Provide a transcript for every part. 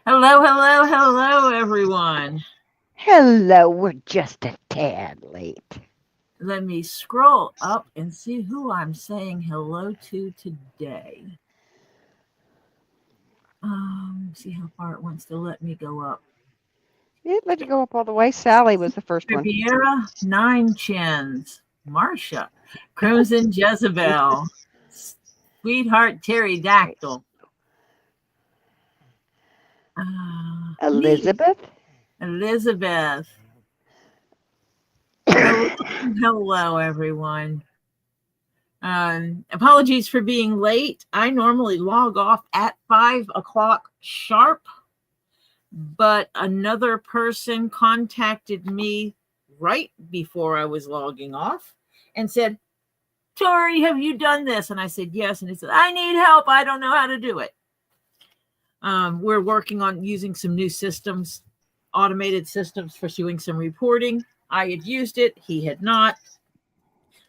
Hello, hello, hello, everyone. Hello, we're just a tad late. Let me scroll up and see who I'm saying hello to today. See how far it wants to let me go up. It let you go up all the way. Sally was the first one. Riviera, Nine Chins, Marcia, Crimson Jezebel, Sweetheart Pterodactyl, me, Elizabeth. Elizabeth. Hello, hello, everyone. Apologies for being late. I normally log off at 5 o'clock sharp, but another person contacted me right before I was logging off and said, Tori, have you done this? And I said, yes. And he said, I need help. I don't know how to do it. We're working on using some new systems, automated systems for doing some reporting. I had used it. He had not.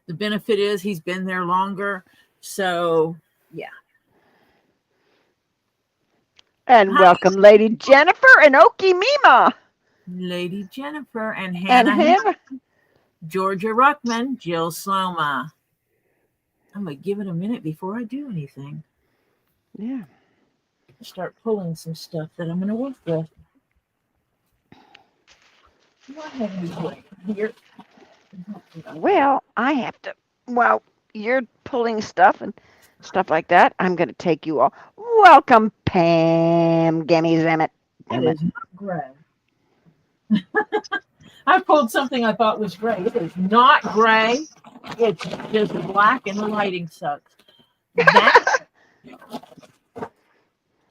The benefit is he's been there longer. So, yeah. And Hi, welcome, Lady Jennifer and Okie Mima. Lady Jennifer and And Hannah, Hannah. Georgia Ruckman, Jill Sloma. I'm going to give it a minute before I do anything. Yeah. Start pulling some stuff that I'm going to work with. What have you put here? Well, I have to. Well, you're pulling stuff and stuff like that. I'm going to take you all. Welcome, Pam Gammy Zammit. That is not gray. I pulled something I thought was gray. It is not gray. It's just black and the lighting sucks.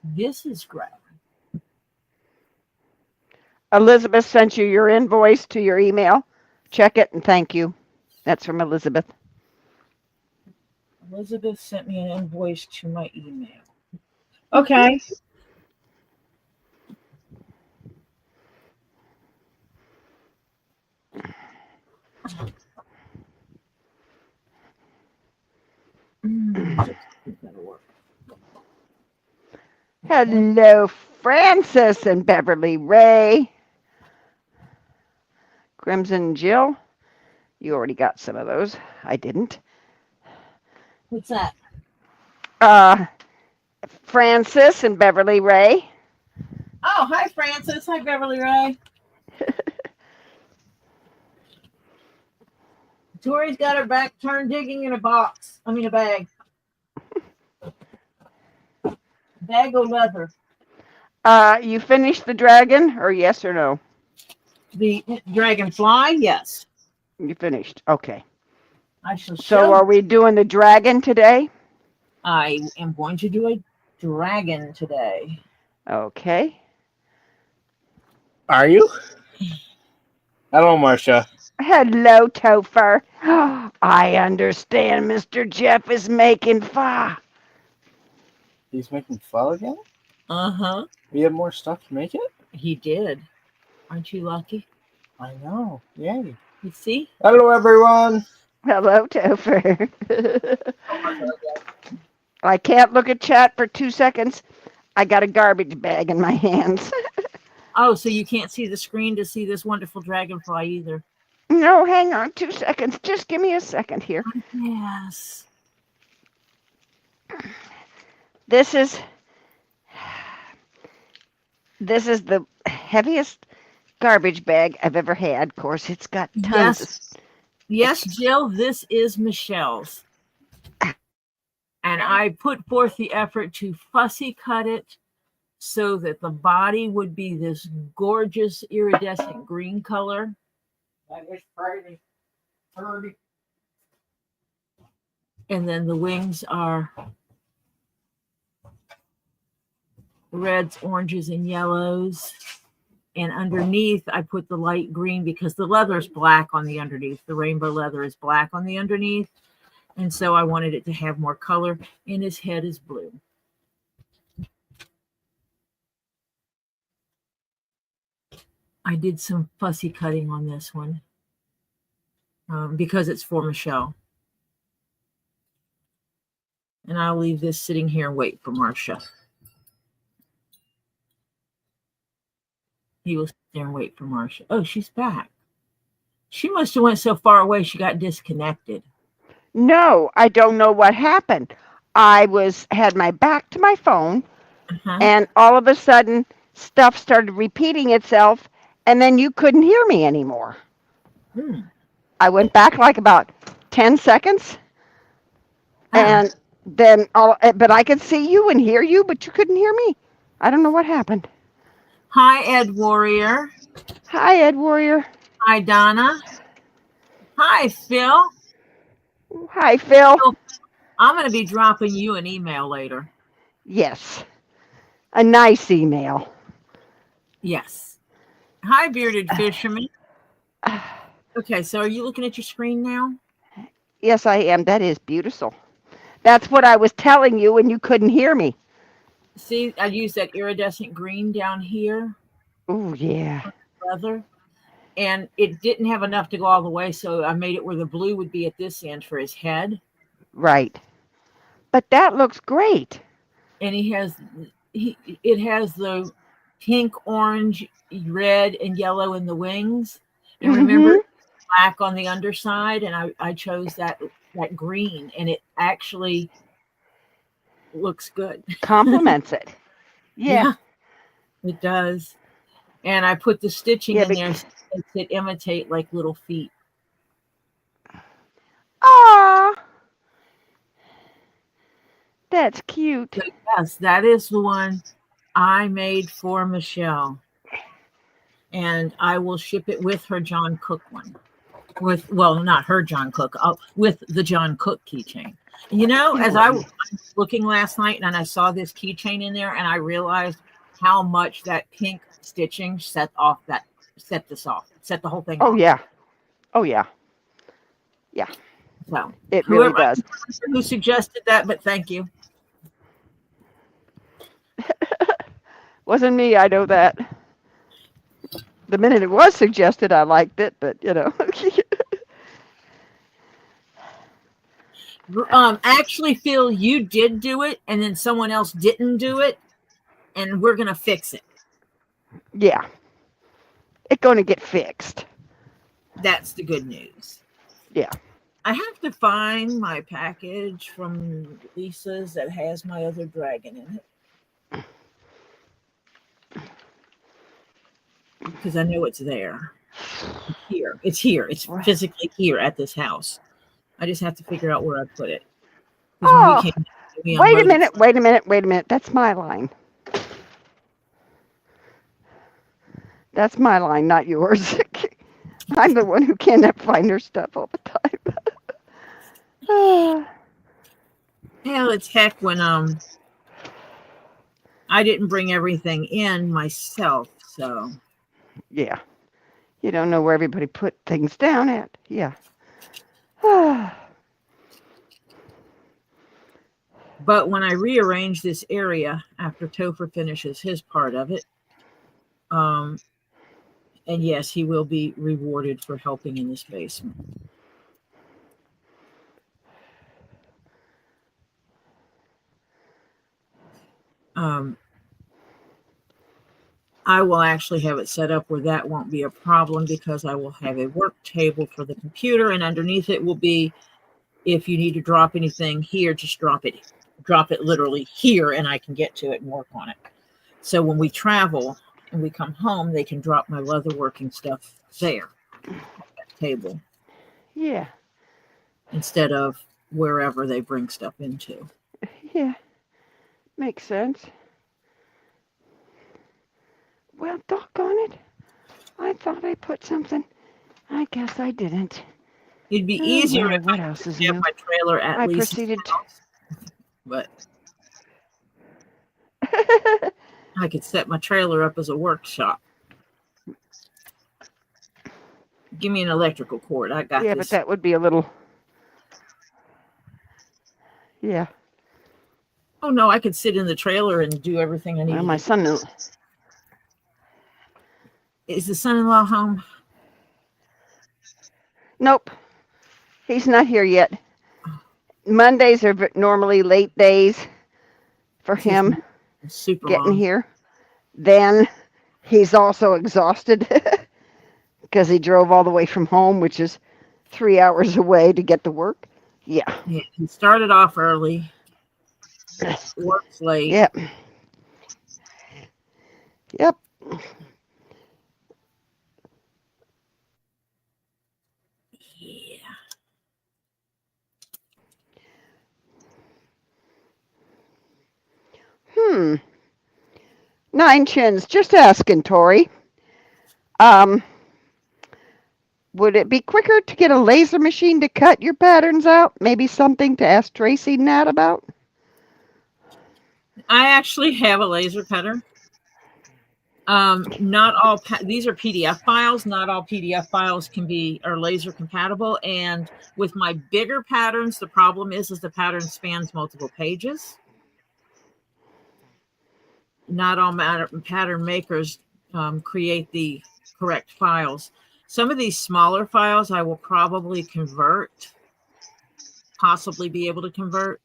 This is gray. Elizabeth sent you your invoice to your email. Check it and thank you. That's from Elizabeth. Elizabeth sent me an invoice to my email. Okay. Hello, Francis and Beverly Ray. Crimson Jill. You already got some of those. I didn't. What's that? Francis and Beverly Ray. Oh, hi, Francis. Hi, Beverly Ray. Tori's got her back turned digging in a box. I mean, a bag. Bag of leather. You finished the dragon, or yes or no? The dragonfly, yes. You finished. Okay. I shall So show. are we doing the dragon today? I am going to do a dragon today. Okay. Are you? Hello, Marcia. Hello, Topher. I understand Mr. Jeff is making fa. He's making fun again? Uh-huh. We have more stuff to make it? He did. Aren't you lucky? I know. Yay. You see? Hello, everyone. Hello, Topher. I can't look at chat for 2 seconds. I got a garbage bag in my hands. Oh, so you can't see the screen to see this wonderful dragonfly either. No, hang on 2 seconds. Just give me a second here. Yes. This is the heaviest garbage bag I've ever had. Of course, it's got tons of. Yes, Jill, this is Michelle's. And I put forth the effort to fussy cut it so that the body would be this gorgeous iridescent green color. That is pretty. And then the wings are reds, oranges, and yellows. And underneath, I put the light green because the leather is black on the underneath. The rainbow leather is black on the underneath. And so I wanted it to have more color. And his head is blue. I did some fussy cutting on this one because it's for Michelle. And I'll leave this sitting here and wait for Marcia. He will sit there and wait for Marcia. Oh, she's back. She must have went so far away she got disconnected. No, I don't know what happened. I had my back to my phone, Uh-huh. and all of a sudden stuff started repeating itself, and then you couldn't hear me anymore. I went back like about 10 seconds, and then but I could see you and hear you, but you couldn't hear me. I don't know what happened. Hi, Ed Warrior. Hi, Ed Warrior. Hi, Donna. Hi, Phil. Hi, Phil. I'm going to be dropping you an email later. Yes. A nice email. Yes. Hi, Bearded Fisherman. Okay, so are you looking at your screen now? Yes, I am. That is beautiful. That's what I was telling you when you couldn't hear me. See, I used that iridescent green down here. Oh, yeah. Leather. And it didn't have enough to go all the way, so I made it where the blue would be at this end for his head. Right. But that looks great. And it has the pink, orange, red, and yellow in the wings. And remember, black on the underside, and I chose that green, and it actually looks good. Complements it. Yeah. It does. And I put the stitching in there so it could imitate like little feet. Ah, that's cute. So yes, that is the one I made for Michelle. And I will ship it with her John Cook one. Not her John Cook, with the John Cook keychain. You know, as I was looking last night and I saw this keychain in there, and I realized how much that pink stitching set the whole thing off. Oh, yeah. Oh, yeah. Yeah. So it really does. Who suggested that, but thank you. Wasn't me, I know that. The minute it was suggested, I liked it, but you know. Actually, Phil, you did do it, and then someone else didn't do it, and we're gonna fix it. Yeah, it's gonna get fixed. That's the good news. Yeah. I have to find my package from Lisa's that has my other dragon in it. Because I know it's there. It's here. It's physically here at this house. I just have to figure out where I put it. Oh, wait a minute. That's my line. That's my line, not yours. I'm the one who cannot find her stuff all the time. Hell, it's heck when I didn't bring everything in myself, so. Yeah. You don't know where everybody put things down at. Yeah. But when I rearrange this area after Topher finishes his part of it, and yes, he will be rewarded for helping in this basement. I will actually have it set up where that won't be a problem because I will have a work table for the computer, and underneath it will be, if you need to drop anything here, just drop it literally here, and I can get to it and work on it. So when we travel and we come home, they can drop my leatherworking stuff there at that table. Yeah. Instead of wherever they bring stuff into. Yeah. Makes sense. Well, doggone it. I thought I put something. I guess I didn't. It'd be easier if what I else is have new? my trailer at least. Proceeded But I could set my trailer up as a workshop. Give me an electrical cord. I got this. Yeah, but that would be a little. Yeah. Oh no, I could sit in the trailer and do everything I need. Well, my son knows. Is the son-in-law home? Nope. He's not here yet. Mondays are normally late days for him Super getting long. here. Then He's also exhausted because he drove all the way from home, which is 3 hours away to get to work. Yeah. Yeah, he started off early, works late. Yep. Yep. Yeah. Hmm. Nine chins. Just asking, Tori. Um, would it be quicker to get a laser machine to cut your patterns out? Maybe something to ask Stacy NAT about? I actually have a laser cutter. Not all these are PDF files. Not all PDF files are laser compatible. And with my bigger patterns, the problem is the pattern spans multiple pages. Not all pattern makers create the correct files. Some of these smaller files I will probably possibly be able to convert.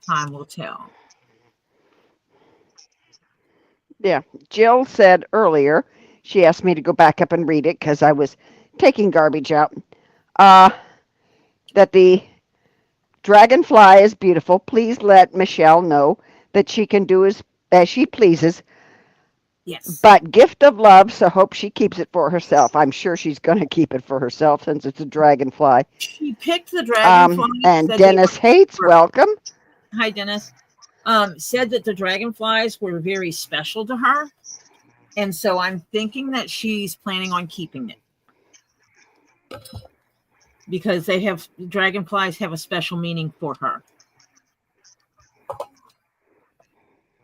Time will tell. Yeah. Jill said earlier, she asked me to go back up and read it because I was taking garbage out, that the dragonfly is beautiful. Please let Michelle know that she can do as she pleases. Yes. But gift of love, so hope she keeps it for herself. I'm sure she's going to keep it for herself since it's a dragonfly. She picked the dragonfly. And Dennis Hates, welcome. Hi, Dennis. Said that the dragonflies were very special to her. And so I'm thinking that she's planning on keeping it. Because dragonflies have a special meaning for her.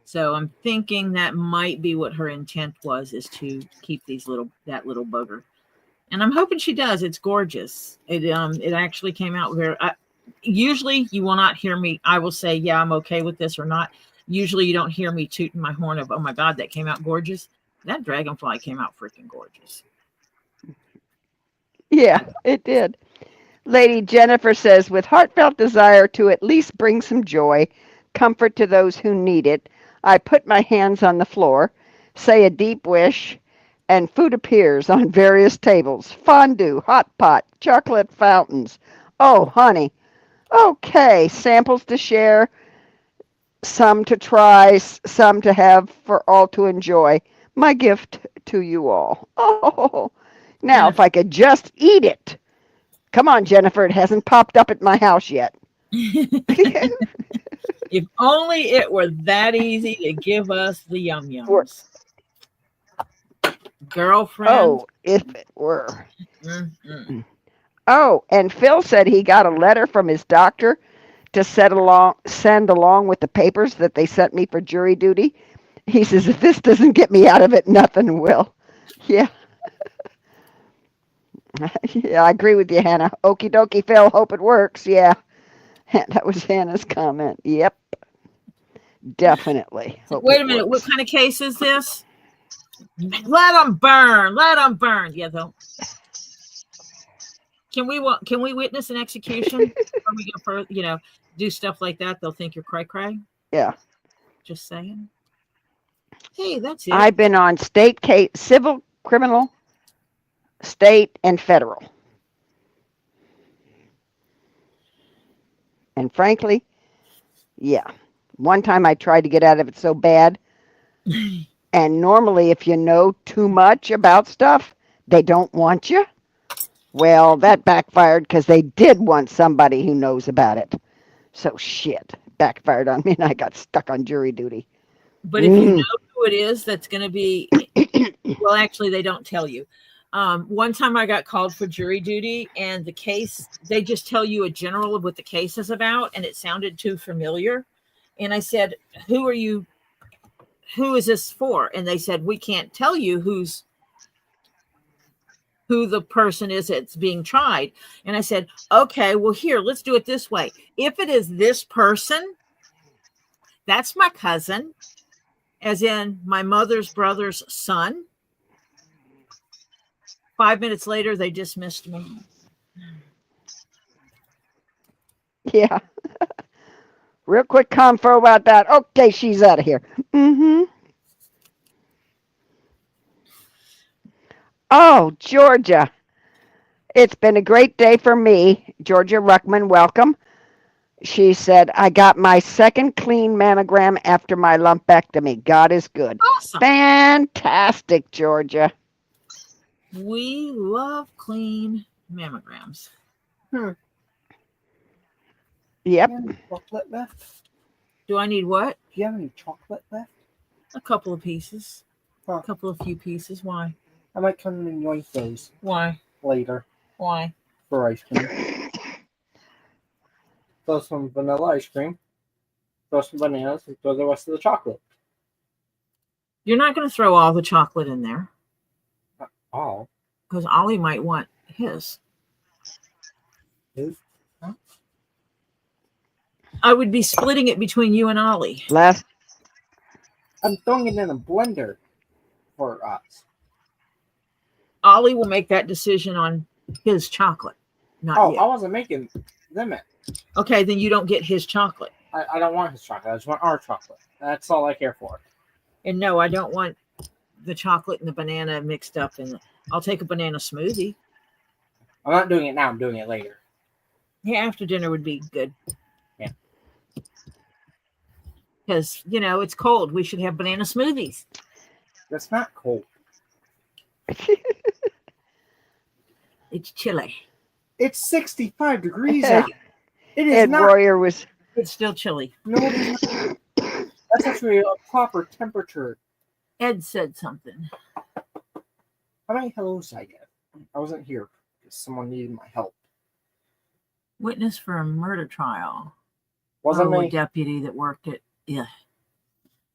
So I'm thinking that might be what her intent was, is to keep that little bugger. And I'm hoping she does. It's gorgeous. It actually came out very. Usually you will not hear me. I will say, yeah, I'm okay with this or not. Usually you don't hear me tooting my horn of, oh my God, that came out gorgeous. That dragonfly came out freaking gorgeous. Yeah, it did. Lady Jennifer says, with heartfelt desire to at least bring some joy, comfort to those who need it, I put my hands on the floor, say a deep wish, and food appears on various tables. Fondue, hot pot, chocolate fountains. Oh, honey. Okay, samples to share, some to try, some to have for all to enjoy. My gift to you all. Oh, now if I could just eat it. Come on, Jennifer, it hasn't popped up at my house yet. If only it were that easy to give us the yum yums. Girlfriend. Oh, if it were. Mm-hmm. Oh, and Phil said he got a letter from his doctor to send along with the papers that they sent me for jury duty. He says, if this doesn't get me out of it, nothing will. Yeah. Yeah, I agree with you, Hannah. Okie dokie, Phil. Hope it works. Yeah. That was Hannah's comment. Yep. Definitely. Wait a minute. What kind of case is this? Let them burn. Let them burn. Yeah, though. Can we witness an execution? Before we go further, do stuff like that, they'll think you're cray-cray. Yeah. Just saying. Hey, that's it. I've been on state case, civil, criminal, state, and federal. And frankly, yeah. One time I tried to get out of it so bad. And normally if you know too much about stuff, they don't want you. Well, that backfired because they did want somebody who knows about it. So shit, backfired on me and I got stuck on jury duty. But if you know who it is, that's going to be, well, actually, they don't tell you. One time I got called for jury duty and the case, they just tell you a general of what the case is about. And it sounded too familiar. And I said, who is this for? And they said, we can't tell you who the person is that's being tried. And I said, okay, well, here, let's do it this way. If it is this person, that's my cousin, as in my mother's brother's son. 5 minutes later, they dismissed me. Yeah. Real quick confo about that. Okay, she's out of here. Mm-hmm. Oh, Georgia. It's been a great day for me. Georgia Ruckman, welcome. She said, I got my second clean mammogram after my lumpectomy. God is good. Awesome. Fantastic, Georgia. We love clean mammograms. Yep. Do you have any chocolate left? Do I need what? Do you have any chocolate left? A couple of pieces. Huh. A few pieces. Why? I might come and yoink those Why? later Why? for ice cream. Throw some vanilla ice cream. Throw some bananas and throw the rest of the chocolate. You're not going to throw all the chocolate in there Oh. because Ollie might want his. His? Huh? I would be splitting it between you and Ollie. I'm throwing it in a blender for us. Ollie will make that decision on his chocolate, not you. I wasn't making them it. Okay, then you don't get his chocolate. I don't want his chocolate. I just want our chocolate. That's all I care for. And no, I don't want the chocolate and the banana mixed up in it. I'll take a banana smoothie. I'm not doing it now. I'm doing it later. Yeah, after dinner would be good. Yeah. Because, it's cold. We should have banana smoothies. That's not cold. It's chilly. It's 65 degrees out. It is Ed not. Royer was. It's still chilly. No, it is not. That's actually a proper temperature. Ed said something. How many hellos did I get? I wasn't here because someone needed my help. Witness for a murder trial. Wasn't a me. deputy that worked at. Yeah.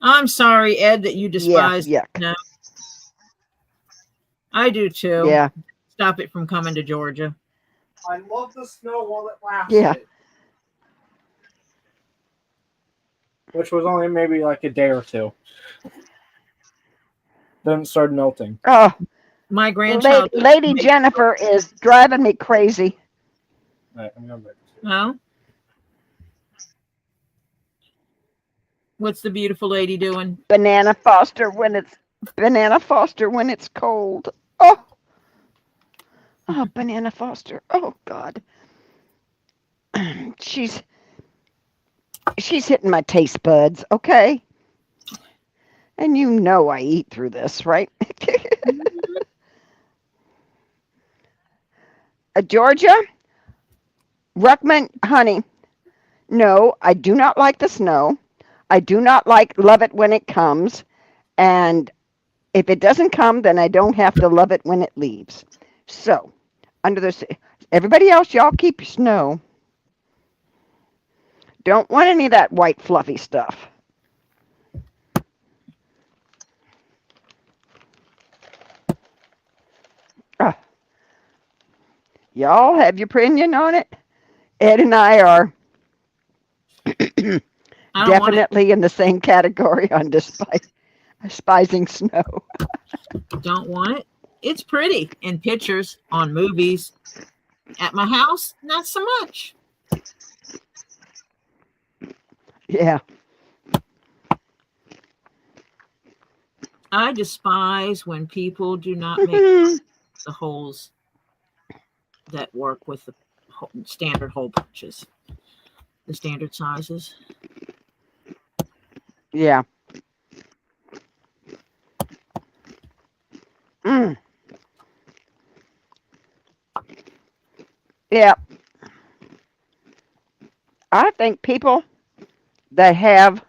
I'm sorry, Ed, that you despise. Yeah. No. I do too. Yeah. Stop it from coming to Georgia. I love the snow while it lasted. Yeah. Which was only maybe like a day or two. Then it started melting. Oh, My grandchild. Lady Jennifer is driving me crazy. Right, I'm gonna break this. Oh. What's the beautiful lady doing? Banana Foster when it's cold. Oh, Banana Foster. Oh God, she's hitting my taste buds. Okay, and I eat through this, right? Georgia, Ruckman, honey. No, I do not like the snow. I do not love it when it comes. And if it doesn't come, then I don't have to love it when it leaves. So, everybody else, y'all keep your snow. Don't want any of that white fluffy stuff. Y'all have your opinion on it? Ed and I are definitely in the same category on despising snow. Don't want it. It's pretty in pictures, on movies. At my house, not so much. Yeah. I despise when people do not make the holes that work with the standard hole punches, the standard sizes. Yeah. Yeah. I think people that have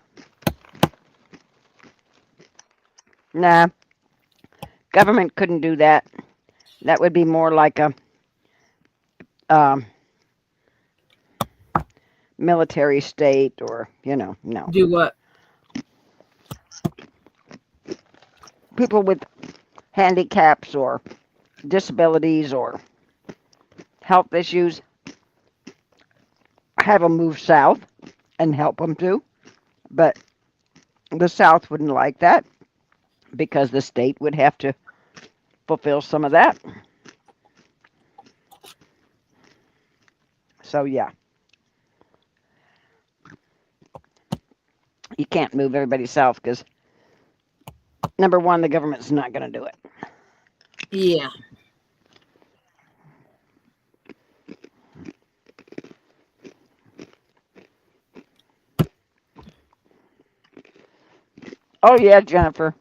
government couldn't do that. That would be more like a military state or, no. Do what? People with handicaps or disabilities or health issues, have them move south and help them too. But the South wouldn't like that because the state would have to fulfill some of that. So, yeah. You can't move everybody south because, number one, the government's not going to do it. Yeah. Oh yeah, Jennifer.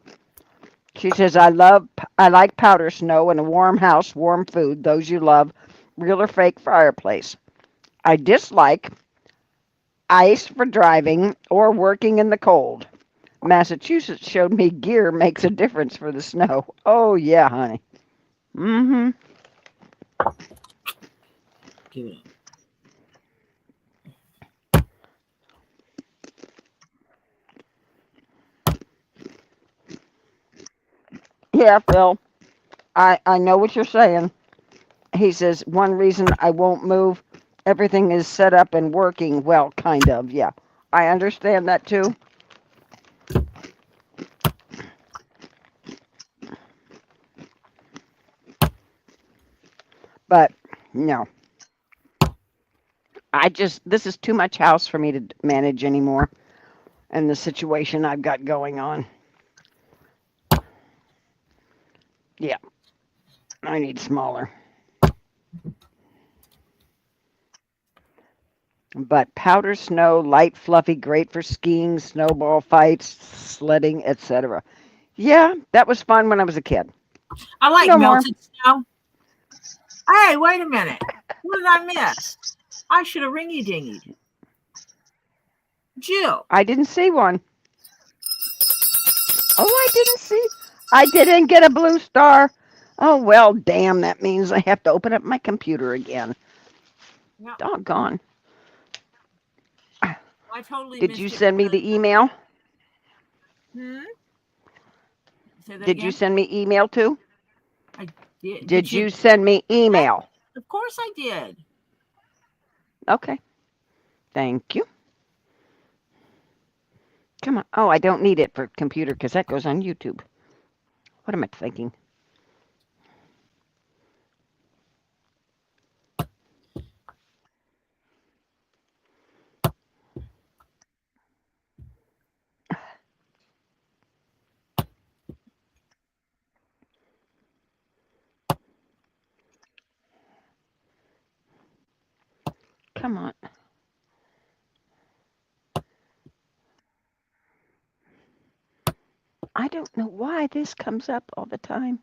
She says, I like powder snow and a warm house, warm food, those you love, real or fake fireplace. I dislike ice for driving or working in the cold. Massachusetts showed me gear makes a difference for the snow. Oh yeah, honey. Mm-hmm. Give it up. Yeah, Phil. I know what you're saying. He says, one reason I won't move, everything is set up and working well, kind of. Yeah. I understand that too. But no. This is too much house for me to manage anymore and the situation I've got going on. Yeah. I need smaller. But powder snow, light, fluffy, great for skiing, snowball fights, sledding, etc. Yeah, that was fun when I was a kid. I like No more. melted snow. Hey, wait a minute. What did I miss? I should have ringy dingied. Jill. I didn't see one. Oh, I didn't get a blue star. Oh, well, damn, that means I have to open up my computer again. No, Doggone. I totally Did missed you it. send me the email? Hmm? Say that Did you again? send me email too? I did. Did you send me email? Of course I did. Okay. Thank you. Come on. Oh, I don't need it for computer because that goes on YouTube. What am I thinking? Come on. I don't know why this comes up all the time.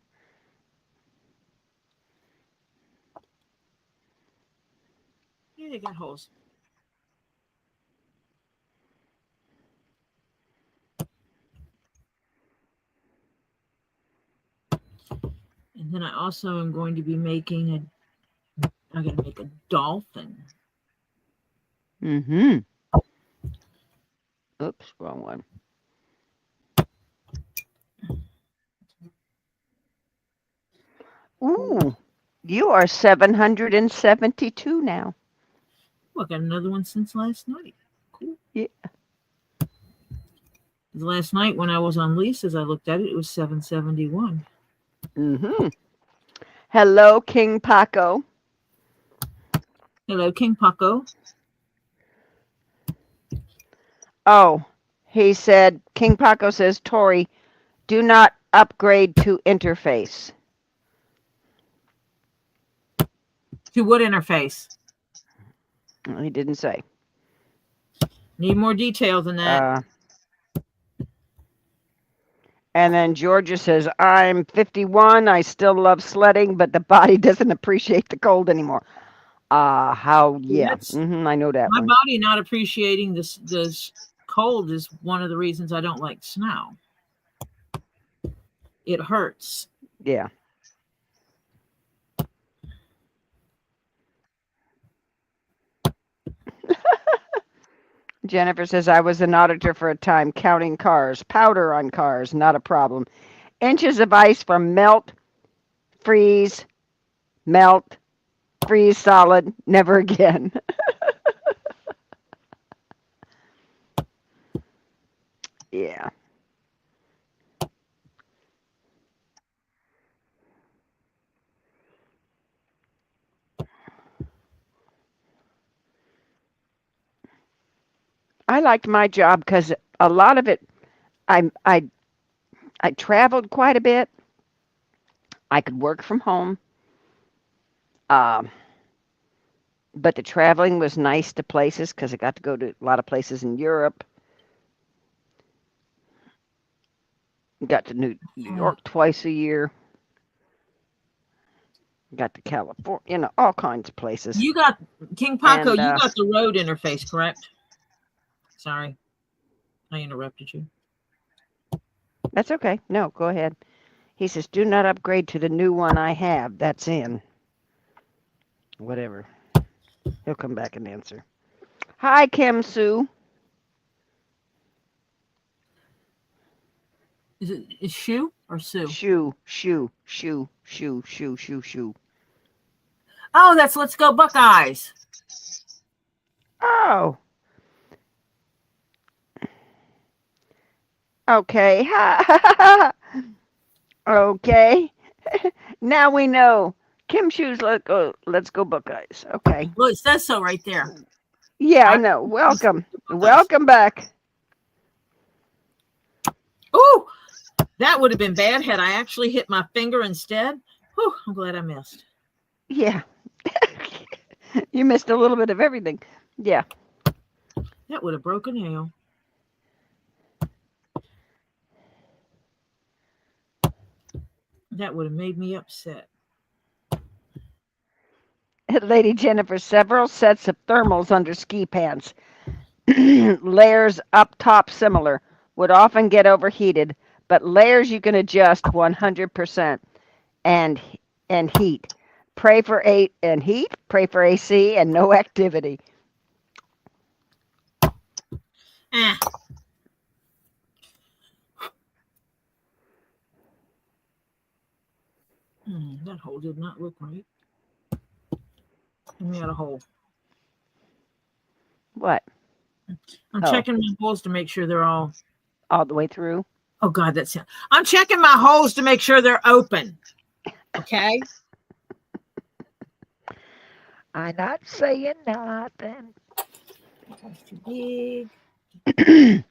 Yeah, they got holes. And then I also am going to be making I'm going to make a dolphin. Mm-hmm. Oops, wrong one. Ooh, you are 772 now. Oh, I got another one since last night. Cool. Yeah. Last night when I was on lease, as I looked at it, it was 771. Mm-hmm. Hello, KingPaco. Hello, KingPaco. Oh, he said, KingPaco says, Tori, do not upgrade to interface. To what interface? Well, he didn't say. Need more detail than that. And then Georgia says, I'm 51. I still love sledding, but the body doesn't appreciate the cold anymore. Yeah. I know that my one. body not appreciating this cold is one of the reasons I don't like snow. It hurts. Yeah. Jennifer says, I was an auditor for a time counting cars. Powder on cars, not a problem. Inches of ice from melt, freeze, melt, freeze solid, never again. Yeah. I liked my job because a lot of it, I traveled quite a bit. I could work from home. Um, but the traveling was nice to places because I got to go to a lot of places in Europe. Got to New York twice a year. Got to California, all kinds of places. You got KingPaco. You got the road interface, correct? Sorry, I interrupted you. That's okay. No, go ahead. He says, "Do not upgrade to the new one I have. That's in." Whatever. He'll come back and answer. Hi, Kim Sue. Is Shoe or Sue? Shoe. Oh, that's Let's Go Buckeyes. Oh. Okay. Okay. Now we know. Kim Shoes, let's go Buckeyes. Okay. Well, it says so right there. Yeah, I know. Welcome. Welcome back. Ooh, that would have been bad had I actually hit my finger instead. Whew, I'm glad I missed. Yeah. You missed a little bit of everything. Yeah. That would have broken a nail. That would have made me upset. Lady Jennifer, several sets of thermals under ski pants. Layers up top similar. Would often get overheated, but layers you can adjust 100% and heat. Pray for heat, pray for AC and no activity. That hole did not look right. And we had a hole. What? I'm checking my holes to make sure they're all the way through. Oh God, that's it. I'm checking my holes to make sure they're open. Okay. I'm not saying nothing. That's too big.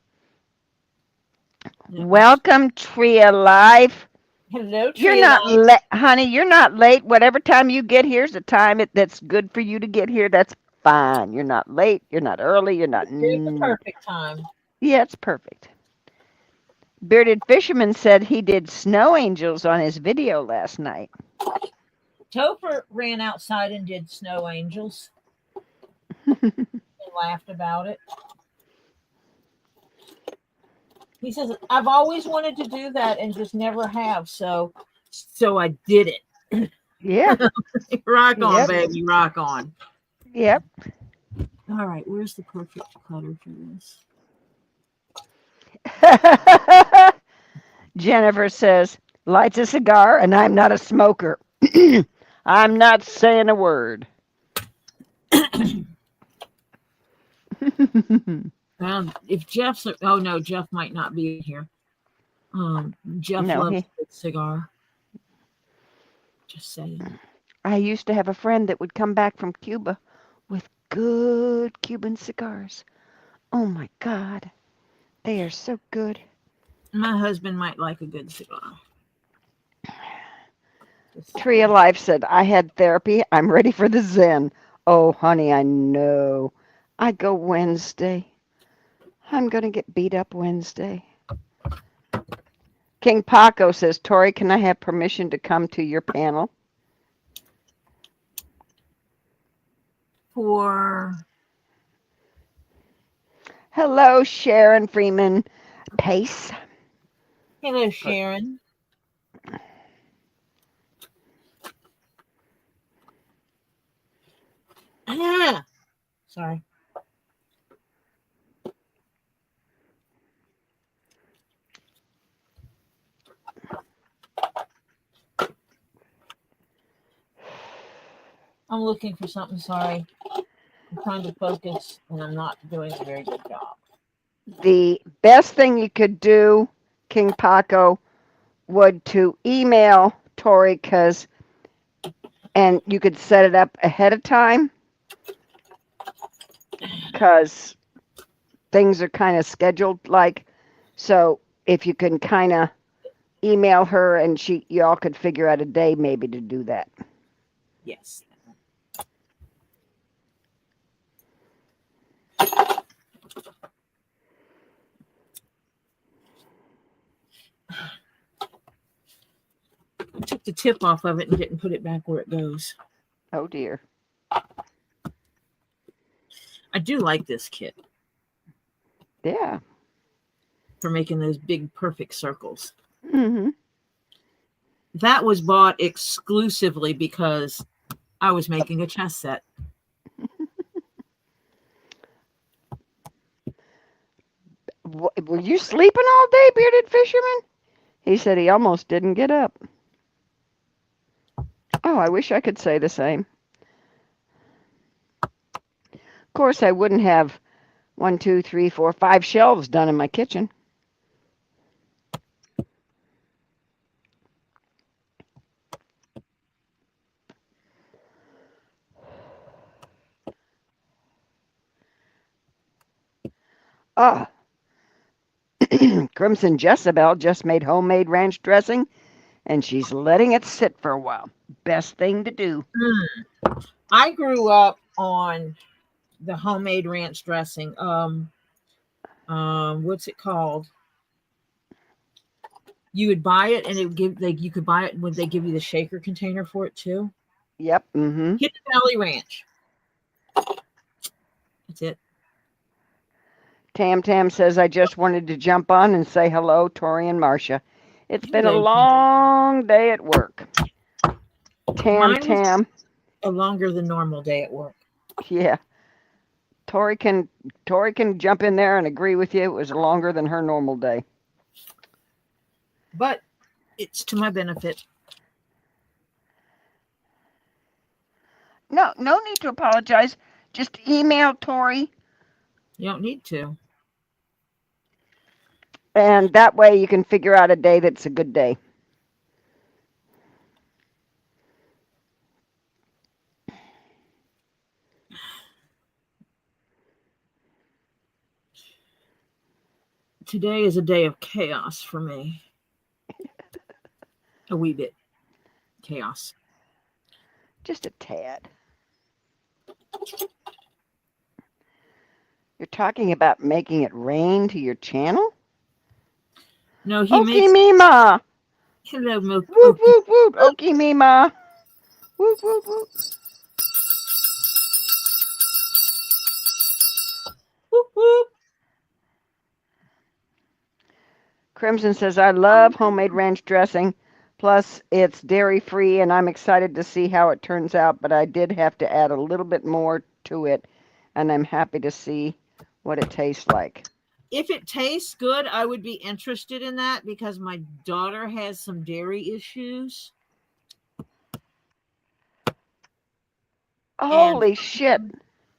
Welcome, Tree Alive. Hello, Tree You're not late, honey. You're not late. Whatever time you get here's the time that's good for you to get here. That's fine. You're not late. You're not early. You're not. Here's the perfect time. Yeah, it's perfect. Bearded Fisherman said he did snow angels on his video last night. Topher ran outside and did snow angels and laughed about it. He says, I've always wanted to do that and just never have. So I did it. Yeah. Rock on, baby. Rock on. Yep. All right. Where's the perfect color for this? Jennifer says, lights a cigar and I'm not a smoker. I'm not saying a word. Well, if Jeff's, oh no, Jeff might not be here. Jeff loves a good cigar. Just saying. I used to have a friend that would come back from Cuba with good Cuban cigars. Oh my God. They are so good. My husband might like a good cigar. Tree of Life said, I had therapy. I'm ready for the Zen. Oh, honey, I know. I go Wednesday. I'm going to get beat up Wednesday. KingPaco says, Tori, can I have permission to come to your panel? Hello, Sharon Freeman Pace. Hello, Sharon. Sorry. I'm looking for something. Sorry. I'm trying to focus and I'm not doing a very good job. The best thing you could do, KingPaco, would to email Tori and you could set it up ahead of time because things are kind of scheduled so if you can kind of email her and y'all could figure out a day maybe to do that. Yes. I took the tip off of it and didn't put it back where it goes. Oh dear. I do like this kit Yeah. for making those big perfect circles. Mm-hmm. That was bought exclusively because I was making a chess set. Were you sleeping all day, Bearded Fisherman? He said he almost didn't get up. Oh, I wish I could say the same. Of course, I wouldn't have 1, 2, 3, 4, 5 shelves done in my kitchen. Ah, Crimson Jezebel just made homemade ranch dressing, and she's letting it sit for a while. Best thing to do. I grew up on the homemade ranch dressing. What's it called? You would buy it, and you could buy it when they give you the shaker container for it too. Yep. Mm-hmm. Hidden Valley Ranch. That's it. Tam Tam says, I just wanted to jump on and say hello, Tori and Marcia. It's been a Hello, long day at work. Tam Mine was Tam. a longer than normal day at work. Yeah. Tori can jump in there and agree with you. It was longer than her normal day. But it's to my benefit. No need to apologize. Just email Tori, You don't need to. and that way you can figure out a day that's a good day. Today is a day of chaos for me. A wee bit. Chaos. Just a tad. You're talking about making it rain to your channel? No, he Okie makes. Mima. Hello, Milk. Woot, woot, woot. Okie Mima. Woot, woot, woot. Whoop, whoop. Crimson says, I love homemade ranch dressing. Plus, it's dairy-free, and I'm excited to see how it turns out, but I did have to add a little bit more to it, and I'm happy to see what it tastes like. If it tastes good, I would be interested in that because my daughter has some dairy issues. Holy shit.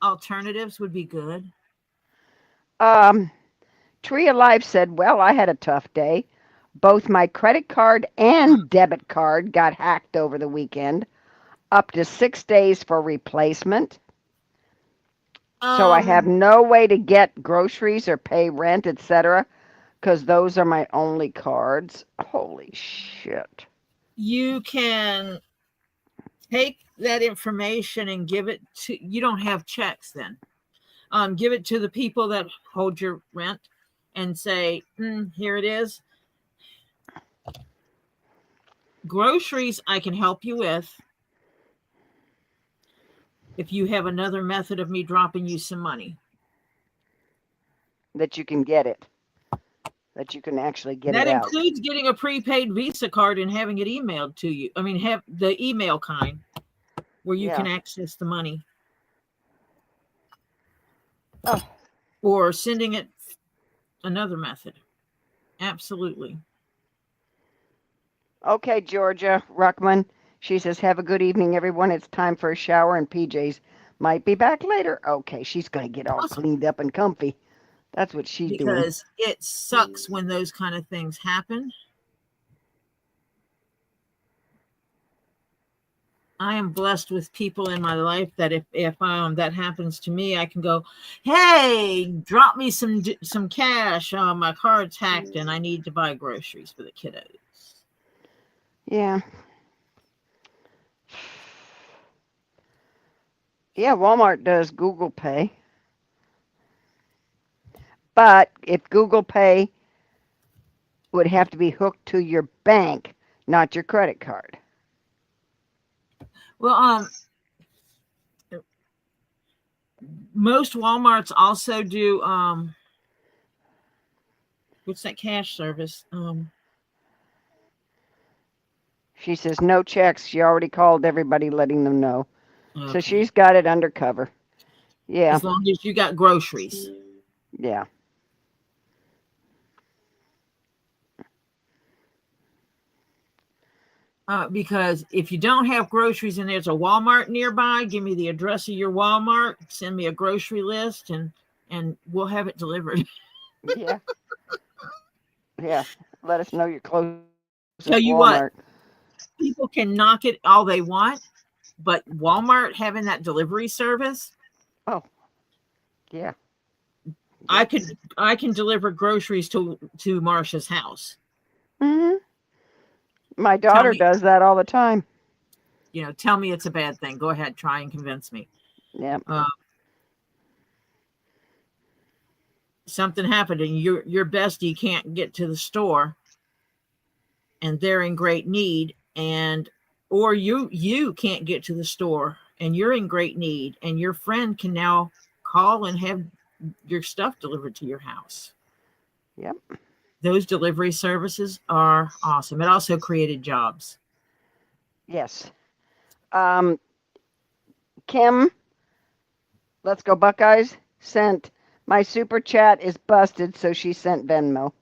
Alternatives would be good. Tree Alive said, well, I had a tough day. Both my credit card and debit card got hacked over the weekend. Up to 6 days for replacement. So I have no way to get groceries or pay rent, etc., because those are my only cards. Holy shit. You can take that information and give it to, you don't have checks then. Give it to the people that hold your rent and say, here it is. Groceries I can help you with. If you have another method of me dropping you some money. That you can get it. That you can actually get that it out. That includes getting a prepaid Visa card and having it emailed to you. I mean, have the email kind where you can access the money. Oh. Or sending it another method. Absolutely. Okay, Georgia Ruckman. She says, have a good evening, everyone. It's time for a shower and PJs. Might be back later. Okay, she's going to get all cleaned up and comfy. That's what she's doing. Because it sucks when those kind of things happen. I am blessed with people in my life that if that happens to me, I can go, hey, drop me some cash. My card's hacked and I need to buy groceries for the kiddos. Yeah. Yeah, Walmart does Google Pay. But if Google Pay would have to be hooked to your bank, not your credit card. Well, most Walmarts also do what's that cash service? She says no checks. She already called everybody letting them know. Okay. So she's got it undercover. Yeah. As long as you got groceries. Yeah. Because if you don't have groceries and there's a Walmart nearby, give me the address of your Walmart, send me a grocery list, and we'll have it delivered. Yeah. Yeah. Let us know you're close to Tell you Walmart. what, people can knock it all they want, but Walmart having that delivery service. Oh. Yeah. I can deliver groceries to Marsha's house. Mhm. My daughter does that all the time. Tell me it's a bad thing. Go ahead, try and convince me. Yeah. Something happened and your bestie can't get to the store and they're in great need, or you can't get to the store and you're in great need, and your friend can now call and have your stuff delivered to your house. Yep. Those delivery services are awesome. It also created jobs. Yes. Kim, let's go Buckeyes, sent my super chat is busted, so she sent Venmo.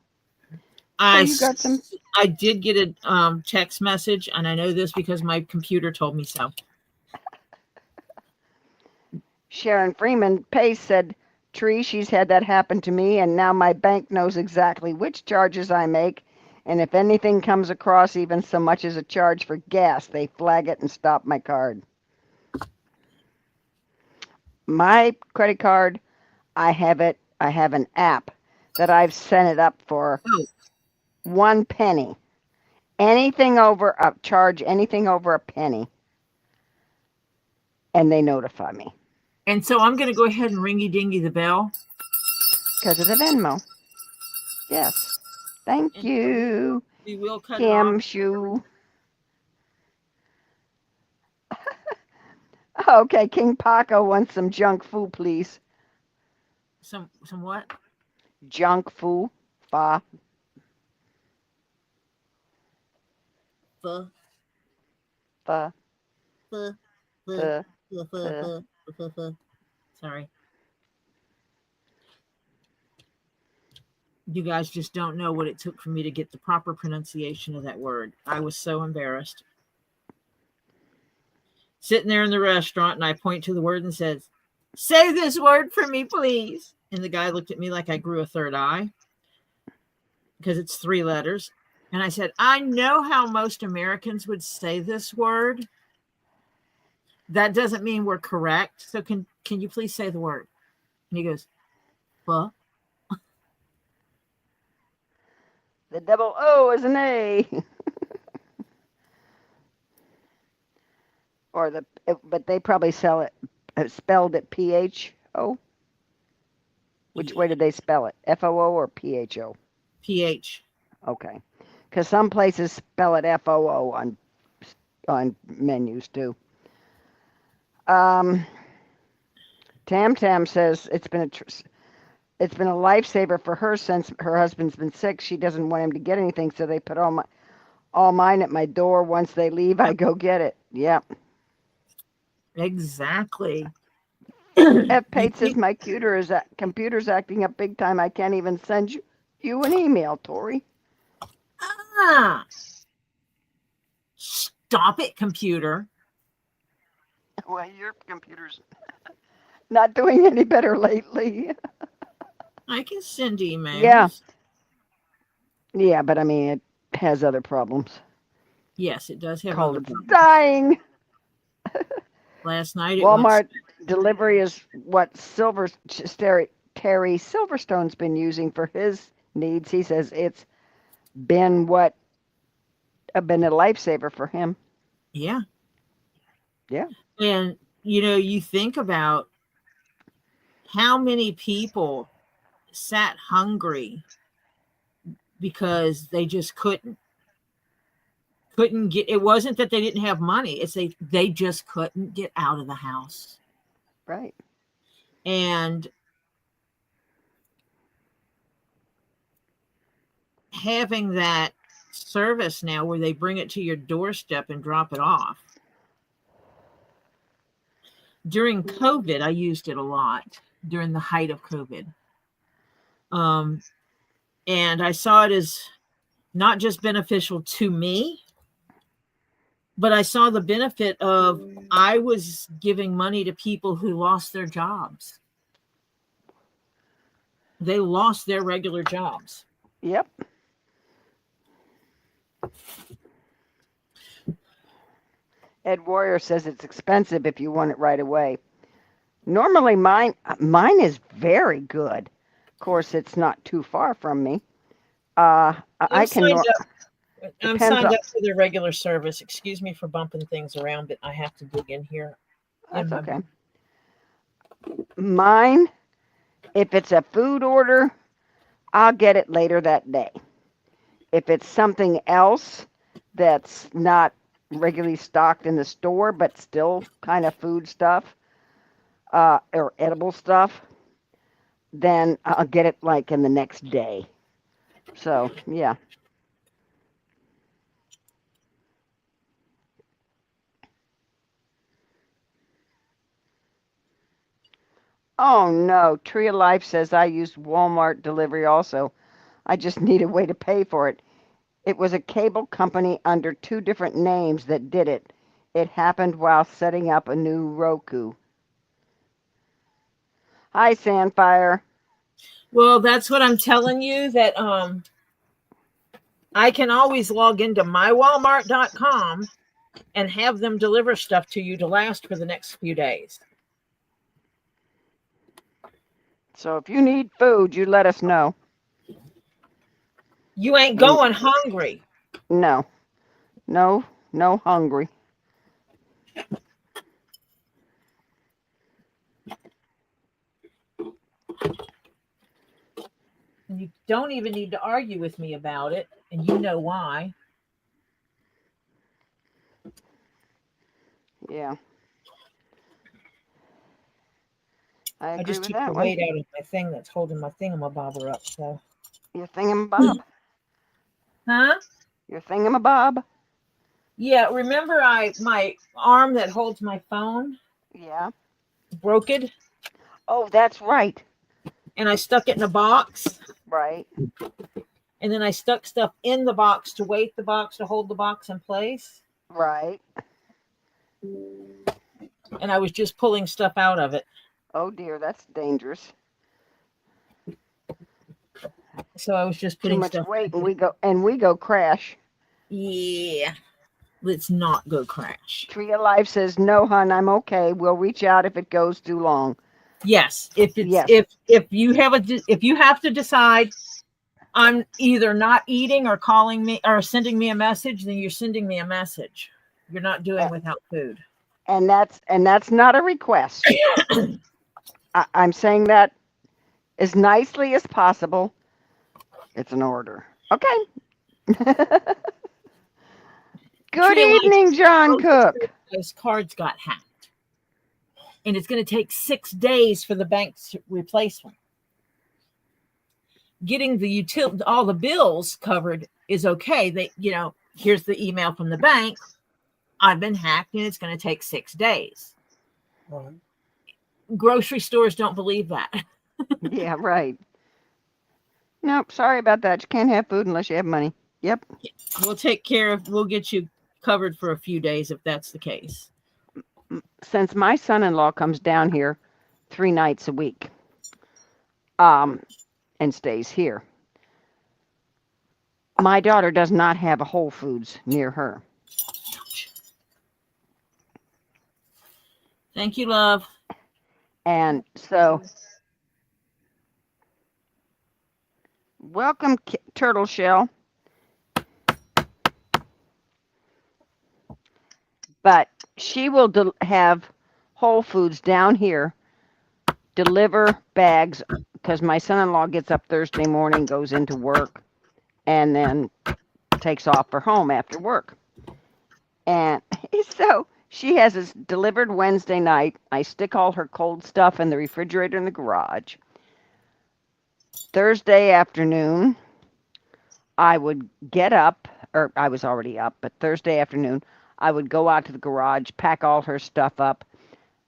I did get a text message, and I know this because my computer told me so. Sharon Freeman Pace said, Tree, she's had that happen to me, and now my bank knows exactly which charges I make, and if anything comes across even so much as a charge for gas, they flag it and stop my card. My credit card, I have an app that I've set it up for 1 penny. Charge anything over a penny, and they notify me. And so I'm going to go ahead and ringy-dingy the bell. Because of the Venmo. Yes. Thank you. We will cut Kim Shoe. Okay, KingPaco wants some junk food, please. Some what? Junk food. Fa. Pho. Fa. Pho. Sorry. You guys just don't know what it took for me to get the proper pronunciation of that word. I was so embarrassed. Sitting there in the restaurant, and I point to the word and says, "Say this word for me, please." And the guy looked at me like I grew a third eye because it's 3 letters. And I said, "I know how most Americans would say this word. That doesn't mean we're correct. So can you please say the word?" And he goes, "Pho." The double O is an A. But they probably spelled it PHO. Which way did they spell it? FOO or PHO? PH. Okay. Because some places spell it FOO on menus too. Tam Tam says it's been a lifesaver for her since her husband's been sick. She doesn't want him to get anything, so they put all mine at my door. Once they leave, I go get it. Yep. Exactly. F. Pate says my computer's acting up big time. I can't even send you an email, Tori. Stop it, computer. Well, your computer's not doing any better lately. I can send emails. Yeah. Yeah, but I mean, it has other problems. Yes, it does have Called other problems. Dying. Last night Walmart delivery is what Terry Silverstone's been using for his needs. He says it's been what have been a lifesaver for him. Yeah. Yeah. And, you think about how many people sat hungry because they just couldn't get, it wasn't that they didn't have money. It's they just couldn't get out of the house. Right. And having that service now where they bring it to your doorstep and drop it off. During COVID, I used it a lot during the height of COVID. And I saw it as not just beneficial to me, but I saw the benefit of I was giving money to people who lost their jobs. They lost their regular jobs. Yep. Ed Warrior says it's expensive if you want it right away. Normally mine is very good. Of course, it's not too far from me. I can. I'm signed up for the regular service. Excuse me for bumping things around, but I have to dig in here. That's okay. Mine, if it's a food order, I'll get it later that day. If it's something else that's not regularly stocked in the store, but still kind of food stuff or edible stuff, then I'll get it like in the next day. So, yeah. Oh no, Tree of Life says I used Walmart delivery also. I just need a way to pay for it. It was a cable company under 2 different names that did it. It happened while setting up a new Roku. Hi, Sandfire. Well, that's what I'm telling you, that I can always log into mywalmart.com and have them deliver stuff to you to last for the next few days. So if you need food, you let us know. You ain't going hungry. No hungry. And you don't even need to argue with me about it, and you know why. Yeah. I just agree took with that the one. weight out of my thing that's holding my thingamabobber up. So. Your thingamabob. Huh? Your thingamabob. Yeah, remember my arm that holds my phone? Yeah. Broke it. Oh, that's right. And I stuck it in a box. Right. And then I stuck stuff in the box to weight the box to hold the box in place. Right. And I was just pulling stuff out of it. Oh dear, that's dangerous. So I was just putting too much stuff weight, and we go crash. Yeah. Let's not go crash. Tree of Life says, no, hon, I'm okay. We'll reach out if it goes too long. Yes. If you have to decide I'm either not eating or calling me or sending me a message, then you're sending me a message. You're not doing without food. And that's not a request. I'm saying that as nicely as possible. It's an order. Okay. Good evening, John Cook. Those cards got hacked. And it's going to take 6 days for the bank to replace one. Getting all the bills covered is okay. Here's the email from the bank. I've been hacked and it's going to take 6 days. Right. Grocery stores don't believe that. Yeah, right. Nope, sorry about that. You can't have food unless you have money. Yep. We'll get you covered for a few days if that's the case. Since my son-in-law comes down here 3 nights a week, and stays here, my daughter does not have a Whole Foods near her. Thank you, love. And so, welcome, Turtle Shell. But she will have Whole Foods down here deliver bags because my son-in-law gets up Thursday morning, goes into work, and then takes off for home after work. And so she has this delivered Wednesday night. I stick all her cold stuff in the refrigerator in the garage. Thursday afternoon, I would get up, or I was already up, but Thursday afternoon, I would go out to the garage, pack all her stuff up.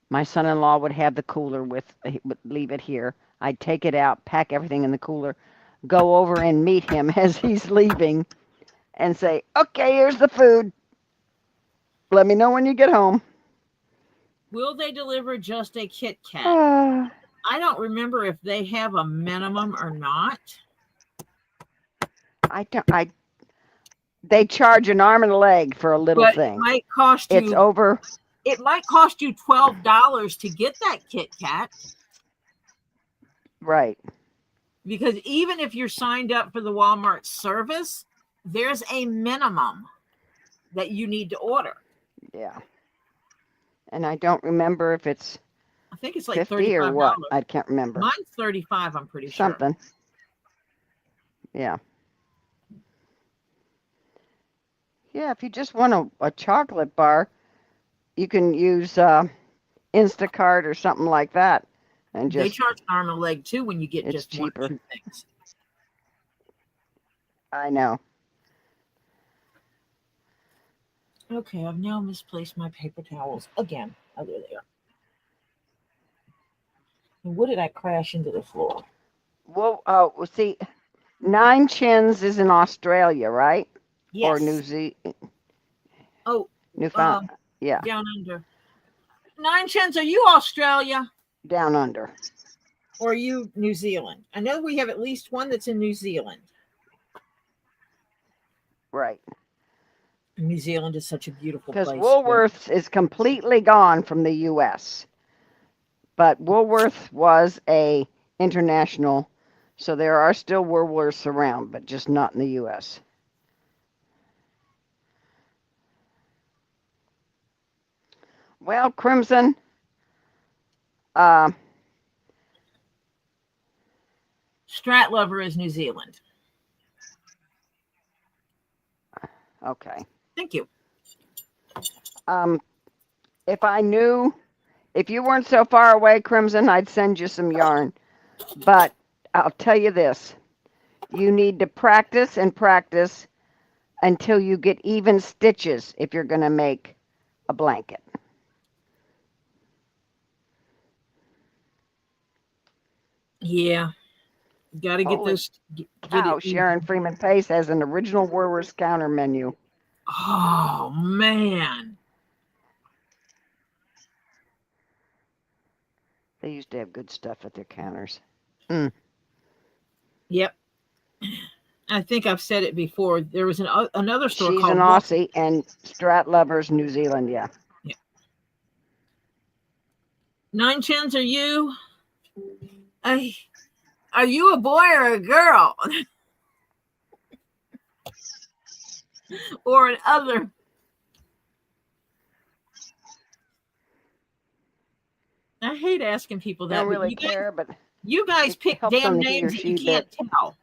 My son-in-law would have the cooler he would leave it here. I'd take it out, pack everything in the cooler, go over and meet him as he's leaving and say, okay, here's the food. Let me know when you get home. Will they deliver just a Kit Kat? I don't remember if they have a minimum or not. They charge an arm and a leg for a little thing. It might cost you. It's over. It might cost you $12 to get that Kit Kat. Right. Because even if you're signed up for the Walmart service, there's a minimum that you need to order. Yeah. And I don't remember if it's I think it's like 50 or what. I can't remember. Mine's 35, I'm pretty sure. Something. Yeah. Yeah, if you just want a chocolate bar, you can use Instacart or something like that. And they charge an arm and a leg too when you get just cheaper. One or two things. I know. Okay, I've now misplaced my paper towels again. Oh, there they are. And what did I crash into the floor? Well, see, Nine Chins is in Australia, right? Yes. Or New Zealand. Oh, Newfoundland. Yeah. Down under. Nine Chins, are you Australia? Down under. Or are you New Zealand? I know we have at least one that's in New Zealand. Right. New Zealand is such a beautiful place. Because Woolworths is completely gone from the U.S. But Woolworths was a international, so there are still Woolworths around, but just not in the U.S. Well, Crimson, Stratlover is New Zealand. Okay. Thank you. If you weren't so far away, Crimson, I'd send you some yarn. But I'll tell you this. You need to practice and practice until you get even stitches if you're going to make a blanket. Yeah. Got to get those. Sharon Freeman Pace has an original Woolworths counter menu. Oh, man. They used to have good stuff at their counters. Yep. I think I've said it before. There was another store She's called an Aussie, and Stratlover's New Zealand, yeah. Nine Chins, are you? Are you a boy or a girl? Or an other? I hate asking people that. I don't really care, but you guys pick damn names that you can't tell.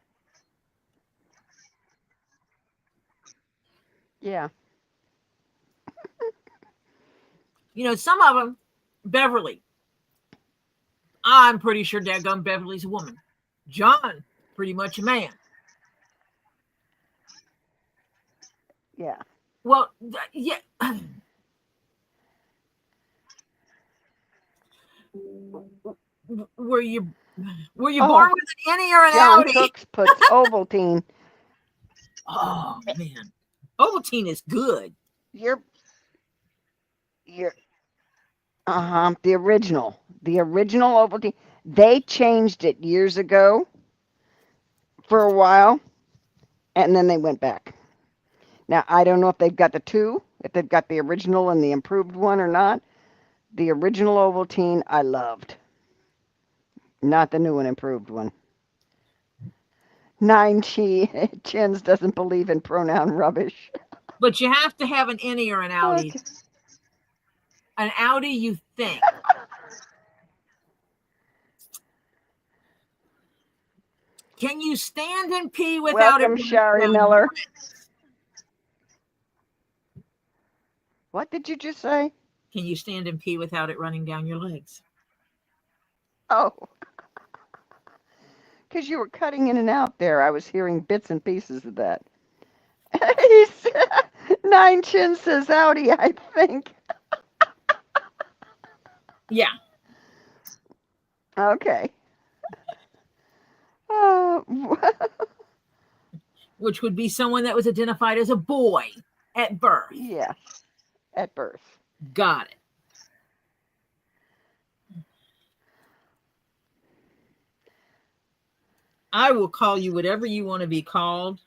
Yeah. You know, some of them, Beverly. I'm pretty sure dadgum Beverly's a woman. John, pretty much a man. Yeah. Well, yeah. Were you born with an innie or an outie? John Cooks puts Ovaltine. Oh man, Ovaltine is good. The original Ovaltine. They changed it years ago for a while, and then they went back. Now I don't know if they've got the two, if they've got the original and the improved one or not. The original Ovaltine I loved, not the new and improved one. Nine Chins doesn't believe in pronoun rubbish. But you have to have an innie or an outie. An Audi, you think? Can you stand and pee without Welcome, it? Shari Miller. What did you just say? Can you stand and pee without it running down your legs? Oh, because you were cutting in and out there. I was hearing bits and pieces of that. Nine Chin says Audi, I think. Yeah. Okay. Which would be someone that was identified as a boy at birth. Yeah, at birth. Got it. I will call you whatever you want to be called.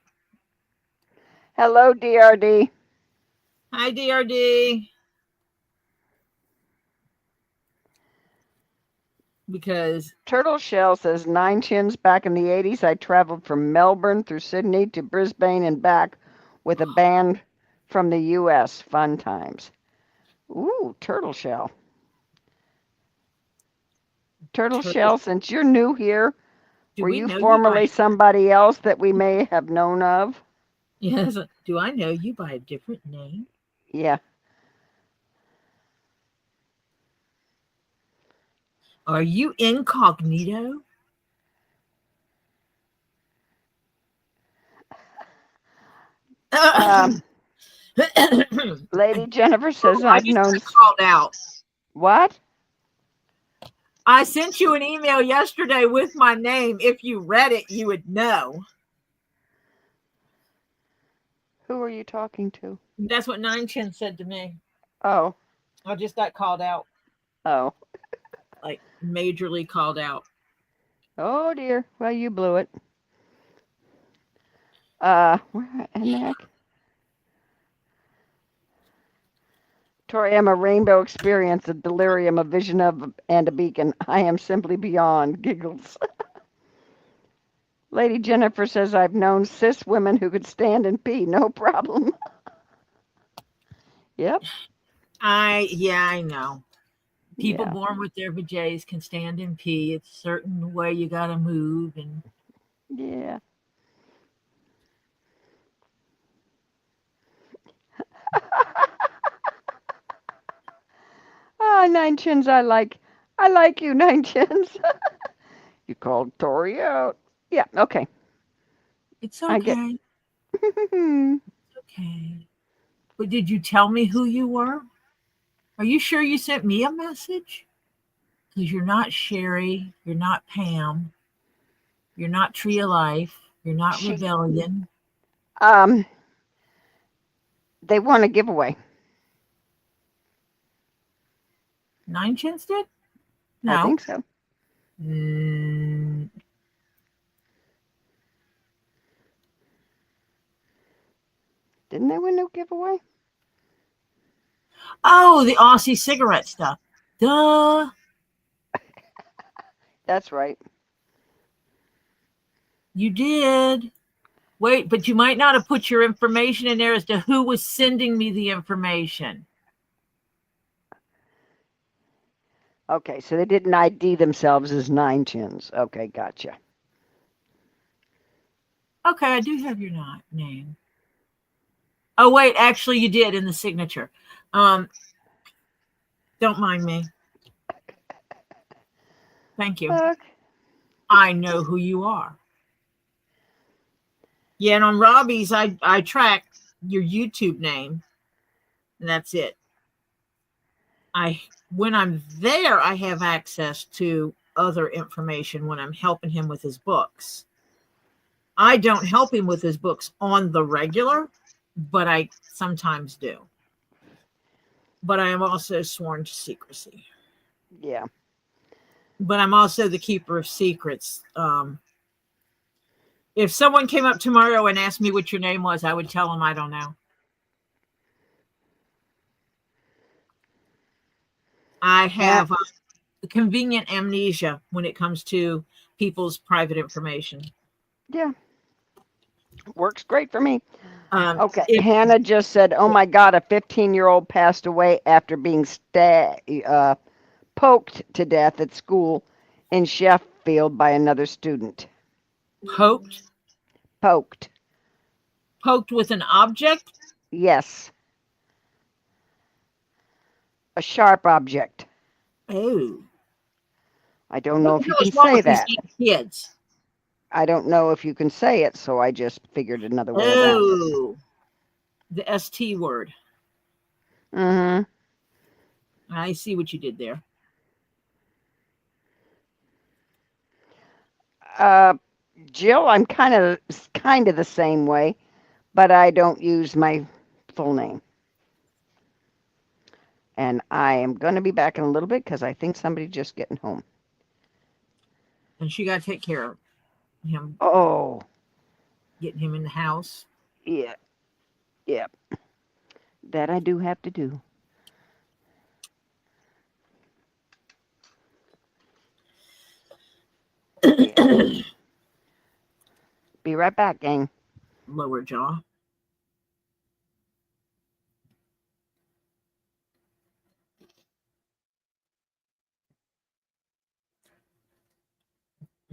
Hello, DRD. Hi, DRD. Because Turtle Shell says, Nine Chins, back in the 80s, I traveled from Melbourne through Sydney to Brisbane and back with a band from the U.S. Fun times. Ooh, Turtle Shell. Turtle Shell, since you're new here, were you formerly somebody else that we may have known of? Yes. Do I know you by a different name? Yeah. Are you incognito? Lady Jennifer says, I've known. Called out. What? I sent you an email yesterday with my name. If you read it, you would know. Who are you talking to? That's what Nine Chin said to me. Oh. I just got called out. Oh. Like majorly called out. Oh dear. Well, you blew it. Where and heck? Tori, I'm a rainbow experience, a delirium, a vision of, and a beacon. I am simply beyond. Giggles. Lady Jennifer says, I've known cis women who could stand and pee, no problem. Yep. I know. People born with their vajays can stand and pee. It's a certain way you got to move. And yeah. Nine Chins, I like you, Nine Chins. You called Tori out. Yeah, okay. It's okay. It's okay. But did you tell me who you were? Are you sure you sent me a message? Because you're not Sherry. You're not Pam. You're not Tree of Life. You're not Rebellion. They won a giveaway. Nine Chins did? No. I think so. Didn't they win no giveaway? Oh, the Aussie cigarette stuff. Duh. That's right. You did. Wait, but you might not have put your information in there as to who was sending me the information. Okay, so they didn't ID themselves as Nine Chins. Okay, gotcha. Okay, I do have your name. Oh, wait, actually you did in the signature. Don't mind me. Thank you. I know who you are. Yeah, and on Robbie's, I track your YouTube name, and that's it. When I'm there, I have access to other information when I'm helping him with his books. I don't help him with his books on the regular, but I sometimes do. But I am also sworn to secrecy. Yeah. But I'm also the keeper of secrets. If someone came up tomorrow and asked me what your name was, I would tell them I don't know. I have convenient amnesia when it comes to people's private information. Yeah. Works great for me. Okay, If Hannah just said, "Oh my God, a 15-year-old passed away after being poked to death at school in Sheffield by another student." poked Poked. with an object. Yes, a sharp object. Oh, I don't what know the if you hell can is wrong say with these that. kids? I don't know if you can say it, so I just figured another way around it. Oh, the ST word. Mm-hmm. I see what you did there. Jill, I'm kind of the same way, but I don't use my full name. And I am going to be back in a little bit because I think somebody's just getting home. And she got to take care of him, Oh, getting him in the house. yeah, yeah. That I do have to do. Yeah. Be right back, gang. Lower jaw.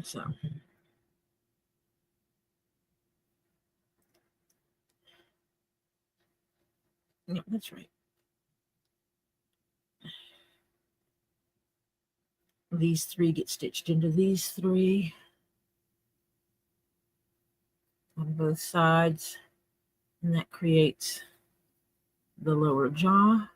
So, yeah, that's right. These three get stitched into these three on both sides, and that creates the lower jaw.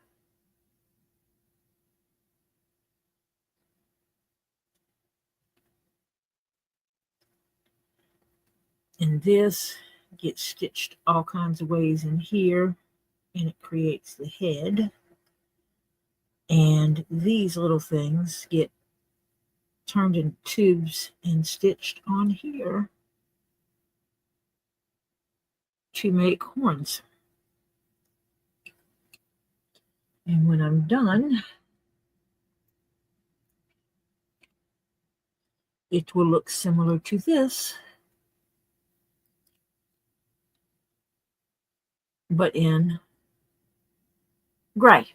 And this gets stitched all kinds of ways in here, and it creates the head. And these little things get turned into tubes and stitched on here to make horns. And when I'm done, it will look similar to this, but in gray.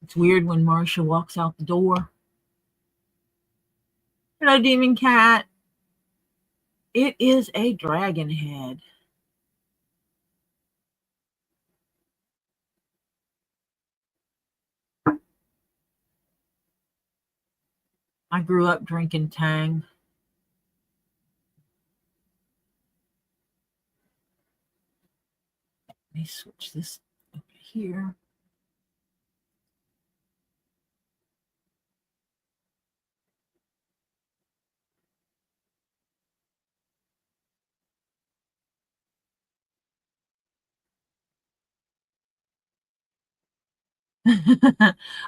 It's weird when Marcia walks out the door. Hello, Demon Cat. It is a dragon head. I grew up drinking Tang. Let me switch this over here.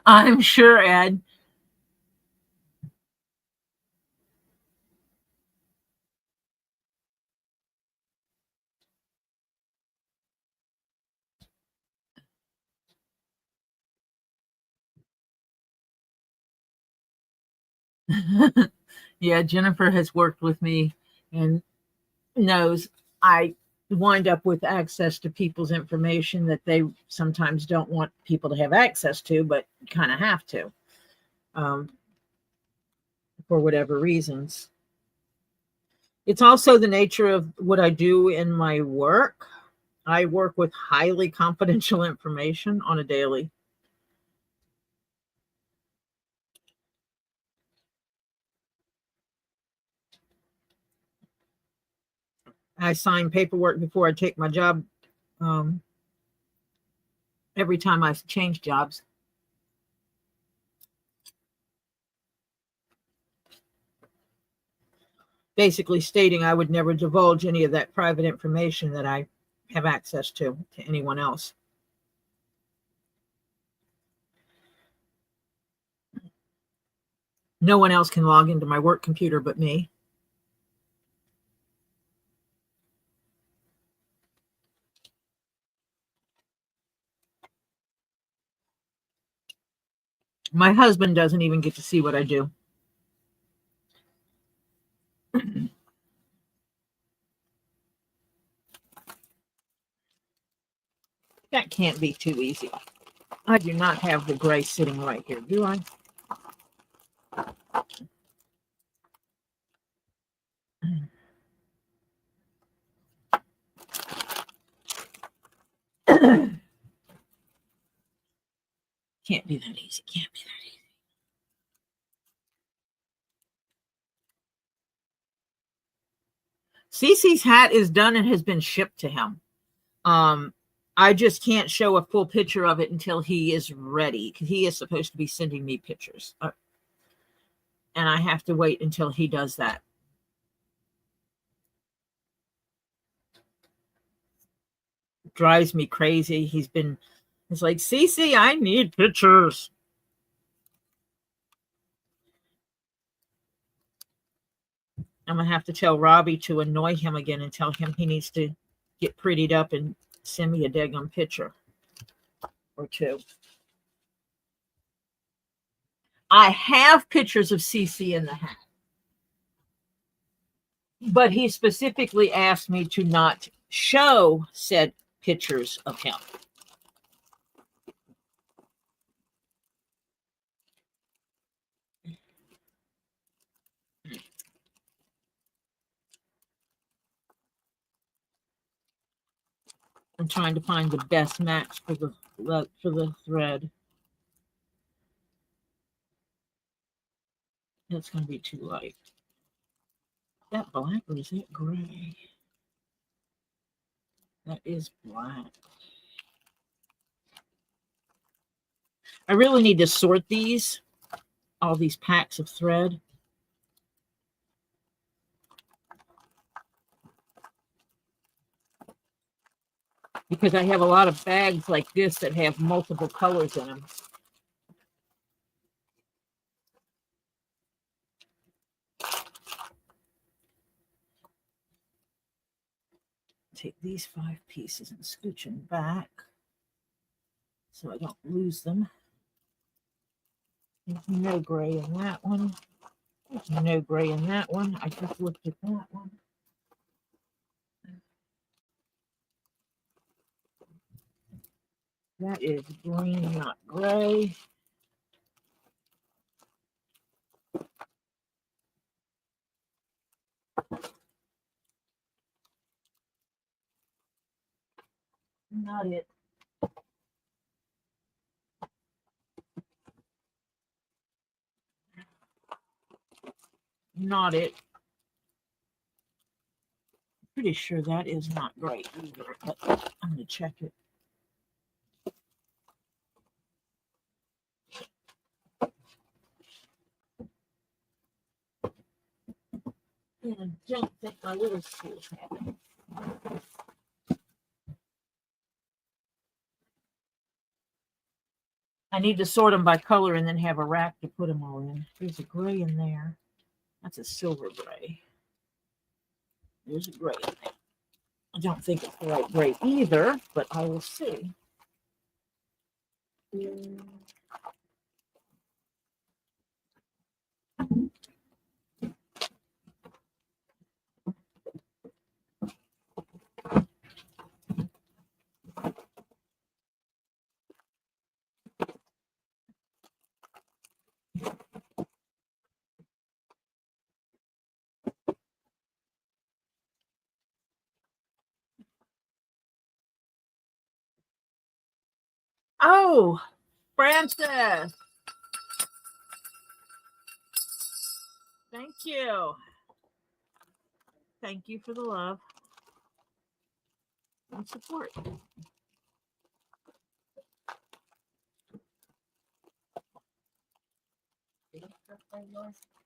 I'm sure, Ed. Yeah, Jennifer has worked with me and knows I wind up with access to people's information that they sometimes don't want people to have access to, but kind of have to, for whatever reasons. It's also the nature of what I do in my work. I work with highly confidential information on a daily. I sign paperwork before I take my job. Every time I change jobs. Basically stating I would never divulge any of that private information that I have access to anyone else. No one else can log into my work computer but me. My husband doesn't even get to see what I do. That can't be too easy. I do not have the gray sitting right here, do I? Can't be that easy. Can't be that easy. Cece's hat is done and has been shipped to him. I just can't show a full picture of it until he is ready, because he is supposed to be sending me pictures. And I have to wait until he does that. Drives me crazy. It's like, Cece, I need pictures. I'm going to have to tell Robbie to annoy him again and tell him he needs to get prettied up and send me a daggum picture or two. I have pictures of Cece in the hat, but he specifically asked me to not show said pictures of him. I'm trying to find the best match for the thread. That's going to be too light. That black, or is that gray? That is black. I really need to sort all these packs of thread. Because I have a lot of bags like this that have multiple colors in them. Take these 5 pieces and scooch them back so I don't lose them. There's no gray in that one. There's no gray in that one. I just looked at that one. That is green, not gray. Not it. Not it. Pretty sure that is not gray either, but I'm going to check it. And I don't think my little schools have it. I need to sort them by color and then have a rack to put them all in. There's a gray in there. That's a silver gray. There's a gray in there. I don't think it's the right gray either, but I will see. Oh, Francis. Thank you. Thank you for the love and support.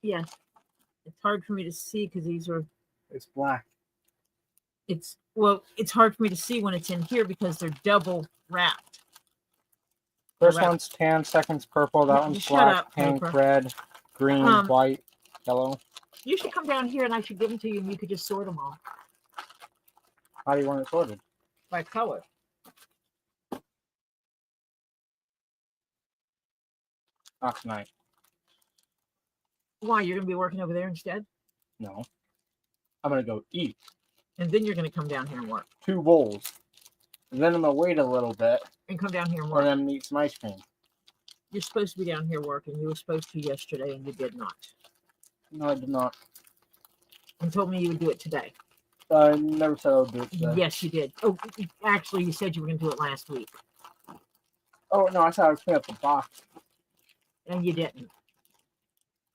Yes. It's hard for me to see because these are. It's black. It's hard for me to see when it's in here because they're double wrapped. First one's tan, second's purple, that one's black, pink, red, green, white, yellow. You should come down here and I should give them to you and you could just sort them all. How do you want it sorted? By color. Not tonight. Why? You're going to be working over there instead? No. I'm going to go eat. And then you're going to come down here and work. 2 bowls. And then I'm going to wait a little bit. And come down here and work. And then eat some ice cream. You're supposed to be down here working. You were supposed to yesterday, and you did not. No, I did not. You told me you would do it today. I never said I would do it today. Yes, you did. Oh, actually, you said you were going to do it last week. Oh, no, I said I was cleaning up the box. And you didn't.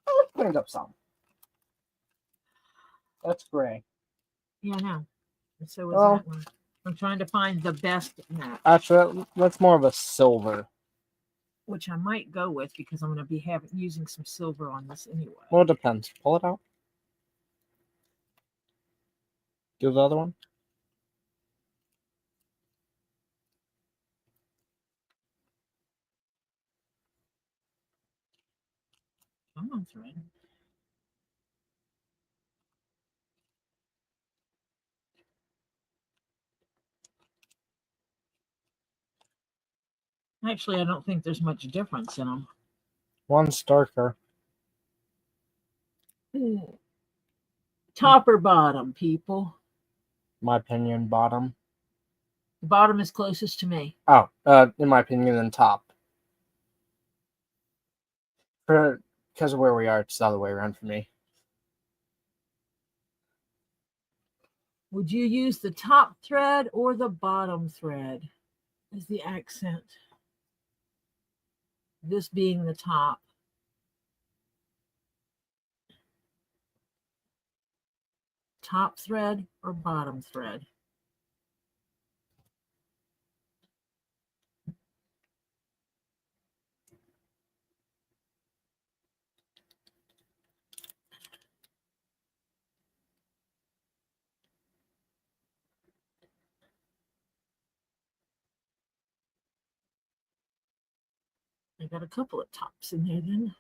I cleaned up some. That's gray. Yeah, I know. And so was that one. I'm trying to find the best NAT. Actually, that's more of a silver. Which I might go with because I'm going to be using some silver on this anyway. Well, it depends. Pull it out. Do the other one. Come on, thread. Actually, I don't think there's much difference in them. One's darker. Top or bottom, people? My opinion, bottom. The bottom is closest to me. Oh, in my opinion, then top. Because of where we are, it's the other way around for me. Would you use the top thread or the bottom thread as the accent? This being the top. Top thread or bottom thread? I got a couple of tops in there then.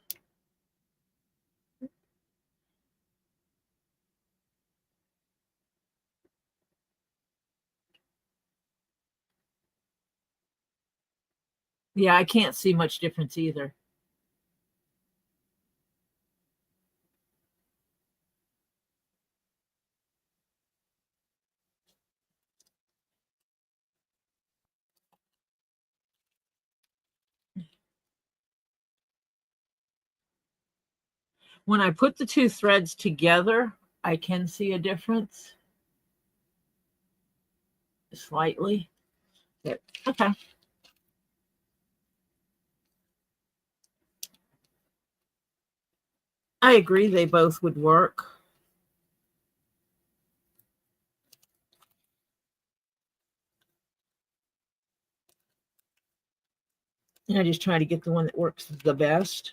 Yeah, I can't see much difference either. When I put the two threads together, I can see a difference. Slightly. But, okay. I agree they both would work. I just try to get the one that works the best.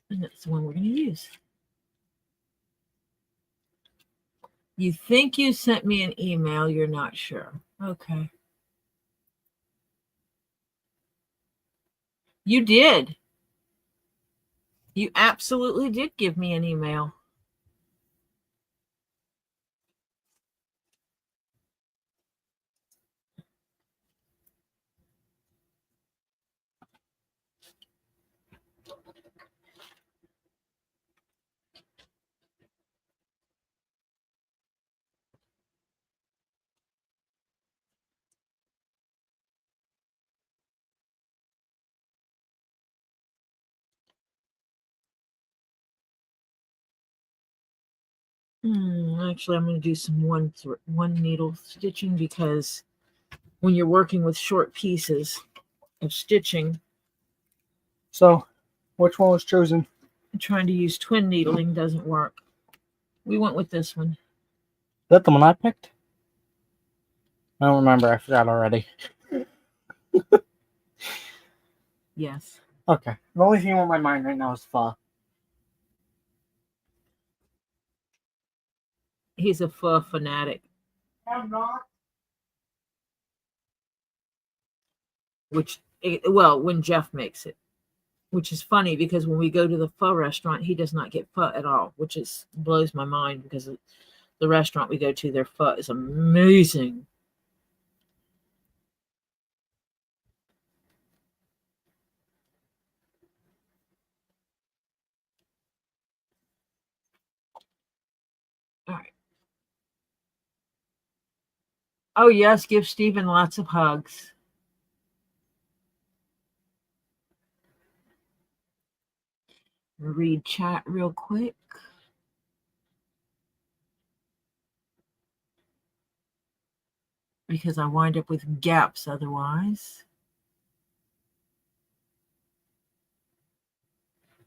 And that's the one we're going to use. You think you sent me an email, you're not sure. Okay. You did. You absolutely did give me an email. Actually, I'm going to do some one needle stitching because when you're working with short pieces of stitching. So, which one was chosen? Trying to use twin needling doesn't work. We went with this one. Is that the one I picked? I don't remember. I forgot already. Yes. Okay. The only thing on my mind right now is pho. He's a pho fanatic. I'm not. Which, well, when Jeff makes it. which is funny because when we go to the pho restaurant, he does not get pho at all, which blows my mind because the restaurant we go to, their pho is amazing. All right. Oh, yes, give Stephen lots of hugs. Read chat real quick. Because I wind up with gaps otherwise.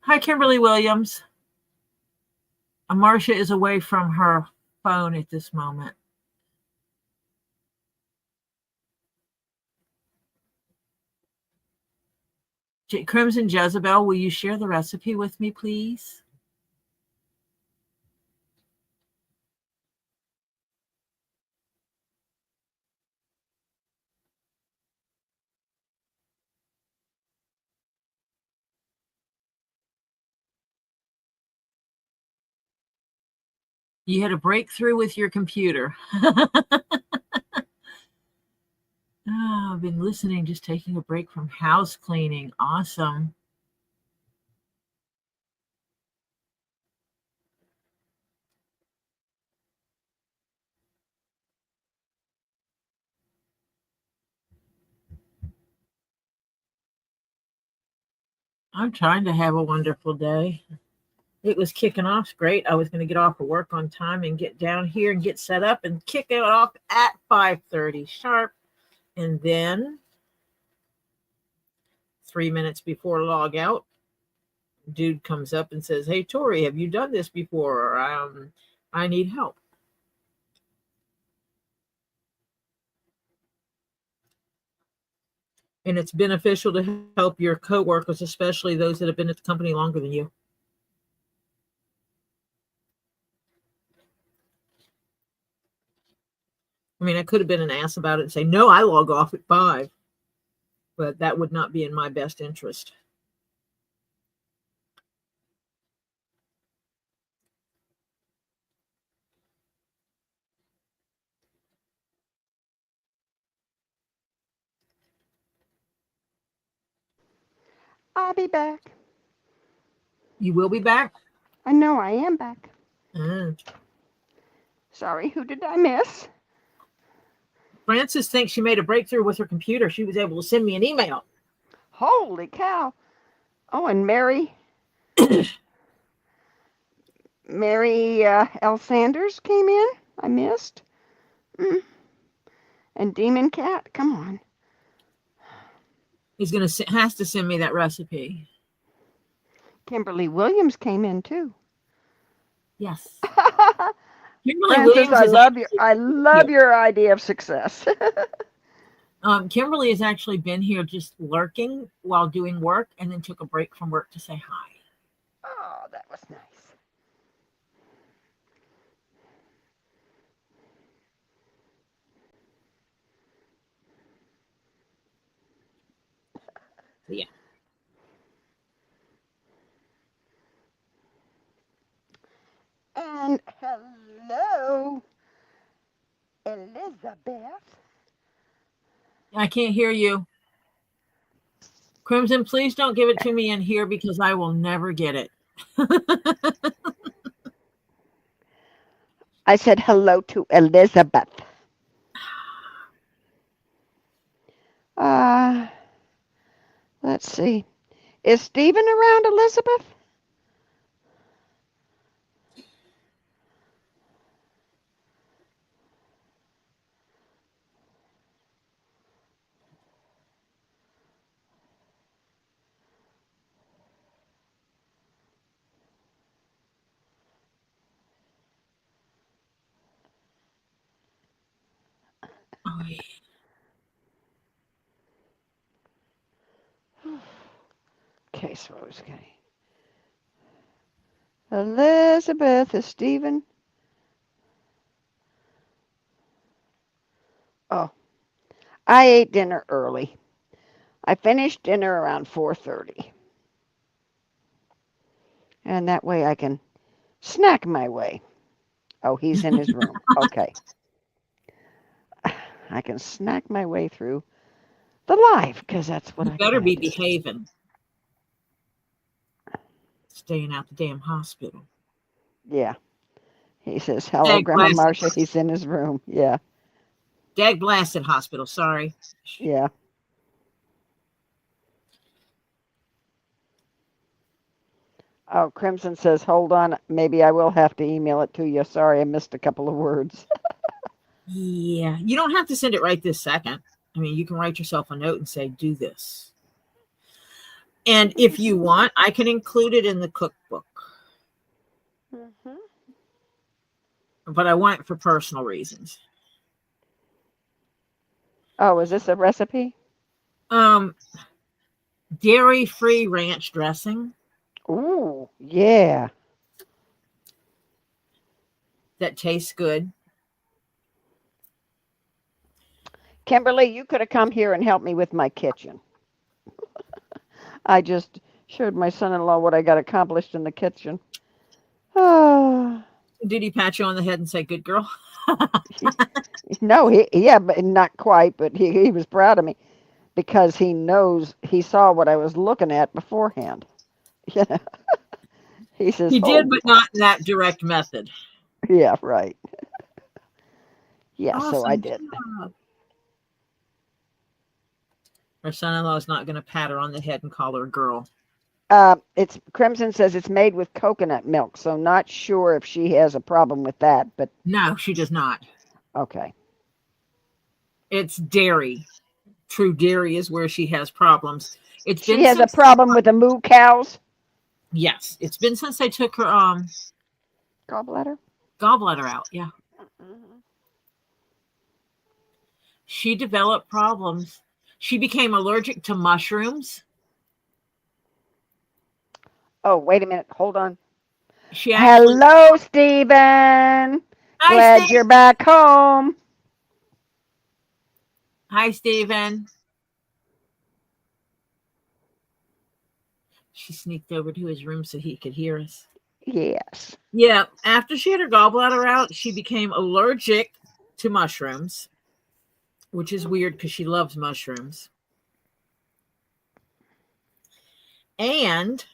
Hi, Kimberly Williams. Marcia is away from her phone at this moment. Crimson Jezebel, will you share the recipe with me, please? You had a breakthrough with your computer. I've been listening, just taking a break from house cleaning. Awesome. I'm trying to have a wonderful day. It was kicking off great. I was going to get off of work on time and get down here and get set up and kick it off at 5:30 sharp. And then 3 minutes before log out, dude comes up and says, "Hey, Tori, have you done this before? I need help." And it's beneficial to help your coworkers, especially those that have been at the company longer than you. I mean, I could have been an ass about it and say, "No, I log off at 5." But that would not be in my best interest. I'll be back. You will be back? I know I am back. Mm. Sorry, who did I miss? Frances thinks she made a breakthrough with her computer. She was able to send me an email. Holy cow. Oh, and Mary L. Sanders came in. I missed. And Demon Cat, come on. He's has to send me that recipe. Kimberly Williams came in too. Yes. Kimberly Frances, Williams I love your idea of success. Kimberly has actually been here just lurking while doing work and then took a break from work to say hi. Oh, that was nice. Yeah. And hello, Elizabeth. I can't hear you. Crimson, please don't give it to me in here because I will never get it. I said hello to Elizabeth. Let's see. Is Stephen around, Elizabeth? Oh, yeah. Okay, so I was getting Elizabeth, is Stephen? Oh, I ate dinner early. I finished dinner around 4:30. And that way I can snack my way. Oh, he's in his room. Okay. I can snack my way through the live because that's what I better try be to do. behaving. Staying out the damn hospital. Yeah. He says, hello, Grandma Marcia. He's in his room. Yeah. Dag blasted hospital. Sorry. Yeah. Oh, Crimson says, hold on. Maybe I will have to email it to you. Sorry, I missed a couple of words. Yeah. You don't have to send it right this second. I mean, you can write yourself a note and say, do this. And if you want, I can include it in the cookbook. But I want it for personal reasons. Oh, is this a recipe? Dairy-free ranch dressing. Ooh, yeah. That tastes good. Kimberly, you could have come here and helped me with my kitchen. I just showed my son-in-law what I got accomplished in the kitchen. Did he pat you on the head and say, good girl? No, but not quite, but he was proud of me because he saw what I was looking at beforehand. Yeah. He says, he did, but not in that direct method. Yeah, right. Yeah, Awesome. So I did. Her son-in-law is not going to pat her on the head and call her a girl. It's Crimson says it's made with coconut milk, so not sure if she has a problem with that, but no, she does not. Okay. It's dairy. True dairy is where she has problems. She has a problem with the moo cows? Yes. It's been since I took her gallbladder out, yeah. She developed problems. She became allergic to mushrooms. Oh, wait a minute. Hold on. Hello, Stephen. Hi, Glad Steve. you're back home. Hi, Stephen. She sneaked over to his room so he could hear us. Yes. Yeah. After she had her gallbladder out, she became allergic to mushrooms, which is weird because she loves mushrooms. And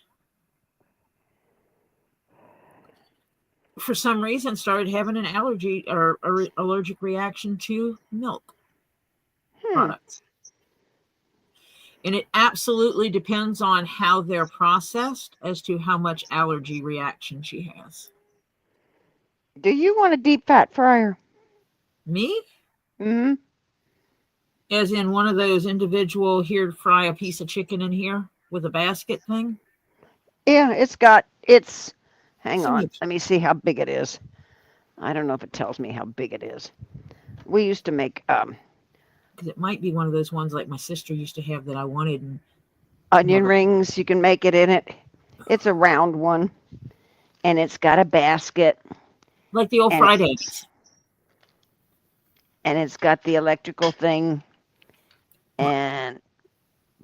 for some reason started having an allergy or allergic reaction to milk products. And it absolutely depends on how they're processed as to how much allergy reaction she has. Do you want a deep fat fryer? Me? Mm-hmm. As in one of those individual here to fry a piece of chicken in here with a basket thing? Yeah, hang on. Let me see how big it is. I don't know if it tells me how big it is. We used to make because it might be one of those ones like my sister used to have that I wanted. And onion rings. You can make it in it. It's a round one, and it's got a basket. Like the old fried eggs. And it's got the electrical thing. And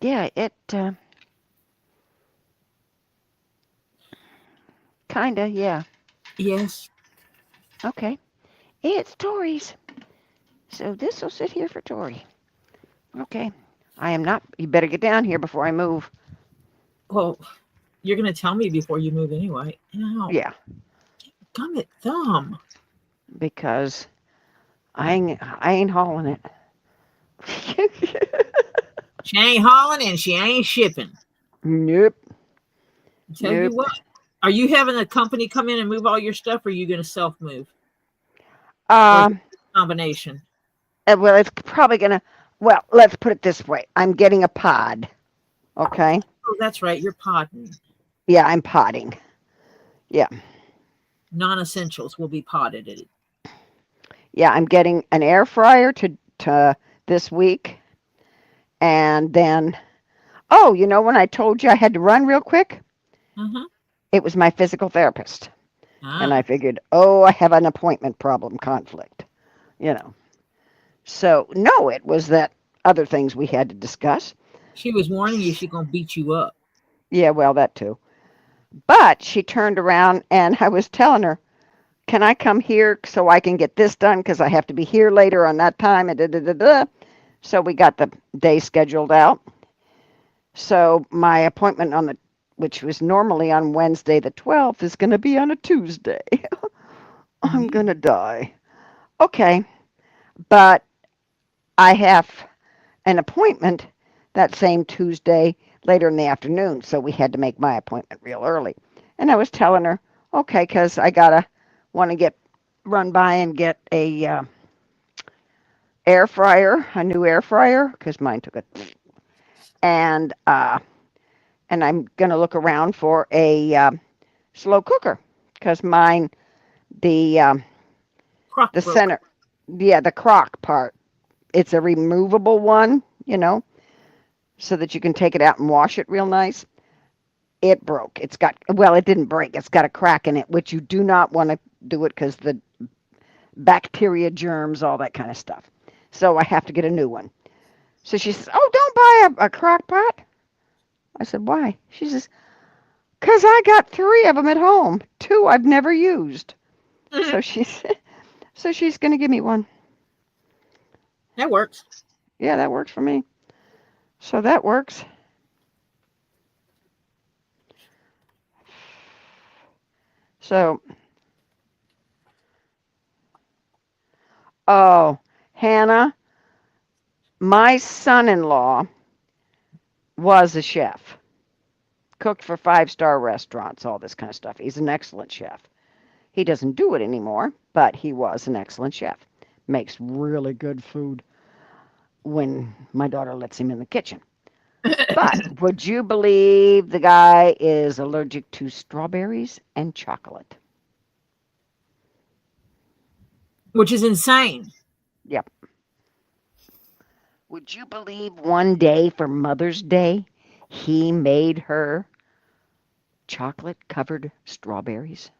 yeah, it kinda, yeah. Yes. Okay. It's Tori's. So this will sit here for Tori. Okay. I am not. You better get down here before I move. Well, you're going to tell me before you move anyway. Ow. Yeah. Gummit thumb. Because I ain't hauling it. She ain't hauling and she ain't shipping. Nope. Tell you what. Are you having a company come in and move all your stuff, or are you going to self-move? Combination. Well, it's probably going to, well, let's put it this way. I'm getting a pod. Okay? Oh, that's right. You're podding. Yeah, I'm podding. Yeah. Non-essentials will be podded. Yeah, I'm getting an air fryer to this week. And then, oh, you know when I told you I had to run real quick? Mm-hmm. It was my physical therapist. And I figured, I have an appointment problem, conflict, you know. So, no, it was that other things we had to discuss. She was warning you she's going to beat you up. Yeah, well, that too. But she turned around and I was telling her, can I come here so I can get this done because I have to be here later on that time and da da da da. So we got the day scheduled out. So my appointment which was normally on Wednesday the 12th, is going to be on a Tuesday. I'm going to die. Okay, but I have an appointment that same Tuesday later in the afternoon, so we had to make my appointment real early. And I was telling her, okay, because I want to run by and get a air fryer, a new air fryer, because mine took a, and I'm gonna look around for a slow cooker, because mine the the center, yeah, the crock part, it's a removable one, so that you can take it out and wash it real nice. It broke. It didn't break. It's got a crack in it, which you do not want to do it because the bacteria, germs, all that kind of stuff. So I have to get a new one. So she says, oh, don't buy a crock pot. I said, why? She says, because I got 3 of them at home. 2 I've never used. So she's going to give me one. That works. Yeah, that works for me. So that works. So, oh, Hannah, my son-in-law was a chef. Cooked for 5-star restaurants, all this kind of stuff. He's an excellent chef. He doesn't do it anymore, but he was an excellent chef. Makes really good food when my daughter lets him in the kitchen. But would you believe the guy is allergic to strawberries and chocolate? Which is insane. Yep. Would you believe one day for Mother's Day, he made her chocolate-covered strawberries?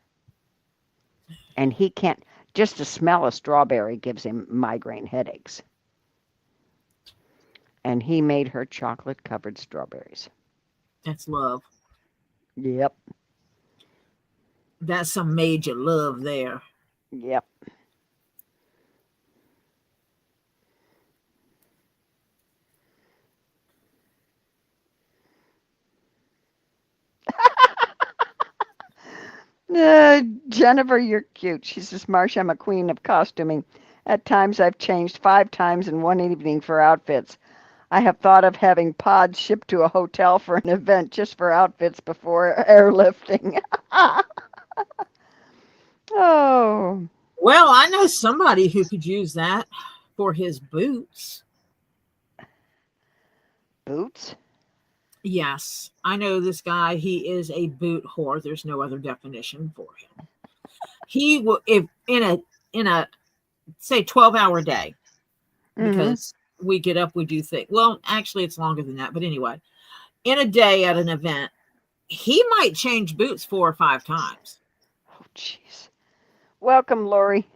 And he can't, just to smell a strawberry gives him migraine headaches. And he made her chocolate-covered strawberries. That's love. Yep. That's some major love there. Yep. Jennifer, you're cute. She says, Marsha, I'm a queen of costuming. At times I've changed 5 times in one evening for outfits. I have thought of having pods shipped to a hotel for an event just for outfits before airlifting. Oh. Well, I know somebody who could use that for his boots. Boots? Yes, I know this guy. He is a boot whore. There's no other definition for him. He will, if in a say 12-hour day, because we get up, we do things. Well, actually, it's longer than that. But anyway, in a day at an event, he might change boots 4 or 5 times. Oh, jeez. Welcome, Lori.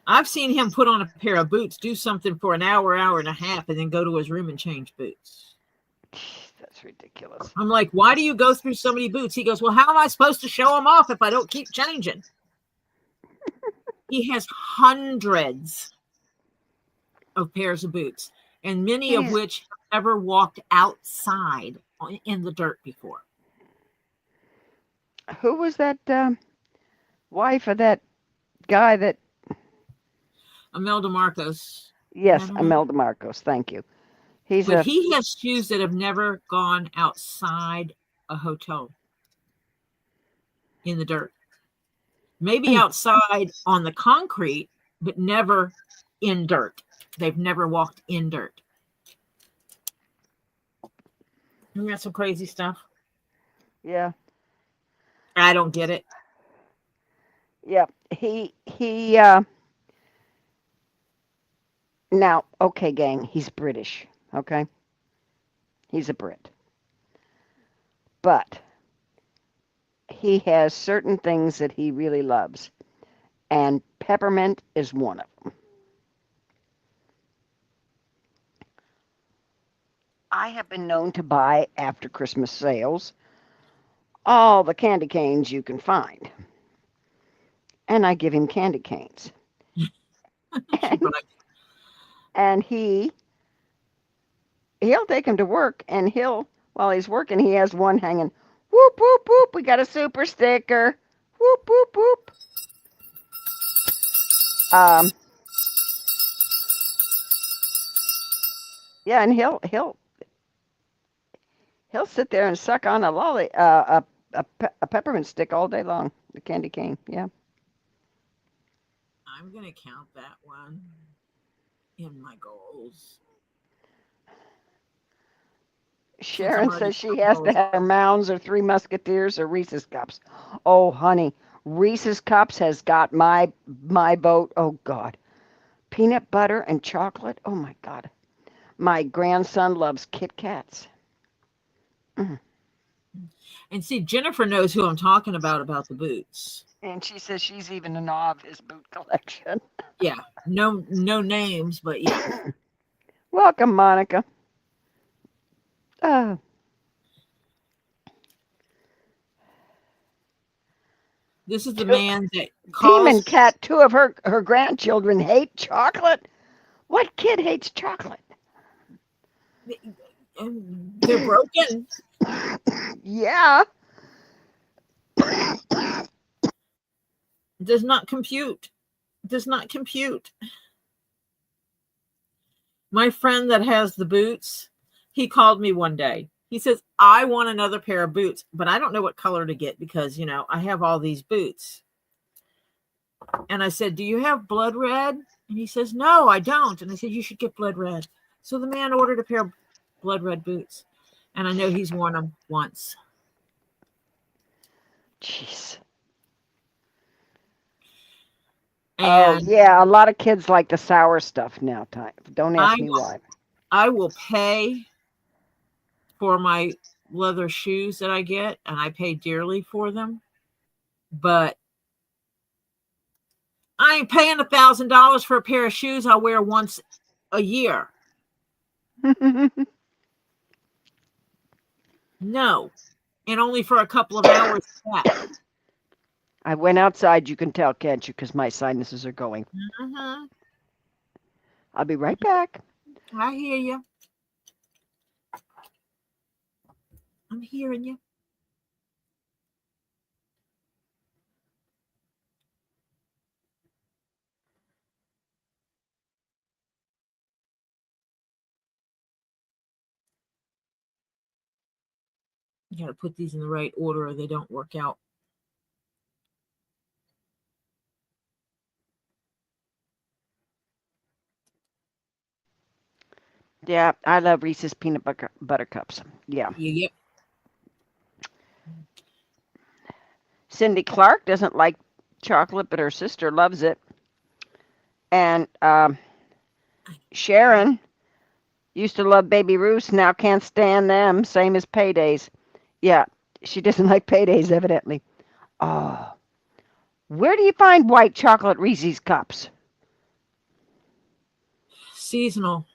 I've seen him put on a pair of boots, do something for an hour, hour and a half, and then go to his room and change boots. That's ridiculous. I'm like, why do you go through so many boots? He goes, well, how am I supposed to show them off if I don't keep changing? He has hundreds of pairs of boots, and many of which never walked outside in the dirt before. Who was that wife of that guy that... Imelda Marcos. Yes, Imelda Marcos. Thank you. He has shoes that have never gone outside a hotel in the dirt. Maybe outside on the concrete, but never in dirt. They've never walked in dirt. Isn't that some crazy stuff? Yeah. I don't get it. Yeah. He now, okay, gang, he's British, okay? He's a Brit. But he has certain things that he really loves, and peppermint is one of them. I have been known to buy after Christmas sales all the candy canes you can find. And I give him candy canes. And he'll take him to work, and while he's working, he has one hanging. Whoop, whoop, whoop. We got a super sticker. Whoop, whoop, whoop. Yeah, and he'll sit there and suck on a peppermint stick all day long. The candy cane, yeah. I'm gonna count that one in my goals. Sharon says she has to have her Mounds or Three Musketeers or Reese's Cups. Oh, honey, Reese's Cups has got my vote. Oh, God. Peanut butter and chocolate. Oh, my God. My grandson loves Kit Kats. And see, Jennifer knows who I'm talking about the boots. And she says she's even in awe of his boot collection. Yeah, no names, but yeah. Welcome, Monica. This is the man that calls. Demon Cat, two of her grandchildren hate chocolate. What kid hates chocolate? They're broken. Yeah. Does not compute. My friend that has the boots, he called me one day. He says, I want another pair of boots, but I don't know what color to get because, I have all these boots. And I said, do you have blood red? And he says, no, I don't. And I said, you should get blood red. So the man ordered a pair of blood red boots. And I know he's worn them once. Jeez. And yeah, a lot of kids like the sour stuff now. Don't ask me why. I will pay for my leather shoes that I get, and I pay dearly for them. But I ain't paying $1,000 for a pair of shoes I'll wear once a year. No, and only for a couple of hours back. I went outside, you can tell, can't you? Because my sinuses are going. Mm-hmm. I'll be right back. I hear you. I'm hearing you. You got to put these in the right order or they don't work out. Yeah, I love Reese's peanut butter cups. Yeah. Yep. Cindy Clark doesn't like chocolate, but her sister loves it. And Sharon used to love Baby Ruths, now can't stand them, same as Paydays. Yeah, she doesn't like Paydays, evidently. Oh, where do you find white chocolate Reese's cups? Seasonal.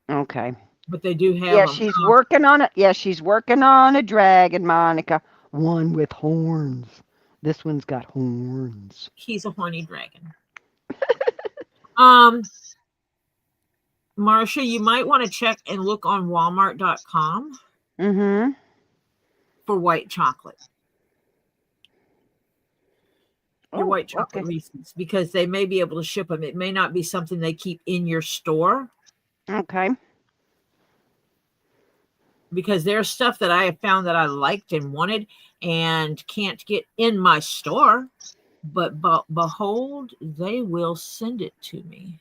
Okay. But they do have Yeah, them. she's working on it. Yeah, she's working on a dragon, Monica. One with horns. This one's got horns. He's a horny dragon. Marcia, you might want to check and look on Walmart.com for white chocolate. Your white chocolate Reese's, because they may be able to ship them. It may not be something they keep in your store. Okay. Because there's stuff that I have found that I liked and wanted and can't get in my store. But behold, they will send it to me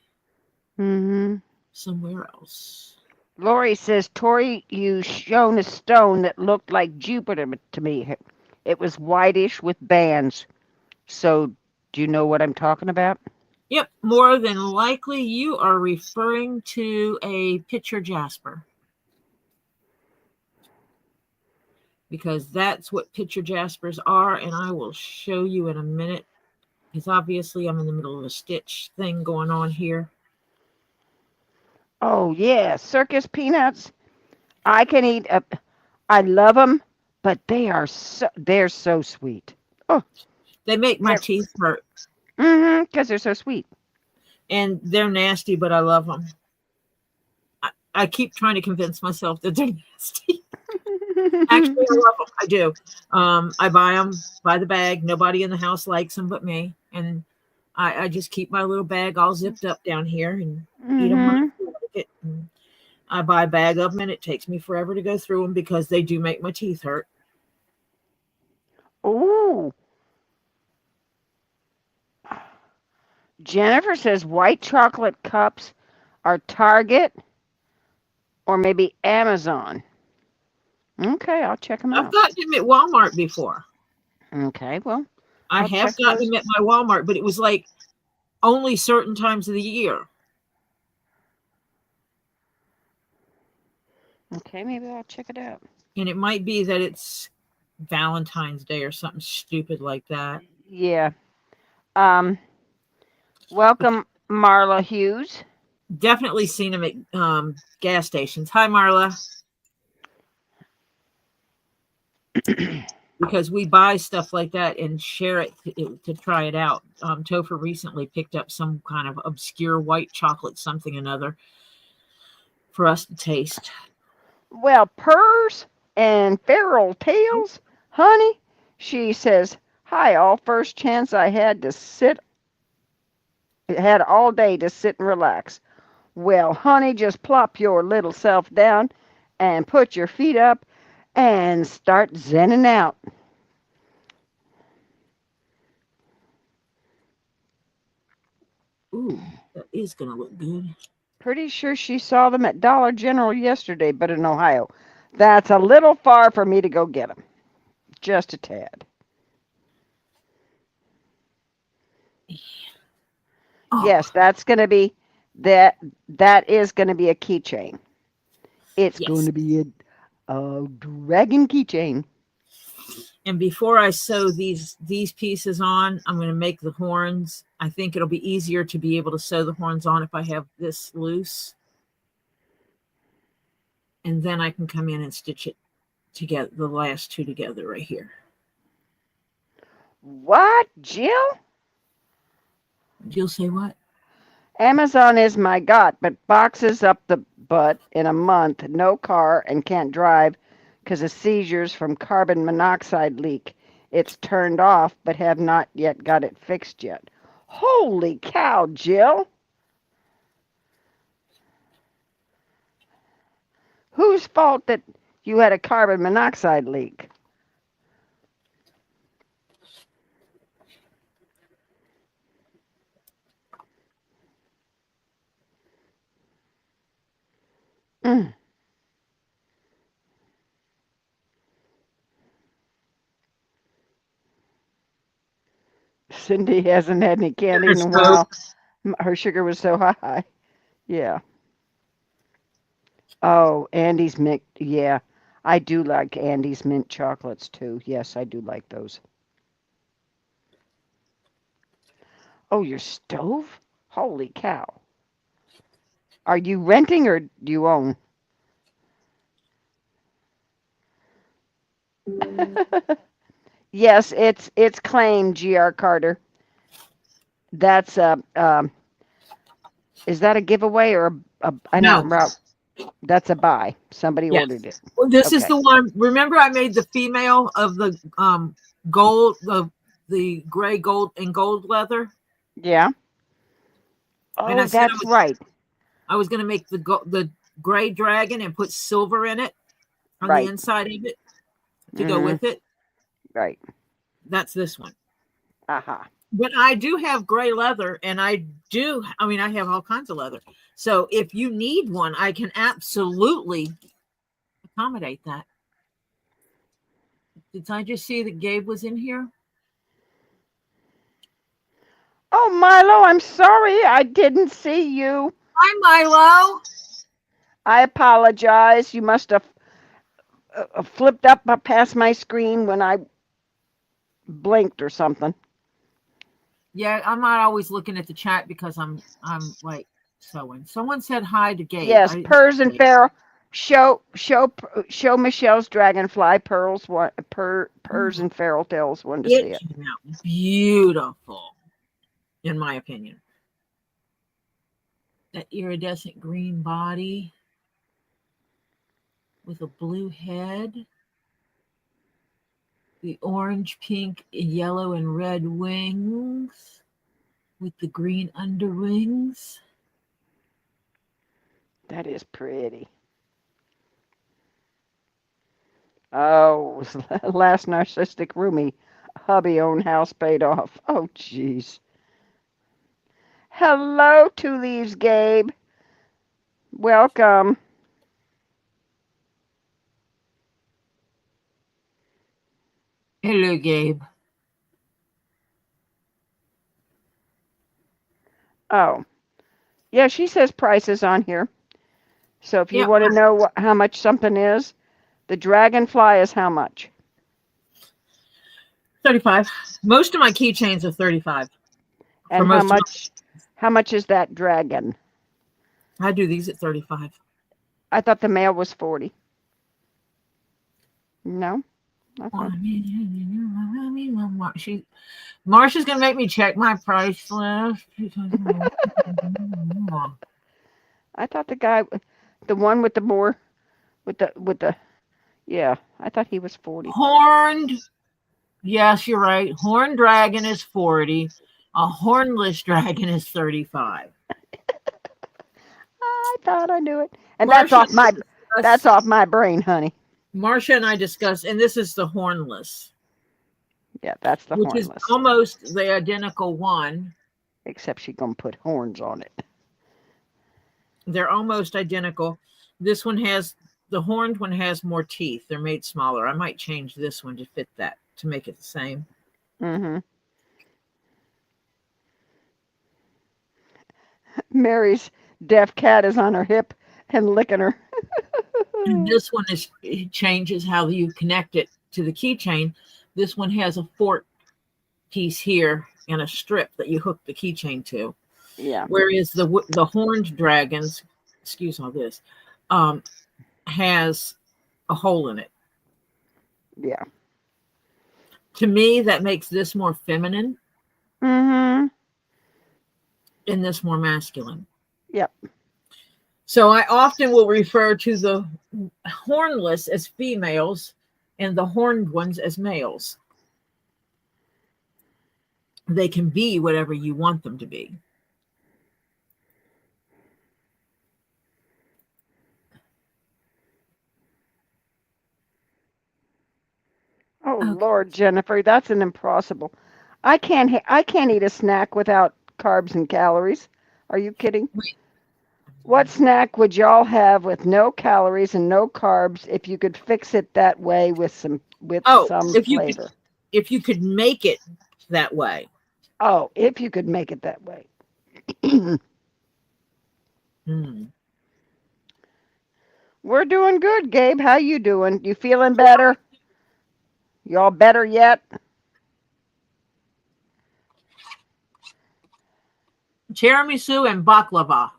somewhere else. Lori says, Tori, you shown a stone that looked like Jupiter to me. It was whitish with bands. So, do you know what I'm talking about? Yep, more than likely you are referring to a picture jasper. Because that's what picture jaspers are, and I will show you in a minute. Because obviously I'm in the middle of a stitch thing going on here. Oh, yeah, circus peanuts. I can eat, I love them, But they're so sweet. Oh, They make my teeth hurt. Because they're so sweet. And they're nasty, but I love them. I keep trying to convince myself that they're nasty. Actually, I love them. I do. I buy them by the bag. Nobody in the house likes them but me. And I just keep my little bag all zipped up down here and eat them when I feel like it. And I buy a bag of them, and it takes me forever to go through them because they do make my teeth hurt. Ooh. Jennifer says white chocolate cups are Target or maybe Amazon. Okay, I'll check them out. I've gotten them at Walmart before. Okay, well, I have gotten them at my Walmart, but it was like only certain times of the year. Okay, maybe I'll check it out. And it might be that it's Valentine's Day or something stupid like that. Yeah. Welcome, Marla Hughes. Definitely seen them at gas stations. Hi, Marla. Because we buy stuff like that and share it to try it out. Topher recently picked up some kind of obscure white chocolate something another for us to taste. Well, Purrs and Feral Tails, honey, she says, hi, all. First chance I had all day to sit and relax. Well, honey, just plop your little self down and put your feet up and start zenning out. Ooh, that is going to look good. Pretty sure she saw them at Dollar General yesterday, but in Ohio. That's a little far for me to go get them. Just a tad. Oh. Yes, that's going to be that is going to be a keychain. It's going to be a dragon keychain. And before I sew these pieces on, I'm going to make the horns. I think it'll be easier to be able to sew the horns on if I have this loose. And then I can come in and stitch it together, the last two together right here. What, Jill? Jill say what? Amazon is my god, but boxes up the butt in a month, no car, and can't drive because of seizures from carbon monoxide leak. It's turned off, but have not yet got it fixed yet. Holy cow, Jill. Whose fault that you had a carbon monoxide leak? Cindy hasn't had any candy in a while. Her sugar was so high. Yeah. Oh, Andy's mint. Yeah, I do like Andy's mint chocolates too. Yes, I do like those. Oh, your stove? Holy cow. Are you renting or do you own? Yes, it's claimed, GR Carter. That's is that a giveaway or No. That's a buy. Somebody ordered it. Well, this is the one. Remember, I made the female of the gold, the gray gold and gold leather. Yeah. Oh, and that's right. I was going to make the gray dragon and put silver in it on the inside of it to go with it. Right. That's this one. Uh-huh. But I do have gray leather, and I have all kinds of leather. So if you need one, I can absolutely accommodate that. Did I just see that Gabe was in here? Oh, Milo, I'm sorry. I didn't see you. Hi, Milo. I apologize. You must have flipped up past my screen when I blinked or something. Yeah, I'm not always looking at the chat because I'm like sewing. Someone said hi to Gabe. Yes, Purrs and Feral. Show Michelle's dragonfly pearls, purrs and feral tails. One to see It it. came out beautiful, in my opinion. That iridescent green body with a blue head, the orange, pink, yellow, and red wings with the green underwings. That is pretty. Oh, last narcissistic roomie, hubby owned house paid off. Oh, jeez. Hello, Two Leaves Gabe. Welcome. Hello, Gabe. Oh, yeah, she says prices on here. So if you want to know how much something is, the dragonfly is how much? 35. Most of my keychains are 35. And how much is that dragon? I do these at 35. I thought the male was 40. No? Okay. Marsha's gonna make me check my price list. I thought the guy, the one with the more, with the, yeah, I thought he was 40. Horned, yes, you're right. Horned dragon is 40. A hornless dragon is 35. I thought I knew it, and that's off my brain, honey. Marsha and I discussed, and this is the hornless. Yeah, that's the hornless. Which is almost the identical one. Except she's going to put horns on it. They're almost identical. This one has, the horned one has more teeth. They're made smaller. I might change this one to fit that, to make it the same. Mm-hmm. Mary's deaf cat is on her hip and licking her. And this one it changes how you connect it to the keychain. This one has a fork piece here and a strip that you hook the keychain to. Yeah. Whereas the horned dragons, excuse all this, has a hole in it. Yeah. To me, that makes this more feminine. Mm-hmm. And this more masculine. Yep. So I often will refer to the hornless as females and the horned ones as males. They can be whatever you want them to be. Oh, okay. Lord, Jennifer, that's an impossible. I can't eat a snack without carbs and calories. Are you kidding? Wait. What snack would y'all have with no calories and no carbs if you could fix it that way with some flavor? If you could make it that way. Oh, if you could make it that way. We're doing good, Gabe. How you doing? You feeling better? Y'all better yet? Tiramisu and baklava.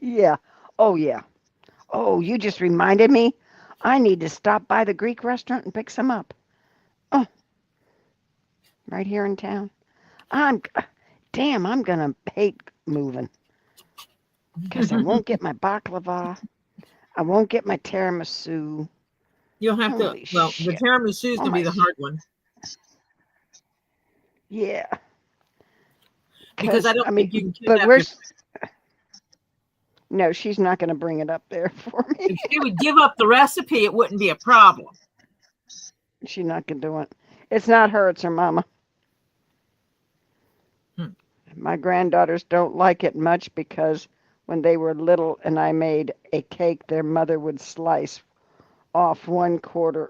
Yeah. Oh, yeah. Oh, you just reminded me. I need to stop by the Greek restaurant and pick some up. Oh, right here in town. I'm going to hate moving because I won't get my baklava. I won't get my tiramisu. You'll have the tiramisu is going to be the hard one. Yeah. Because I don't think you can but we're... No, she's not going to bring it up there for me. If she would give up the recipe, it wouldn't be a problem. She's not going to do it. It's not her, it's her mama. My granddaughters don't like it much because when they were little and I made a cake, their mother would slice off 1/4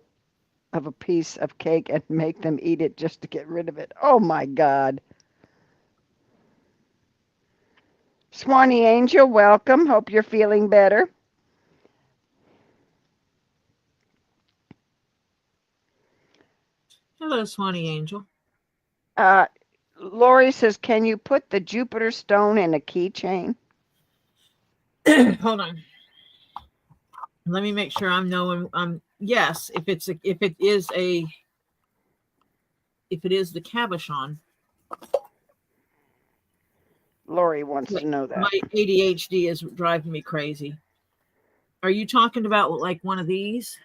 of a piece of cake and make them eat it just to get rid of it. Oh, my God. Swanee Angel, welcome. Hope you're feeling better. Hello, Swanee Angel. Lori says, can you put the Jupiter stone in a keychain? Hold on. Let me make sure I'm knowing. Yes, if it is the cabochon. Lori wants to know that. My ADHD is driving me crazy. Are you talking about like one of these?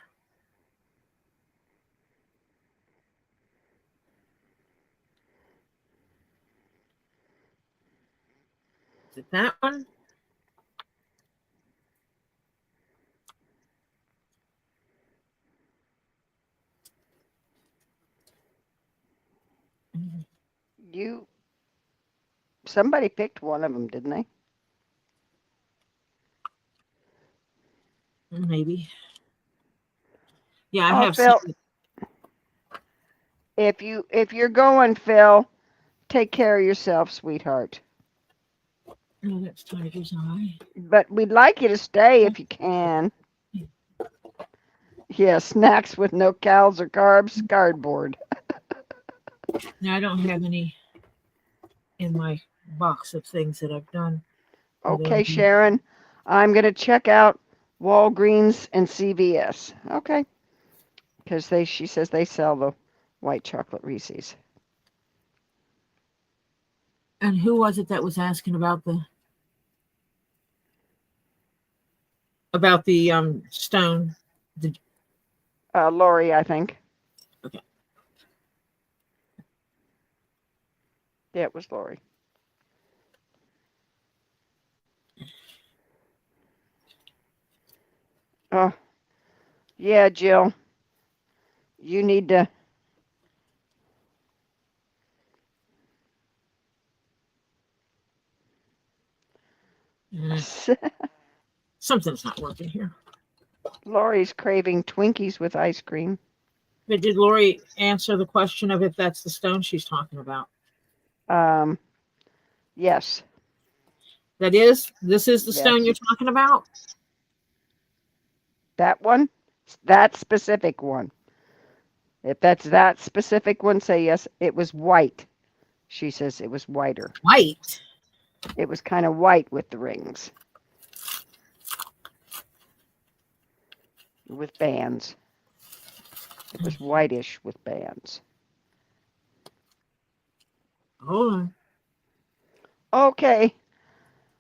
Is it that one? Somebody picked one of them, didn't they? Maybe. Yeah, I have Phil, seen it. If you're going, Phil, take care of yourself, sweetheart. Oh, that's Tiger's Eye. But we'd like you to stay if you can. Yeah, snacks with no calories or carbs, cardboard. Now I don't have any in my box of things that I've done. Okay, Sharon, I'm going to check out Walgreens and CVS. Okay. Because she says they sell the white chocolate Reese's. And who was it that was asking about the stone? Lori, I think. Okay. Yeah, it was Lori. Oh, yeah, Jill. You need to. Something's not working here. Lori's craving Twinkies with ice cream. But did Lori answer the question of if that's the stone she's talking about? Yes. This is the stone you're talking about? That one? That specific one. If that's that specific one, say yes. It was white. She says it was whiter. White? It was kind of white with the rings. With bands. It was whitish with bands. Hold on. Okay.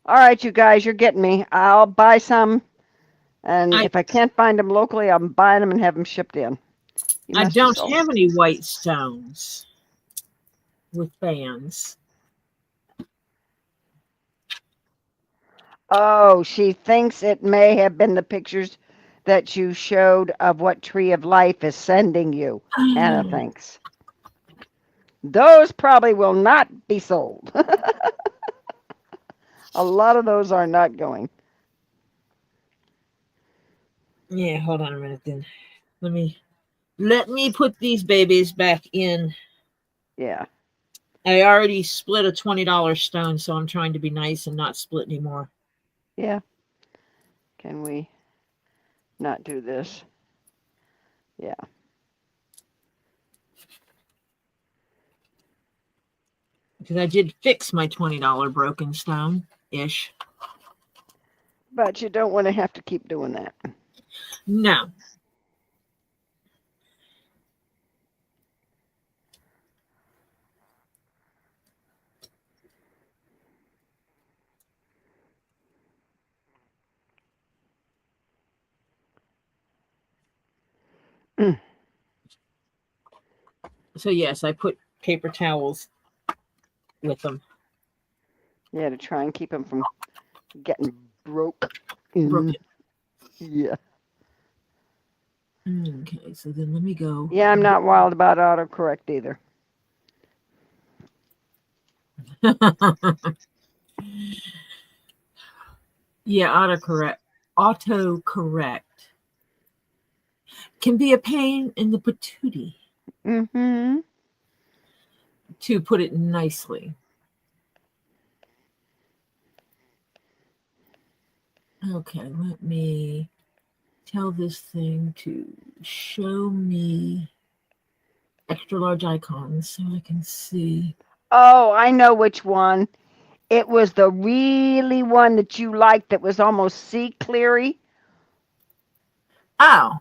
All right, you guys, you're getting me. I'll buy some. And if I can't find them locally, I'm buying them and have them shipped in. I don't have any white stones with bands. Oh, she thinks it may have been the pictures that you showed of what Tree of Life is sending you. Anna thinks. Those probably will not be sold. A lot of those are not going. Yeah, hold on a minute then. Let me put these babies back in. Yeah. I already split a $20 stone, so I'm trying to be nice and not split anymore. Yeah. Can we not do this? Yeah. Because I did fix my $20 broken stone-ish. But you don't want to have to keep doing that. No. So yes, I put paper towels with them. Yeah, to try and keep them from getting broken. Yeah. Okay, so then let me go. Yeah, I'm not wild about autocorrect either. Yeah, autocorrect can be a pain in the patootie. Mm-hmm. To put it nicely. Okay, let me tell this thing to show me extra large icons so I can see. Oh, I know which one. It was the really one that you liked that was almost sea cleary. Oh.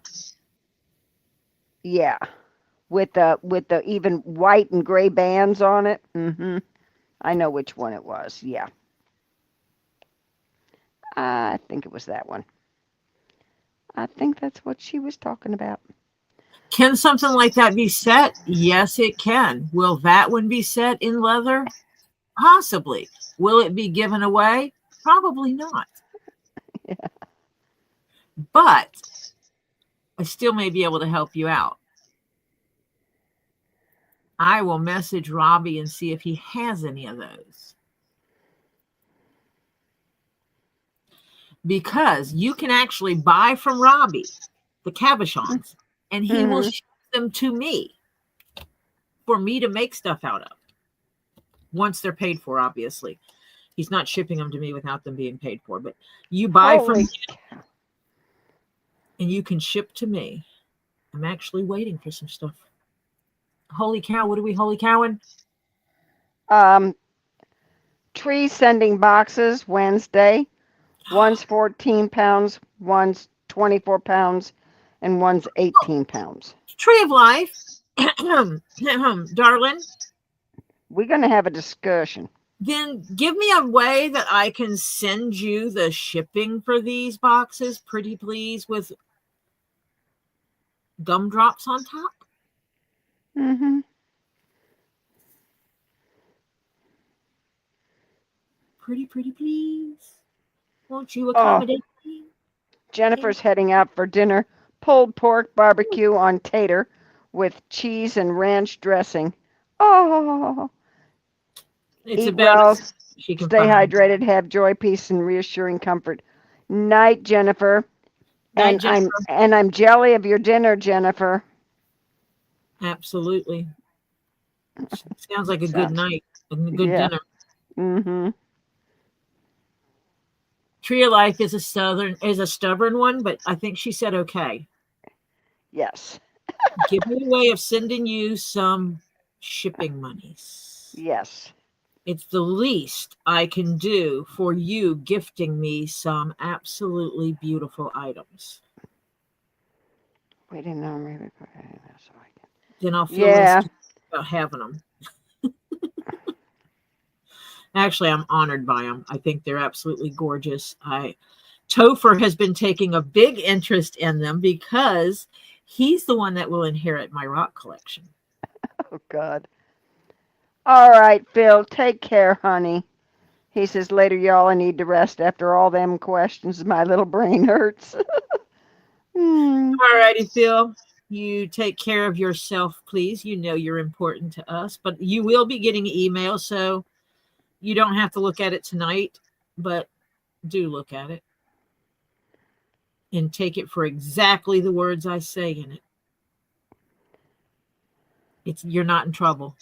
Yeah. With the even white and gray bands on it. I know which one it was. Yeah. I think it was that one. I think that's what she was talking about. Can something like that be set? Yes, it can. Will that one be set in leather? Possibly. Will it be given away? Probably not. Yeah. But I still may be able to help you out. I will message Robbie and see if he has any of those. Because you can actually buy from Robbie the cabochons, and he will ship them to me for me to make stuff out of. Once they're paid for, obviously. He's not shipping them to me without them being paid for, but you buy from him and you can ship to me. I'm actually waiting for some stuff. Holy cow, what are we holy cowing? Tree sending boxes Wednesday. One's 14 pounds, one's 24 pounds, and one's 18 pounds. Tree of Life. Darwin. We're going to have a discussion. Then give me a way that I can send you the shipping for these boxes, pretty please, with gumdrops on top. Pretty please. Won't you accommodate me? Jennifer's heading out for dinner. Pulled pork barbecue on tater with cheese and ranch dressing. Oh. It's Eat well, stay hydrated, me. have joy, peace, and reassuring comfort. Night, Jennifer. Night, Jennifer. I'm jelly of your dinner, Jennifer. Absolutely. Sounds like a good night. A good dinner. Tree of Life is a stubborn one, but I think she said okay. Yes. Give me a way of sending you some shipping monies. Yes. It's the least I can do for you gifting me some absolutely beautiful items. We didn't know maybe so I can. Then I'll feel less about having them. Actually, I'm honored by them. I think they're absolutely gorgeous. Topher has been taking a big interest in them because he's the one that will inherit my rock collection. Oh, God. All right, Phil, take care, honey. He says, later, y'all, I need to rest after all them questions. My little brain hurts. All righty, Phil. You take care of yourself, please. You know you're important to us, but you will be getting email, so you don't have to look at it tonight, but do look at it and take it for exactly the words I say in it. You're not in trouble.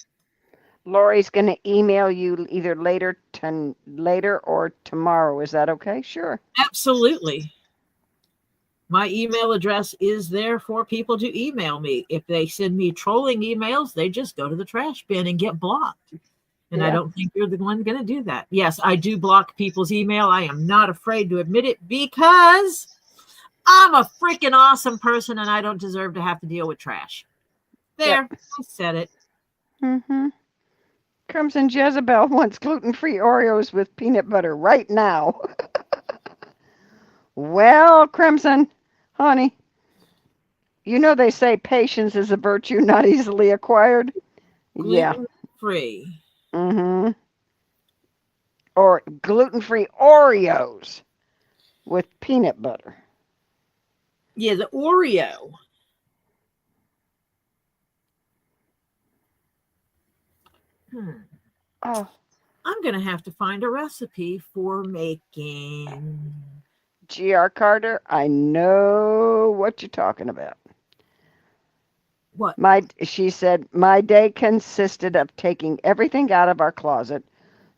Lori's going to email you either later or tomorrow. Is that okay? Sure. Absolutely. My email address is there for people to email me. If they send me trolling emails, they just go to the trash bin and get blocked. And I don't think you're the one going to do that. Yes, I do block people's email. I am not afraid to admit it because I'm a freaking awesome person and I don't deserve to have to deal with trash. There, I said it. Crimson Jezebel wants gluten-free Oreos with peanut butter right now. Well, Crimson, honey, you know they say patience is a virtue not easily acquired. Gluten-free. Or gluten-free Oreos with peanut butter. Yeah, the Oreo. Oh. I'm going to have to find a recipe for making. G.R. Carter, I know what you're talking about. What? She said, my day consisted of taking everything out of our closet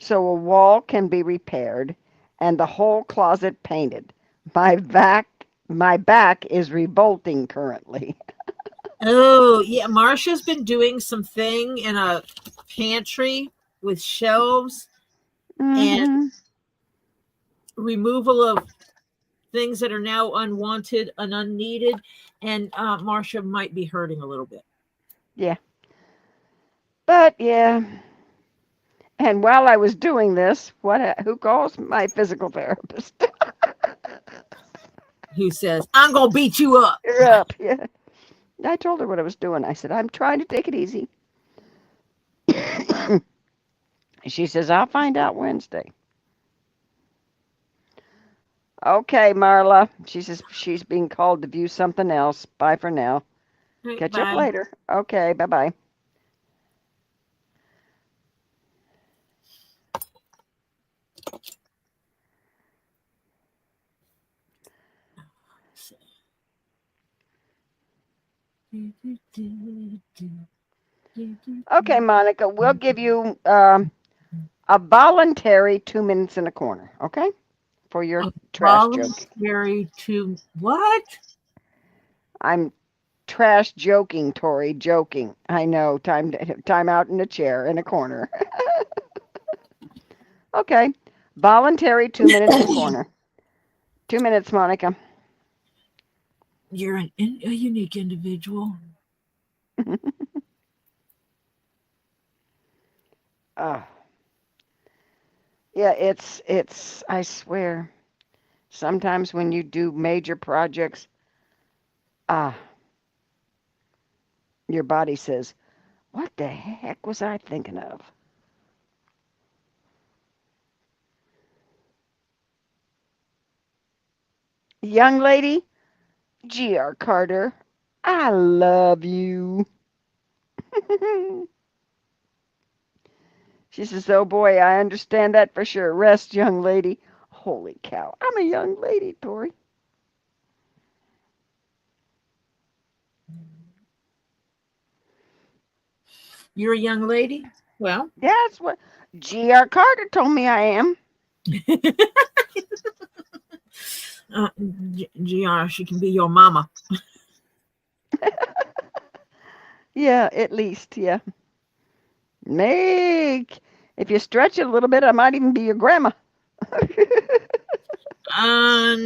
so a wall can be repaired and the whole closet painted. My back is revolting currently. Oh, yeah. Marsha's been doing something in a pantry with shelves and removal of things that are now unwanted and unneeded. And Marcia might be hurting a little bit. Yeah. But yeah. And while I was doing this, who calls? My physical therapist. Who says, I'm going to beat you up. You're up. Yeah. I told her what I was doing. I said, I'm trying to take it easy. She says, I'll find out Wednesday. Okay, Marla. She says she's being called to view something else. Bye for now. Right, Catch bye. up later. Okay, bye-bye. Okay, Monica, we'll give you a voluntary 2 minutes in a corner, okay? For your trash joke. Voluntary to what? I'm trash joking, Tori, joking. I know, time out in a chair in a corner. Okay, voluntary 2 minutes in a corner. 2 minutes, Monica. You're a unique individual. Yeah, it's, I swear, sometimes when you do major projects, your body says, what the heck was I thinking of? Young lady, G.R. Carter, I love you. She says, oh boy, I understand that for sure. Rest, young lady. Holy cow, I'm a young lady, Tori. You're a young lady? Well, that's what G.R. Carter told me I am. GR, she can be your mama. Yeah, at least, yeah. If you stretch it a little bit, I might even be your grandma. I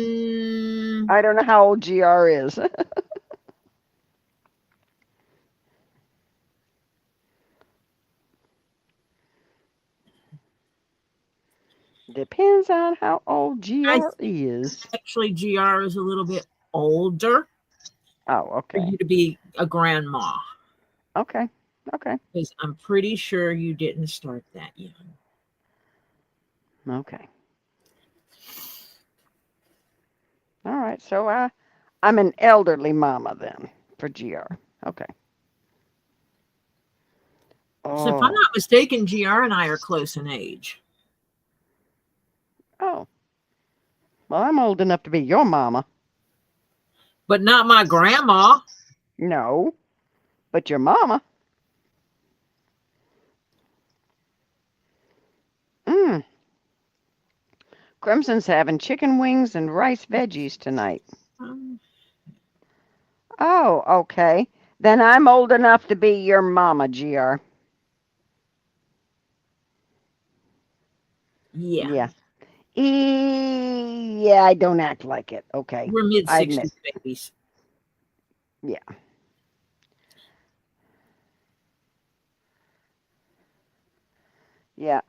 don't know how old GR is. Depends on how old GR is. Actually, GR is a little bit older. Oh, okay. For you to be a grandma. Okay. Okay. Because I'm pretty sure you didn't start that young. Okay. All right. So I'm an elderly mama then for GR. Okay. So if I'm not mistaken, GR and I are close in age. Oh. Well, I'm old enough to be your mama. But not my grandma. No. But your mama. Crimson's having chicken wings and rice veggies tonight. Oh, okay. Then I'm old enough to be your mama, GR. Yeah. Yeah, I don't act like it. Okay. We're mid-60s babies. Yeah. Yeah,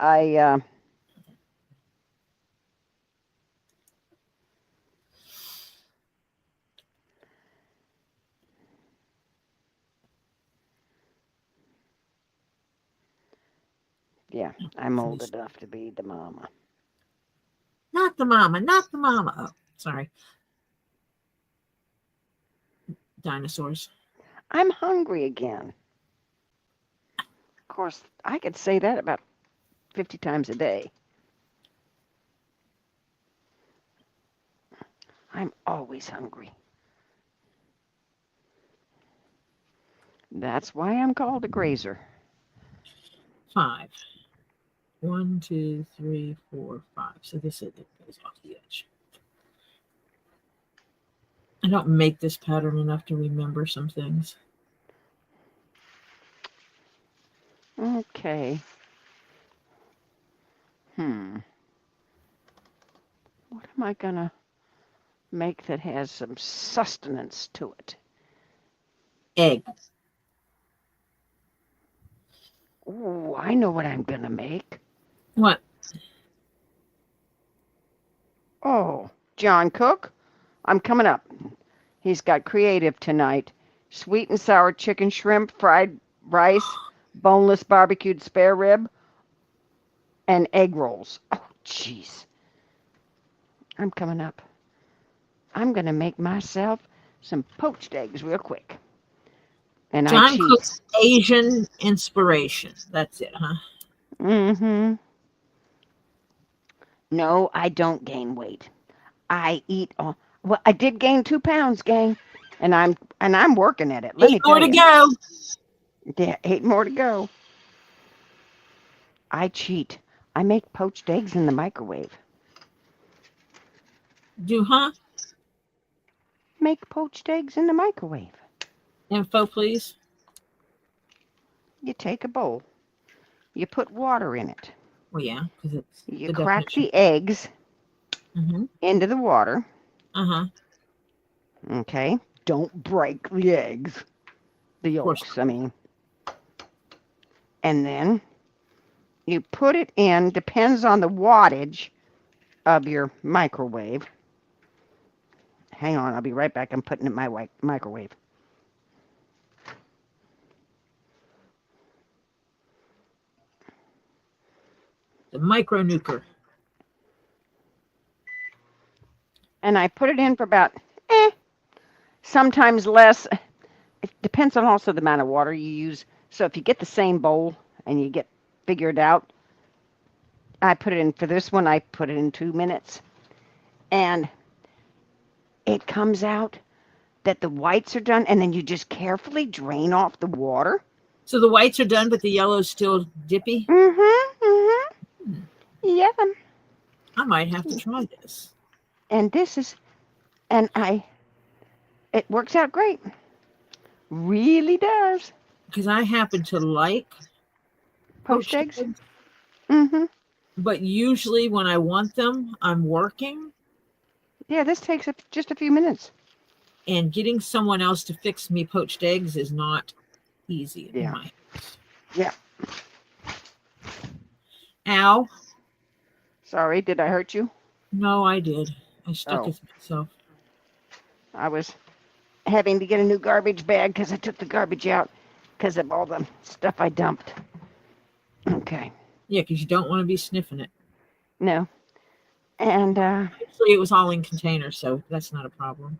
yeah, I'm old enough to be the mama. Not the mama, not the mama. Oh, sorry. Dinosaurs. I'm hungry again. Of course, I could say that about 50 times a day. I'm always hungry. That's why I'm called a grazer. 5. 1, 2, 3, 4, 5. So this goes off the edge. I don't make this pattern enough to remember some things. Okay. What am I going to make that has some sustenance to it? Egg. Oh, I know what I'm going to make. What? Oh, John Cook, I'm coming up. He's got creative tonight. Sweet and sour chicken shrimp, fried rice, boneless barbecued spare rib, and egg rolls. Oh, jeez. I'm coming up. I'm going to make myself some poached eggs real quick. And John Cook's Asian inspiration. That's it, huh? Mm-hmm. No, I don't gain weight. I eat all. Well, I did gain 2 pounds, gang, and I'm working at it. Let me tell you. 8 more to go. Yeah, 8 more to go. I cheat. I make poached eggs in the microwave. Huh? Make poached eggs in the microwave. Info, please. You take a bowl. You put water in it. Well, yeah, because it's You crack the eggs into the water. Uh-huh. Okay. Don't break the eggs. The yolks, I mean. And then you put it in, depends on the wattage of your microwave. Hang on, I'll be right back. I'm putting it in my microwave. The micro nuker. And I put it in for about, sometimes less. It depends on also the amount of water you use. So if you get the same bowl and you get figured out, I put it in, for this one, I put it in 2 minutes. And it comes out that the whites are done, and then you just carefully drain off the water. So the whites are done, but the yellow's still dippy? Yeah. I might have to try this. And this is, it works out great. Really does. Because I happen to like poached eggs. But usually when I want them, I'm working. Yeah, this takes just a few minutes. And getting someone else to fix me poached eggs is not easy in my house. Yeah. Ow. Sorry, did I hurt you? No, I did. I stuck it myself. I was having to get a new garbage bag because I took the garbage out because of all the stuff I dumped. Okay. Yeah, because you don't want to be sniffing it. No. And actually, it was all in containers, so that's not a problem.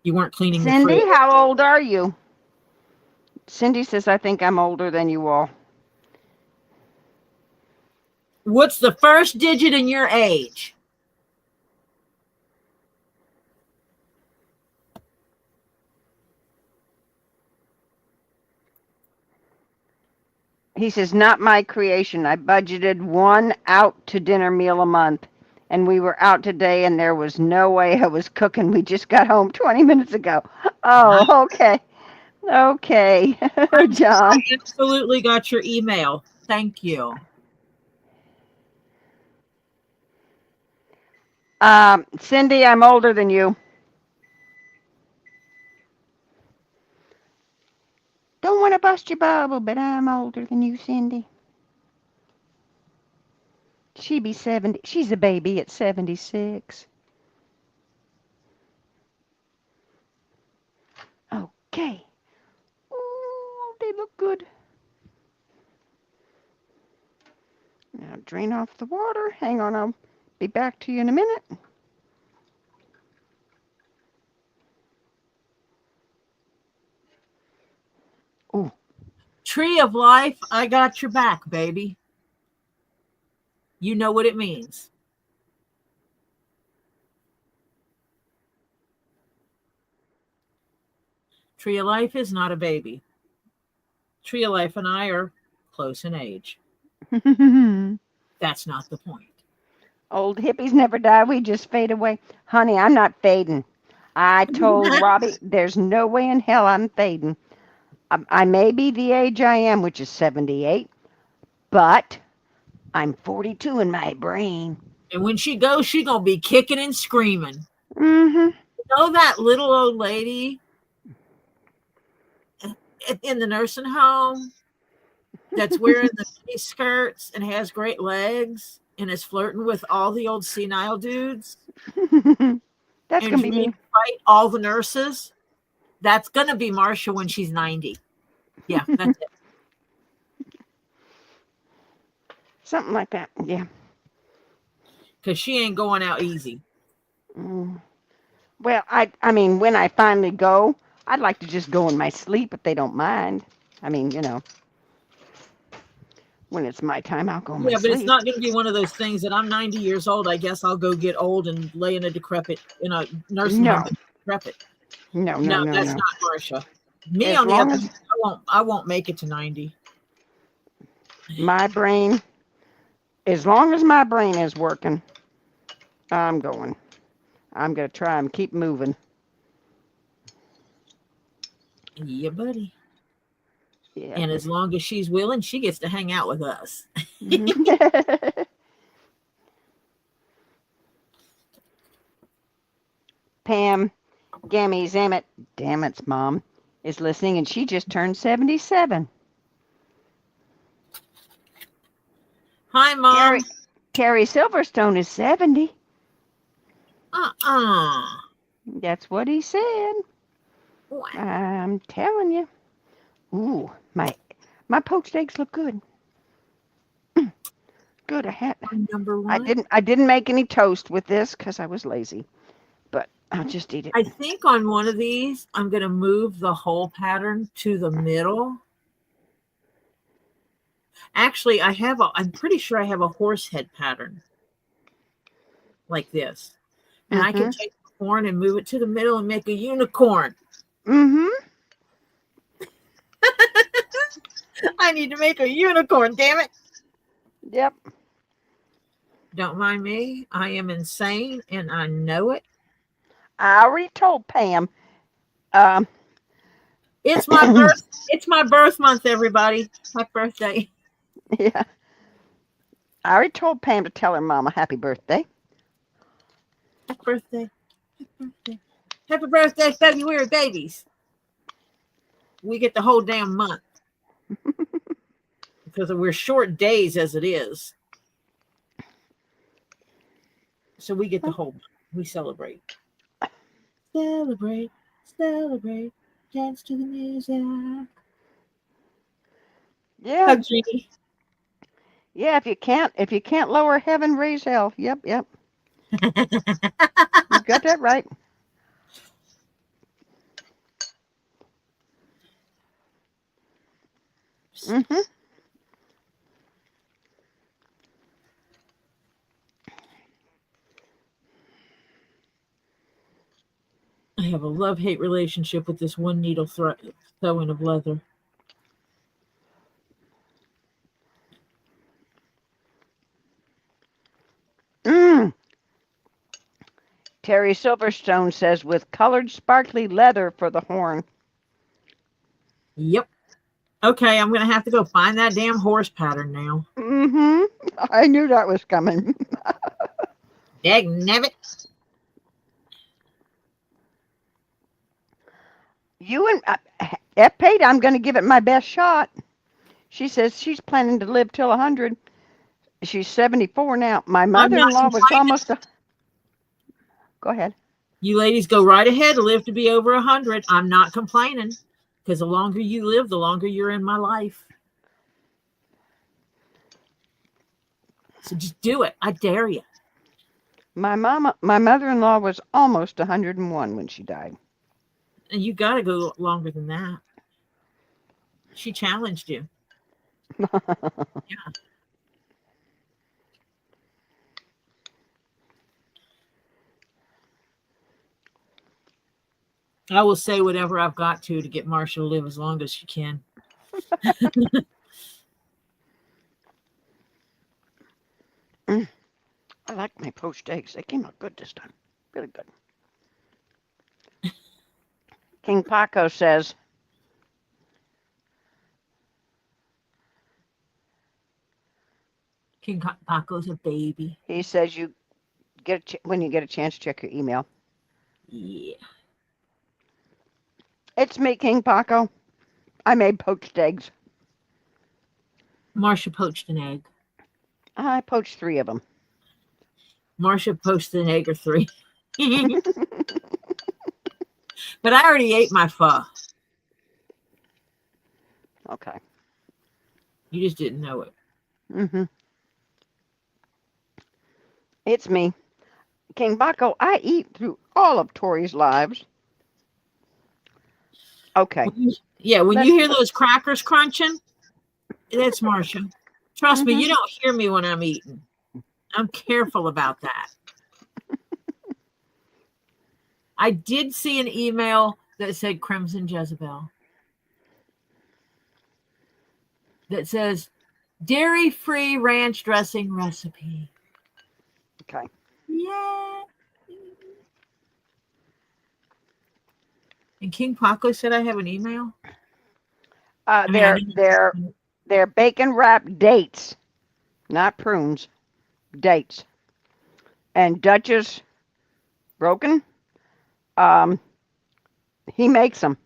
You weren't cleaning Cindy, the fridge. How old are you? Cindy says, I think I'm older than you all. What's the first digit in your age? He says, not my creation. I budgeted 1 out to dinner meal a month, and we were out today, and there was no way I was cooking. We just got home 20 minutes ago. Oh, okay. Okay, John. I absolutely got your email. Thank you. Cindy, I'm older than you. Don't want to bust your bubble, but I'm older than you, Cindy. She be 70. She's a baby at 76. Okay. Ooh, they look good. Now drain off the water. Hang on, I'll be back to you in a minute. Ooh. Tree of life, I got your back, baby. You know what it means. Tree of life is not a baby. Tree of life and I are close in age. That's not the point. Old hippies never die. We just fade away. Honey, I'm not fading. I told Robbie, there's no way in hell I'm fading. I may be the age I am, which is 78, but I'm 42 in my brain. And when she goes, she's going to be kicking and screaming. Mm-hmm. You know that little old lady in the nursing home that's wearing the mini skirts and has great legs and is flirting with all the old senile dudes? That's going to be me. Fight all the nurses? That's going to be Marsha when she's 90. Yeah, that's it. Something like that, yeah. Because she ain't going out easy. Well, I mean, when I finally go, I'd like to just go in my sleep if they don't mind. I mean, you know, when it's my time, I'll go in my sleep. Yeah, but it's not going to be one of those things that I'm 90 years old. I guess I'll go get old and lay in a nursing home. Decrepit. No, that's not Marsha. Me, on the other hand, I won't make it to 90. My brain, as long as my brain is working, I'm going. I'm going to try and keep moving. Yeah, buddy. Yeah. And as long as she's willing, she gets to hang out with us. Pam, Gammy Zammit, damn it's mom, is listening, and she just turned 77. Hi, Mom. Carrie Silverstone is 70. That's what he said. Wow. I'm telling you. Ooh, my poached eggs look good. Good. Number one. I didn't make any toast with this because I was lazy, but I'll just eat it. I think on one of these, I'm going to move the whole pattern to the middle. Actually, I'm pretty sure I have a horse head pattern like this. And I can take the horn and move it to the middle and make a unicorn. Mm-hmm. I need to make a unicorn, damn it. Yep. Don't mind me. I am insane and I know it. I already told Pam. It's my birth. It's my birth month, everybody. Happy birthday. Yeah. I already told Pam to tell her mama happy birthday. Happy birthday. Happy birthday. Happy birthday, February babies. We get the whole damn month. Because we're short days as it is. So we get the whole month. We celebrate. Celebrate. Celebrate. Dance to the music. Yeah. Hug Jeannie. Yeah, if you can't lower heaven, raise hell. Yep. You got that right. Mm-hmm. I have a love-hate relationship with this one needle sewing of leather. Terry Silverstone says with colored sparkly leather for the horn. Yep. Okay, I'm going to have to go find that damn horse pattern now. Mm-hmm. I knew that was coming. Dagnabbit. You and at Pate, I'm going to give it my best shot. She says she's planning to live till 100. She's 74 now. My mother-in-law was almost a... Go ahead. You ladies go right ahead. Live to be over 100. I'm not complaining because the longer you live, the longer you're in my life. So just do it. I dare you. My mother-in-law was almost 101 when she died. And you got to go longer than that. She challenged you. Yeah. I will say whatever I've got to get Marsha to live as long as she can. I like my poached eggs. They came out good this time. Really good. KingPaco says, KingPaco's a baby. He says you get when you get a chance, check your email. Yeah. It's me, KingPaco. I made poached eggs. Marcia poached an egg. I poached 3 of them. Marcia poached an egg or 3. But I already ate my pho. Okay. You just didn't know it. Mm-hmm. It's me, KingPaco. I eat through all of Tori's lives. Okay. When you hear those crackers crunching, that's Marcia. Trust me, you don't hear me when I'm eating. I'm careful about that. I did see an email that said Crimson Jezebel. That says dairy-free ranch dressing recipe. Okay. Yeah. And KingPaco said I have an email. They're bacon wrapped dates, not prunes. Dates. And Dutch's broken. He makes them.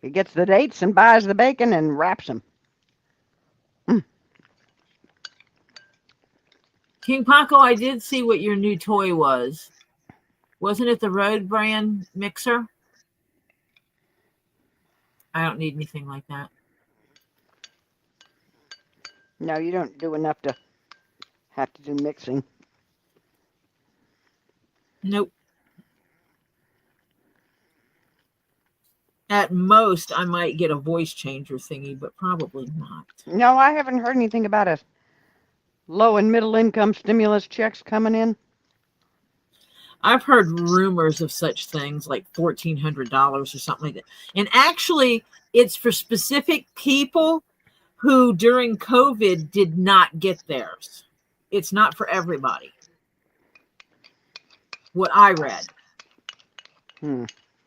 He gets the dates and buys the bacon and wraps them. KingPaco, I did see what your new toy was. Wasn't it the Rode brand mixer? I don't need anything like that. No, you don't do enough to have to do mixing. Nope. At most, I might get a voice changer thingy, but probably not. No, I haven't heard anything about a low and middle income stimulus checks coming in. I've heard rumors of such things like $1,400 or something like that. And actually, it's for specific people who during COVID did not get theirs. It's not for everybody. What I read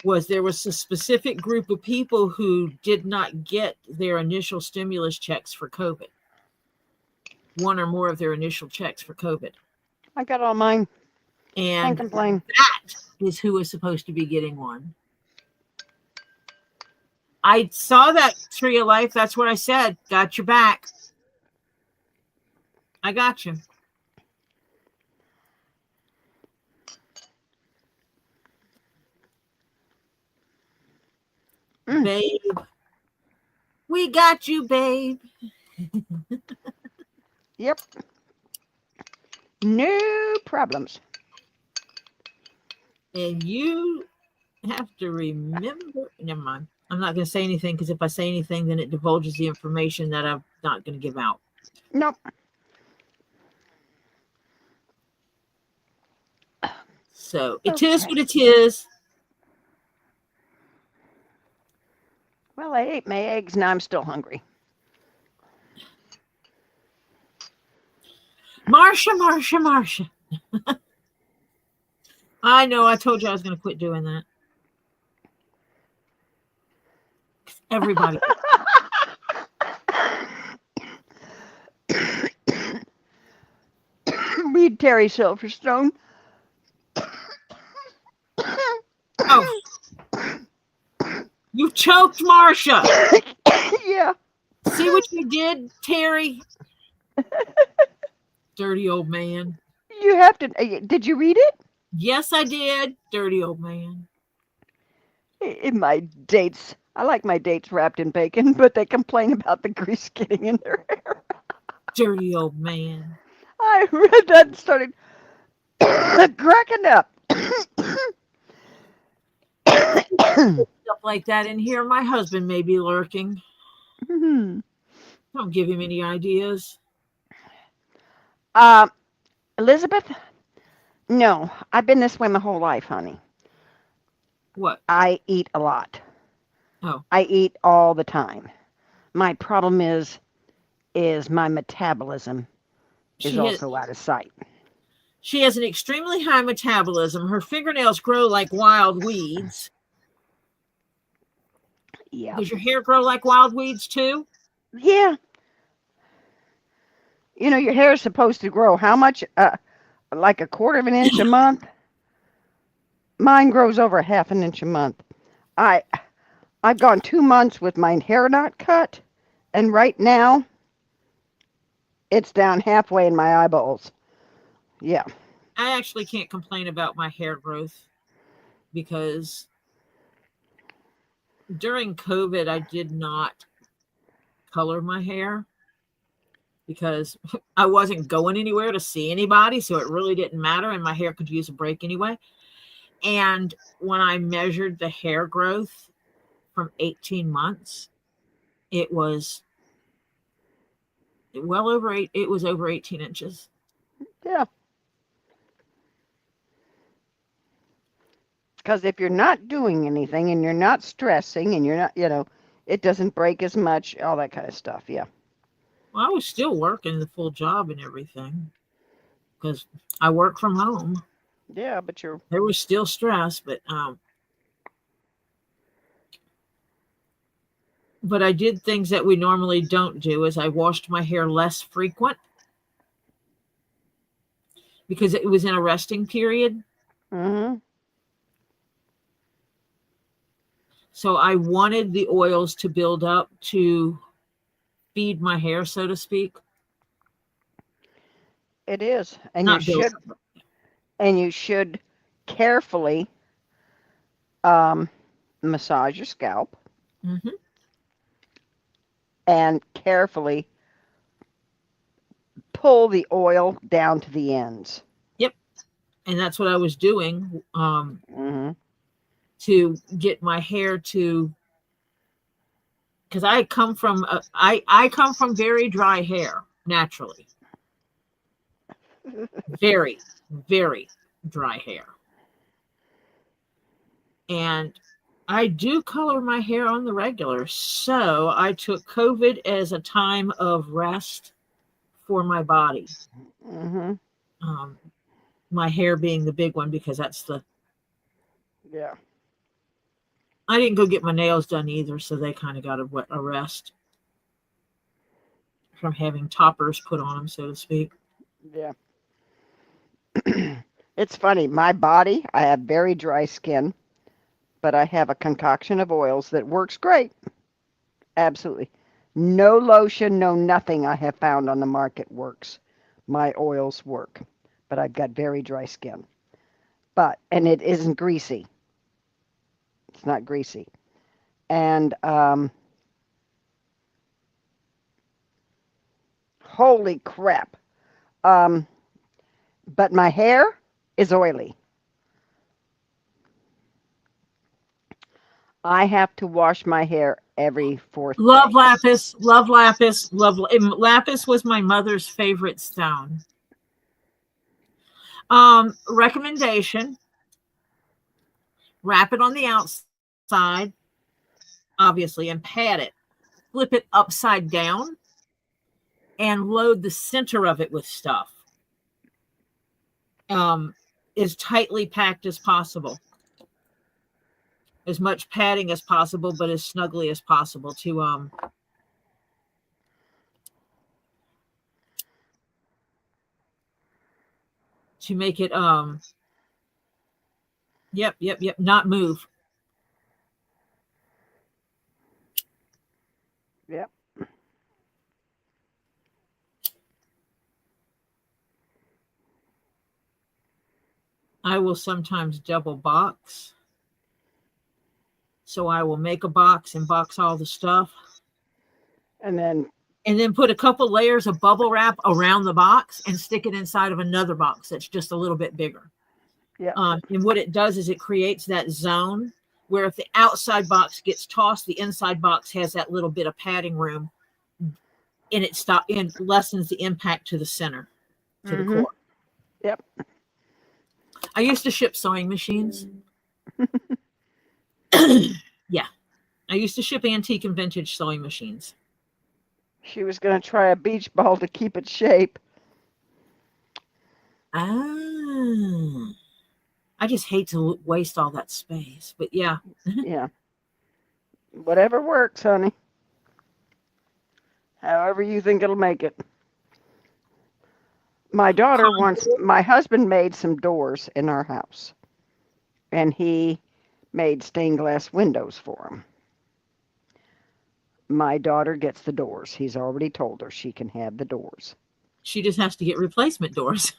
was there was a specific group of people who did not get their initial stimulus checks for COVID. One or more of their initial checks for COVID. I got all mine. And can't complain. That is who is supposed to be getting one. I saw that Tree of Life. That's what I said. Got your back. I got you. Babe. We got you, babe. Yep. No problems. And you have to remember. Never mind. I'm not going to say anything because if I say anything, then it divulges the information that I'm not going to give out. Nope. So it is what it is. Well, I ate my eggs. Now I'm still hungry. Marcia. I know. I told you I was going to quit doing that. Everybody. Read Terry Silverstone. Oh. You choked Marcia. Yeah. See what you did, Terry? Dirty old man. You have to. Did you read it? Yes, I did. Dirty old man. In my dates. I like my dates wrapped in bacon, but they complain about the grease getting in their hair. Dirty old man. I read that and started cracking up. Stuff like that in here. My husband may be lurking. Don't give him any ideas. Elizabeth? No, I've been this way my whole life, honey. What? I eat a lot. Oh. I eat all the time. My problem is my metabolism is also out of sight. She has an extremely high metabolism. Her fingernails grow like wild weeds. Yeah. Does your hair grow like wild weeds too? Yeah. You know, your hair is supposed to grow how much? Like a quarter of an inch a month? Mine grows over half an inch a month. I've gone 2 months with my hair not cut, and right now it's down halfway in my eyeballs. Yeah. I actually can't complain about my hair growth because during COVID, I did not color my hair because I wasn't going anywhere to see anybody. So it really didn't matter. And my hair could use a break anyway. And when I measured the hair growth from 18 months, it was over 18 inches. Yeah. Because if you're not doing anything and you're not stressing and you're not, it doesn't break as much, all that kind of stuff. Yeah. Well, I was still working the full job and everything because I work from home. Yeah, but there was still stress, but I did things that we normally don't do. Is I washed my hair less frequent because it was in a resting period. Mm-hmm. So I wanted the oils to build up to feed my hair, so to speak. It is, and Not you should carefully massage your scalp. Mm-hmm. And carefully pull the oil down to the ends. Yep, and that's what I was doing Mm-hmm. to get my hair to. Because I come from I come from very dry hair naturally. Very, very dry hair. And I do color my hair on the regular. So I took COVID as a time of rest for my body. Mm-hmm. My hair being the big one because that's the. Yeah. I didn't go get my nails done either, so they kind of got a rest from having toppers put on them, so to speak. Yeah. It's funny. My body, I have very dry skin, but I have a concoction of oils that works great. Absolutely. No lotion, no nothing I have found on the market works. My oils work, but I've got very dry skin. And it isn't greasy. It's not greasy. And holy crap. But my hair is oily. I have to wash my hair every fourth day. Love lapis. Lapis was my mother's favorite stone. Recommendation: wrap it on the outside, obviously, and pat it. Flip it upside down and load the center of it with stuff. As tightly packed as possible. As much padding as possible, but as snugly as possible to make it yep, not move. Yep. I will sometimes double box. So I will make a box and box all the stuff. And then put a couple layers of bubble wrap around the box and stick it inside of another box that's just a little bit bigger. Yeah. And what it does is it creates that zone where if the outside box gets tossed, the inside box has that little bit of padding room, and it lessens the impact to the center, to the core. Yep. I used to ship sewing machines. Yeah. I used to ship antique and vintage sewing machines. She was going to try a beach ball to keep its shape. I just hate to waste all that space, but yeah. Yeah. Whatever works, honey. However you think it'll make it. My daughter wants, my husband made some doors in our house, and he made stained glass windows for him. My daughter gets the doors. He's already told her she can have the doors. She just has to get replacement doors.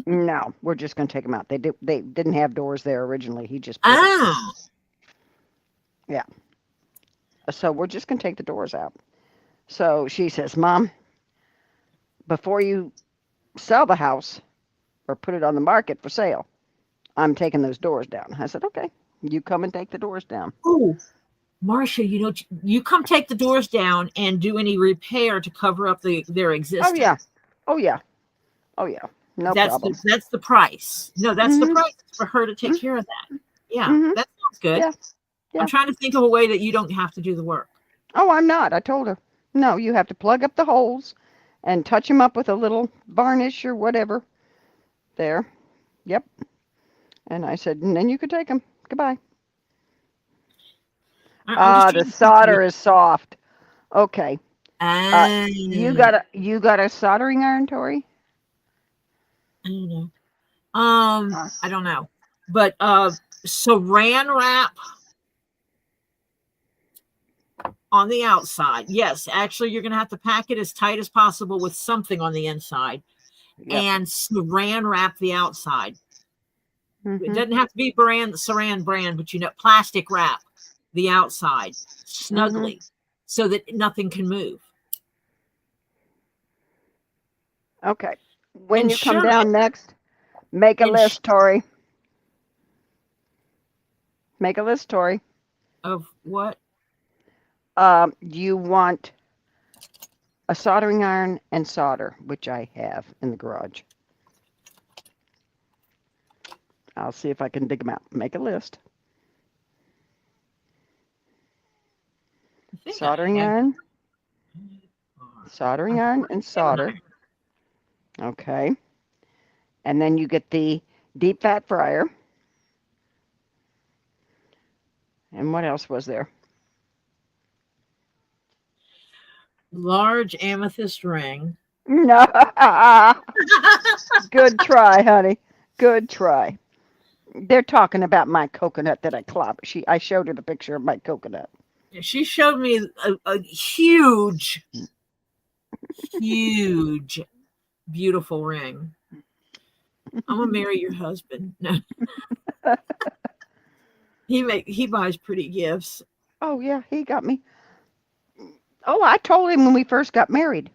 No, we're just going to take them out. They didn't have doors there originally. He just yeah. So we're just going to take the doors out. So she says, Mom, before you sell the house or put it on the market for sale, I'm taking those doors down. I said, okay, you come and take the doors down. Oh, Marcia, you come take the doors down and do any repair to cover up their existence. Oh, yeah. Oh, yeah. Oh, yeah. No problem. That's the price. No, that's the price for her to take care of that. Yeah, that sounds good. Yeah. I'm trying to think of a way that you don't have to do the work. Oh, I'm not. I told her, no, you have to plug up the holes and touch them up with a little varnish or whatever. There. Yep. And I said, and then you could take them. Goodbye. The solder is soft. Okay. You got a soldering iron, Tori? I don't know. I don't know. But saran wrap on the outside. Yes, actually, you're going to have to pack it as tight as possible with something on the inside, and saran wrap the outside. It doesn't have to be saran brand, but plastic wrap the outside snugly so that nothing can move. Okay. When you come down next, make a list, Tori. Make a list, Tori. Of what? You want a soldering iron and solder, which I have in the garage. I'll see if I can dig them out. Make a list. Soldering iron. Soldering iron and solder. Okay. And then you get the deep fat fryer. And what else was there? Large amethyst ring. No. Good try, honey. Good try. They're talking about my coconut that I clobbed. I showed her the picture of my coconut. She showed me a huge, beautiful ring. I'm gonna marry your husband. No. He buys pretty gifts. Oh yeah, he got me. Oh, I told him when we first got married.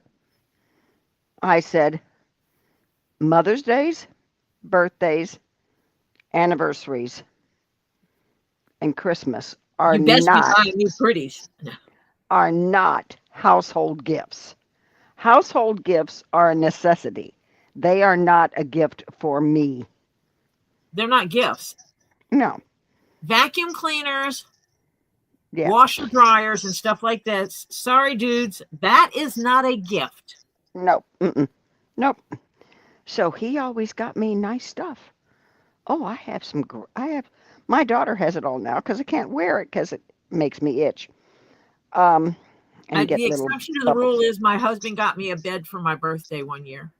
I said, Mother's Days, birthdays, anniversaries, and Christmas are not household gifts. Household gifts are a necessity. They are not a gift for me. They're not gifts. No. Vacuum cleaners, washer dryers, and stuff like that. Sorry, dudes, that is not a gift. Nope. Nope. So he always got me nice stuff. Oh, my daughter has it all now because I can't wear it because it makes me itch. The exception to the rule is my husband got me a bed for my birthday one year.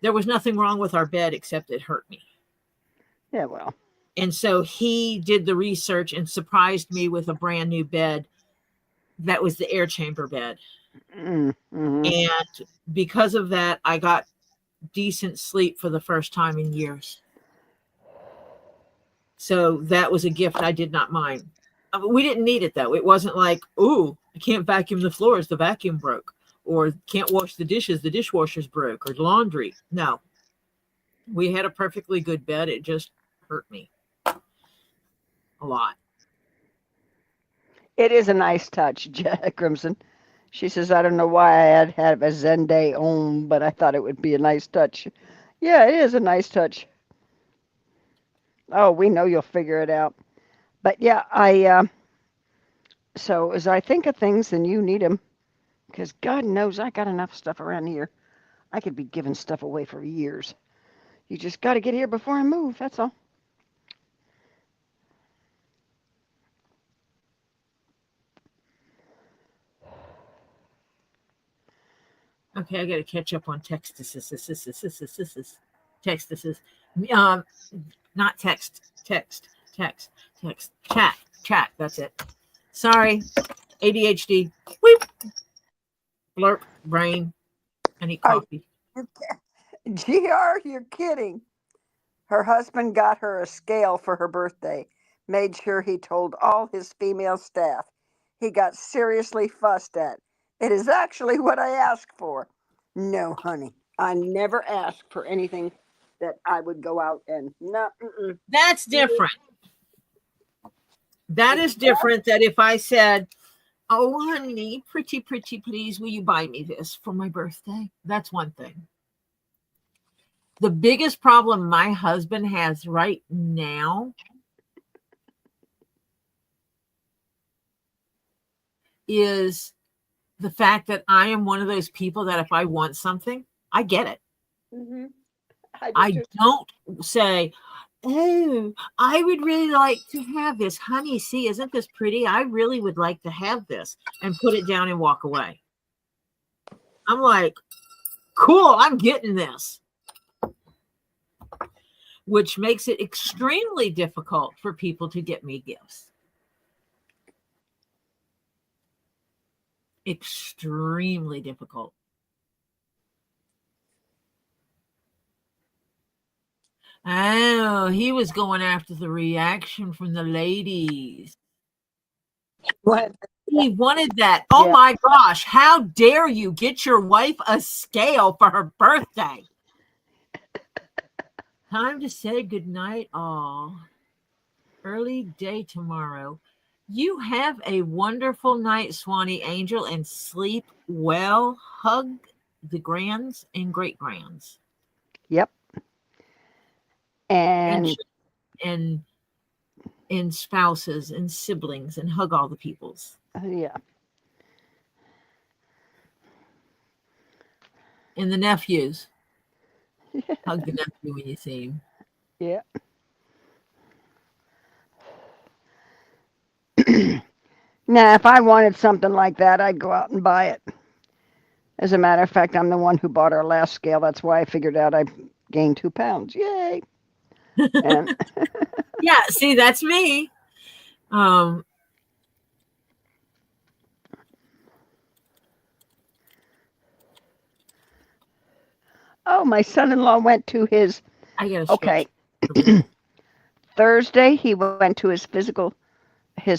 There was nothing wrong with our bed except it hurt me. Yeah, well. And so he did the research and surprised me with a brand new bed that was the air chamber bed. Mm-hmm. And because of that, I got decent sleep for the first time in years. So that was a gift I did not mind. We didn't need it, though. It wasn't like, ooh, I can't vacuum the floors, the vacuum broke. Or can't wash the dishes, the dishwasher's broke. Or laundry. No. We had a perfectly good bed. It just hurt me a lot. It is a nice touch, Crimson. She says, I don't know why I had a Zenday on, but I thought it would be a nice touch. Yeah, it is a nice touch. Oh, we know you'll figure it out. But yeah, so as I think of things, then you need them. Because God knows I got enough stuff around here. I could be giving stuff away for years. You just got to get here before I move, that's all. Okay, I got to catch up on text. Not text. Chat. That's it. Sorry, ADHD. Weep. Blurp. Brain. I need coffee. GR, you're kidding. Her husband got her a scale for her birthday. Made sure he told all his female staff. He got seriously fussed at. It is actually what I asked for. No, honey, I never asked for anything that I would go out and no. That's different. That is different than if I said, oh, honey, pretty, please, will you buy me this for my birthday? That's one thing. The biggest problem my husband has right now is the fact that I am one of those people that if I want something, I get it. Mm-hmm. I don't say, oh, I would really like to have this. Honey, see, isn't this pretty? I really would like to have this, and put it down and walk away. I'm like, cool, I'm getting this. Which makes it extremely difficult for people to get me gifts. Extremely difficult. Oh, he was going after the reaction from the ladies. What? He wanted that. Oh yeah. My gosh, how dare you get your wife a scale for her birthday? Time to say goodnight, all. Early day tomorrow. You have a wonderful night, Swanee Angel, and sleep well. Hug the grands and great-grands. Yep. And spouses and siblings, and hug all the peoples. Yeah. And the nephews. Hug the nephew when you see him. Yeah. Now, if I wanted something like that, I'd go out and buy it. As a matter of fact, I'm the one who bought our last scale. That's why I figured out I gained 2 pounds. Yay! And yeah, see, that's me. Oh, my son-in-law went to his. Okay. Thursday, he went to his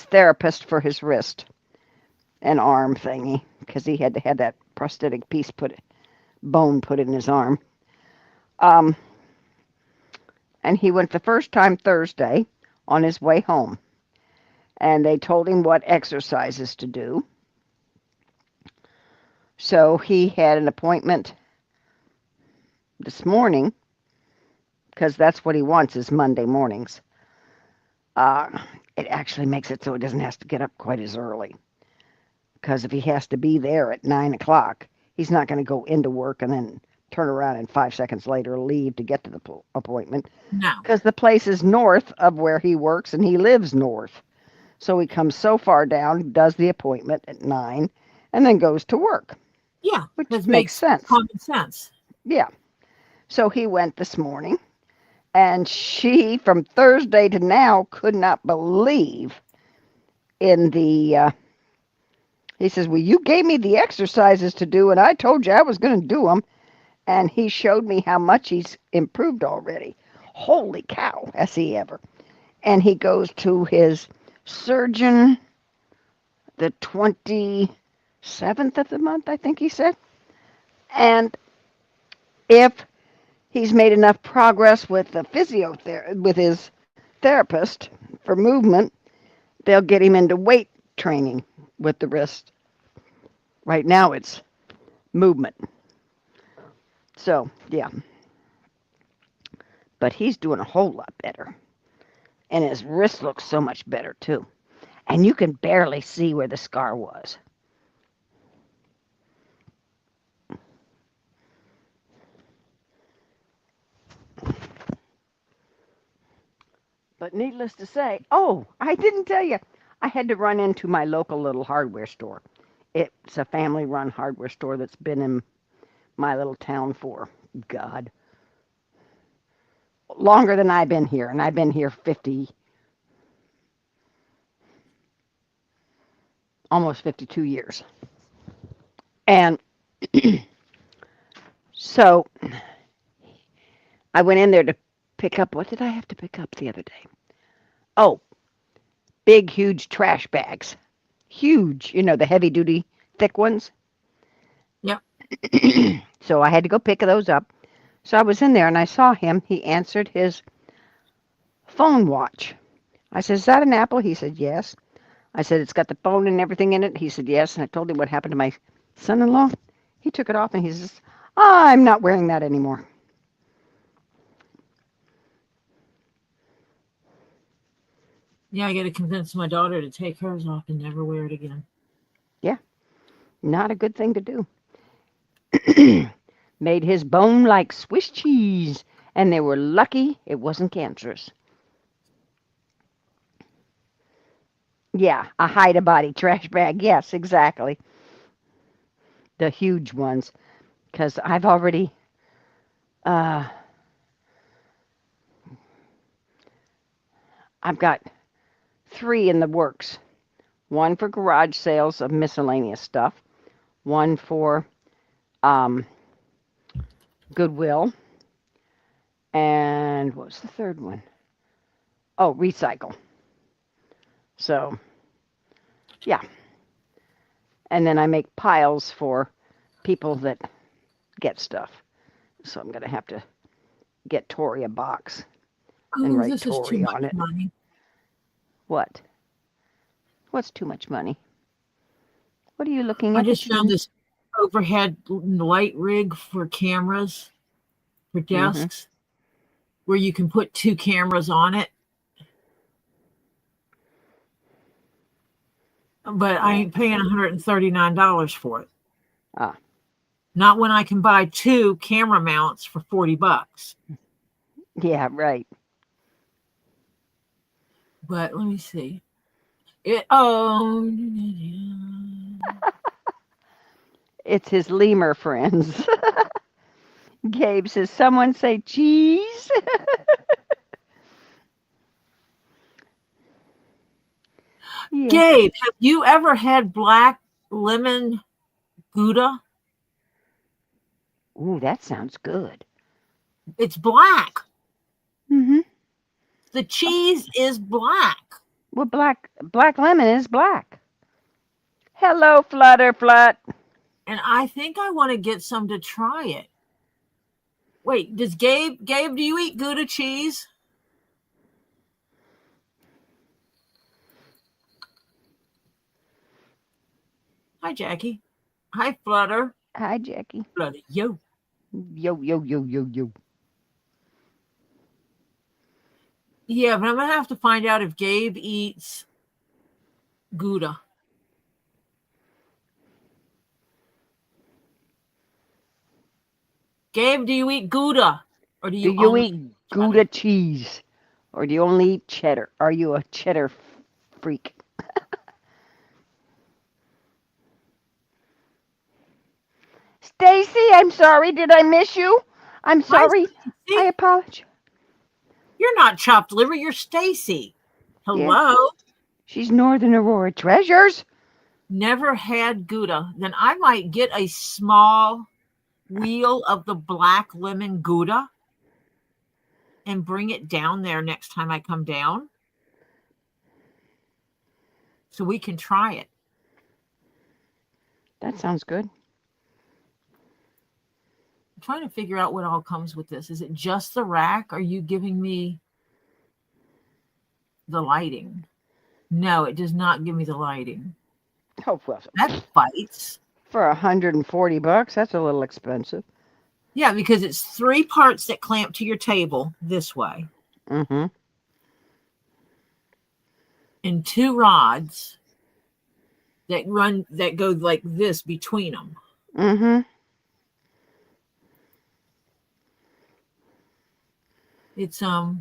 therapist for his wrist and arm thingy because he had to have that prosthetic piece bone put in his arm. And he went the first time Thursday on his way home. And they told him what exercises to do. So he had an appointment this morning because that's what he wants is Monday mornings. It actually makes it so he doesn't have to get up quite as early. Because if he has to be there at 9 o'clock, he's not going to go into work and then turn around and 5 seconds later leave to get to the appointment. No. Because the place is north of where he works and he lives north. So he comes so far down, does the appointment at 9, and then goes to work. Yeah. Which makes sense. Common sense. Yeah. So he went this morning. And she, from Thursday to now, could not believe in the, he says, well, you gave me the exercises to do, and I told you I was going to do them. And he showed me how much he's improved already. Holy cow, has he ever. And he goes to his surgeon the 27th of the month, I think he said. And if he's made enough progress with the with his therapist for movement, they'll get him into weight training with the wrist. Right now it's movement. So, yeah. But he's doing a whole lot better. And his wrist looks so much better, too. And you can barely see where the scar was. But needless to say, I didn't tell you, I had to run into my local little hardware store. It's a family-run hardware store that's been in my little town for? God. Longer than I've been here, and I've been here 50, almost 52 years. And so I went in there to pick up, what did I have to pick up the other day? Oh, big, huge trash bags. Huge, the heavy duty, thick ones. Yep. So I had to go pick those up. So I was in there and I saw him. He answered his phone watch. I said, "Is that an Apple?" He said, "Yes." I said, "It's got the phone and everything in it?" He said, "Yes." And I told him what happened to my son-in-law. He took it off and he says, "I'm not wearing that anymore." Yeah, I got to convince my daughter to take hers off and never wear it again. Yeah, not a good thing to do. Made his bone like Swiss cheese, and they were lucky it wasn't cancerous. Yeah, a hide-a-body trash bag. Yes, exactly. The huge ones, because I've already I've got 3 in the works. One for garage sales of miscellaneous stuff, one for Goodwill, and what was the third one? Oh, recycle. So, yeah. And then I make piles for people that get stuff. So I'm going to have to get Tori a box and write this is too Tori on much it. money. What? What's too much money? What are you looking I at? just found this overhead light rig for cameras, for desks, where you can put 2 cameras on it. But I ain't paying $139 for it. Ah. Not when I can buy 2 camera mounts for $40. Yeah, right. But let me see. It's his lemur friends. Gabe says, "Someone say cheese." Yeah. Gabe, have you ever had black lemon Gouda? Ooh, that sounds good. It's black. Mm-hmm. The cheese is black. Well, black lemon is black. Hello, Flutter Flut. And I think I want to get some to try it. Wait, does Gabe, do you eat Gouda cheese? Hi, Jackie. Hi, Flutter. Hi, Jackie. Flutter Yo. Yo, yo, yo, yo, yo. Yeah, but I'm going to have to find out if Gabe eats Gouda. Gabe, do you eat Gouda? Or do you eat Gouda cheese? Or do you only eat cheddar? Are you a cheddar freak? Stacy, I'm sorry. Did I miss you? I'm sorry. I apologize. You're not chopped liver. You're Stacy. Hello. Yeah. She's Northern Aurora Treasures. Never had Gouda. Then I might get a small wheel of the black lemon Gouda and bring it down there next time I come down, so we can try it. That sounds good. I'm trying to figure out what all comes with this. Is it just the rack? Are you giving me the lighting? No, it does not give me the lighting. Oh, well. That bites. For $140, that's a little expensive. Yeah, because it's 3 parts that clamp to your table this way. Mm-hmm. And 2 rods that go like this between them. Mm-hmm. It's and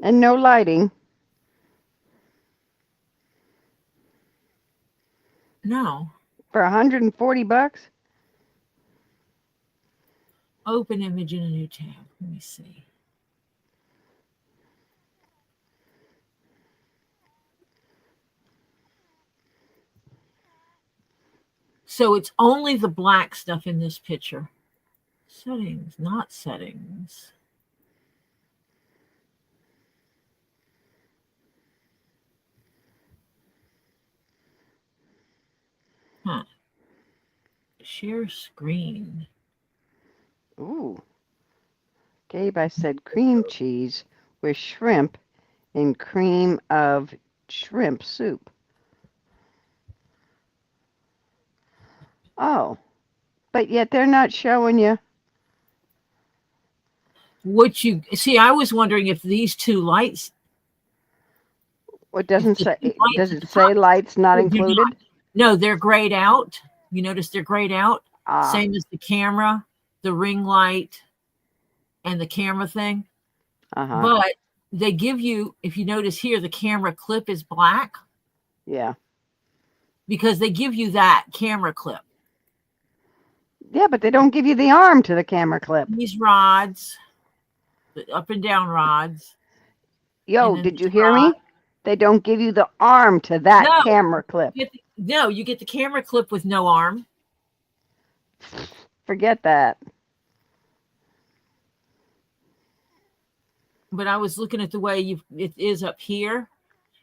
no lighting. No. For $140? Open image in a new tab. Let me see. So it's only the black stuff in this picture. Settings, not settings. Huh. Share screen. Ooh. Gabe, I said cream cheese with shrimp and cream of shrimp soup. Oh, but yet they're not showing you. What you see, I was wondering if these two lights. What doesn't say? Does it say lights not included? No, they're grayed out. You notice they're grayed out. Ah. Same as the camera, the ring light, and the camera thing. But they give you, if you notice here, the camera clip is black. Yeah. Because they give you that camera clip. Yeah, but they don't give you the arm to the camera clip. These rods, the up and down rods. Yo, did you hear me? They don't give you the arm to that camera clip. No, you get the camera clip with no arm. Forget that. But I was looking at the way it is up here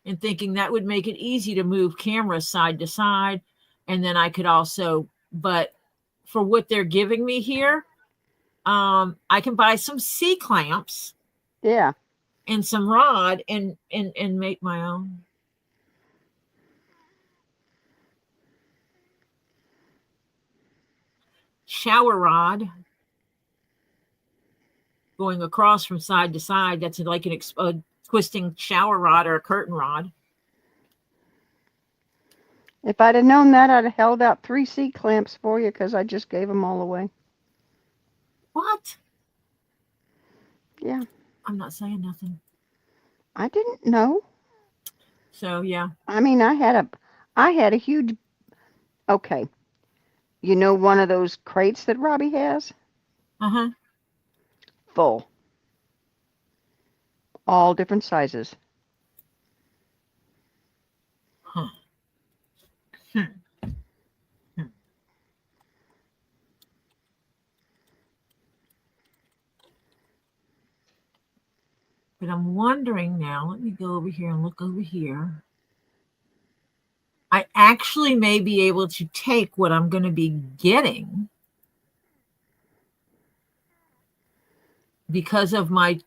and thinking that would make it easy to move cameras side to side. And then I could also, but for what they're giving me here, I can buy some C clamps. Yeah. And some rod and make my own. Shower rod going across from side to side. That's like a twisting shower rod or a curtain rod. If I'd have known that, I'd have held out 3 C clamps for you because I just gave them all away. What? Yeah. I'm not saying nothing. I didn't know. So, yeah. I mean, I had a huge, okay. You know one of those crates that Robbie has? Uh-huh. Full. All different sizes. Huh. But I'm wondering now, let me go over here and look over here. I actually may be able to take what I'm going to be getting because of my,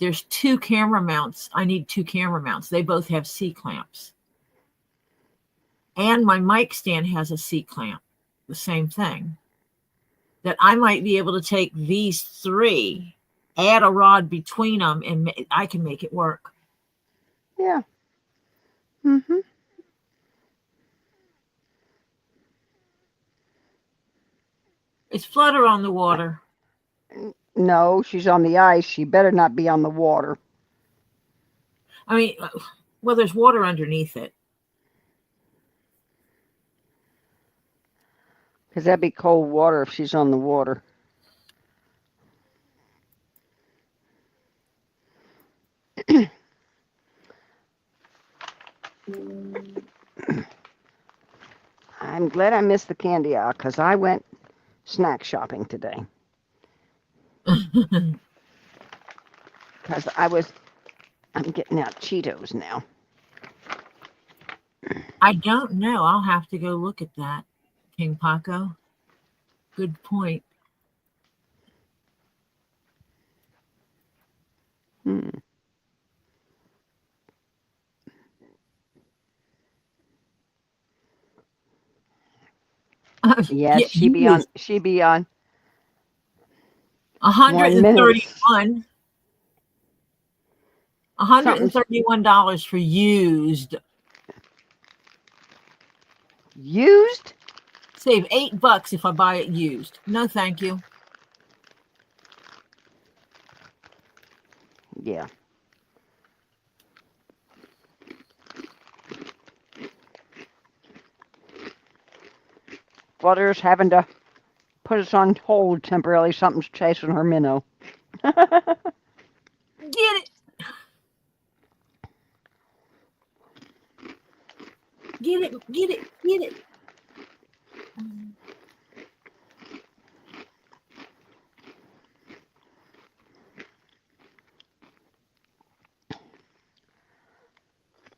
there's 2 camera mounts. I need 2 camera mounts. They both have C clamps. And my mic stand has a C clamp, the same thing. That I might be able to take these 3, add a rod between them, and I can make it work. Yeah. Mm-hmm. Is Flutter on the water? No, she's on the ice. She better not be on the water. I mean, well, there's water underneath it. Because that'd be cold water if she's on the water. I'm glad I missed the candy aisle because I went snack shopping today. Because I'm getting out Cheetos now. I don't know. I'll have to go look at that, KingPaco. Good point. Yes, she be on 131. $131 for used. Used? Save $8 if I buy it used. No, thank you. Yeah. Flutter's having to put us on hold temporarily. Something's chasing her minnow. Get it. Get it. Get it. Get it.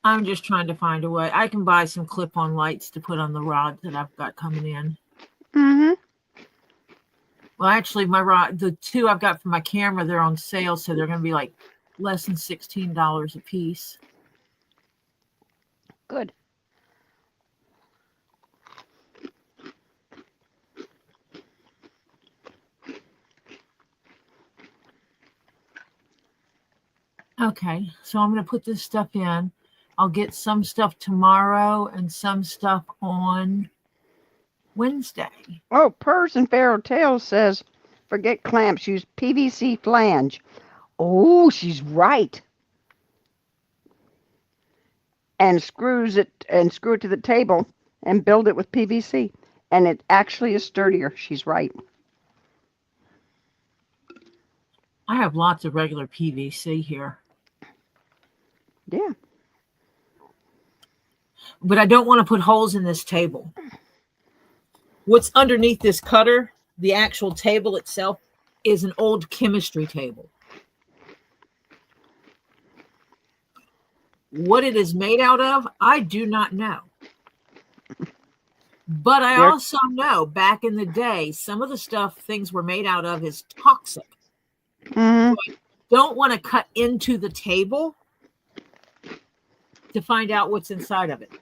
I'm just trying to find a way. I can buy some clip-on lights to put on the rods that I've got coming in. Mm-hmm. Well, actually, my rod, the two I've got for my camera, they're on sale, so they're going to be like less than $16 a piece. Good. Okay, so I'm going to put this stuff in. I'll get some stuff tomorrow and some stuff on Wednesday. Oh, Purse and Pharaoh Tails says, forget clamps, use PVC flange. Oh, she's right. And screw it to the table and build it with PVC. And it actually is sturdier. She's right. I have lots of regular PVC here. Yeah. But I don't want to put holes in this table. What's underneath this cutter, the actual table itself, is an old chemistry table. What it is made out of, I do not know. But I also know back in the day, some of the stuff things were made out of is toxic. Mm-hmm. So I don't want to cut into the table to find out what's inside of it.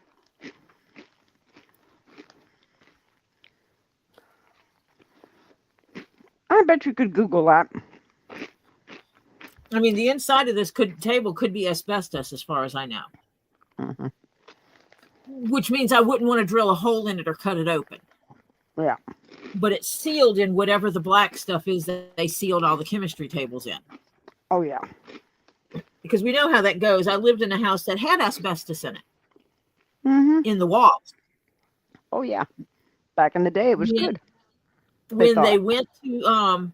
I bet you could Google that. I mean, the inside of this table could be asbestos as far as I know. Mm-hmm. Which means I wouldn't want to drill a hole in it or cut it open. Yeah. But it's sealed in whatever the black stuff is that they sealed all the chemistry tables in. Oh, yeah. Because we know how that goes. I lived in a house that had asbestos in it. Mm-hmm. In the walls. Oh, yeah. Back in the day, it was good. When they went to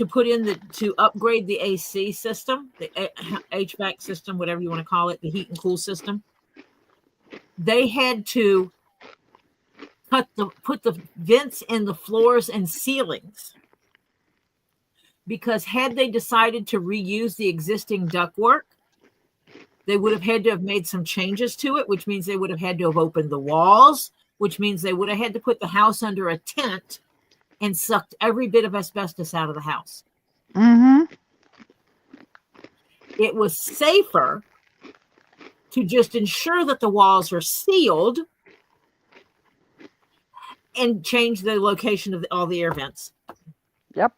put in to upgrade the AC system, the HVAC system, whatever you want to call it, the heat and cool system, they had to put the vents in the floors and ceilings, because had they decided to reuse the existing ductwork, they would have had to have made some changes to it, which means they would have had to have opened the walls, which means they would have had to put the house under a tent and sucked every bit of asbestos out of the house. Mm-hmm. It was safer to just ensure that the walls are sealed and change the location of all the air vents. Yep.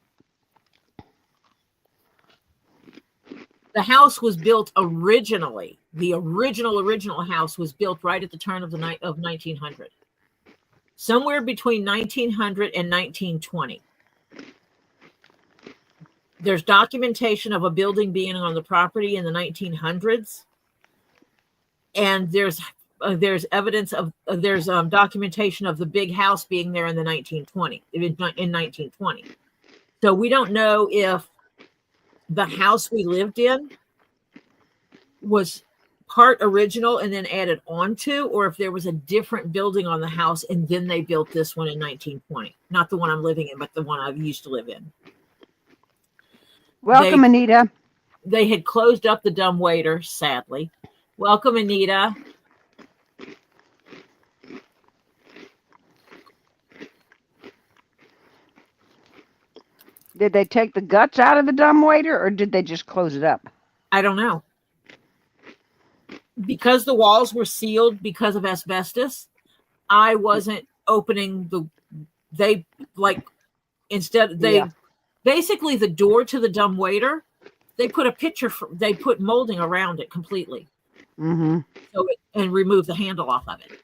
The house was built originally. The original house was built right at the turn of 1900. Somewhere between 1900 and 1920. There's documentation of a building being on the property in the 1900s. And there's evidence of documentation of the big house being there in 1920. So we don't know if the house we lived in was part original and then added onto, or if there was a different building on the house and then they built this one in 1920. Not the one I'm living in, but the one I used to live in. Welcome, Anita. They had closed up the dumbwaiter, sadly. Welcome, Anita. Did they take the guts out of the dumbwaiter, or did they just close it up? I don't know. Because the walls were sealed because of asbestos, I wasn't opening basically the door to the dumbwaiter, they put molding around it completely. Mm-hmm. And remove the handle off of it.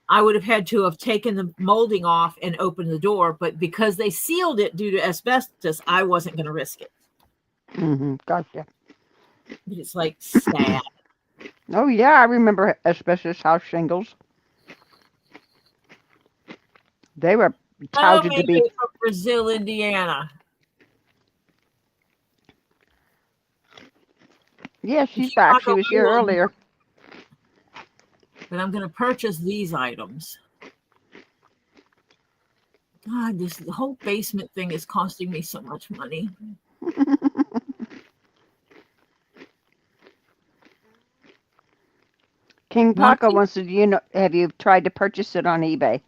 I would have had to have taken the molding off and opened the door, but because they sealed it due to asbestos, I wasn't going to risk it. Mm-hmm. Gotcha. It's like sad. Oh, yeah, I remember asbestos house shingles. They were Oh, touted to maybe be. from Brazil, Indiana. Yeah, she's back. She was here earlier. But I'm going to purchase these items. God, the whole basement thing is costing me so much money. KingPaco wants to, have you tried to purchase it on eBay?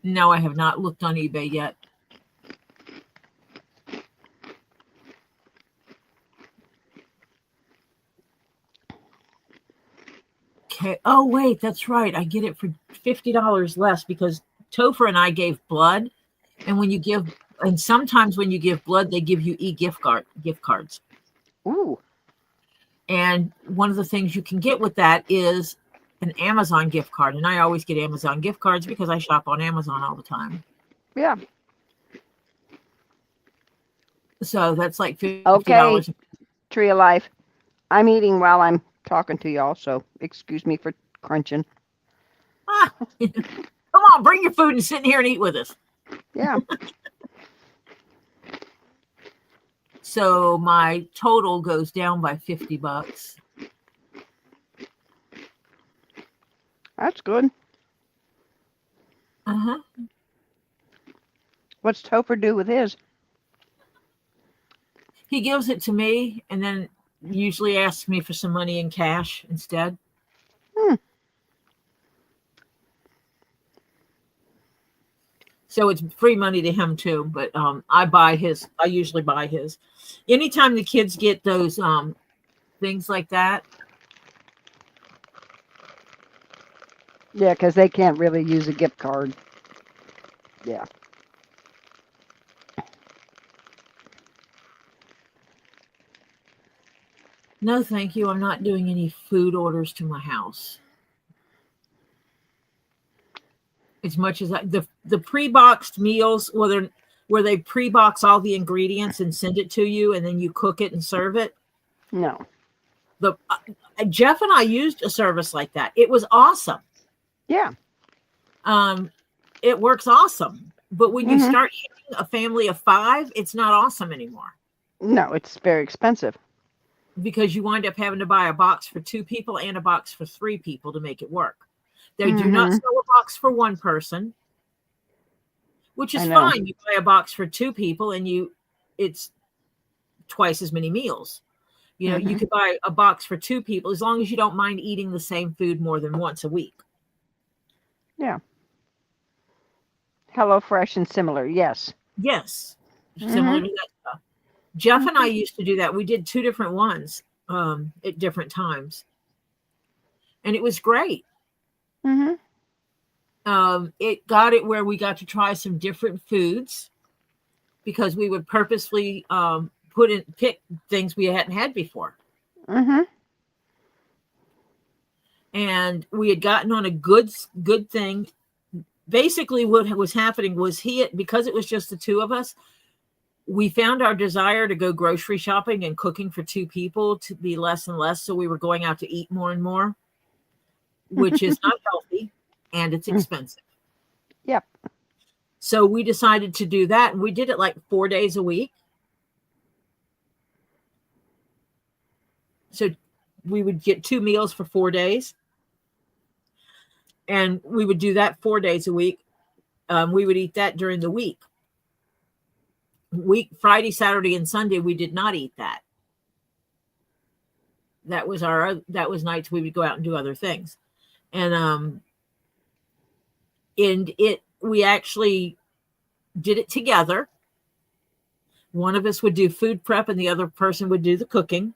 No, I have not looked on eBay yet. Okay. Oh, wait, that's right. I get it for $50 less because Topher and I gave blood. And sometimes when you give blood, they give you gift cards. Ooh. And one of the things you can get with that is an Amazon gift card. And I always get Amazon gift cards because I shop on Amazon all the time. Yeah. So that's like $50. Okay, Tree of Life. I'm eating while I'm talking to y'all, so excuse me for crunching. Come on, bring your food and sit in here and eat with us. Yeah. So my total goes down by $50. That's good. Uh-huh. What's Topher do with his? He gives it to me and then usually asks me for some money in cash instead. So it's free money to him too, but I usually buy his. Anytime the kids get those things like that. Yeah, because they can't really use a gift card. Yeah. No, thank you. I'm not doing any food orders to my house. As much as the pre-boxed meals, where they pre-box all the ingredients and send it to you, and then you cook it and serve it. No. Jeff and I used a service like that. It was awesome. Yeah. It works awesome. But when you start eating a family of 5, it's not awesome anymore. No, it's very expensive. Because you wind up having to buy a box for 2 people and a box for 3 people to make it work. They do not sell a box for 1 person, which is fine. You buy a box for 2 people and it's twice as many meals. You could buy a box for 2 people as long as you don't mind eating the same food more than once a week. Yeah. HelloFresh and similar, yes. Yes. Similar to that stuff. Jeff and I used to do that. We did 2 different ones at different times. And it was great. It got it where we got to try some different foods because we would purposely pick things we hadn't had before. And we had gotten on a good thing. Basically, what was happening was because it was just the 2 of us, we found our desire to go grocery shopping and cooking for 2 people to be less and less. So we were going out to eat more and more, which is not healthy and it's expensive. Yep. So we decided to do that. And we did it like 4 days a week. So we would get 2 meals for 4 days. And we would do that 4 days a week. We would eat that during the week. Friday, Saturday, and Sunday, we did not eat that. That was nights we would go out and do other things. And we actually did it together. One of us would do food prep and the other person would do the cooking.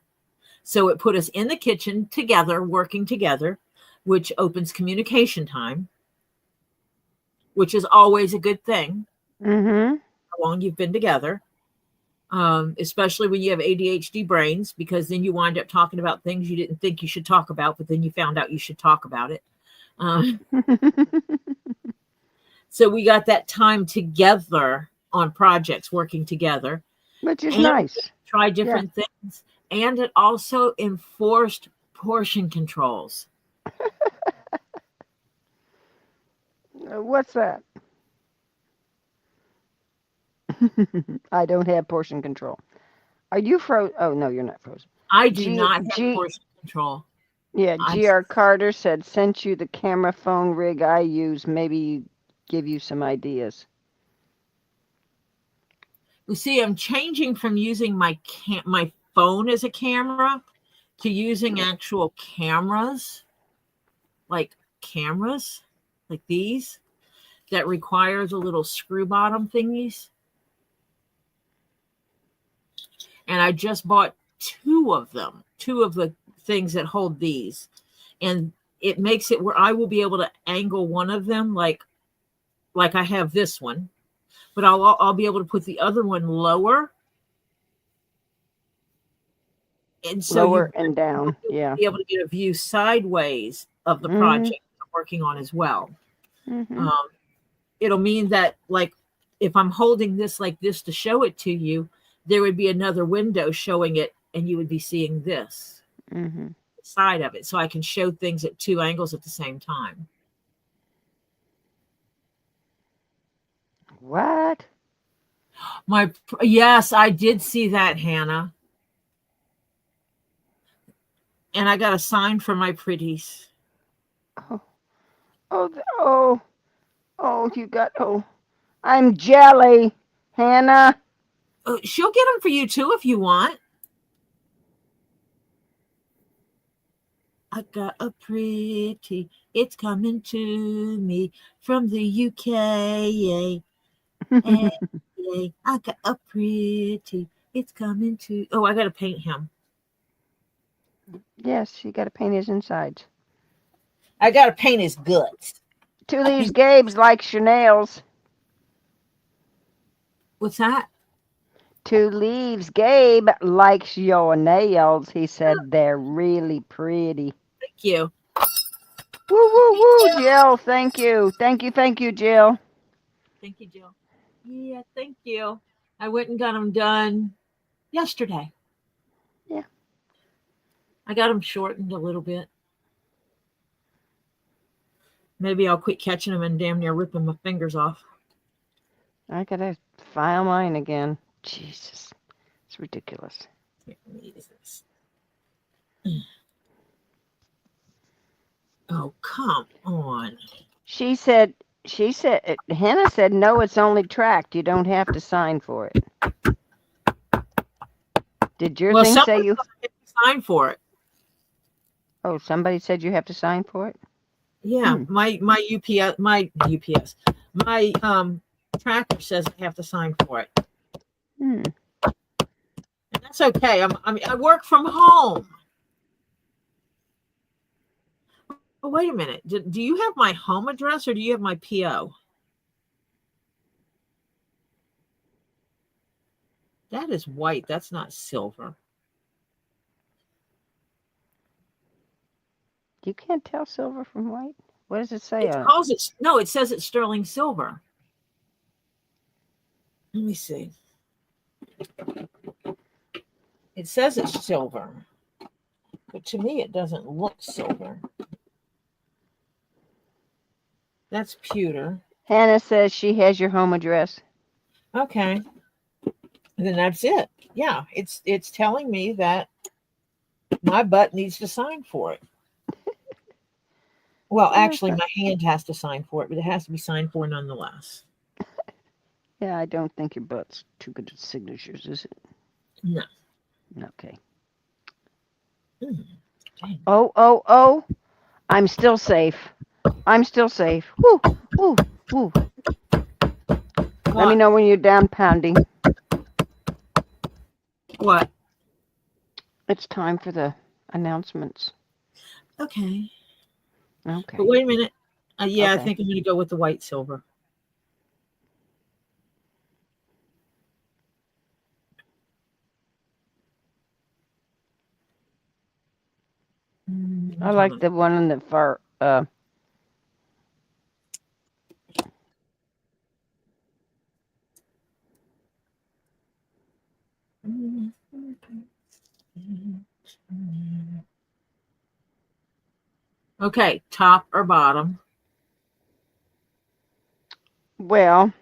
So it put us in the kitchen together, working together, which opens communication time, which is always a good thing. How long you've been together, especially when you have ADHD brains, because then you wind up talking about things you didn't think you should talk about, but then you found out you should talk about it. So we got that time together on projects, working together. Which is nice. Try different things. And it also enforced portion controls. What's that? I don't have portion control. Are you frozen? Oh, no, you're not frozen. I do not have portion control. Yeah, G.R. Carter said, sent you the camera phone rig I use. Maybe give you some ideas. You see, I'm changing from using my phone as a camera to using actual cameras like these that require the little screw bottom thingies. And I just bought two of them, two of the things that hold these. And it makes it where I will be able to angle one of them like I have this one, but I'll be able to put the other one lower. And so lower and down, yeah. Be able to get a view sideways of the project I'm working on as well. It'll mean that, like, if I'm holding this like this to show it to you, there would be another window showing it, and you would be seeing this side of it. So I can show things at two angles at the same time. What? Yes, I did see that, Hannah. And I got a sign for my pretties. You got, I'm jelly, Hannah. She'll get them for you too if you want. I got a pretty, it's coming to me from the UK. I got a pretty, it's coming to, I got to paint him. Yes, you got to paint his insides. I got to paint his guts. Two Leaves Gabe's like Chanel's. What's that? Two Leaves Gabe likes your nails. He said they're really pretty. Thank you. Woo, woo, woo, Jill. Thank you. Thank you, Jill. Thank you, Jill. Yeah, thank you. I went and got them done yesterday. Yeah. I got them shortened a little bit. Maybe I'll quit catching them and damn near ripping my fingers off. I gotta file mine again. Jesus. It's ridiculous. Oh, come on. Hannah said, no, it's only tracked. You don't have to sign for it. Did your thing say you have to sign for it? Oh, somebody said you have to sign for it? Yeah, my tracker says I have to sign for it. And that's okay. I work from home. Oh, wait a minute. Do you have my home address or do you have my PO? That is white. That's not silver. You can't tell silver from white? What does it say on it? No, it says it's sterling silver. Let me see. It says it's silver. But to me, it doesn't look silver. That's pewter. Hannah says she has your home address. Okay. And then that's it. Yeah, it's telling me that my butt needs to sign for it. Well, actually, my hand has to sign for it, but it has to be signed for nonetheless. Yeah, I don't think your butt's too good at signatures, is it? No. Okay. Oh. I'm still safe. Woo, woo, woo. Let me know when you're down pounding. What? It's time for the announcements. Okay. Okay. But wait a minute. Okay. I think I'm going to go with the white silver. I like the one in the far. Okay, top or bottom? Well,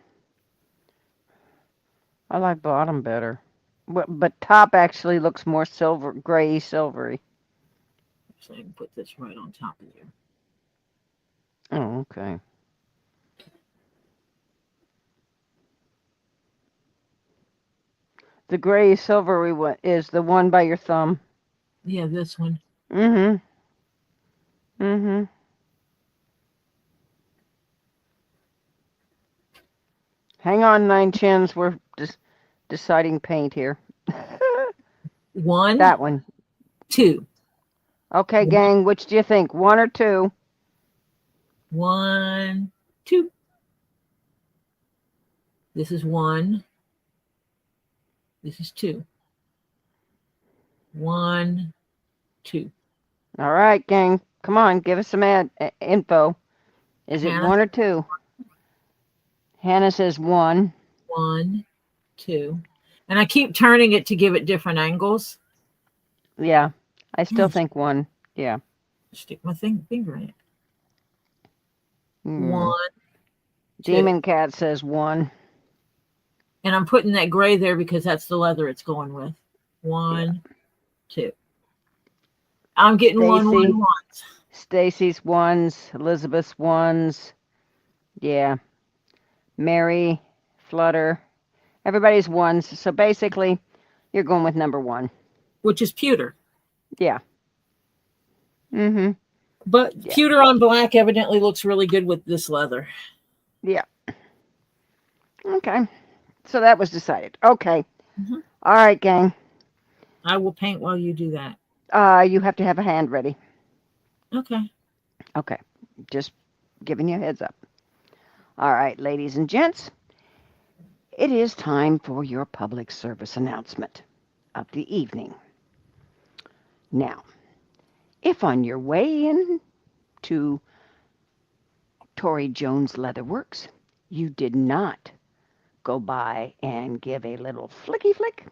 I like bottom better. But top actually looks more gray, silvery. So I can put this right on top of you. Oh, okay. The gray silvery one is the one by your thumb. Yeah, this one. Mm-hmm. Mm-hmm. Hang on, 9 chins. We're just deciding paint here. 1, That one. 2. Okay, gang. Which do you think? 1 or 2? 1, 2. This is 1. This is 2. 1, 2. All right, gang. Come on, give us some info. Is it Hannah, 1 or 2? Hannah says 1. 1, 2. And I keep turning it to give it different angles. Yeah, I still think 1. Yeah. Stick my finger in it. 1, 2. Demon Cat says 1. And I'm putting that gray there because that's the leather it's going with. 1, 2. I'm getting Stacy, 1, 1. Stacy's 1s. Elizabeth's 1s. Yeah. Mary, Flutter. Everybody's 1s. So basically, you're going with number 1. Which is pewter. Yeah. Mm-hmm. But pewter on black evidently looks really good with this leather. Yeah. Okay. So that was decided. Okay. Mm-hmm. All right, gang. I will paint while you do that. You have to have a hand ready. Okay. Okay. Just giving you a heads up. All right, ladies and gents. It is time for your public service announcement of the evening. Now, if on your way in to ToriJones Leatherworks, you did not go by and give a little flicky flick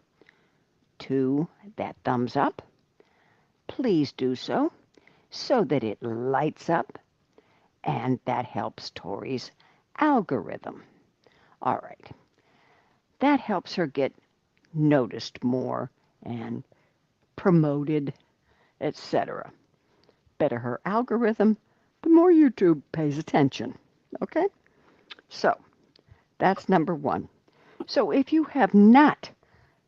to that thumbs up, please do so that it lights up and that helps Tori's algorithm. All right. That helps her get noticed more and promoted, etc. Better her algorithm, the more YouTube pays attention. Okay? So, that's number 1. So if you have not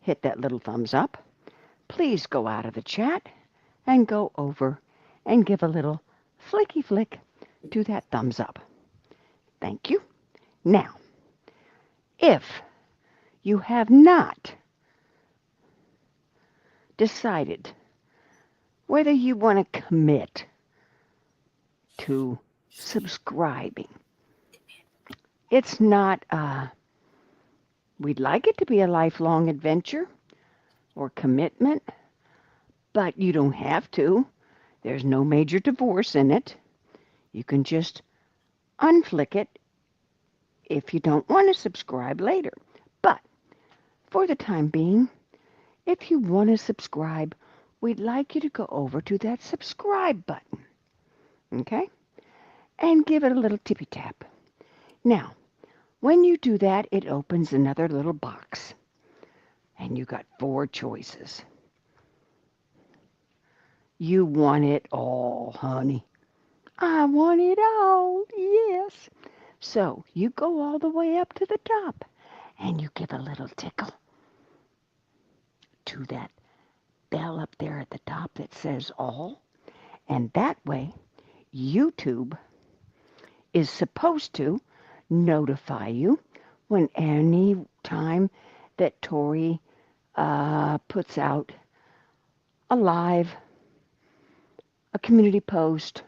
hit that little thumbs up, please go out of the chat and go over and give a little flicky flick to that thumbs up. Thank you. Now, if you have not decided whether you want to commit to subscribing, it's not, we'd like it to be a lifelong adventure or commitment, but you don't have to. There's no major divorce in it. You can just unflick it if you don't want to subscribe later. But for the time being, if you want to subscribe, we'd like you to go over to that subscribe button, okay? And give it a little tippy tap. Now, when you do that, it opens another little box. And you got 4 choices. You want it all, honey. I want it all, yes. So you go all the way up to the top and you give a little tickle to that bell up there at the top that says all. And that way, YouTube is supposed to notify you when any time that Tori puts out a live, a community post,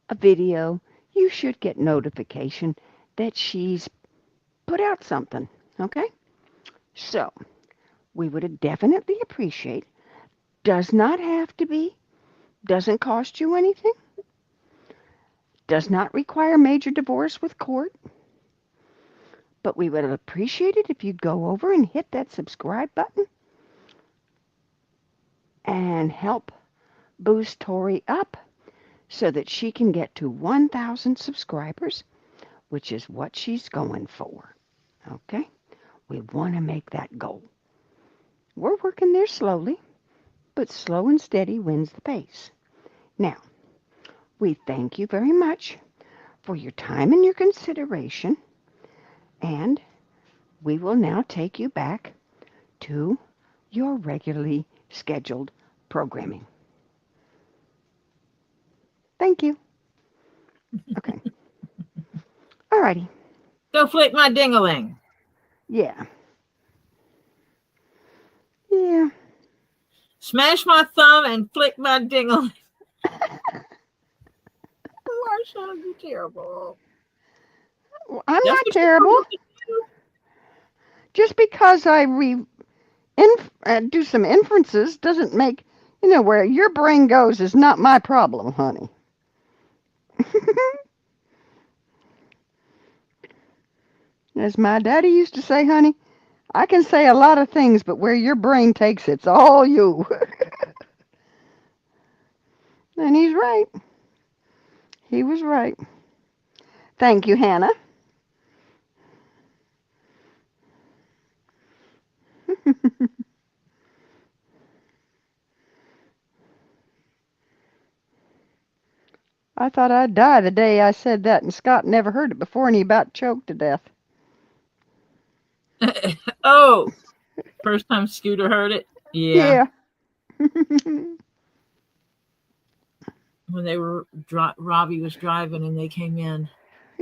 a video, you should get notification that she's put out something, okay? So, we would definitely appreciate, does not have to be, doesn't cost you anything, does not require major divorce with court, but we would appreciate it if you'd go over and hit that subscribe button and help boost Tori up so that she can get to 1,000 subscribers, which is what she's going for. Okay? We want to make that goal. We're working there slowly, but slow and steady wins the pace. Now, we thank you very much for your time and your consideration, and we will now take you back to your regularly scheduled programming. Thank you. Okay. All righty. Go flick my ding-a-ling. Yeah. Yeah. Smash my thumb and flick my ding-a-ling. Marsha, you're terrible. Well, I'm not terrible. Just because I do some inferences doesn't make, where your brain goes is not my problem, honey. As my daddy used to say, honey, I can say a lot of things, but where your brain takes it's all you. And he's right. He was right. Thank you, Hannah. I thought I'd die the day I said that, and Scott never heard it before, and he about choked to death. Oh, first time Scooter heard it? Yeah. When they were, Robbie was driving and they came in.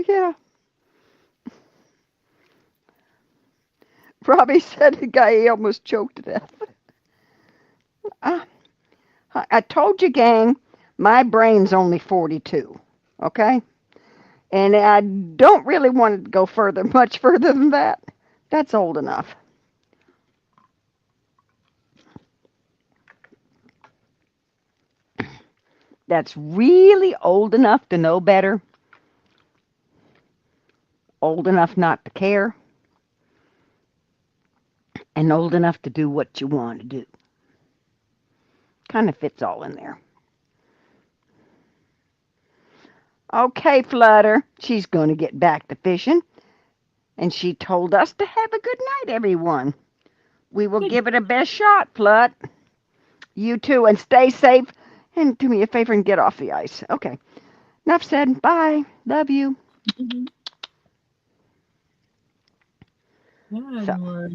Yeah. Robbie said the guy almost choked to death. I told you, gang, my brain's only 42, okay? And I don't really want to go much further than that. That's old enough. That's really old enough to know better. Old enough not to care. And old enough to do what you want to do. Kind of fits all in there. Okay, Flutter. She's going to get back to fishing. And she told us to have a good night, everyone. We will give it a best shot, Flut. You too, and stay safe. And do me a favor and get off the ice. Okay. Enough said. Bye. Love you. So.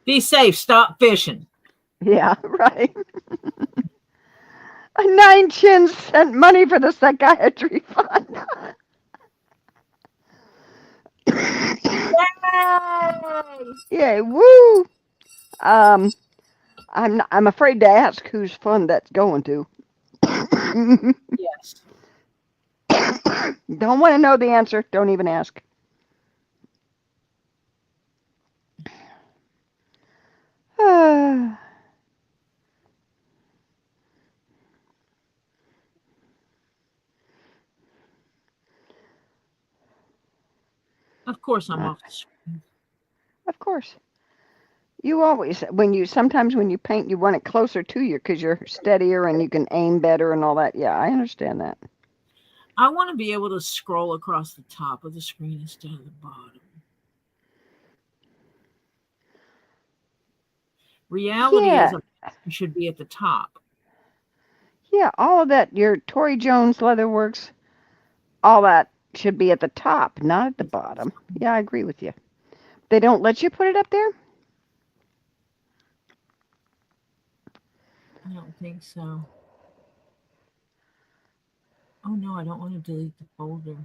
Be safe. Stop fishing. Yeah, right. 9 chins sent money for the psychiatry fund. Yay, woo! I'm afraid to ask whose fund that's going to. Yes. Don't want to know the answer. Don't even ask. Of course, I'm off the screen. Of course. You always, sometimes when you paint, you want it closer to you because you're steadier and you can aim better and all that. Yeah, I understand that. I want to be able to scroll across the top of the screen instead of the bottom. Reality is you should be at the top. Yeah, all of that, your ToriJones, Leatherworks, all that should be at the top, not at the bottom. Yeah, I agree with you. They don't let you put it up there? I don't think so. Oh no, I don't want to delete the folder.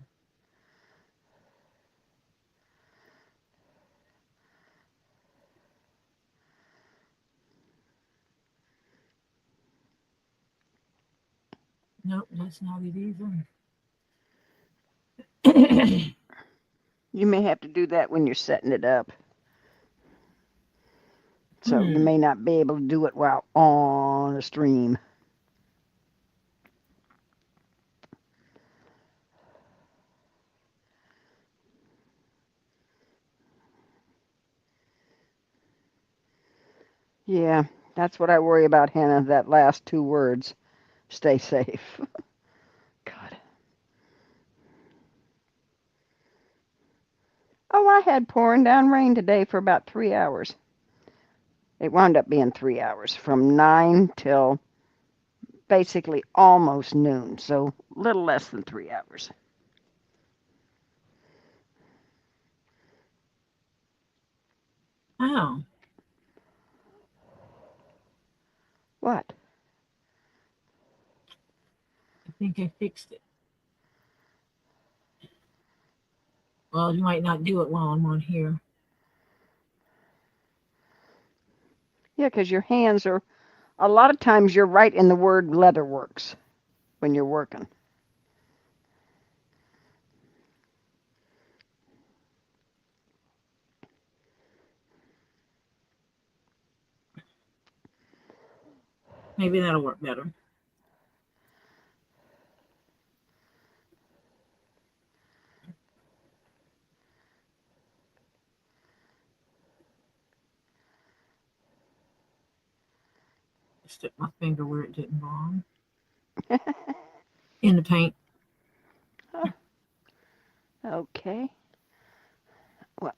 Nope, that's not it either. You may have to do that when you're setting it up. So you may not be able to do it while on a stream. Yeah, that's what I worry about, Hannah, that last 2 words. Stay safe. God. Oh, I had pouring down rain today for about 3 hours. It wound up being 3 hours, from 9 till basically almost noon, so a little less than 3 hours. Oh. What? I think I fixed it. Well, you might not do it while I'm on here. Yeah, because your hands are, a lot of times you're right in the word Leatherworks when you're working. Maybe that'll work better. Stick my finger where it didn't belong. In the paint. Huh. Okay. Well,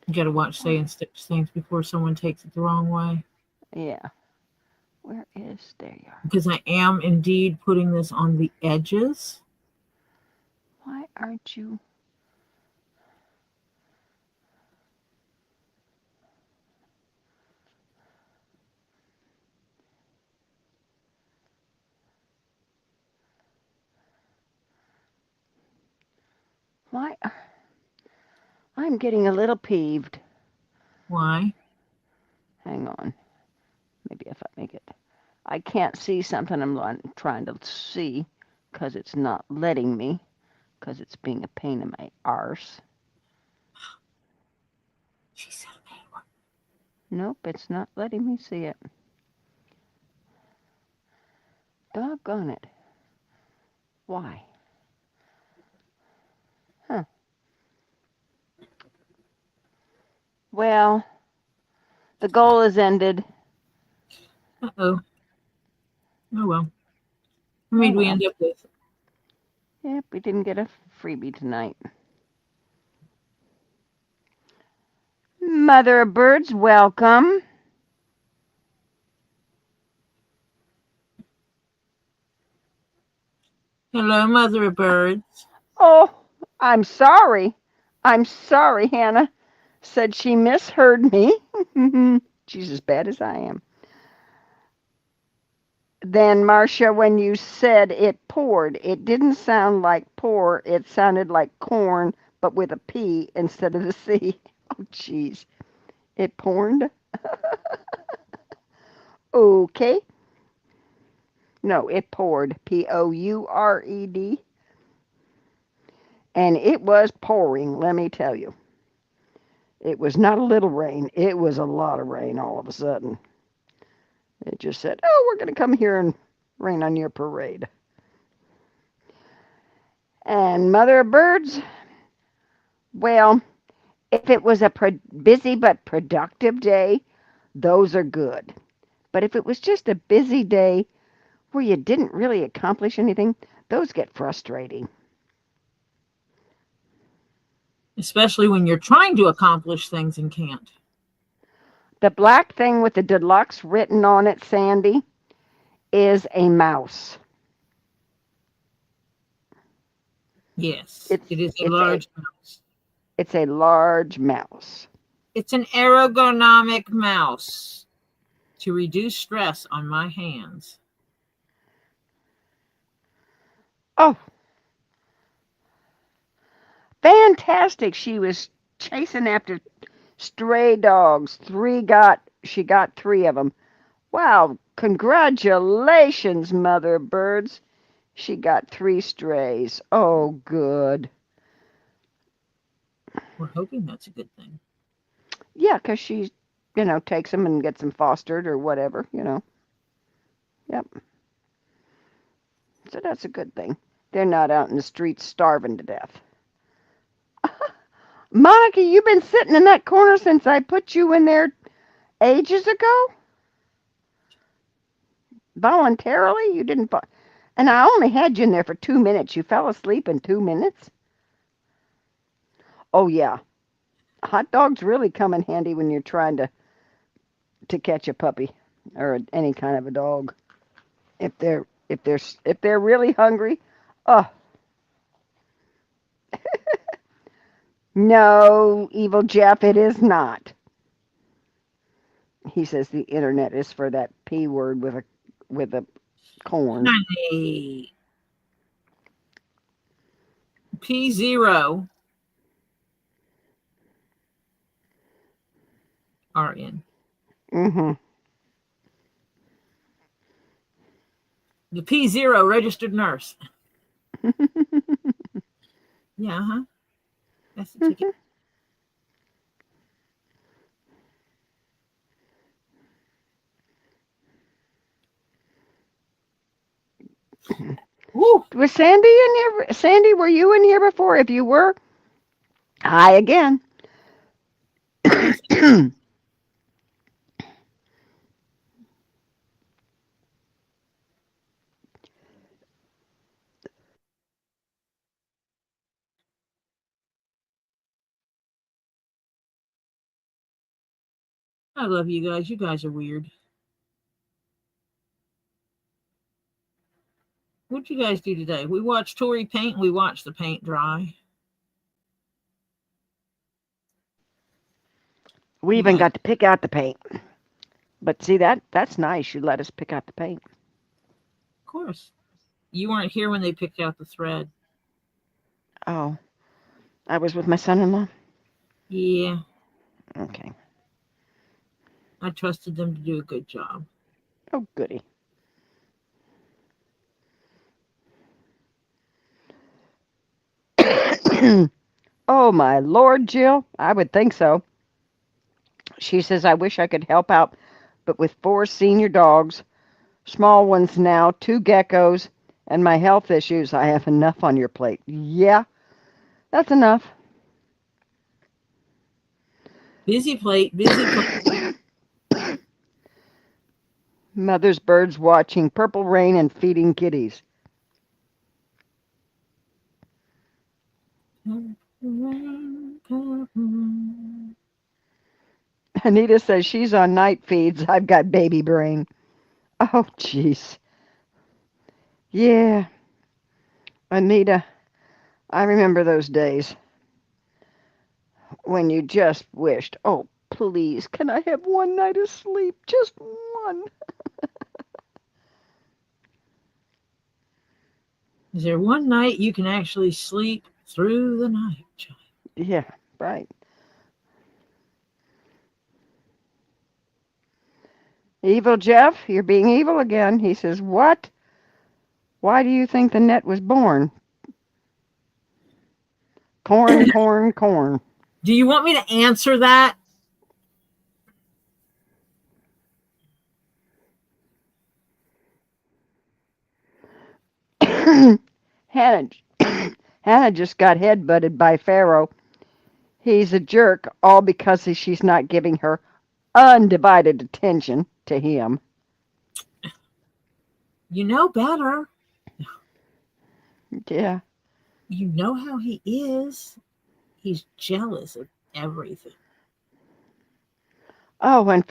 You gotta watch saying things before someone takes it the wrong way. yeah. Where is, there you are. Because I am indeed putting this on the edges. Why aren't you? Why? I'm getting a little peeved. Why? Hang on. Maybe if I make it. I can't see something I'm trying to see because it's not letting me, because it's being a pain in my arse. She said a bad word. Nope, it's not letting me see it. Doggone it. Why? Huh. Well, the goal is ended. Uh-oh. Oh well. What did we end up with? Yep, we didn't get a freebie tonight. Mother of birds, welcome. Hello, mother of birds. Oh, I'm sorry. I'm sorry, Hannah. Said she misheard me. She's as bad as I am. Then, Marcia, when you said it poured, it didn't sound like pour. It sounded like corn, but with a P instead of a C. Oh, jeez. It poured? Okay. No, it poured. Poured. And it was pouring, let me tell you. It was not a little rain. It was a lot of rain all of a sudden. It just said, oh, we're going to come here and rain on your parade. And mother of birds, well, if it was a busy but productive day, those are good. But if it was just a busy day where you didn't really accomplish anything, those get frustrating. Especially when you're trying to accomplish things and can't. The black thing with the deluxe written on it, Sandy, is a mouse. Yes, it is a large mouse. It's a large mouse. It's an ergonomic mouse to reduce stress on my hands. Oh, fantastic. She was chasing after stray dogs. She got 3 of them. Wow, congratulations, mother of birds. She got 3 strays. Oh, good. We're hoping that's a good thing. Yeah, because she, takes them and gets them fostered or whatever, Yep. So that's a good thing. They're not out in the streets starving to death. Monica, you've been sitting in that corner since I put you in there ages ago? Voluntarily? You didn't. And I only had you in there for 2 minutes. You fell asleep in 2 minutes? Oh, yeah. Hot dogs really come in handy when you're trying to catch a puppy or any kind of a dog. If they're really hungry, oh no, evil Jeff, it is not. He says the internet is for that P word with a corn. Hey. P0 RN. Mm-hmm. The P0 registered nurse. Yeah, huh? That's the ticket. Woo. Was Sandy in here? Sandy, were you in here before? If you were, hi again. I love you guys. You guys are weird. What'd you guys do today? We watched Tori paint. We watched the paint dry. We even got to pick out the paint. But see, that's nice. You let us pick out the paint. Of course. You weren't here when they picked out the thread. Oh, I was with my son-in-law? Yeah. Okay. I trusted them to do a good job. Oh, goody. Oh, my Lord, Jill. I would think so. She says, I wish I could help out, but with 4 senior dogs, small ones now, 2 geckos, and my health issues, I have enough on your plate. Yeah, that's enough. Busy plate, busy plate. Mother's birds watching Purple Rain and feeding kitties. Anita says she's on night feeds. I've got baby brain. Oh, jeez. Yeah. Anita, I remember those days when you just wished, oh, please, can I have one night of sleep? Just one. Is there one night you can actually sleep through the night, child? Yeah, right. Evil Jeff, you're being evil again. He says, what? Why do you think the net was born? Corn, corn, corn. Do you want me to answer that? Hannah, Hannah just got headbutted by Pharaoh. He's a jerk, all because she's not giving her undivided attention to him. You know better. Yeah. You know how he is. He's jealous of everything. Oh, and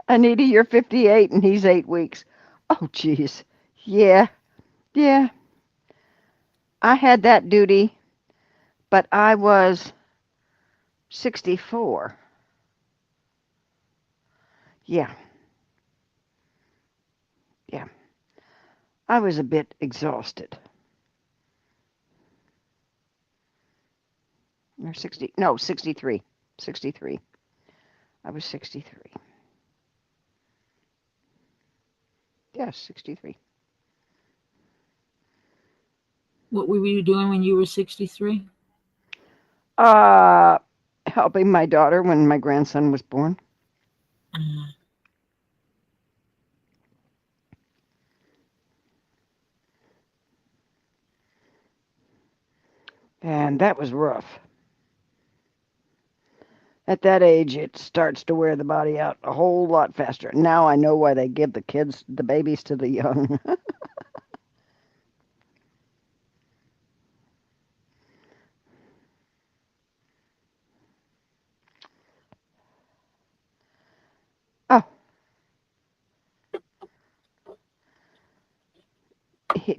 Anita, you're 58 and he's 8 weeks. Oh, geez. Yeah. Yeah. I had that duty, but I was 64. Yeah. Yeah. I was a bit exhausted. Or 60, no, 63. 63. I was 63. Yes, 63. What were you doing when you were 63? Helping my daughter when my grandson was born. And that was rough. At that age, it starts to wear the body out a whole lot faster. Now I know why they give the babies to the young.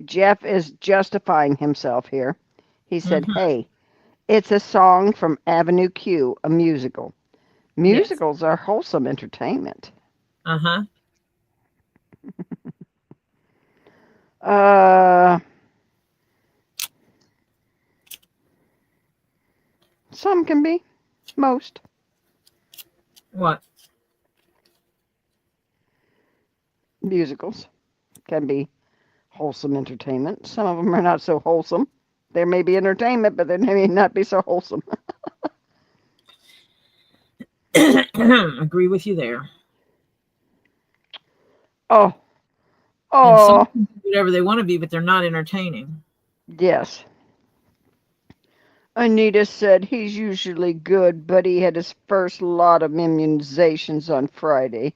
Jeff is justifying himself here. He said, Mhm. hey, it's a song from Avenue Q, a musical. Musicals are wholesome entertainment. Uh-huh. Some can be. Most. What? Musicals can be wholesome entertainment. Some of them are not so wholesome. There may be entertainment, but they may not be so wholesome. Agree with you there. Oh. And some Oh. can do whatever they want to be, but they're not entertaining. Yes. Anita said he's usually good, but he had his first lot of immunizations on Friday,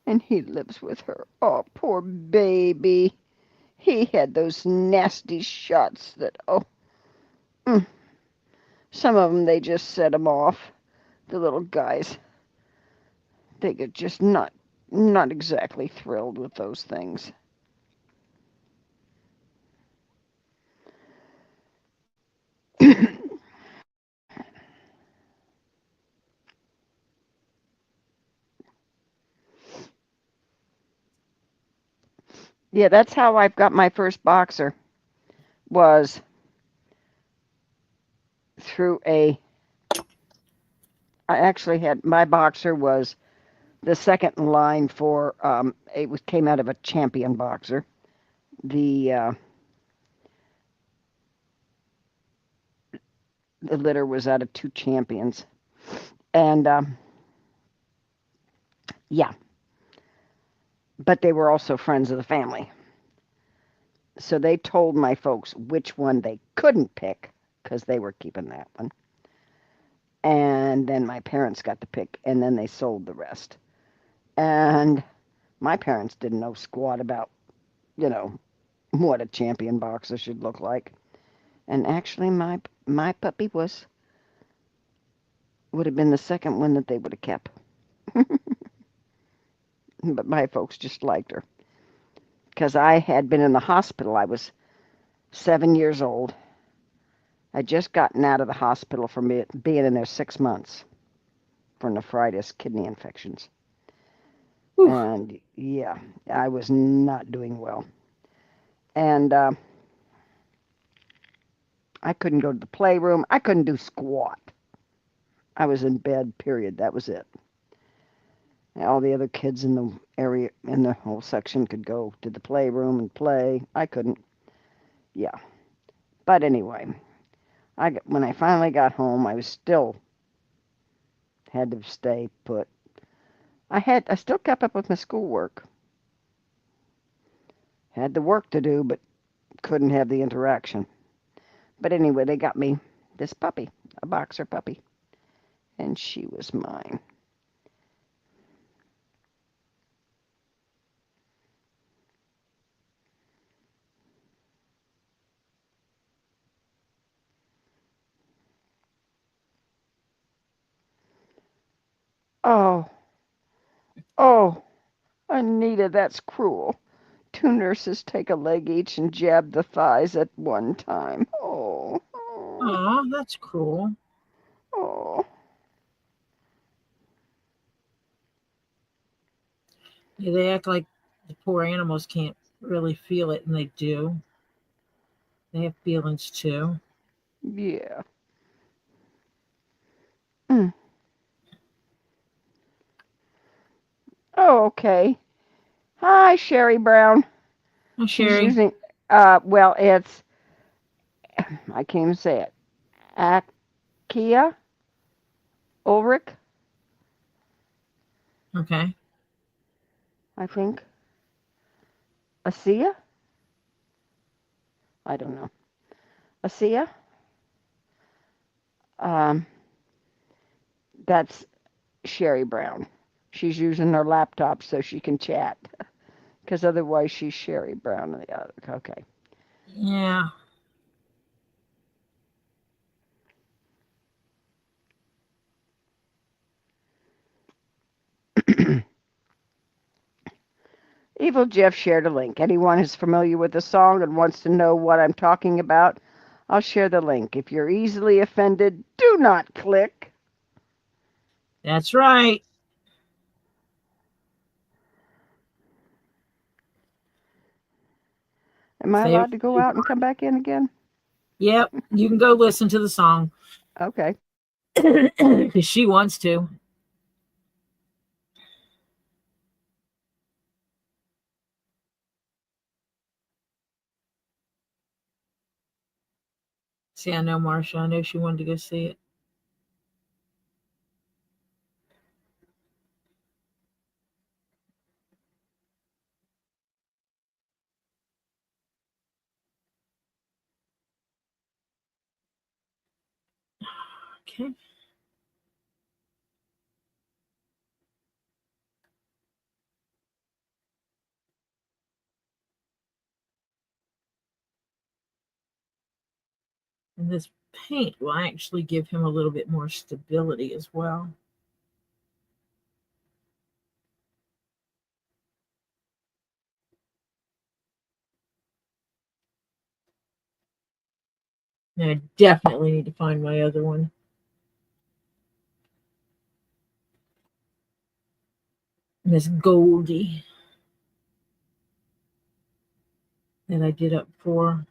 and he lives with her. Oh, poor baby. He had those nasty shots that, oh, some of them, they just set him off. The little guys, they get just not exactly thrilled with those things. Yeah, that's how I've got my first boxer, was through I actually had, my boxer was the second in line for, came out of a champion boxer. The litter was out of two champions. And, yeah, but they were also friends of the family. So they told my folks which one they couldn't pick because they were keeping that one. And then my parents got to pick, and then they sold the rest. And my parents didn't know squat about, what a champion boxer should look like. And actually, my puppy would have been the second one that they would have kept. But my folks just liked her because I had been in the hospital. I was 7 years old. I'd just gotten out of the hospital from being in there 6 months for nephritis, kidney infections. Whew. And yeah, I was not doing well. And I couldn't go to the playroom. I couldn't do squat. I was in bed, period. That was it. All the other kids in the area, in the whole section, could go to the playroom and play. I couldn't. Yeah. But anyway, when I finally got home, I was still had to stay put. I still kept up with my schoolwork. Had the work to do, but couldn't have the interaction. But anyway, they got me this puppy, a boxer puppy, and she was mine. Oh, oh, Anita, that's cruel. Two nurses take a leg each and jab the thighs at one time. Oh, oh, Oh, that's cruel. oh. Yeah, they act like the poor animals can't really feel it, and they do. They have feelings too. Yeah. Mm. Oh, okay. Hi, Sherry Brown. Oh, She's Sherry. using, well, I can't even say it. Akia Ulrich, Okay. I think. Asia? I don't know. Asia? Um, that's Sherry Brown. She's using her laptop so she can chat, because otherwise she's Sherry Brown. Okay. Yeah. Evil Jeff shared a link. Anyone who's familiar with the song and wants to know what I'm talking about, I'll share the link. If you're easily offended, do not click. That's right. Am I allowed to go out and come back in again? Yep, you can go listen to the song. Okay. Because she wants to. See, I know Marsha. I know she wanted to go see it. Okay. And this paint will actually give him a little bit more stability as well. Now, I definitely need to find my other one. Miss Goldie. That I did up for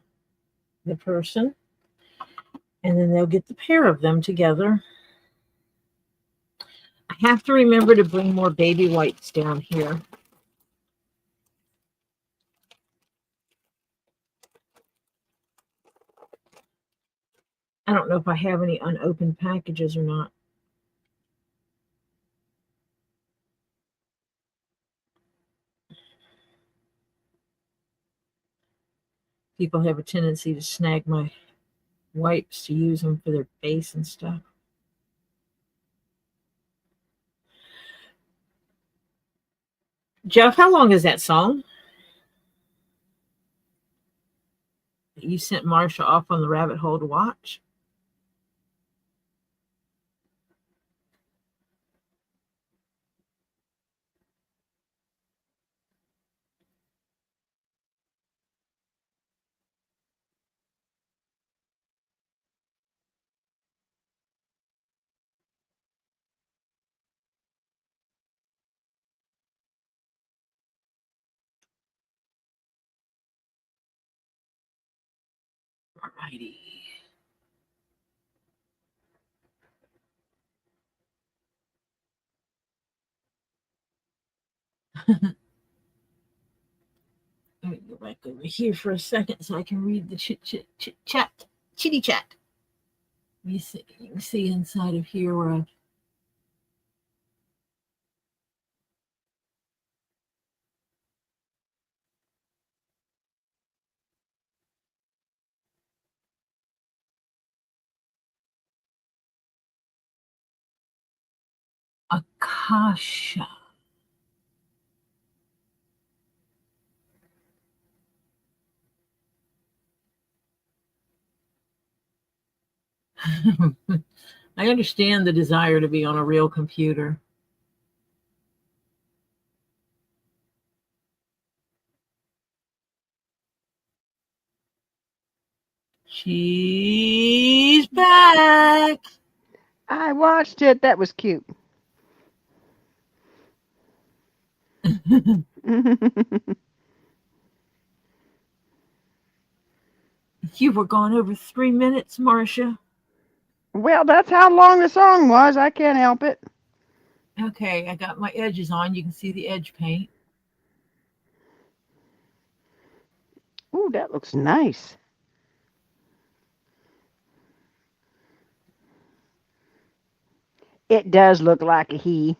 the person. And then they'll get the pair of them together. I have to remember to bring more baby whites down here. I don't know if I have any unopened packages or not. People have a tendency to snag my wipes to use them for their base and stuff. Jeff, how long is that song? You sent Marsha off on the rabbit hole to watch? Alrighty. Let me go back over here for a second so I can read the chitty chat. You can see inside of here where I've Akasha. I understand the desire to be on a real computer. She's back. I watched it. That was cute. You were gone over 3 minutes, Marsha. Well, that's how long the song was. I can't help it. Okay, I got my edges on. You can see the edge paint. Ooh, that looks nice. It does look like a he.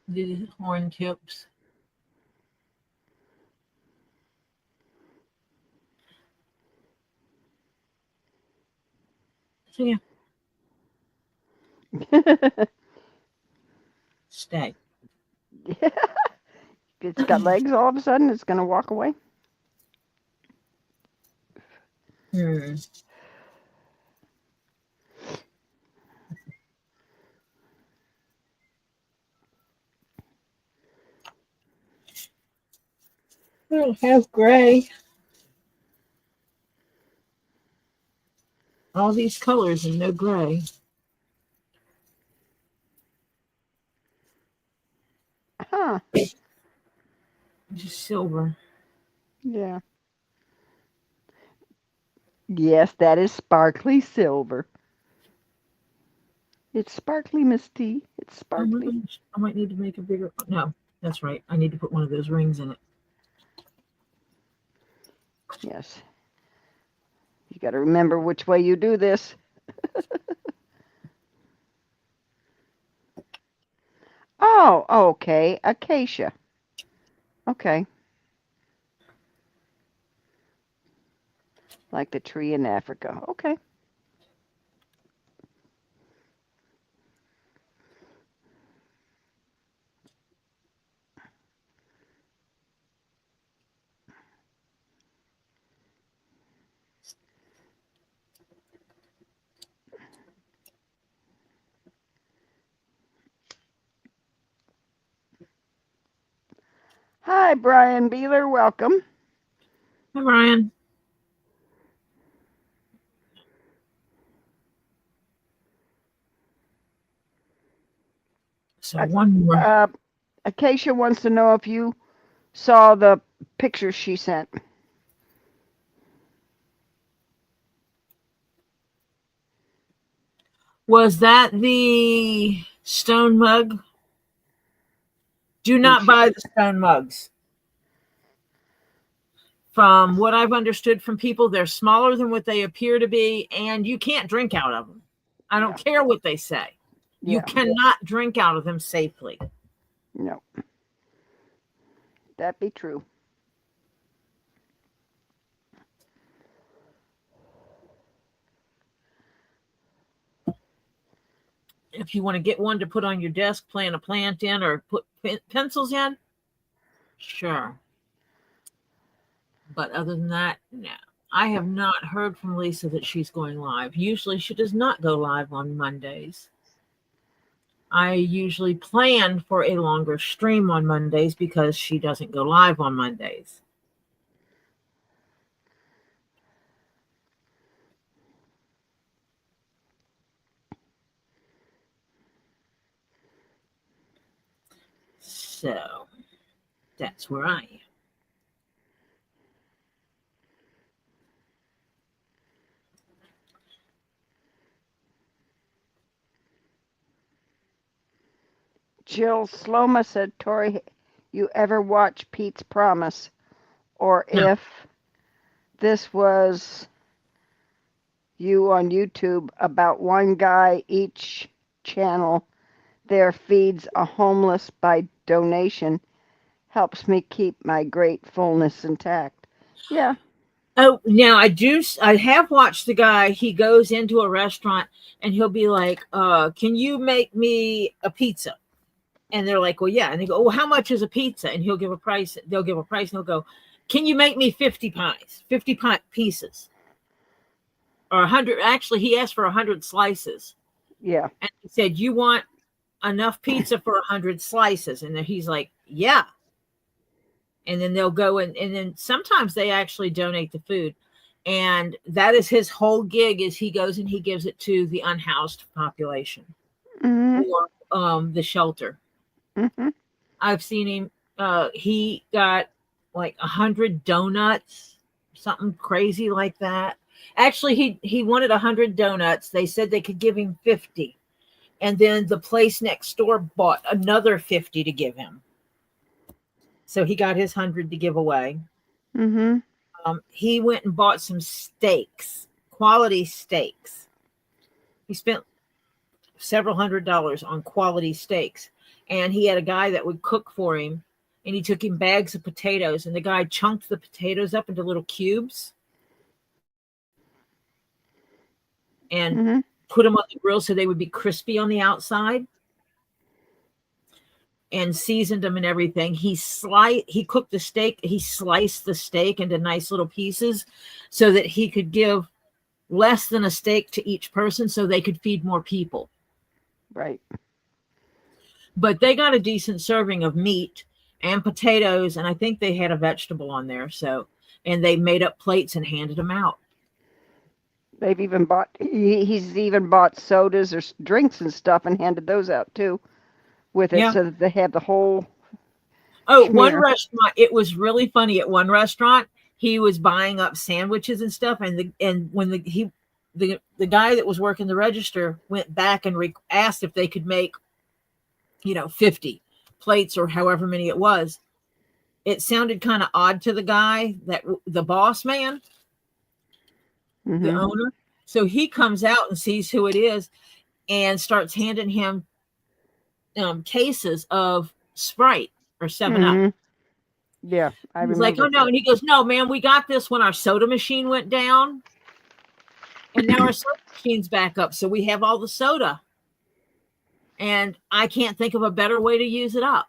The horn tips. So yeah. Stay. It's got legs all of a sudden. It's going to walk away. I don't have gray. All these colors and no gray. Huh. Just silver. Yeah. Yes, that is sparkly silver. It's sparkly, Miss T. It's sparkly. I might need to make a bigger. No, that's right. I need to put one of those rings in it. Yes. You got to remember which way you do this. Oh, okay. Acacia. Okay. Like the tree in Africa. Okay. Hi, Brian Beeler. Welcome. Hi, Brian. So one more. Acacia wants to know if you saw the picture she sent. Was that the stone mug? Do not buy the stone mugs. From what I've understood from people, they're smaller than what they appear to be, and you can't drink out of them. I don't care what they say. You cannot drink out of them safely. No. That be true. If you want to get one to put on your desk, plant a plant in, or put pencils in, sure. But other than that, no. I have not heard from Lisa that she's going live. Usually she does not go live on Mondays. I usually plan for a longer stream on Mondays because she doesn't go live on Mondays. So that's where I am. Jill Sloma said, Tori, you ever watch Pete's Promise? Or if this was you on YouTube about one guy each channel there feeds a homeless by donation, helps me keep my gratefulness intact. Yeah. Oh, now I have watched the guy. He goes into a restaurant and he'll be like, can you make me a pizza? And they're like, well, yeah. And they go, well, how much is a pizza? And he'll give a price. They'll give a price and he'll go, can you make me 50 pies, 50 pieces? Or 100. Actually, he asked for 100 slices. Yeah. And he said, you want enough pizza for 100 slices? And then he's like, yeah. And then they'll go and then sometimes they actually donate the food. And that is his whole gig, is he goes and he gives it to the unhoused population or the shelter. Mm-hmm. I've seen him. He got like 100 donuts, something crazy like that. Actually, he wanted 100 donuts. They said they could give him 50. And then the place next door bought another 50 to give him. So he got his 100 to give away. Mm-hmm. He went and bought some steaks, quality steaks. He spent several $100s on quality steaks. And he had a guy that would cook for him. And he took him bags of potatoes. And the guy chunked the potatoes up into little cubes. And put them on the grill so they would be crispy on the outside. And seasoned them and everything. He cooked the steak. He sliced the steak into nice little pieces so that he could give less than a steak to each person so they could feed more people. Right. But they got a decent serving of meat. and potatoes, and I think they had a vegetable on there. So, and they made up plates and handed them out. They've even bought. He's even bought sodas or drinks and stuff and handed those out too, with it, so that they have the whole. Oh, one restaurant. It was really funny. At one restaurant, he was buying up sandwiches and stuff, and when the guy that was working the register went back and asked if they could make, 50 plates or however many it was. It sounded kind of odd to the guy, that the boss man, the owner. So he comes out and sees who it is and starts handing him cases of Sprite or 7-Up. Yeah, I remember. He's like, oh no. And he goes, no, man, we got this when our soda machine went down. And now our soda machine's back up. So we have all the soda. And I can't think of a better way to use it up.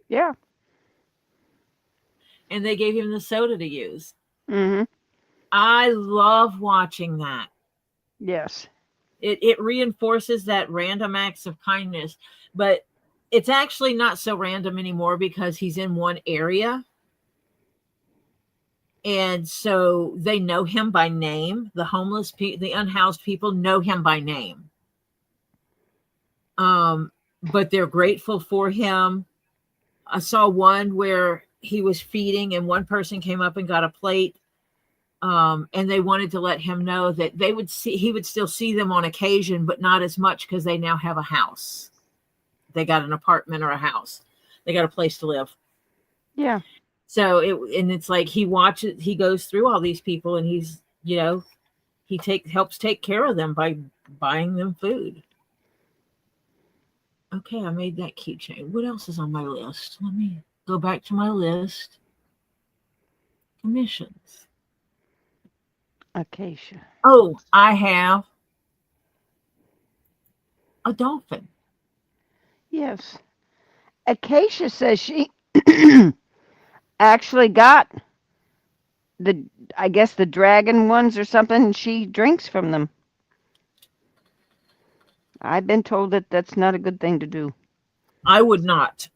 Yeah. And they gave him the soda to use. I love watching that. Yes. It reinforces that random acts of kindness, but it's actually not so random anymore because he's in one area. And so they know him by name. The homeless people, the unhoused people know him by name. But they're grateful for him. I saw one where he was feeding and one person came up and got a plate. And they wanted to let him know that he would still see them on occasion, but not as much because they now have a house. They got an apartment or a house. They got a place to live. Yeah. So it's like he goes through all these people and he's, he helps take care of them by buying them food. Okay, I made that keychain. What else is on my list? Let me go back to my list. Commissions. Acacia. Oh, I have a dolphin. Yes. Acacia says she actually got I guess the dragon ones or something, and she drinks from them. I've been told that that's not a good thing to do. I would not.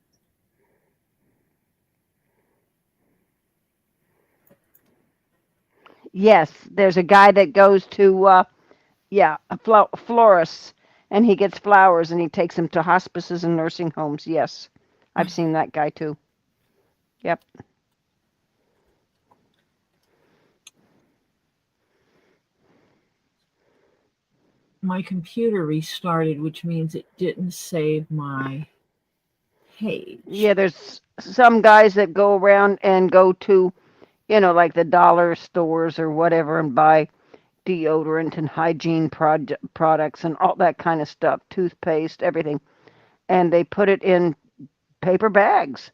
Yes, there's a guy that goes to, a florist, and he gets flowers and he takes them to hospices and nursing homes. Yes, I've seen that guy too. Yep. My computer restarted, which means it didn't save my page. Yeah, there's some guys that go around and go to, like the dollar stores or whatever and buy deodorant and hygiene products and all that kind of stuff, toothpaste, everything. And they put it in paper bags.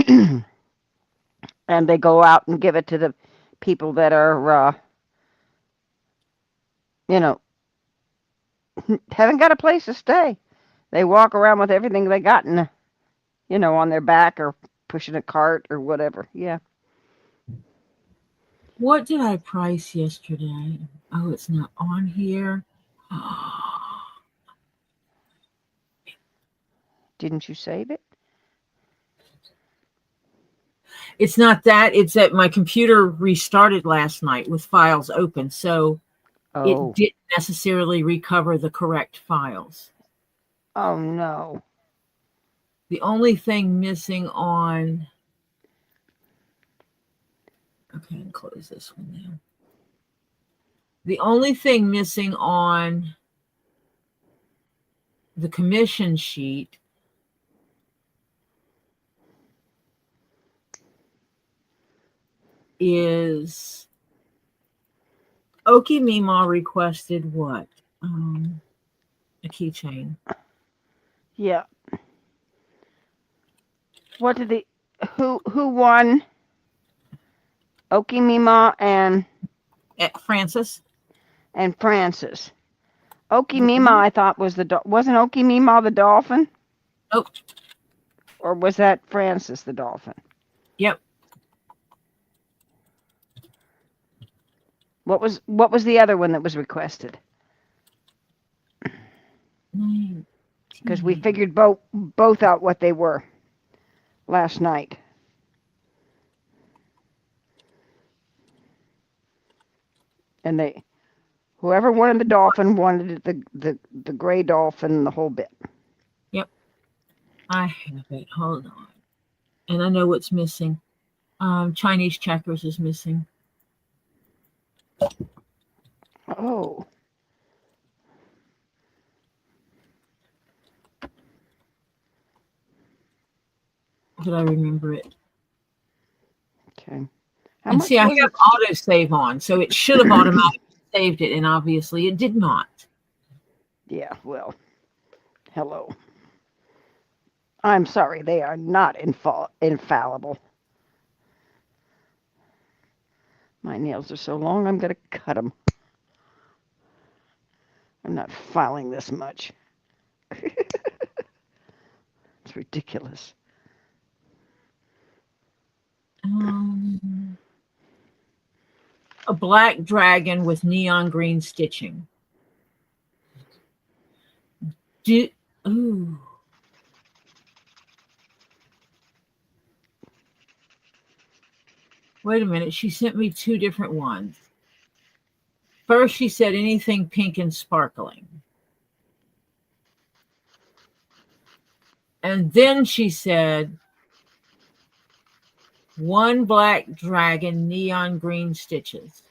And they go out and give it to the people that are, haven't got a place to stay. They walk around with everything they got on their back or pushing a cart or whatever. Yeah. What did I price yesterday? Oh, it's not on here. Didn't you save it? It's not that. It's that my computer restarted last night with files open, so it didn't necessarily recover the correct files. Oh, no. The only thing missing on... Okay, I'll close this one now. The only thing missing on the commission sheet is Okie Mima requested what? A keychain. Yeah. What did who won? Okie Mima and Francis. And Francis. Okie Mima, I thought wasn't Okie Mima the dolphin? Oh. Or was that Francis the dolphin? Yep. What was the other one that was requested? Because we figured both out what they were. last night. And whoever wanted the dolphin wanted the gray dolphin, the whole bit. Yep. I have it. Hold on. And I know what's missing. Chinese checkers is missing. Oh. But I remember it. Okay. And see, I have auto save on, so it should have automatically saved it, and obviously it did not. Yeah, well, hello. I'm sorry, they are not infallible. My nails are so long, I'm going to cut them. I'm not filing this much. It's ridiculous. A black dragon with neon green stitching. Ooh. Wait a minute. She sent me two different ones. First, she said anything pink and sparkling. And then she said one black dragon, neon green stitches.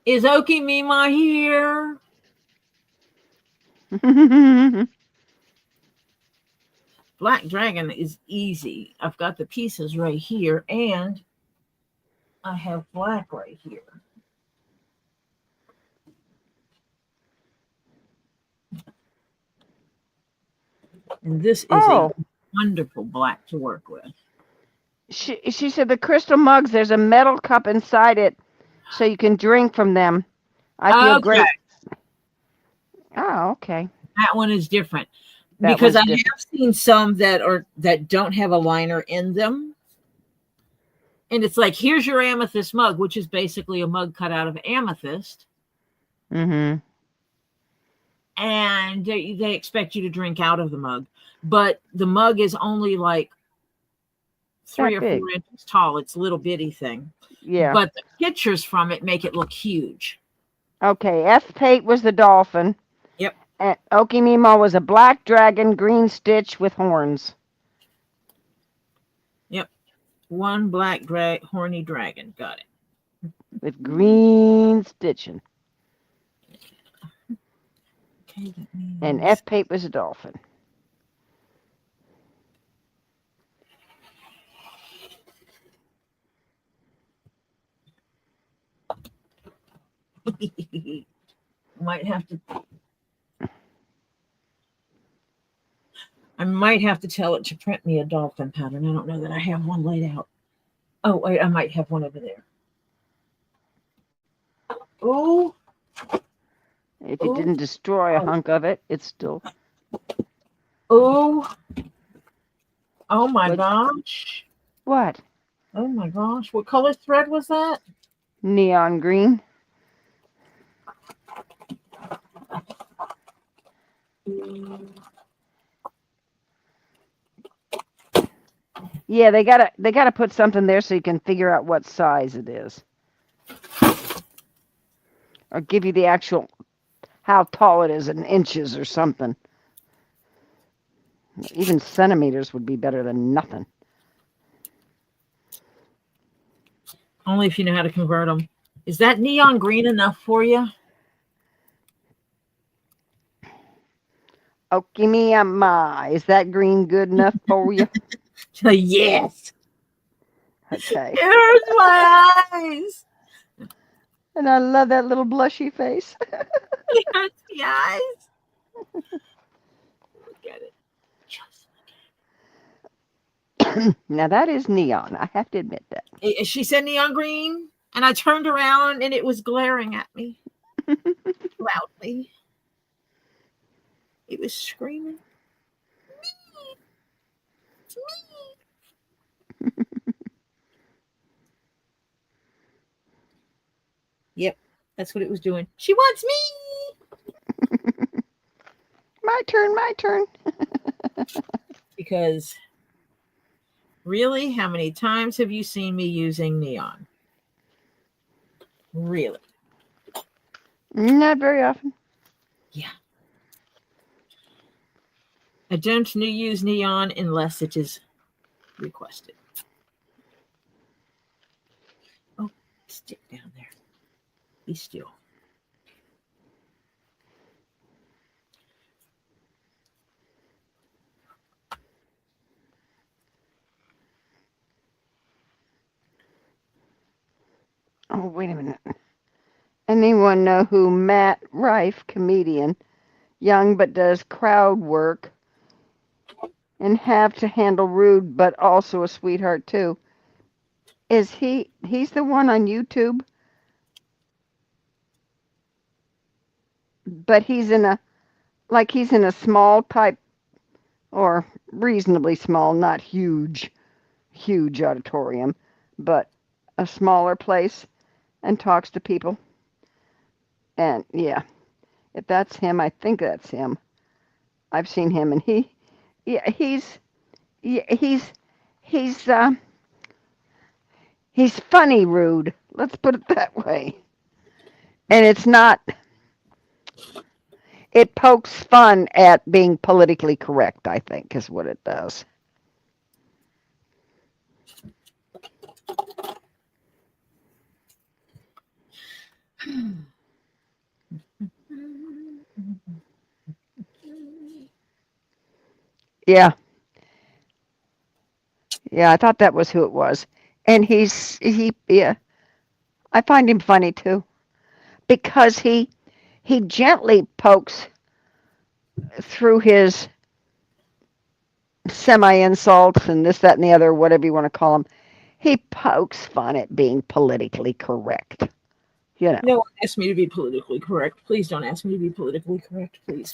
Is Okie Mima here? Black dragon is easy. I've got the pieces right here, and I have black right here. And this is a wonderful black to work with. She said the crystal mugs, there's a metal cup inside it so you can drink from them. I feel great. Oh, okay. That one is different. Because I have seen some that don't have a liner in them. And it's like, here's your amethyst mug, which is basically a mug cut out of amethyst. Mm-hmm. And they expect you to drink out of the mug. But the mug is only like 3 or 4 inches tall. It's a little bitty thing. Yeah. But the pictures from it make it look huge. Okay. F8 was the dolphin. Yep. And Okimimo was a black dragon, green stitch with horns. Yep. One black horny dragon. Got it. With green stitching. Okay, that means... And F8 was a dolphin. I might have to tell it to print me a dolphin pattern. I don't know that I have one laid out. Oh, wait, I might have one over there. Oh. If it didn't destroy a hunk of it, it's still... Oh. Oh, my gosh. What? Oh, my gosh. What color thread was that? Neon green. Yeah, they gotta put something there so you can figure out what size it is, or give you the actual how tall it is in inches or something. Even centimeters would be better than nothing. Only if you know how to convert them. Is that neon green enough for you? Okimiyama, is that green good enough for you? Yes. Okay. Here's my eyes. And I love that little blushy face. Here's the eyes. Look at it. Just look at it. Now that is neon. I have to admit that. She said neon green, and I turned around and it was glaring at me loudly. It was screaming, "Me! It's me!" Yep, that's what it was doing. She wants me. My My turn. Because really, how many times have you seen me using neon? Really? Not very often. Yeah. I don't use neon unless it is requested. Oh, stick down there. Be still. Oh, wait a minute. Anyone know who Matt Rife, comedian, young but does crowd work and have to handle rude but also a sweetheart too? Is he's the one on YouTube? But he's in a small type or reasonably small, not huge auditorium, but a smaller place and talks to people. And yeah, if that's him, I think that's him. I've seen him, and he's funny rude. Let's put it that way. And it pokes fun at being politically correct, I think, is what it does. Yeah. Yeah, I thought that was who it was. And yeah, I find him funny too. Because he gently pokes through his semi-insults and this, that, and the other, whatever you want to call them. He pokes fun at being politically correct. You know. No one asked me to be politically correct. Please don't ask me to be politically correct. Please.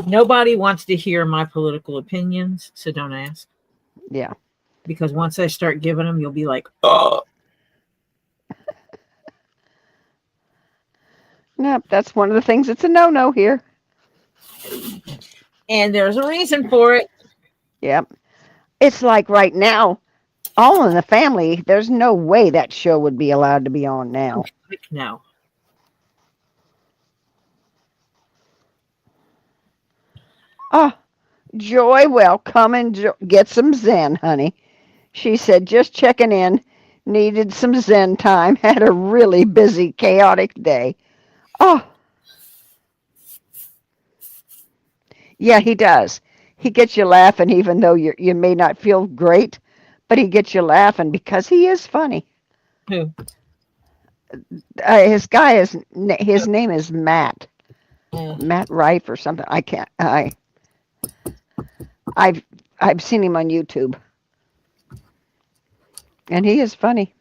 Nobody wants to hear my political opinions, so don't ask. Yeah. Because once I start giving them, you'll be like, oh. Nope, that's one of the things that's a no-no here. And there's a reason for it. Yep. It's like right now, All in the Family, there's no way that show would be allowed to be on now. No. Oh, Joy, well, come and get some Zen, honey. She said, just checking in. Needed some Zen time. Had a really busy, chaotic day. Oh. Yeah, he does. He gets you laughing even though you may not feel great, but he gets you laughing because he is funny. Who? His name is Matt. Matt Rife or something. I've seen him on YouTube. And he is funny.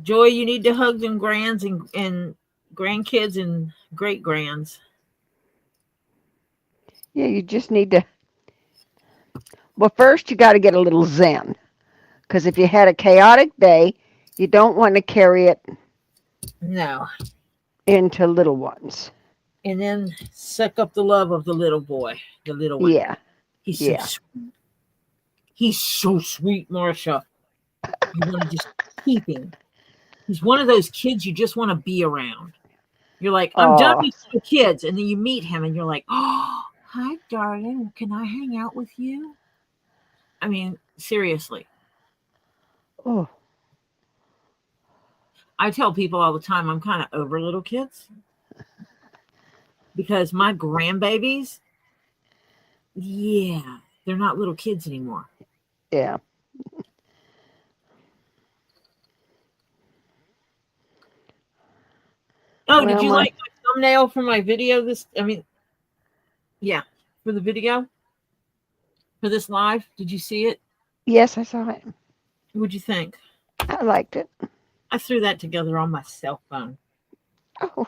Joy, you need to hug them grands and grandkids and great grands. Yeah, you just need to. Well, first you got to get a little Zen. Because if you had a chaotic day, you don't want to carry it into little ones. And then suck up the love of the little boy, the little one. Yeah. He's so sweet. He's so sweet, Marsha. You want to just keep him. He's one of those kids you just want to be around. You're like, I'm done with the kids. And then you meet him and you're like, oh, hi, darling. Can I hang out with you? I mean, seriously. Oh. I tell people all the time I'm kind of over little kids. Because my grandbabies, yeah, they're not little kids anymore. Yeah. Oh, well, did you like my thumbnail for my video? For the video? For this live? Did you see it? Yes, I saw it. What'd you think? I liked it. I threw that together on my cell phone. Oh.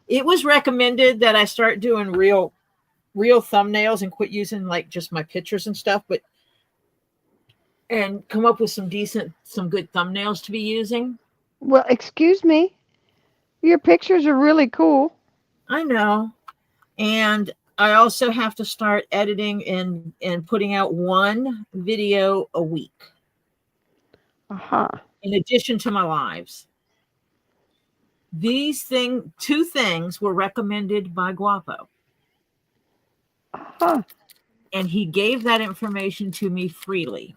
It was recommended that I start doing real real thumbnails and quit using like just my pictures and stuff, and come up with some good thumbnails to be using. Well, excuse me. Your pictures are really cool. I know. And I also have to start editing and putting out one video a week. In addition to my lives. Two things were recommended by Guapo. And he gave that information to me freely.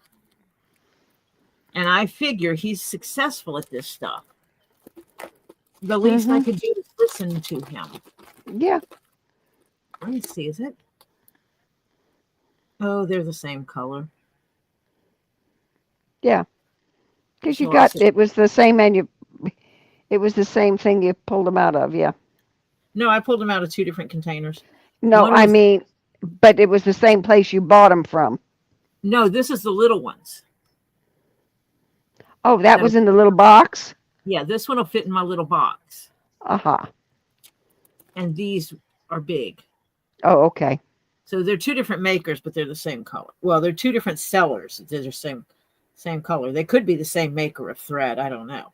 And I figure he's successful at this stuff. The least I could do is listen to him. Yeah. Let me see, is it? Oh, they're the same color. Yeah. Because you got, it was the same it was the same thing you pulled them out of, yeah. No, I pulled them out of two different containers. No, I mean, but it was the same place you bought them from. No, this is the little ones. Oh, that was in the little box? Yeah, this one will fit in my little box. And these are big. Oh, okay. So they're two different makers, but they're the same color. Well, they're two different sellers. They're the same color. They could be the same maker of thread. I don't know.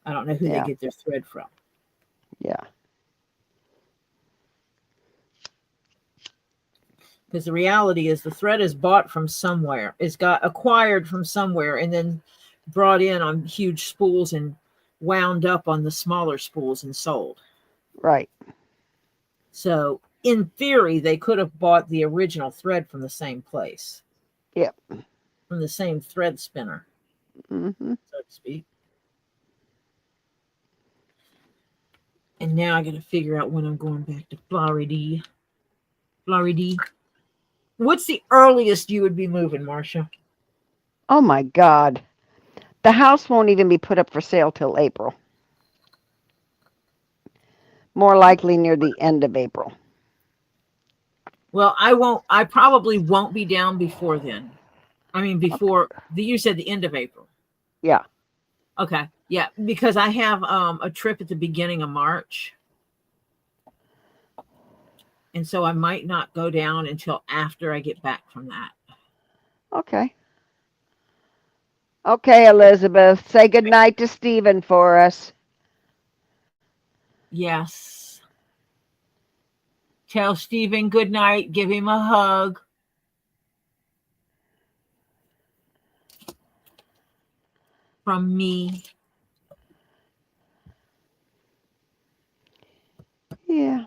I don't know who they get their thread from. Yeah. Because the reality is the thread is bought from somewhere. It's got acquired from somewhere and then brought in on huge spools and wound up on the smaller spools and sold. Right. So in theory, they could have bought the original thread from the same place. Yep. From the same thread spinner, so to speak. And now I got to figure out when I'm going back to Florida. What's the earliest you would be moving, Marcia? Oh, my God. The house won't even be put up for sale till April. More likely near the end of April. Well, I probably won't be down before then. I mean, you said the end of April. Yeah. Okay. Yeah, because I have a trip at the beginning of March. And so I might not go down until after I get back from that. Okay. Okay, Elizabeth. Say goodnight to Stephen for us. Yes. Tell Stephen good night. Give him a hug. From me. Yeah.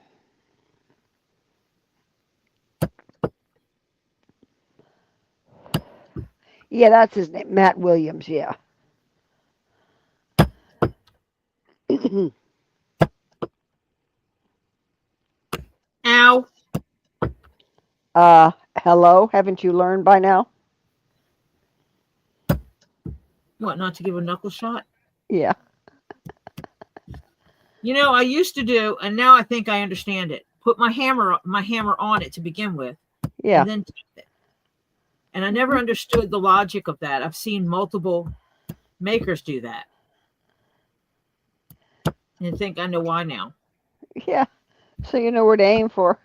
Yeah, that's his name. Matt Williams, yeah. Ow. Hello? Haven't you learned by now? What, not to give a knuckle shot? Yeah. You know, I used to do, and now I think I understand it. Put my hammer on it to begin with. Yeah. And then tap it. And I never understood the logic of that. I've seen multiple makers do that. And I think I know why now. Yeah. So you know where to aim for.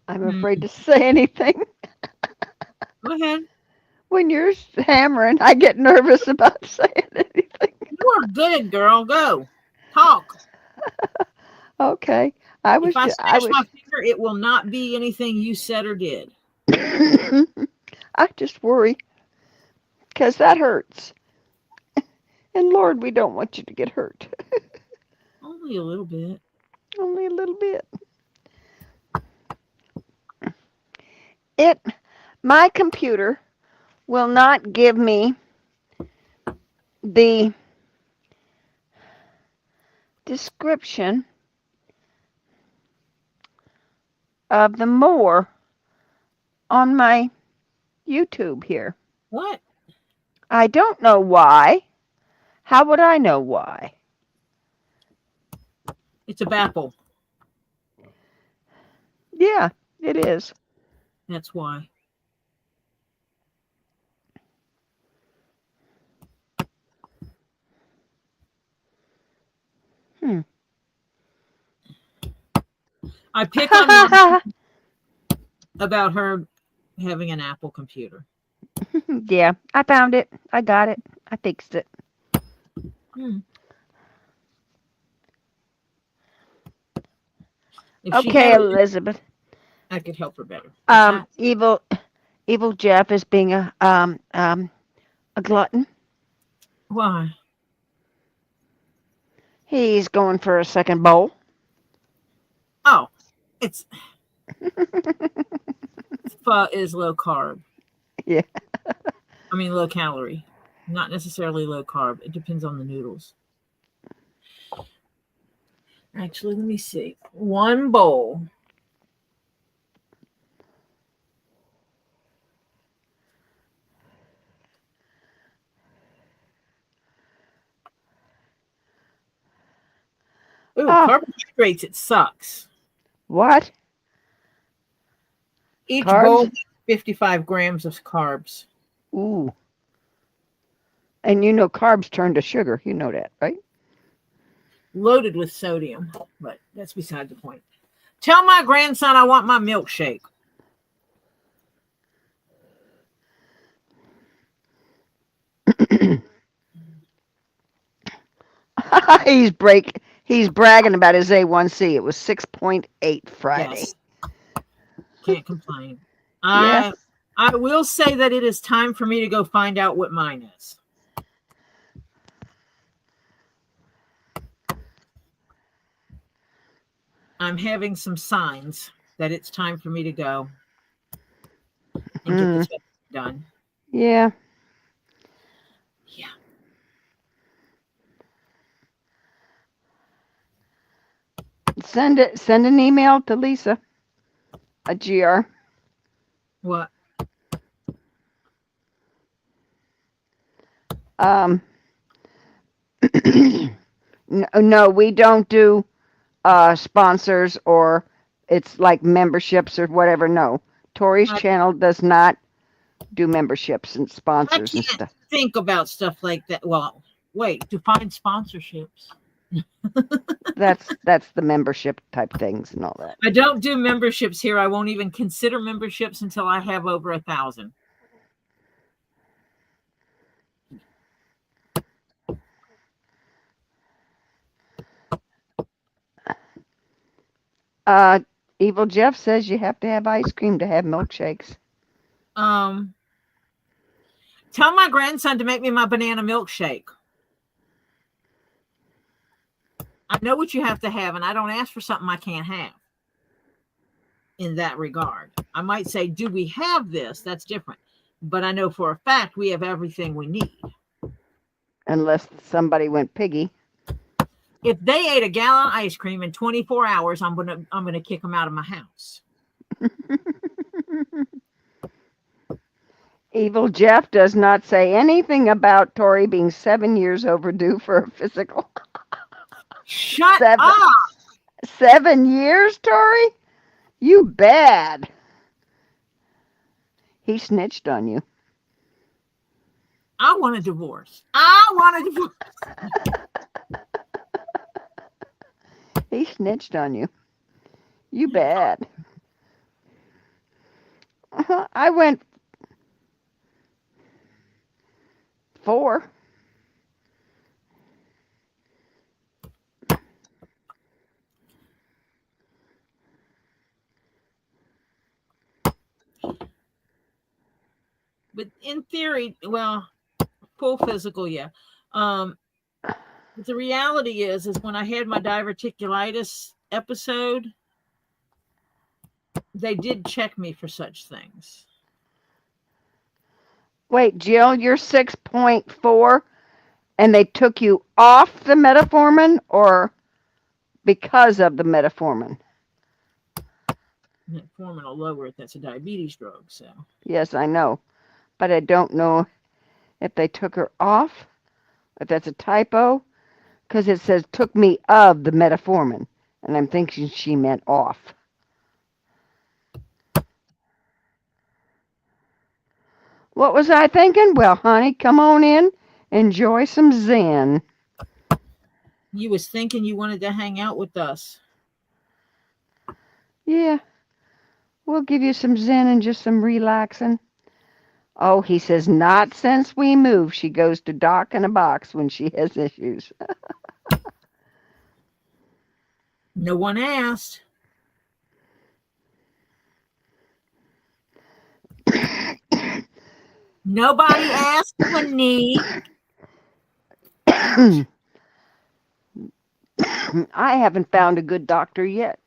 I'm afraid to say anything. Go ahead. When you're hammering, I get nervous about saying anything. You're good, girl. Go. Talk. Okay. If I smash my finger, it will not be anything you said or did. I just worry because that hurts. And Lord, we don't want you to get hurt. Only a little bit. Only a little bit. My computer will not give me the description of the mower on my YouTube here. What? I don't know why. How would I know why? It's a baffle. Yeah, it is. That's why. I pick on her about her having an Apple computer. Yeah, I found it. I got it. I fixed it. If Okay, Elizabeth. I could help her better. Evil Jeff is being a glutton. Why? He's going for a second bowl. Oh, it's pho is low carb. Yeah. I mean low calorie, not necessarily low carb. It depends on the noodles. Actually, let me see. One bowl. Ooh, carbohydrates, it sucks. What? Each bowl has 55 grams of carbs. Ooh. And you know carbs turn to sugar. You know that, right? Loaded with sodium, but that's beside the point. Tell my grandson I want my milkshake. He's bragging about his A1C. It was 6.8 Friday. Yes. Can't complain. Yes. I will say that it is time for me to go find out what mine is. I'm having some signs that it's time for me to go and get this done. Yeah. Yeah. Send an email to Lisa. A GR. What? No, we don't do sponsors or it's like memberships or whatever. No, Tori's channel does not do memberships and sponsors and stuff. Think about stuff like that. Well, wait, to find sponsorships. That's the membership type things and all that. I don't do memberships here. I won't even consider memberships until I have over 1,000. Evil Jeff says you have to have ice cream to have milkshakes. Tell my grandson to make me my banana milkshake. I know what you have to have, and I don't ask for something I can't have. In that regard, I might say, do we have this? That's different. But I know for a fact we have everything we need. Unless somebody went piggy. If they ate a gallon of ice cream in 24 hours, I'm gonna kick them out of my house. Evil Jeff does not say anything about Tori being 7 years overdue for a physical. Shut up! 7 years, Tori? You bad. He snitched on you. I want a divorce. He snitched on you. You bad. I went 4. But in theory, well, full physical, yeah. But the reality is when I had my diverticulitis episode, they did check me for such things. Wait, Jill, you're 6.4 and they took you off the metformin or because of the metformin? Metformin will lower it. That's a diabetes drug. So Yes, I know. But I don't know if they took her off, if that's a typo, because it says took me of the metformin, and I'm thinking she meant off. What was I thinking? Well, honey, come on in, enjoy some Zen. you was thinking you wanted to hang out with us. Yeah, we'll give you some Zen and just some relaxing. Oh, he says, not since we moved. She goes to doc in a box when she has issues. No one asked. Nobody asked for me. I haven't found a good doctor yet.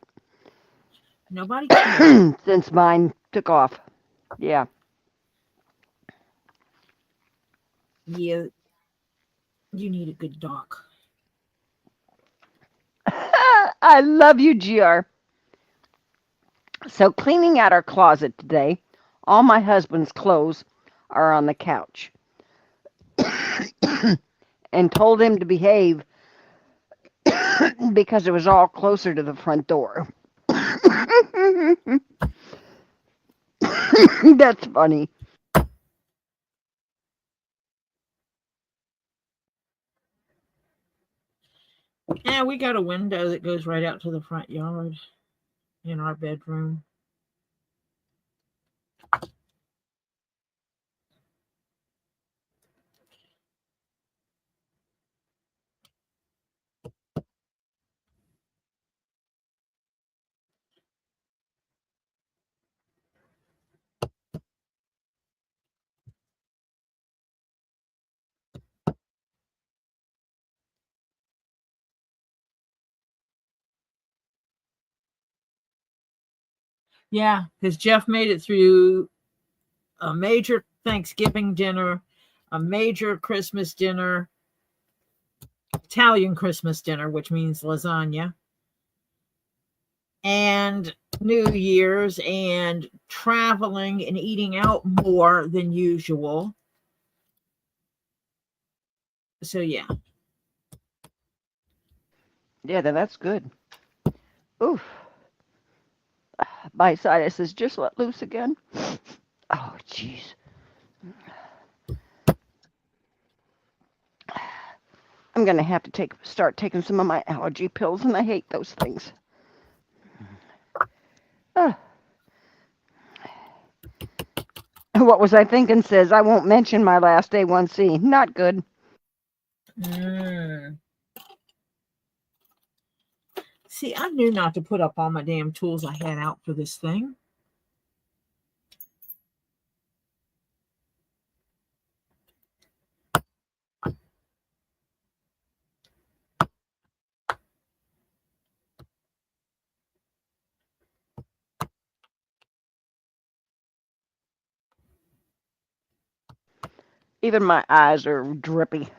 Nobody cares. Since mine took off. Yeah. Yeah, you need a good doc. I love you, GR. So, cleaning out our closet today, all my husband's clothes are on the couch. And told him to behave because it was all closer to the front door. That's funny. Yeah, we got a window that goes right out to the front yard in our bedroom. Yeah, because Jeff made it through a major Thanksgiving dinner, a major Christmas dinner, Italian Christmas dinner, which means lasagna, and New Year's, and traveling and eating out more than usual. So, yeah. Yeah, that's good. Oof. My sinus is just let loose again. Oh, jeez. I'm going to have to start taking some of my allergy pills, and I hate those things. What was I thinking says, I won't mention my last A1C. Not good. See, I knew not to put up all my damn tools I had out for this thing. Even my eyes are drippy.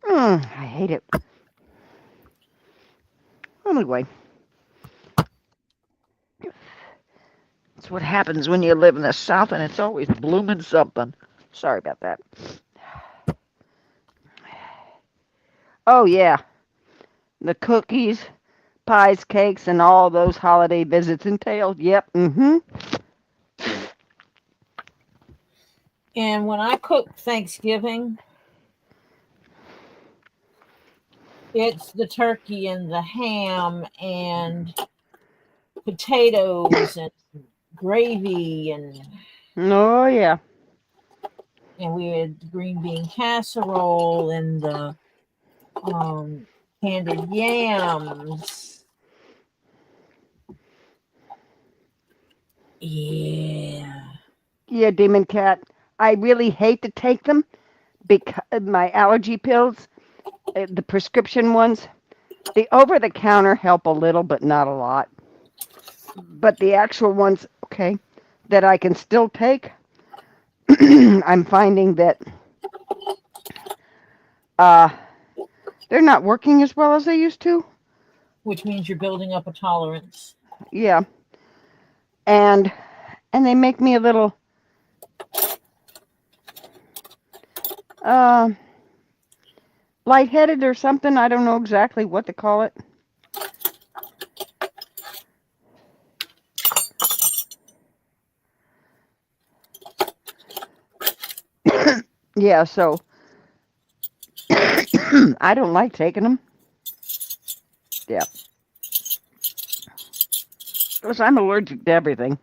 I hate it. Anyway. That's what happens when you live in the South, and it's always blooming something. Sorry about that. Oh, yeah. The cookies, pies, cakes, and all those holiday visits entailed. Yep. And when I cook Thanksgiving, it's the turkey and the ham and potatoes and gravy and Oh, yeah. And we had green bean casserole and the candied yams. Yeah. Yeah, Demon Cat. I really hate to take them because my allergy pills, the prescription ones, the over-the-counter help a little, but not a lot. But the actual ones, okay, that I can still take, I'm finding that they're not working as well as they used to. Which means you're building up a tolerance. Yeah. And they make me a little lightheaded or something. I don't know exactly what to call it. Yeah, so I don't like taking them. Yeah. Because I'm allergic to everything.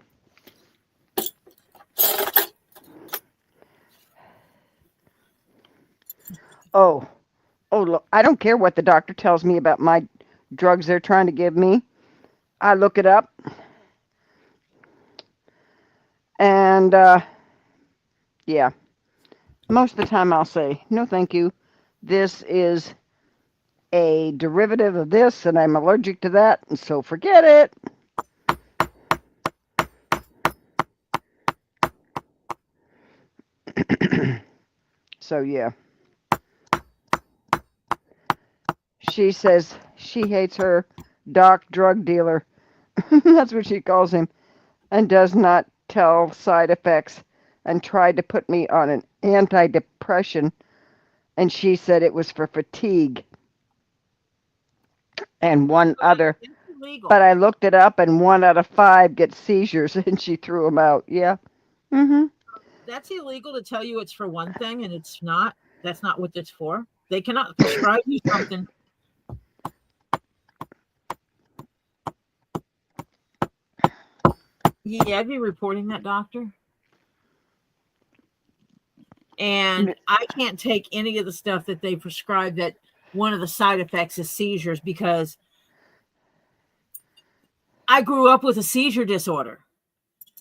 Oh, look, I don't care what the doctor tells me about my drugs they're trying to give me. I look it up. And, yeah. Most of the time I'll say, no, thank you. This is a derivative of this, and I'm allergic to that, and so forget it. So, yeah. She says she hates her doc drug dealer. That's what she calls him. And does not tell side effects, and tried to put me on an antidepressant, and she said it was for fatigue and one other. But I looked it up, and 1 out of 5 get seizures, and she threw them out. Yeah. Mm-hmm. That's illegal to tell you it's for one thing and it's not. That's not what it's for. They cannot prescribe you something. Yeah, I'd be reporting that, doctor. And I can't take any of the stuff that they prescribe that one of the side effects is seizures, because I grew up with a seizure disorder.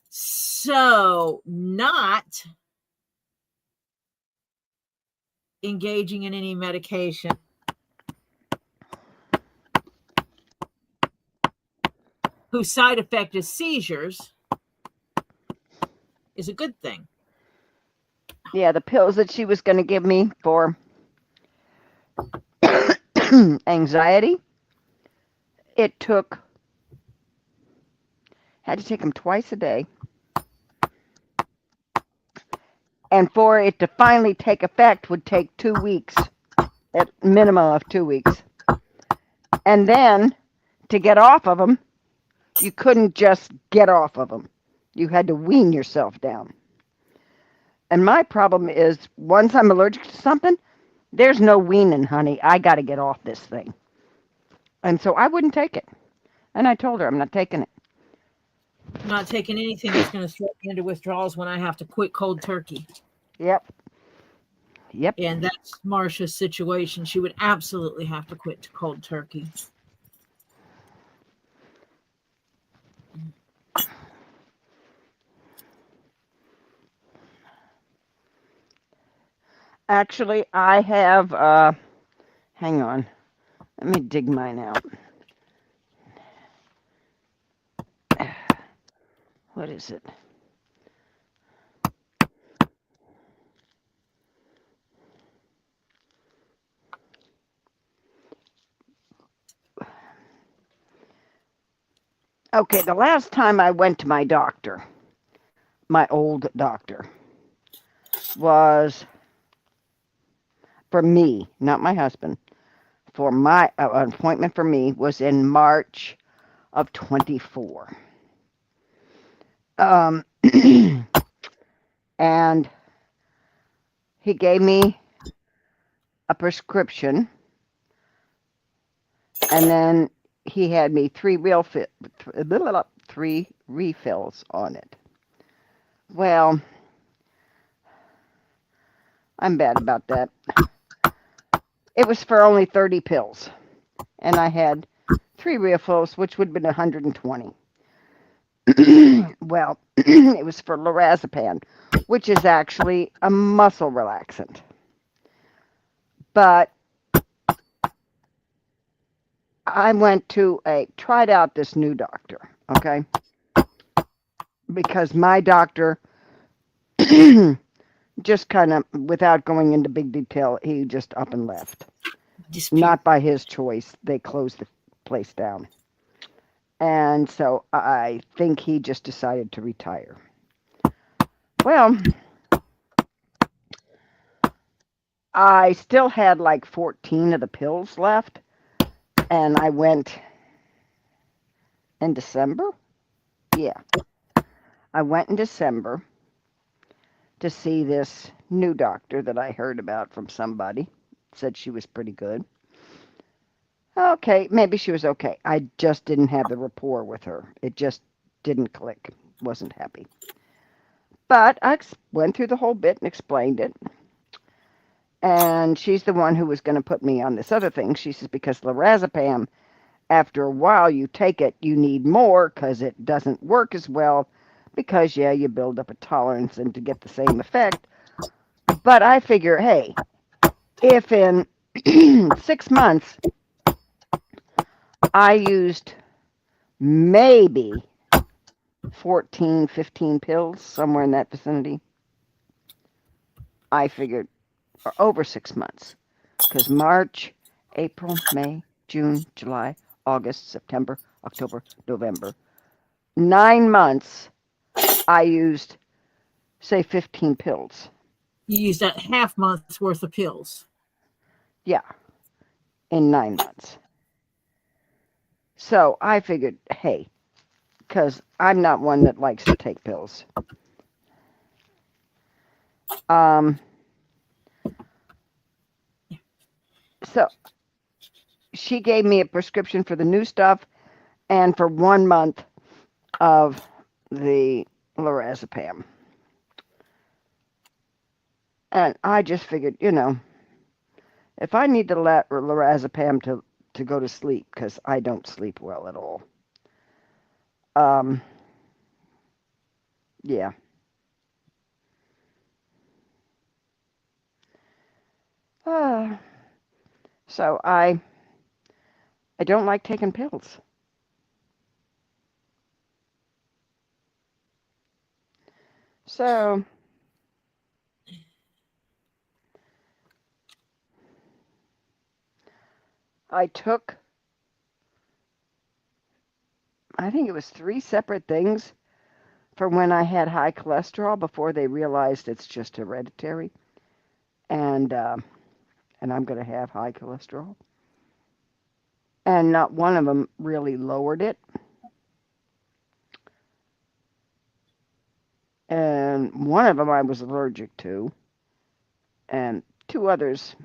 So not engaging in any medication whose side effect is seizures is a good thing. Yeah, the pills that she was going to give me for anxiety, had to take them twice a day. And for it to finally take effect would take 2 weeks, at minimum of 2 weeks. And then to get off of them, you couldn't just get off of them. You had to wean yourself down. And my problem is, once I'm allergic to something, there's no weaning, honey. I got to get off this thing. And so I wouldn't take it. And I told her I'm not taking it. I'm not taking anything that's going to throw me into withdrawals when I have to quit cold turkey. Yep. And that's Marsha's situation. She would absolutely have to quit cold turkey. Actually, I have, hang on. Let me dig mine out. What is it? Okay, the last time I went to my doctor, my old doctor, was for me, not my husband. For my appointment for me was in March of 24. And he gave me a prescription, and then he had me 3 refills on it. Well, I'm bad about that. It was for only 30 pills, and I had 3 refills, which would have been 120. Well, it was for lorazepam, which is actually a muscle relaxant. But I tried out this new doctor, okay? Because my doctor, just kind of, without going into big detail, he just up and left. Not by his choice. They closed the place down. And so I think he just decided to retire. Well, I still had like 14 of the pills left, and I went in December. Yeah, I went in December to see this new doctor that I heard about from somebody. Said she was pretty good. Okay, maybe she was okay. I just didn't have the rapport with her. It just didn't click. Wasn't happy. But I went through the whole bit and explained it. And she's the one who was going to put me on this other thing. She says, because lorazepam, after a while you take it, you need more because it doesn't work as well. Because, yeah, you build up a tolerance and to get the same effect. But I figure, hey, if in 6 months I used maybe 14, 15 pills, somewhere in that vicinity, I figured, or over 6 months, because March, April, May, June, July, August, September, October, November, 9 months, I used, say, 15 pills. You used that half month's worth of pills. Yeah, in 9 months. So I figured, hey, because I'm not one that likes to take pills. So she gave me a prescription for the new stuff and for 1 month of the lorazepam. And I just figured, if I need the lorazepam to go to sleep, because I don't sleep well at all. Yeah. So I don't like taking pills. So I took, I think it was 3 separate things for when I had high cholesterol before they realized it's just hereditary. And I'm going to have high cholesterol. And not one of them really lowered it. And one of them I was allergic to. And 2 others,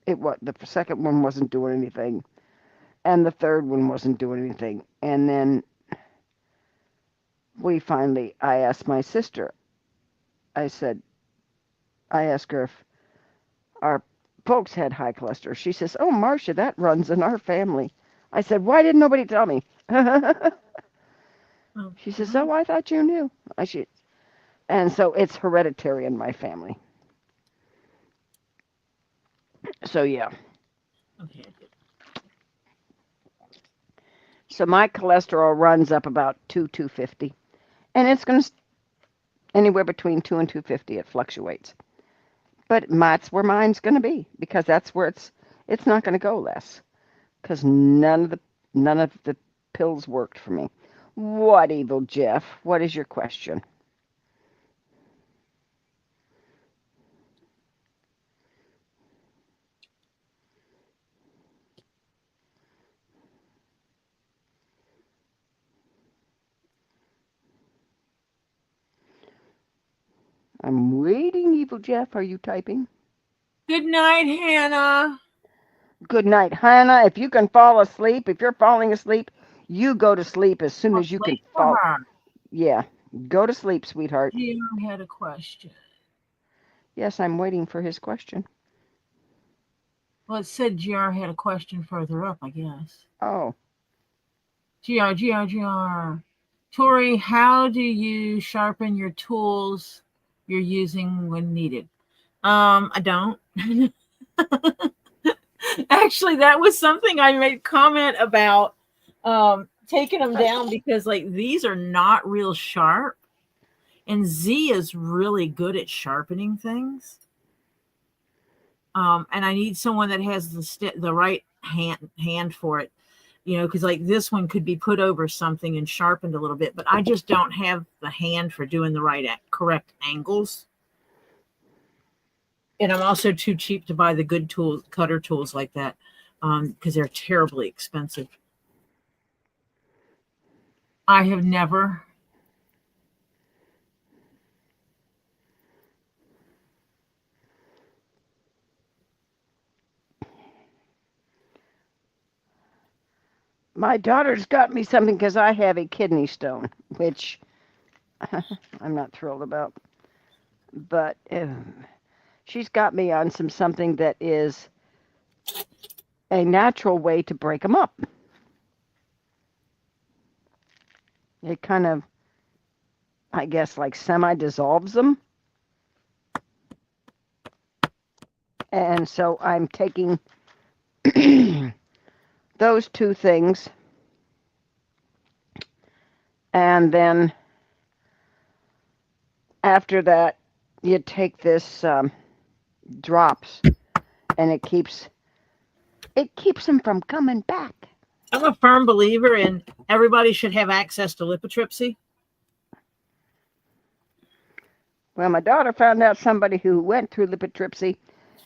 the second one wasn't doing anything. And the third one wasn't doing anything. And then I asked my sister, I asked her if our folks had high cholesterol. She says, oh, Marcia, that runs in our family. I said, why didn't nobody tell me? She says, oh, I thought you knew. And so it's hereditary in my family. So, yeah. Okay. So my cholesterol runs up about 250. And it's going to anywhere between 2 and 250. It fluctuates. But that's where mine's going to be, because that's where it's not going to go less, because none of the pills worked for me. What, Evil Jeff? What is your question? I'm waiting, Evil Jeff. Are you typing? Good night, Hannah. Good night, Hannah. If you can fall asleep, if you're falling asleep, you go to sleep as soon as you can fall. Yeah, go to sleep, sweetheart. You had a question. Yes, I'm waiting for his question. Well, it said GR had a question further up, I guess. Oh. GR. Tori, how do you sharpen your tools you're using when needed? I don't. Actually, that was something I made comment about taking them down, because like these are not real sharp, and Z is really good at sharpening things. And I need someone that has the right hand for it. because like this one could be put over something and sharpened a little bit, but I just don't have the hand for doing the correct angles. And I'm also too cheap to buy the good cutter tools like that, because they're terribly expensive. I have never My daughter's got me something because I have a kidney stone, which I'm not thrilled about. But she's got me on something that is a natural way to break them up. It kind of, I guess, like semi-dissolves them. And so I'm taking those two things, and then after that you take this drops, and it keeps them from coming back. I'm a firm believer in everybody should have access to lithotripsy. Well, my daughter found out somebody who went through lithotripsy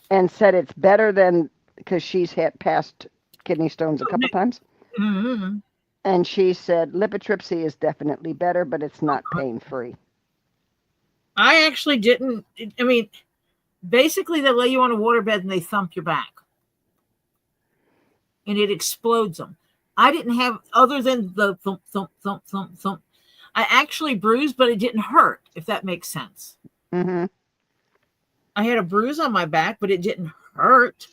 and said it's better than, because she's had past kidney stones a couple times. Mm-hmm. And she said lithotripsy is definitely better, but it's not pain-free. I actually didn't. I mean, basically they lay you on a waterbed and they thump your back. And it explodes them. I didn't have, other than the thump, thump, thump, thump, thump. I actually bruised, but it didn't hurt, if that makes sense. Mm-hmm. I had a bruise on my back, but it didn't hurt.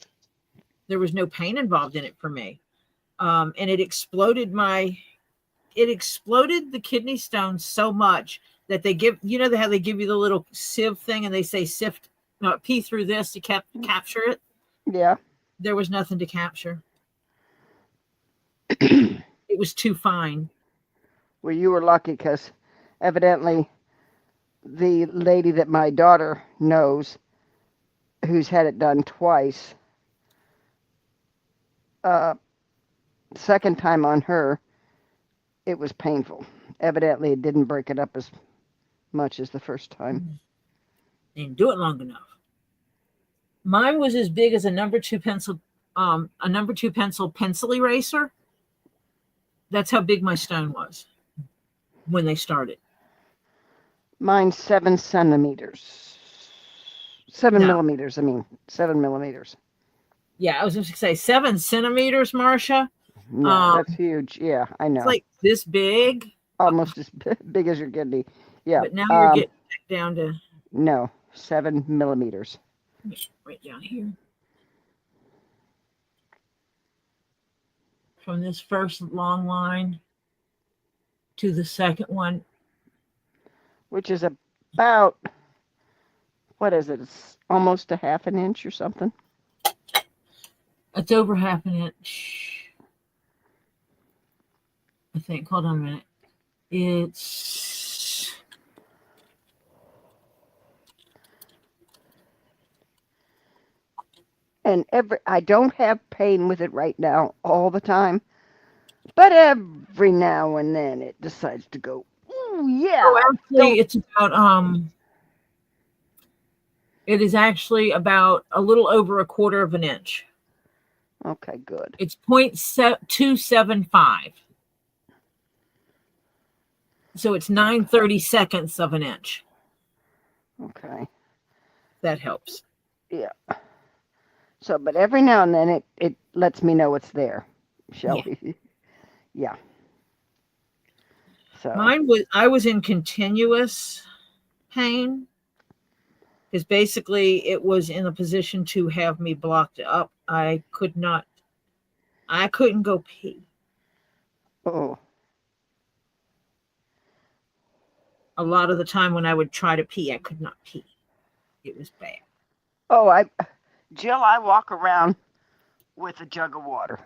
There was no pain involved in it for me. And it exploded the kidney stone so much that they give, how they give you the little sieve thing and they say pee through this to capture it. Yeah. There was nothing to capture. It was too fine. Well, you were lucky, because evidently the lady that my daughter knows, who's had it done twice, second time on her, it was painful. Evidently it didn't break it up as much as the first time. Didn't do it long enough. Mine was as big as a number 2 pencil pencil eraser. That's how big my stone was when they started. Mine's 7 centimeters. 7 millimeters, 7 millimeters. Yeah, I was just going to say 7 centimeters, Marcia. No, that's huge. Yeah, I know. It's like this big. Almost as big as your kidney. Yeah. But now you're getting back down to... No, 7 millimeters. Right down here. From this first long line to the second one. Which is about, what is it? It's almost a half an inch or something. It's over half an inch. I think. Hold on a minute. It's... And I don't have pain with it right now all the time, but every now and then it decides to go, ooh, yeah. Oh, actually, it's about, it is actually about a little over 1/4 of an inch. Okay, good. It's 0.275. So it's 9/32 of an inch. Okay. That helps. Yeah. So, but every now and then it lets me know it's there, shall we? Yeah. So I was in continuous pain, because basically it was in a position to have me blocked up. I couldn't go pee. Oh. A lot of the time when I would try to pee, I could not pee. It was bad. Oh, Jill, I walk around with a jug of water.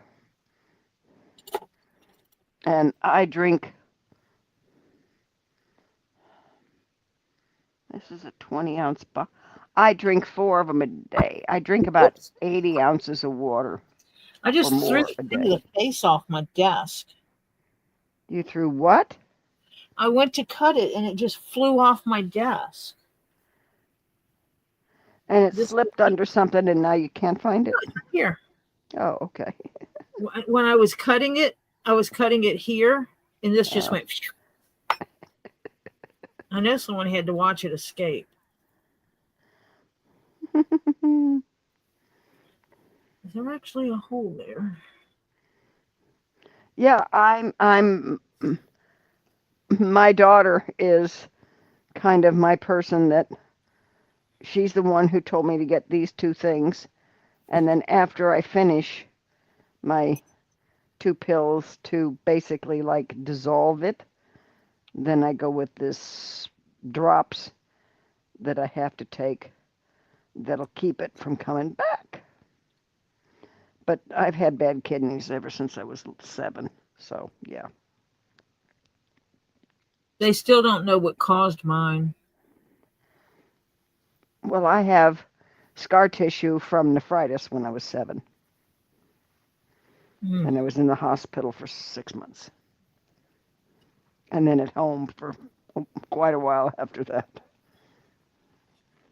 And I drink, this is a 20-ounce bottle. I drink 4 of them a day. I drink about 80 ounces of water. I just threw more a the thing of day. the face off my desk. You threw what? I went to cut it and it just flew off my desk. And it slipped under something and now you can't find it? Here. Oh, okay. When I was cutting it here, and this just went. I know someone had to watch it escape. Is there actually a hole there? Yeah, my daughter is kind of my person that she's the one who told me to get these two things. And then after I finish my 2 pills to basically like dissolve it, then I go with this drops that I have to take that'll keep it from coming back. But I've had bad kidneys ever since I was 7, so yeah. They still don't know what caused mine. Well, I have scar tissue from nephritis when I was 7. And I was in the hospital for 6 months. And then at home for quite a while after that.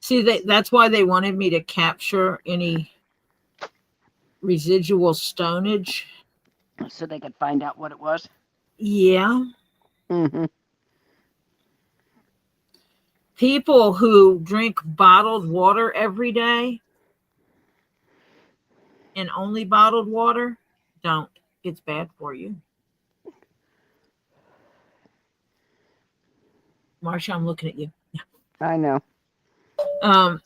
See, that's why they wanted me to capture any residual stonage. So they could find out what it was? Yeah. Mm-hmm. People who drink bottled water every day and only bottled water, don't. It's bad for you. Marsha, I'm looking at you. I know.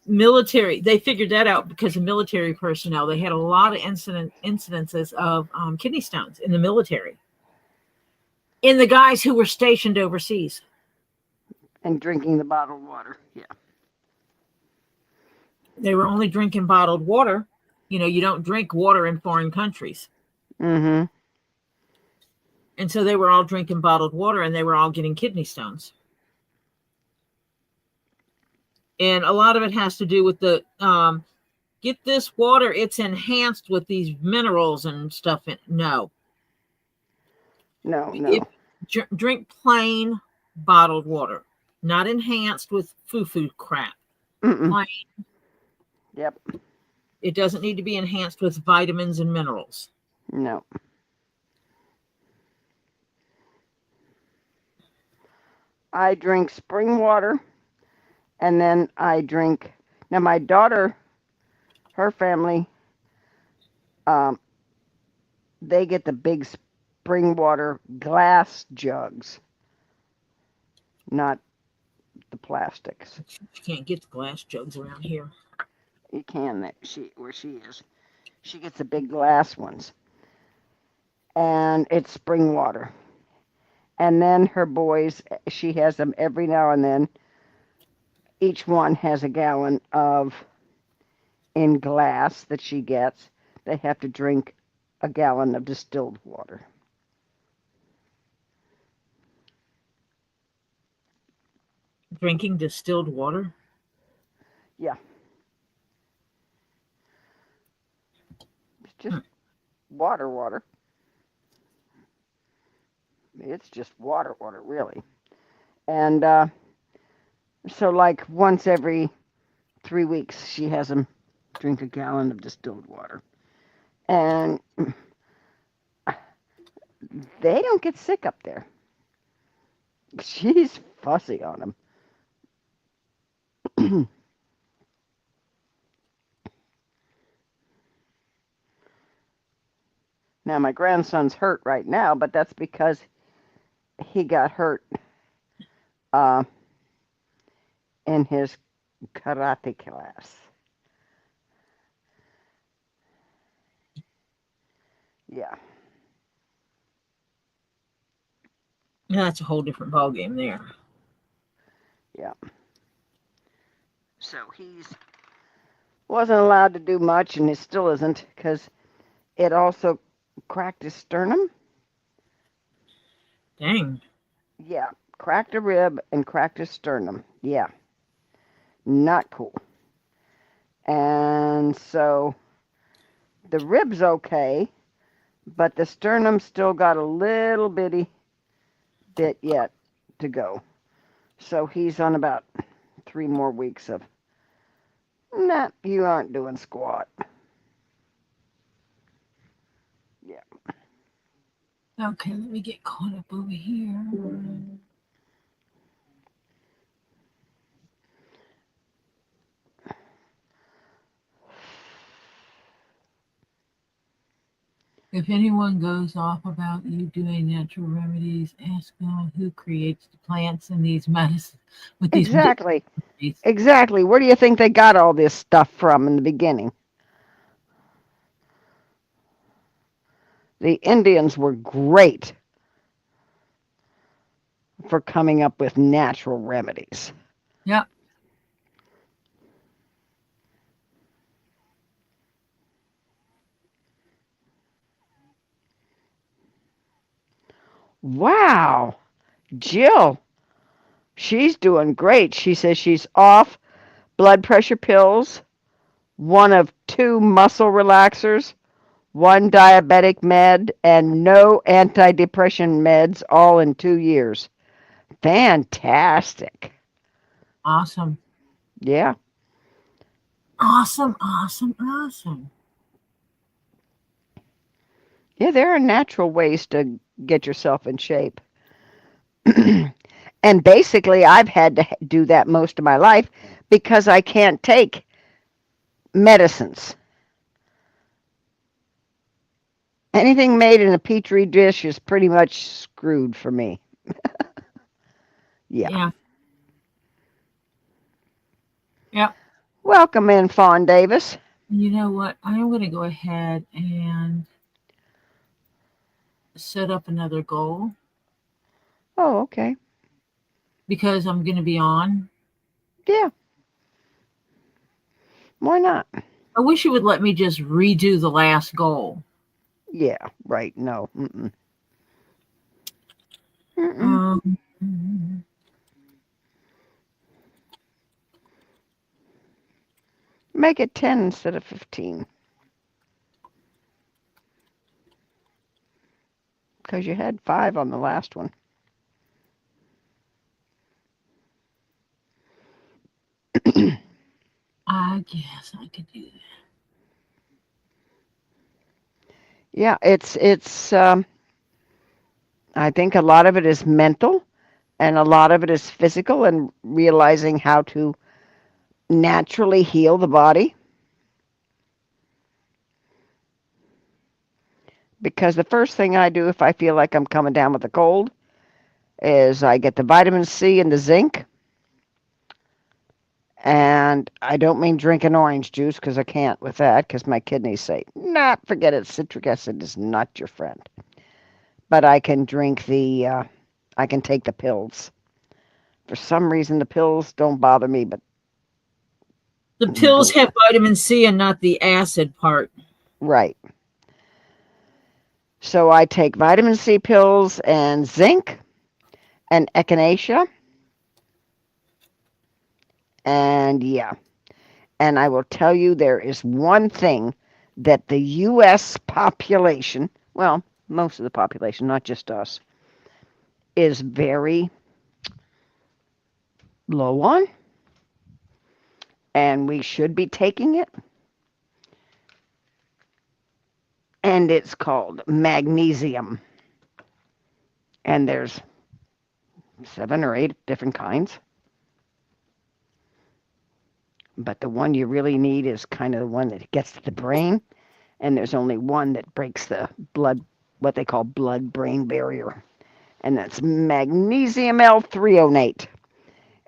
Military, they figured that out because of military personnel. They had a lot of incidences of kidney stones in the military. In the guys who were stationed overseas. And drinking the bottled water, yeah. They were only drinking bottled water. You know, you don't drink water in foreign countries. Mm-hmm. And so they were all drinking bottled water and they were all getting kidney stones. And a lot of it has to do with the, get this water, it's enhanced with these minerals and stuff. No. Drink plain bottled water, not enhanced with foo-foo crap. Plain. Yep. It doesn't need to be enhanced with vitamins and minerals. No. I drink spring water, and then I drink. Now my daughter, her family, they get the big spring water glass jugs, not the plastics. You can't get the glass jugs around here. You can where she is. She gets the big glass ones, and it's spring water. And then her boys, she has them every now and then. Each one has a gallon in glass that she gets. They have to drink a gallon of distilled water. Drinking distilled water? Yeah. It's just water. It's just water, really. And so like once every 3 weeks, she has them drink a gallon of distilled water. And they don't get sick up there. She's fussy on them. Now, my grandson's hurt right now, but that's because he got hurt in his karate class. Yeah. That's a whole different ballgame there. Yeah. So he's wasn't allowed to do much, and he still isn't, because it also cracked his sternum. Dang. Yeah, cracked a rib and cracked his sternum. Yeah. Not cool. And so The rib's okay, but the sternum's still got a little bitty bit yet to go. So he's on about 3 more weeks of, nah, you aren't doing squat. Yeah. Okay, let me get caught up over here. If anyone goes off about you doing natural remedies, ask them who creates the plants and these medicines with these Exactly. remedies. Exactly. Where do you think they got all this stuff from in the beginning? The Indians were great for coming up with natural remedies. Yep. Wow. Jill, she's doing great. She says she's off blood pressure pills, one of 2 muscle relaxers, 1 diabetic med, and no antidepressant meds, all in 2 years. Fantastic. Awesome. Yeah. Awesome, awesome, awesome. Yeah, there are natural ways to get yourself in shape. And basically, I've had to do that most of my life because I can't take medicines. Anything made in a petri dish is pretty much screwed for me. Yeah. Yep. Welcome in, Fawn Davis. You know what? I'm going to go ahead and set up another goal. Oh, okay. Because I'm going to be on. Yeah. Why not? I wish you would let me just redo the last goal. Yeah, right. No. Mm-mm. Mm-mm. Make it 10 instead of 15. Because you had 5 on the last one. I guess I could do that. Yeah, it's I think a lot of it is mental and a lot of it is physical and realizing how to naturally heal the body. Because the first thing I do if I feel like I'm coming down with a cold is I get the vitamin C and the zinc. And I don't mean drinking orange juice because I can't with that because my kidneys say, nah, forget it. Citric acid is not your friend. But I can drink I can take the pills. For some reason, the pills don't bother me, but the pills have vitamin C and not the acid part. Right. So I take vitamin C pills and zinc and echinacea. And yeah. And I will tell you there is one thing that the U.S. population, well, most of the population, not just us, is very low on. And we should be taking it. And it's called magnesium. And there's 7 or 8 different kinds. But the one you really need is kind of the one that gets to the brain. And there's only one that breaks the blood, what they call blood-brain barrier. And that's magnesium L-threonate.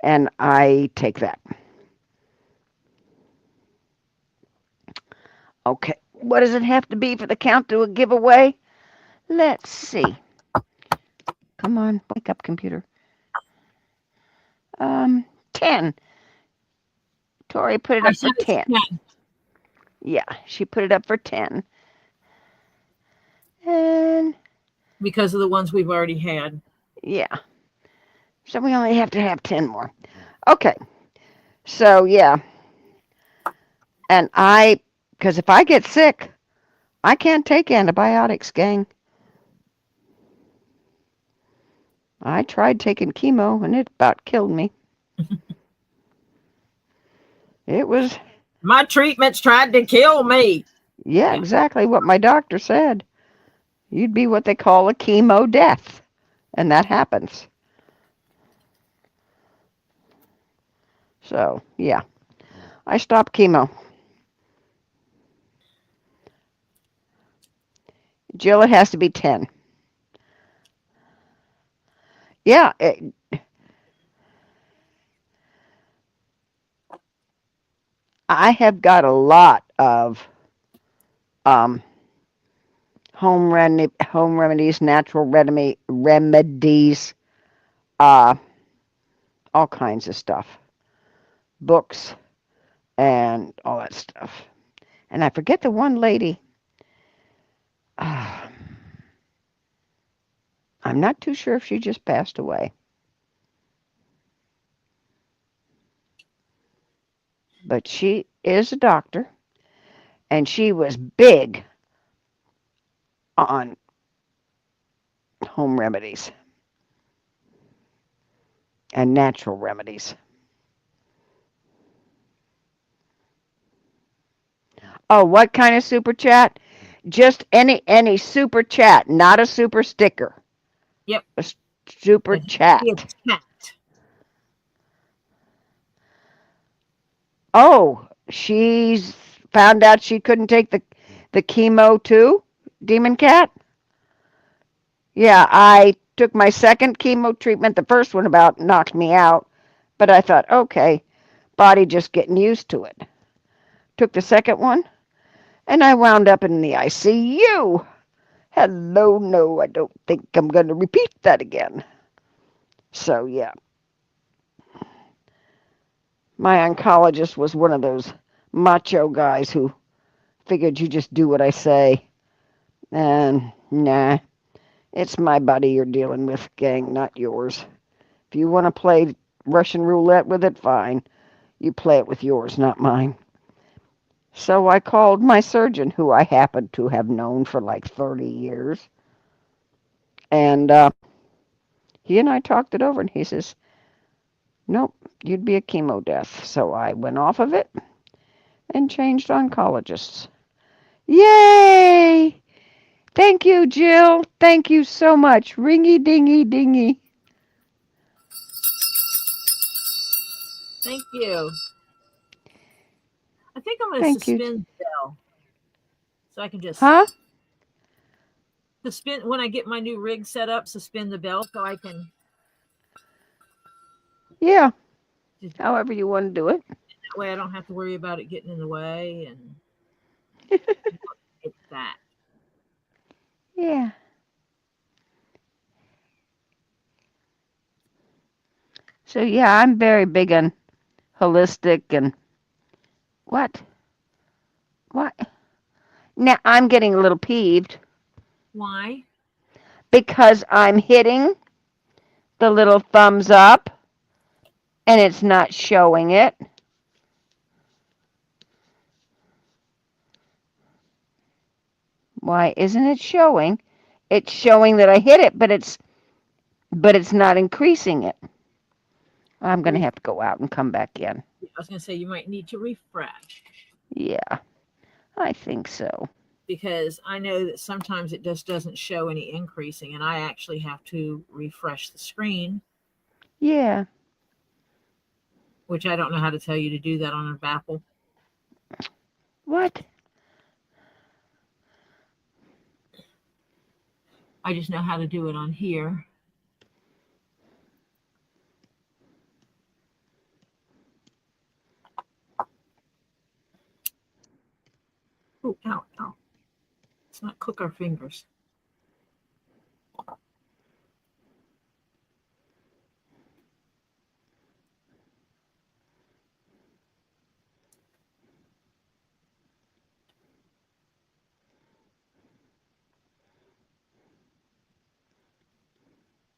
And I take that. Okay, what does it have to be for the count to a giveaway? Let's see. Come on, wake up, computer. 10. Tori put it up for 10. Yeah, she put it up for 10. And because of the ones we've already had. Yeah. So we only have to have 10 more. Okay. So, yeah. And because if I get sick, I can't take antibiotics, gang. I tried taking chemo, and it about killed me. It was... My treatments tried to kill me. Yeah, exactly what my doctor said. You'd be what they call a chemo death, and that happens. So, yeah, I stopped chemo. Jill, it has to be 10. Yeah, I have got a lot of home remedies, natural remedies, all kinds of stuff, books, and all that stuff. And I forget the one lady. I'm not too sure if she just passed away. But she is a doctor, and she was big on home remedies and natural remedies. Oh, what kind of super chat? Just any super chat, not a super sticker. Yep. A super chat. Oh, she's found out she couldn't take the chemo too, Demon Cat? Yeah, I took my second chemo treatment. The first one about knocked me out, but I thought, okay, body just getting used to it. Took the second one, and I wound up in the ICU. Hello, no, I don't think I'm going to repeat that again. So, yeah. My oncologist was one of those macho guys who figured you just do what I say. And, nah, it's my body you're dealing with, gang, not yours. If you want to play Russian roulette with it, fine. You play it with yours, not mine. So I called my surgeon, who I happen to have known for like 30 years. And he and I talked it over, and he says, nope, you'd be a chemo death. So I went off of it and changed oncologists. Yay! Thank you, Jill. Thank you so much. Ringy dingy dingy. Thank you. I think I'm going to suspend the bell. So I can just... Huh? Suspend, when I get my new rig set up, suspend the bell so I can... Yeah. However you want to do it. That way I don't have to worry about it getting in the way, and it's that. Yeah. So yeah, I'm very big on holistic and what? Now I'm getting a little peeved. Why? Because I'm hitting the little thumbs up and it's not showing it. Why isn't it showing? It's showing that I hit it, but it's not increasing it. I'm going to have to go out and come back in. I was going to say you might need to refresh. Yeah, I think so. Because I know that sometimes it just doesn't show any increasing, and I actually have to refresh the screen. Yeah. Which I don't know how to tell you to do that on a Apple. What? I just know how to do it on here. Oh, ow, ow. Let's not cook our fingers.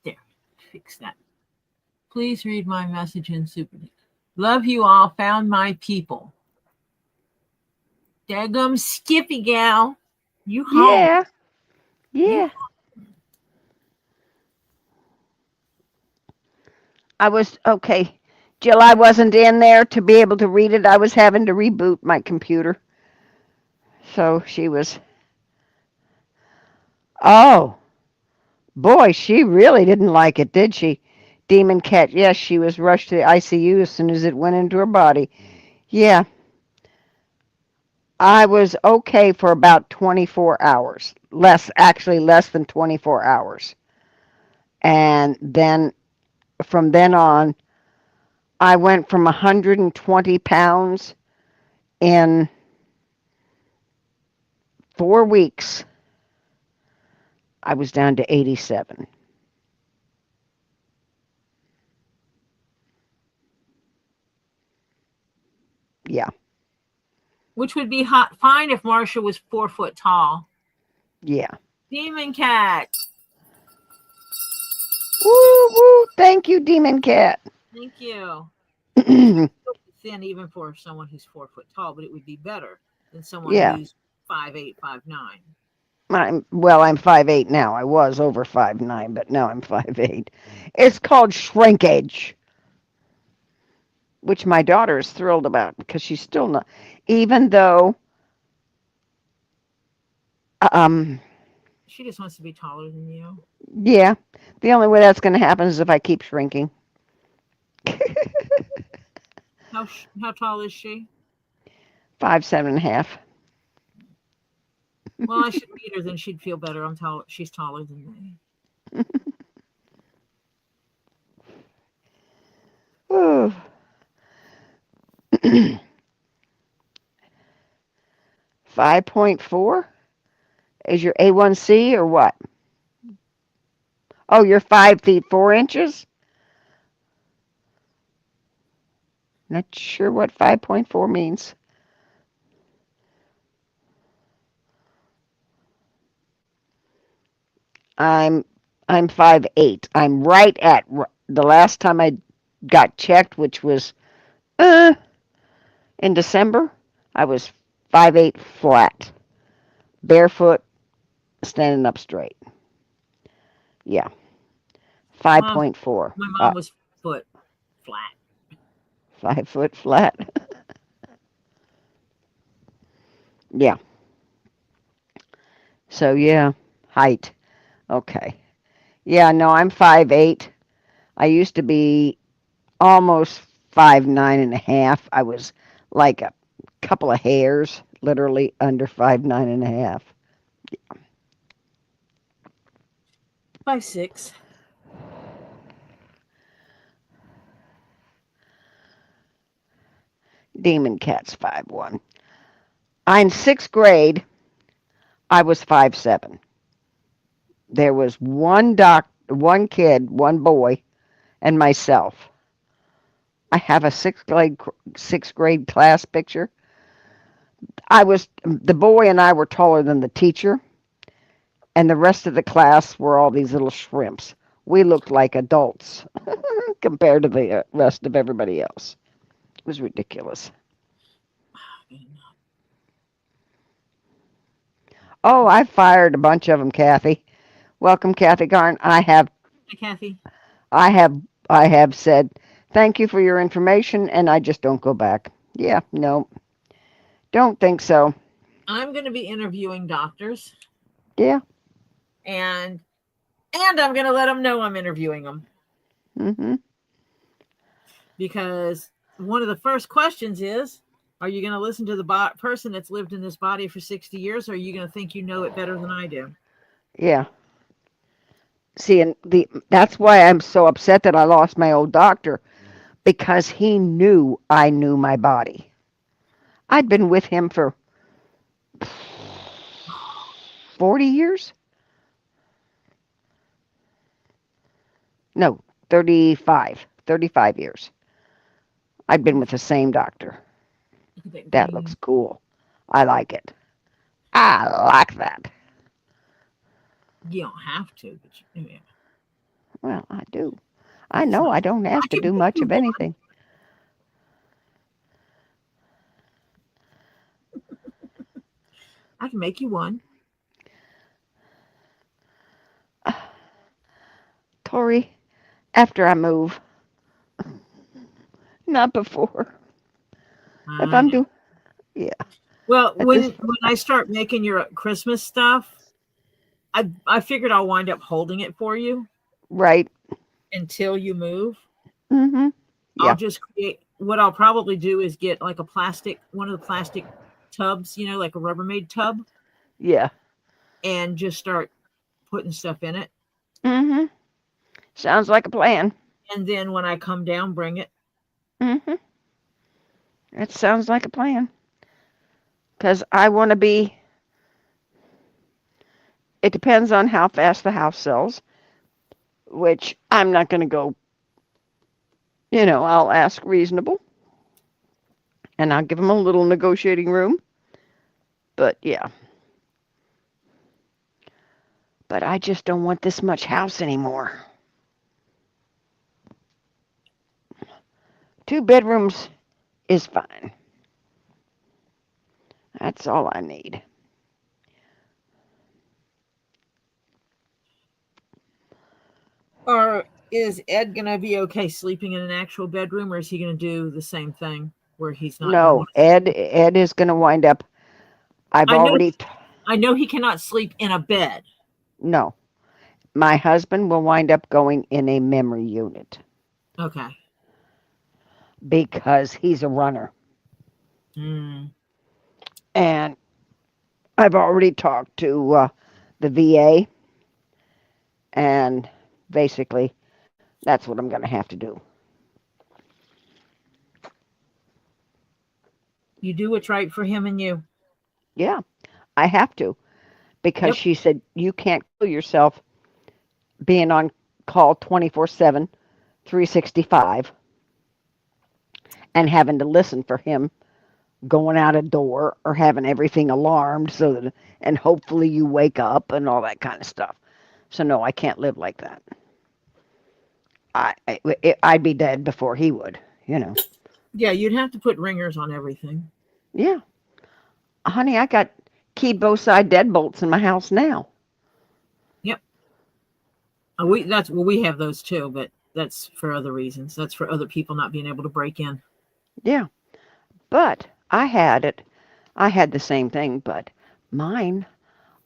There, fix that. Please read my message in Super. Love you all. Found my people. Daggum Skippy gal. You home? Yeah. I was okay. Jill, I wasn't in there to be able to read it. I was having to reboot my computer. So she was. Oh, boy, she really didn't like it, did she? Demon Cat. Yes, she was rushed to the ICU as soon as it went into her body. Yeah, I was okay for about 24 hours. Less than 24 hours. And then from then on, I went from 120 pounds in 4 weeks. I was down to 87. Yeah. Which would be fine if Marsha was 4 foot tall. Yeah. Demon Cat. Woo woo! Thank you, Demon Cat. Thank you. Thin even for someone who's 4 foot tall, but it would be better than someone who's 5'8", 5'9". I'm 5'8" now. I was over 5'9", but now I'm 5'8". It's called shrinkage, which my daughter is thrilled about because she's still not, even though she just wants to be taller than you. Yeah, the only way that's going to happen is if I keep shrinking. How tall is she? 5'7.5". Well, I should meet her, then she'd feel better. I'm tall. She's taller than me. Ooh. 5.4 is your A1C or what? Oh, you're 5 feet 4 inches? Not sure what 5.4 means. I'm 5'8". I'm right at the last time I got checked, which was in December. I was 5'8" flat, barefoot, standing up straight. Yeah, 5.4. My mom was foot flat. 5 foot flat. Yeah. So yeah, height. Okay. Yeah, no, I'm 5'8". I used to be almost 5'9.5". I was like a couple of hairs, literally under 5'9.5". 5'6". Demon Cat's 5'1". In 6th grade, I was 5'7". There was one kid, one boy, and myself. I have a sixth grade class picture. The boy and I were taller than the teacher, and the rest of the class were all these little shrimps. We looked like adults compared to the rest of everybody else. It was ridiculous. Oh, I fired a bunch of them, Kathy. Welcome, Kathy Garn. Hi, Kathy. I have said thank you for your information, and I just don't go back. Yeah, no, don't think so. I'm going to be interviewing doctors. Yeah. And I'm going to let them know I'm interviewing them. Mm-hmm. Because one of the first questions is, are you going to listen to the person that's lived in this body for 60 years, or are you going to think you know it better than I do? Yeah. See, and that's why I'm so upset that I lost my old doctor, because he knew I knew my body. I'd been with him for 40 years? No, 35 years. I'd been with the same doctor. That looks cool. I like it. I like that. You don't have to, but yeah. Well, I do. I know I don't have to do much of anything. I can make you one. after I move. Not before. If I'm doing, yeah. Well, when I start making your Christmas stuff, I figured I'll wind up holding it for you. Right. Until you move. Mm-hmm. Yeah. I'll just create, what I'll probably do is get like one of the plastic tubs, like a Rubbermaid tub. Yeah. And just start putting stuff in it. Mm-hmm. Sounds like a plan. And then when I come down, bring it. Mm-hmm. That sounds like a plan. Because I want to be, it depends on how fast the house sells, which I'm not going to go, I'll ask reasonable. And I'll give them a little negotiating room. But yeah. But I just don't want this much house anymore. 2 bedrooms is fine. That's all I need. Or is Ed going to be okay sleeping in an actual bedroom, or is he going to do the same thing where he's not? No, Ed is going to wind up. I know he cannot sleep in a bed. No. My husband will wind up going in a memory unit. Okay. Because he's a runner. Mm. And I've already talked to the VA. And basically, that's what I'm going to have to do. You do what's right for him and you. Yeah, I have to. Because she said, you can't kill yourself being on call 24/7, 365, and having to listen for him going out a door or having everything alarmed and hopefully you wake up and all that kind of stuff. So no, I can't live like that. I'd be dead before he would, Yeah, you'd have to put ringers on everything. Yeah. Honey, I got keyed both side deadbolts in my house now. Yep. We have those too, but that's for other reasons. That's for other people not being able to break in. Yeah. But I had the same thing, but mine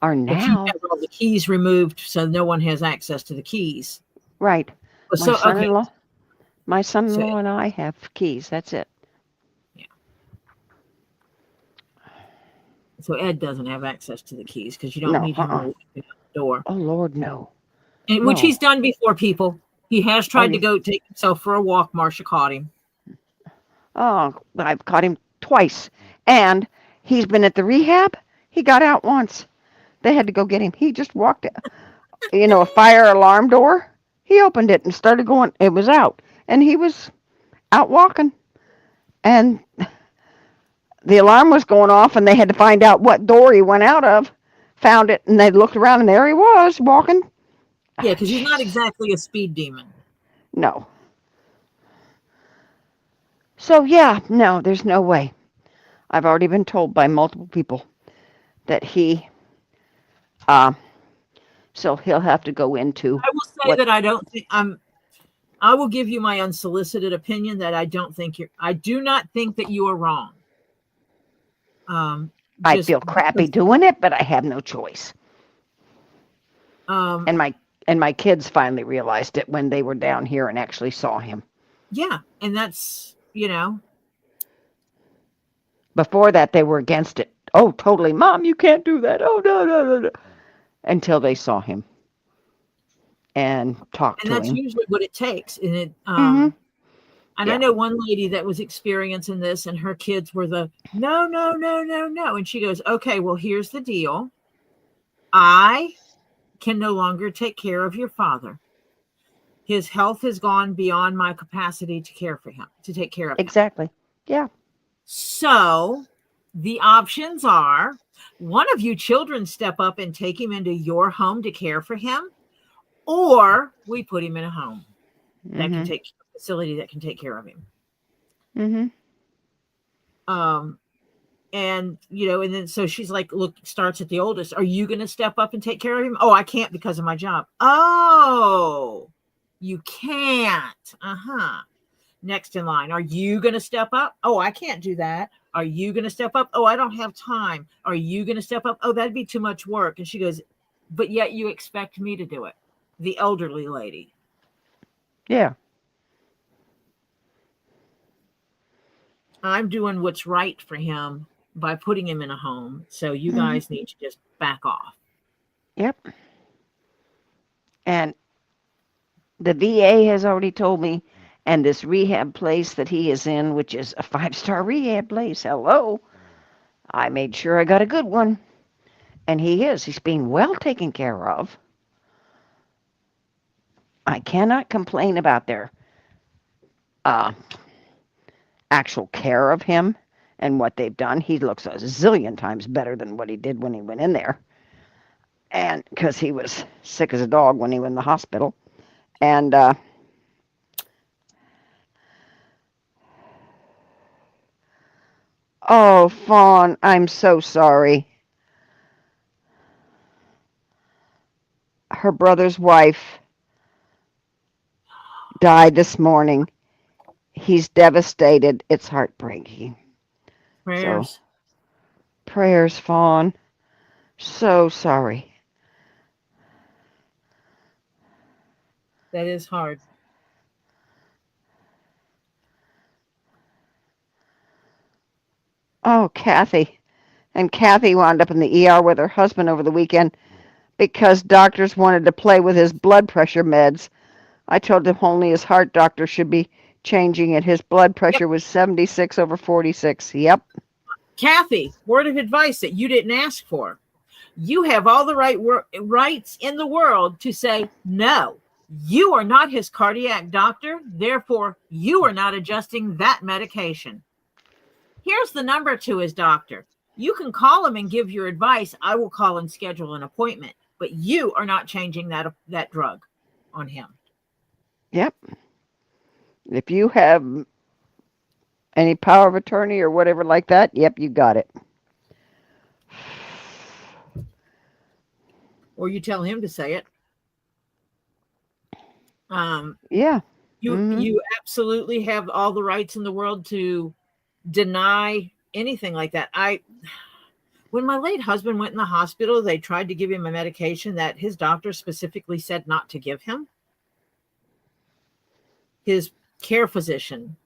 are now. But you have all the keys removed, so no one has access to the keys. Right. So, my son-in-law and I have keys. That's it. Yeah. So Ed doesn't have access to the keys because you don't need him to open the door. Oh Lord, no. And which he's done before, people. He has tried to go take himself for a walk. Marcia caught him. Oh, I've caught him twice. And he's been at the rehab. He got out once. They had to go get him. He just walked, a fire alarm door. He opened it and started going. It was out. And he was out walking. And the alarm was going off, and they had to find out what door he went out of. Found it, and they looked around, and there he was, walking. Yeah, because he's not exactly a speed demon. No. So, yeah, no, there's no way. I've already been told by multiple people that so he'll have to go into. I will say that I don't think I will give you my unsolicited opinion that I do not think that you are wrong. I feel crappy doing it, but I have no choice. And my kids finally realized it when they were down here and actually saw him. Yeah, and that's, Before that, they were against it. Oh, totally. Mom, you can't do that. Oh, no. Until they saw him and talked to him. And that's usually what it takes. And it, And I know one lady that was experiencing this, and her kids were no. And she goes, okay, well, here's the deal. I can no longer take care of your father. His health has gone beyond my capacity to care for him, to take care of him. Exactly. Yeah. So the options are one of you children step up and take him into your home to care for him, or we put him in a home that can take facility that can take care of him. And and then so she's like, look, starts at the oldest. Are you going to step up and take care of him? Oh, I can't because of my job. Oh, You can't. Next in line, are you going to step up? Oh, I can't do that. Are you going to step up? Oh, I don't have time. Are you going to step up? Oh, that'd be too much work. And she goes, but yet you expect me to do it. The elderly lady. Yeah. I'm doing what's right for him by putting him in a home. So you guys need to just back off. Yep. And the VA has already told me, and this rehab place that he is in, which is a 5-star rehab place, hello, I made sure I got a good one. And he is. He's being well taken care of. I cannot complain about their actual care of him and what they've done. He looks a zillion times better than what he did when he went in there. And because he was sick as a dog when he went in the hospital. And oh, Fawn, I'm so sorry. Her brother's wife died this morning. He's devastated. It's heartbreaking. Prayers. So, prayers, Fawn. So sorry. That is hard. Oh, Kathy. And Kathy wound up in the ER with her husband over the weekend because doctors wanted to play with his blood pressure meds. I told him only his heart doctor should be changing it. His blood pressure was 76/46. Yep. Kathy, word of advice that you didn't ask for. You have all the rights in the world to say, no, you are not his cardiac doctor. Therefore, you are not adjusting that medication. Here's the number to his doctor. You can call him and give your advice. I will call and schedule an appointment, but you are not changing that drug on him. Yep. If you have any power of attorney or whatever like that, yep, you got it. Or you tell him to say it. Yeah. You absolutely have all the rights in the world to deny anything like that. When my late husband went in the hospital, they tried to give him a medication that his doctor specifically said not to give him. His care physician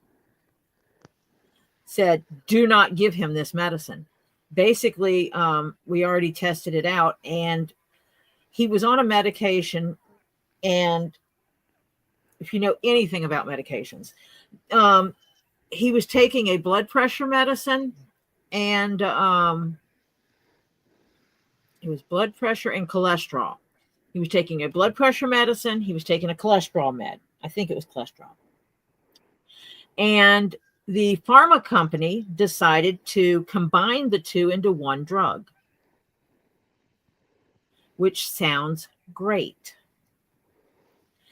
said, do not give him this medicine. Basically, we already tested it out, and he was on a medication. And if you know anything about medications, he was taking a blood pressure medicine, and it was blood pressure and cholesterol. He was taking a blood pressure medicine. He was taking a cholesterol med. I think it was cholesterol. And the pharma company decided to combine the two into one drug, which sounds great.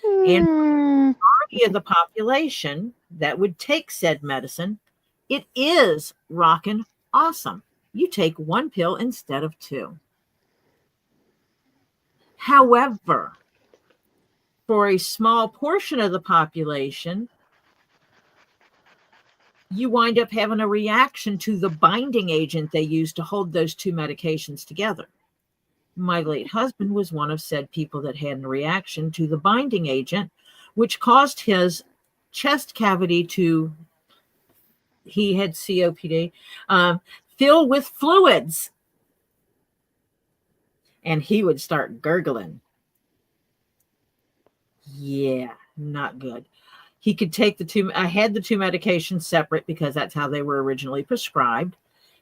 And for the majority of the population that would take said medicine, it is rockin' awesome. You take one pill instead of two. However, for a small portion of the population, you wind up having a reaction to the binding agent they use to hold those two medications together. My late husband was one of said people that had a reaction to the binding agent, which caused his chest cavity to, he had COPD, fill with fluids. And he would start gurgling. Yeah, not good. He could take the two. I had the two medications separate because that's how they were originally prescribed.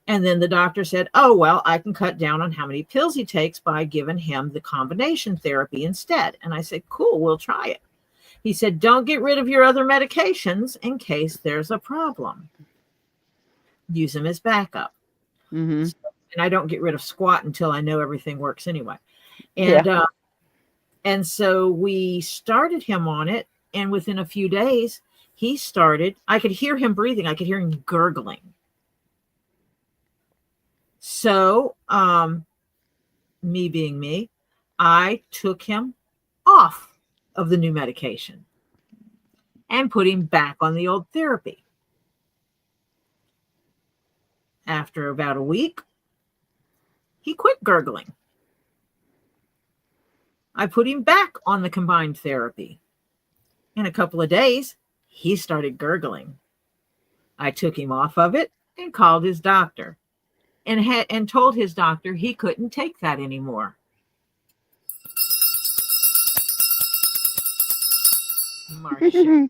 And then the doctor said, oh, well, I can cut down on how many pills he takes by giving him the combination therapy instead. And I said, cool, we'll try it. He said, don't get rid of your other medications in case there's a problem. Use them as backup. Mm-hmm. And I don't get rid of squat until I know everything works anyway. And so we started him on it. And within a few days, he started, I could hear him breathing. I could hear him gurgling. So, me being me, I took him off of the new medication. and put him back on the old therapy. After about a week, he quit gurgling. I put him back on the combined therapy. In a couple of days, he started gurgling. I took him off of it and called his doctor and told his doctor he couldn't take that anymore. Marcia.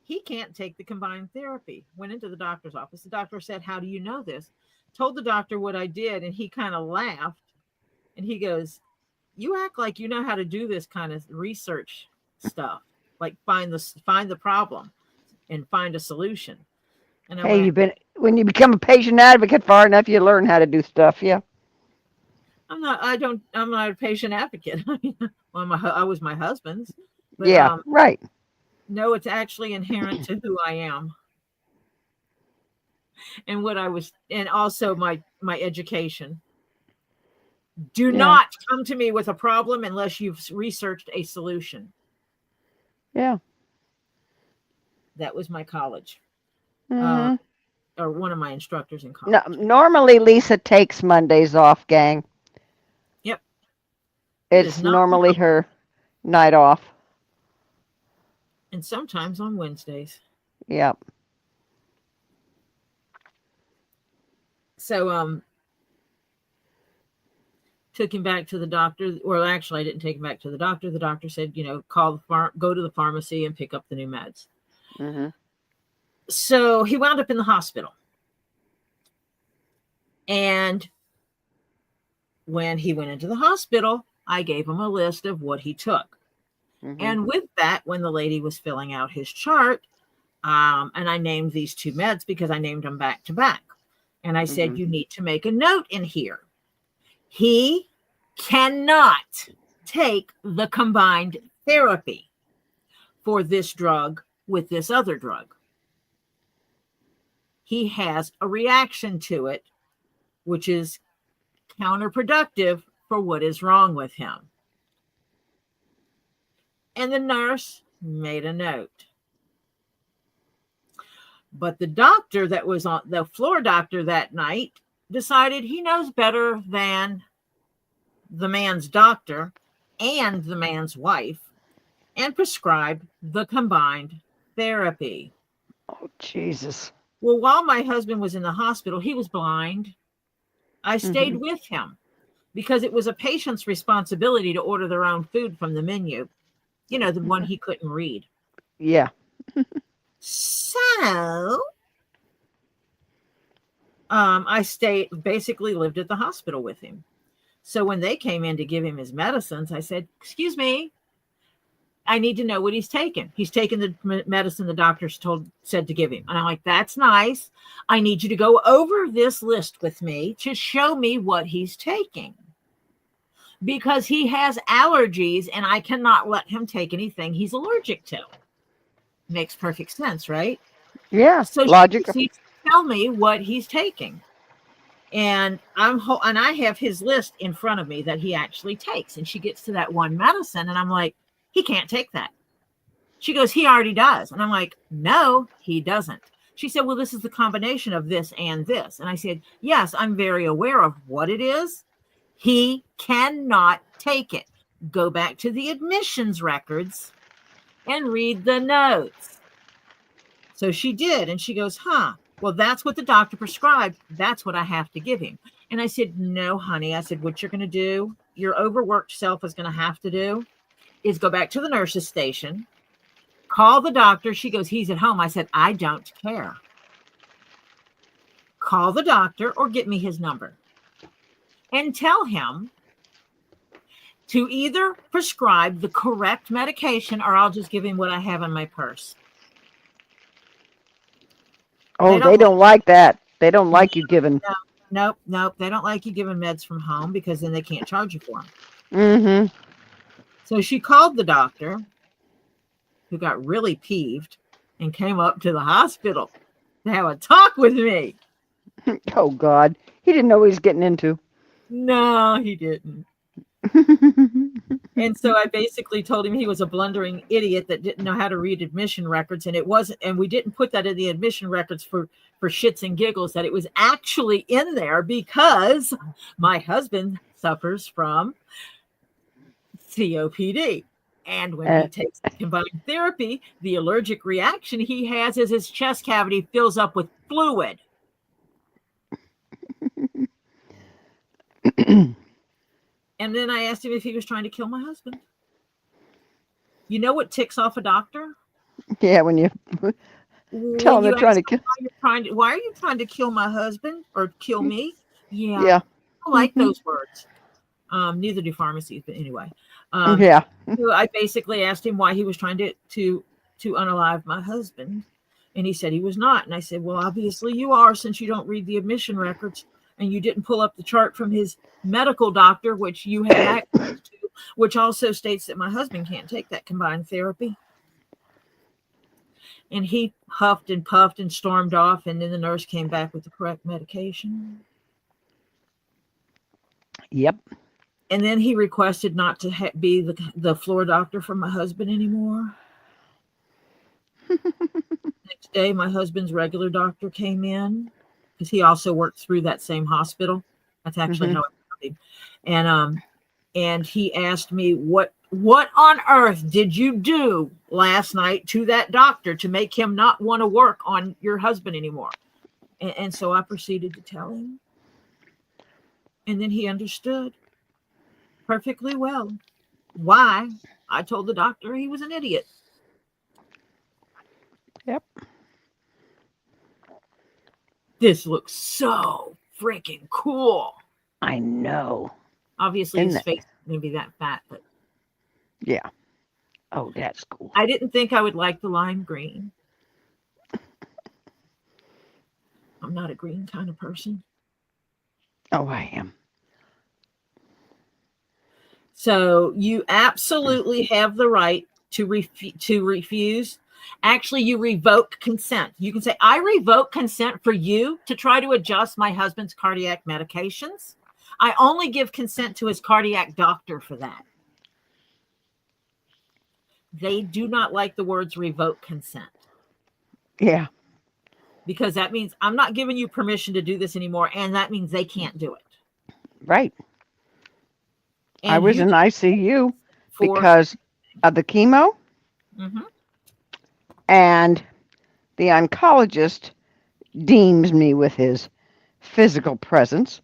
He can't take the combined therapy. Went into the doctor's office. The doctor said, "How do you know this?" Told the doctor what I did, and he kind of laughed. And he goes, "You act like you know how to do this kind of research stuff, like find the problem and find a solution." And hey, when you become a patient advocate far enough, you learn how to do stuff. Yeah. I'm not a patient advocate. I was my husband's. But, yeah, right. No, it's actually inherent to who I am. And what I was, and also my education. Do not come to me with a problem unless you've researched a solution. Yeah. That was my college. Mm-hmm. Or one of my instructors in college. No, normally Lisa takes Mondays off, gang. Yep. It's normally her night off. And sometimes on Wednesdays. Yep. So took him back to the doctor. Well, actually, I didn't take him back to the doctor. The doctor said, go to the pharmacy and pick up the new meds. Mm-hmm. So he wound up in the hospital. And when he went into the hospital, I gave him a list of what he took. Mm-hmm. And with that, when the lady was filling out his chart, and I named these two meds because I named them back to back. And I said, you need to make a note in here. He cannot take the combined therapy for this drug with this other drug. He has a reaction to it, which is counterproductive for what is wrong with him. And the nurse made a note. But the doctor that was on the floor doctor that night decided he knows better than the man's doctor and the man's wife and prescribed the combined therapy. Oh, Jesus. Well, while my husband was in the hospital, he was blind. I stayed with him because it was a patient's responsibility to order their own food from the menu. You know, the one he couldn't read. Yeah. So I basically lived at the hospital with him. So when they came in to give him his medicines, I said, "Excuse me, I need to know what he's taking." He's taking the medicine the doctor said to give him. And I'm like, "That's nice. I need you to go over this list with me to show me what he's taking. Because he has allergies and I cannot let him take anything he's allergic to." Makes perfect sense, right? Yeah. So logical. She tell me what he's taking. And I have his list in front of me that he actually takes. And she gets to that one medicine and I'm like, "He can't take that." She goes, "He already does." And I'm like, "No, he doesn't." She said, "Well, this is the combination of this and this." And I said, "Yes, I'm very aware of what it is. He cannot take it. Go back to the admissions records and read the notes." So she did. And she goes, "Well, that's what the doctor prescribed. That's what I have to give him." And I said, "No, honey." I said, "What you're going to do, your overworked self is going to have to do is go back to the nurse's station, call the doctor." She goes, "He's at home." I said, "I don't care. Call the doctor or get me his number and tell him to either prescribe the correct medication or I'll just give him what I have in my purse." Oh, they don't like that. They don't like you giving. Nope. They don't like you giving meds from home because then they can't charge you for them. Mm-hmm. So she called the doctor, who got really peeved and came up to the hospital to have a talk with me. Oh, God. He didn't know what he was getting into. No, he didn't. And so I basically told him he was a blundering idiot that didn't know how to read admission records. And it wasn't, and we didn't put that in the admission records for shits and giggles, that it was actually in there because my husband suffers from COPD. And when he takes combined therapy, the allergic reaction he has is his chest cavity fills up with fluid. And then I asked him if he was trying to kill my husband. You know what ticks off a doctor? Yeah, when you tell them they're trying to kill. Why are you trying to kill my husband or kill me? Yeah. Yeah. I like those words. Neither do pharmacies, but anyway. Yeah. So I basically asked him why he was trying to unalive my husband. And he said he was not. And I said, well, obviously you are, since you don't read the admission records and you didn't pull up the chart from his medical doctor, which you have access to, which also states that my husband can't take that combined therapy. And he huffed and puffed and stormed off. And then the nurse came back with the correct medication. Yep. And then he requested not to be the floor doctor for my husband anymore. Next day, my husband's regular doctor came in because he also worked through that same hospital. That's actually how I heard him. And he asked me, what on earth did you do last night to that doctor to make him not want to work on your husband anymore? And so I proceeded to tell him. And then he understood perfectly well why I told the doctor he was an idiot. Yep. This looks so freaking cool. I know. Obviously, his face is going to be that fat, but yeah. Oh, that's cool. I didn't think I would like the lime green. I'm not a green kind of person. Oh, I am. So you absolutely have the right to refuse. Actually, you revoke consent. You can say, I revoke consent for you to try to adjust my husband's cardiac medications. I only give consent to his cardiac doctor for that. They do not like the words revoke consent. Yeah. Because that means I'm not giving you permission to do this anymore, and that means they can't do it. Right. And I was in ICU because of the chemo. Mm-hmm. And the oncologist deems me with his physical presence.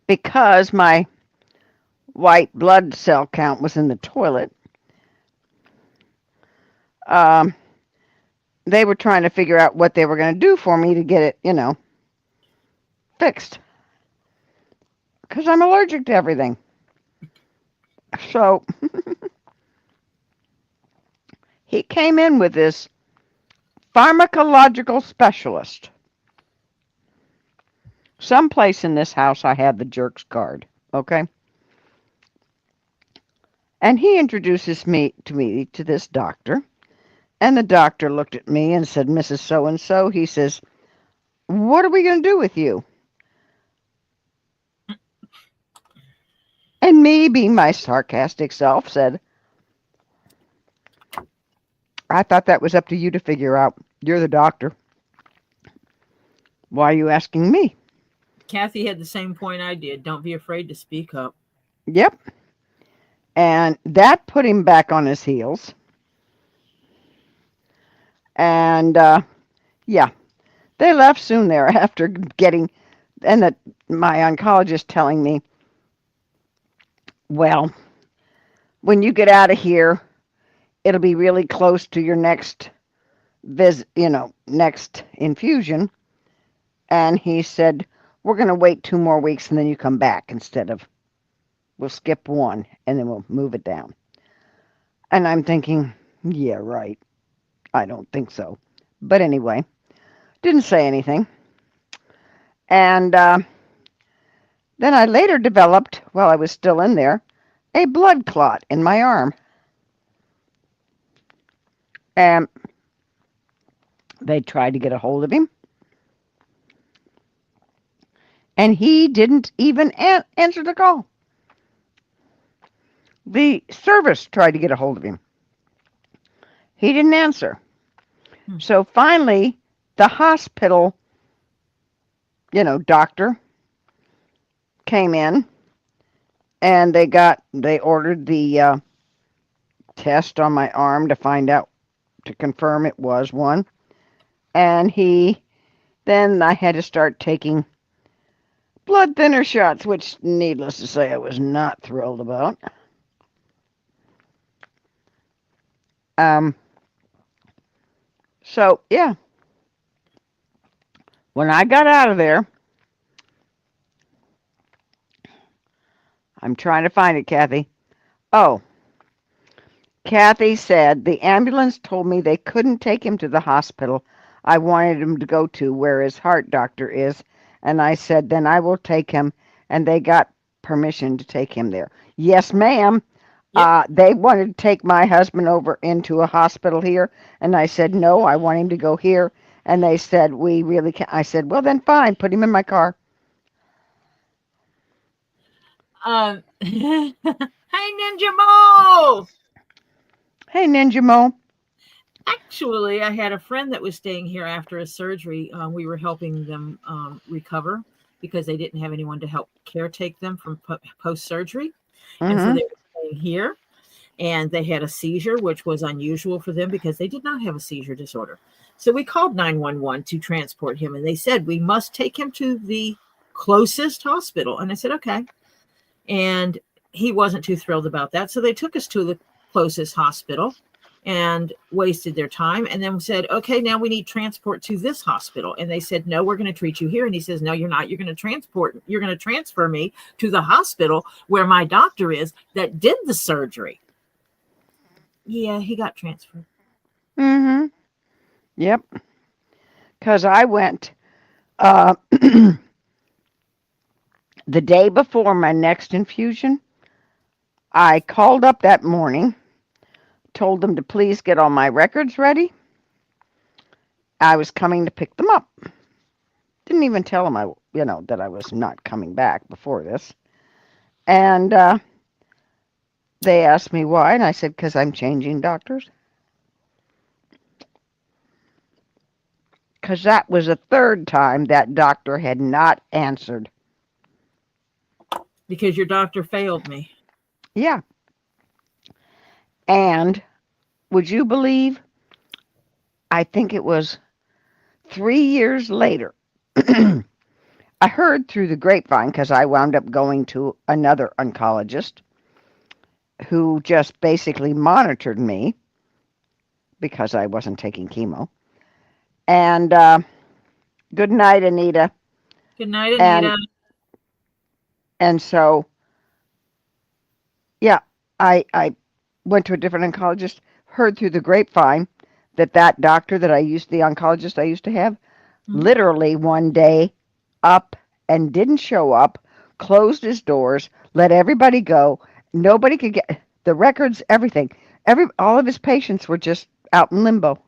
Because my white blood cell count was in the toilet, they were trying to figure out what they were going to do for me to get it, fixed. Because I'm allergic to everything. So he came in with this pharmacological specialist. Someplace in this house I have the jerk's card, okay? And he introduces me to this doctor. And the doctor looked at me and said, Mrs. So-and-so, he says, what are we going to do with you? And me, being my sarcastic self, said, I thought that was up to you to figure out. You're the doctor. Why are you asking me? Kathy had the same point I did. Don't be afraid to speak up. Yep. And that put him back on his heels. And, yeah, they left soon thereafter my oncologist telling me, well, when you get out of here, it'll be really close to your next next infusion. And he said, we're going to wait 2 more weeks and then you come back we'll skip 1 and then we'll move it down. And I'm thinking, yeah, right. I don't think so. But anyway, didn't say anything. And then I later developed, while I was still in there, a blood clot in my arm. And they tried to get a hold of him. and he didn't even answer the call. The service tried to get a hold of him. He didn't answer. So finally, the hospital, doctor came in, and they ordered the test on my arm to confirm it was one. And then I had to start taking blood thinner shots, which, needless to say, I was not thrilled about. So, yeah. When I got out of there, I'm trying to find it, Kathy. Oh, Kathy said the ambulance told me they couldn't take him to the hospital I wanted him to go to where his heart doctor is. And I said, then I will take him. And they got permission to take him there. Yes, ma'am. Yep. They wanted to take my husband over into a hospital here. And I said, no, I want him to go here. And they said, we really can't. I said, well, then fine. Put him in my car. Hey, Ninja Mo! Hey, Ninja Mo. Actually, I had a friend that was staying here after a surgery. We were helping them recover because they didn't have anyone to help caretake them from post-surgery. And so they were staying here, and they had a seizure, which was unusual for them because they did not have a seizure disorder. So we called 911 to transport him, and they said, we must take him to the closest hospital. And I said, okay. And he wasn't too thrilled about that. So they took us to the closest hospital and wasted their time, and then said, okay, now we need transport to this hospital. And they said, no, we're going to treat you here. And he says, no, you're not. You're going to transfer me to the hospital where my doctor is that did the surgery. Yeah, he got transferred. Yep. Because I went the day before my next infusion. I called up that morning, told them to please get all my records ready. I was coming to pick them up. Didn't even tell them that I was not coming back before this. And they asked me why, and I said, because I'm changing doctors. Because that was the third time that doctor had not answered. Because your doctor failed me. Yeah. And would you believe, I think it was 3 years later, I heard through the grapevine, because I wound up going to another oncologist who just basically monitored me because I wasn't taking chemo. And good night, Anita. Good night, Anita. And so, yeah, I went to a different oncologist, heard through the grapevine that doctor the oncologist I used to have, literally one day up and didn't show up, closed his doors, let everybody go. Nobody could get the records, everything. All of his patients were just out in limbo.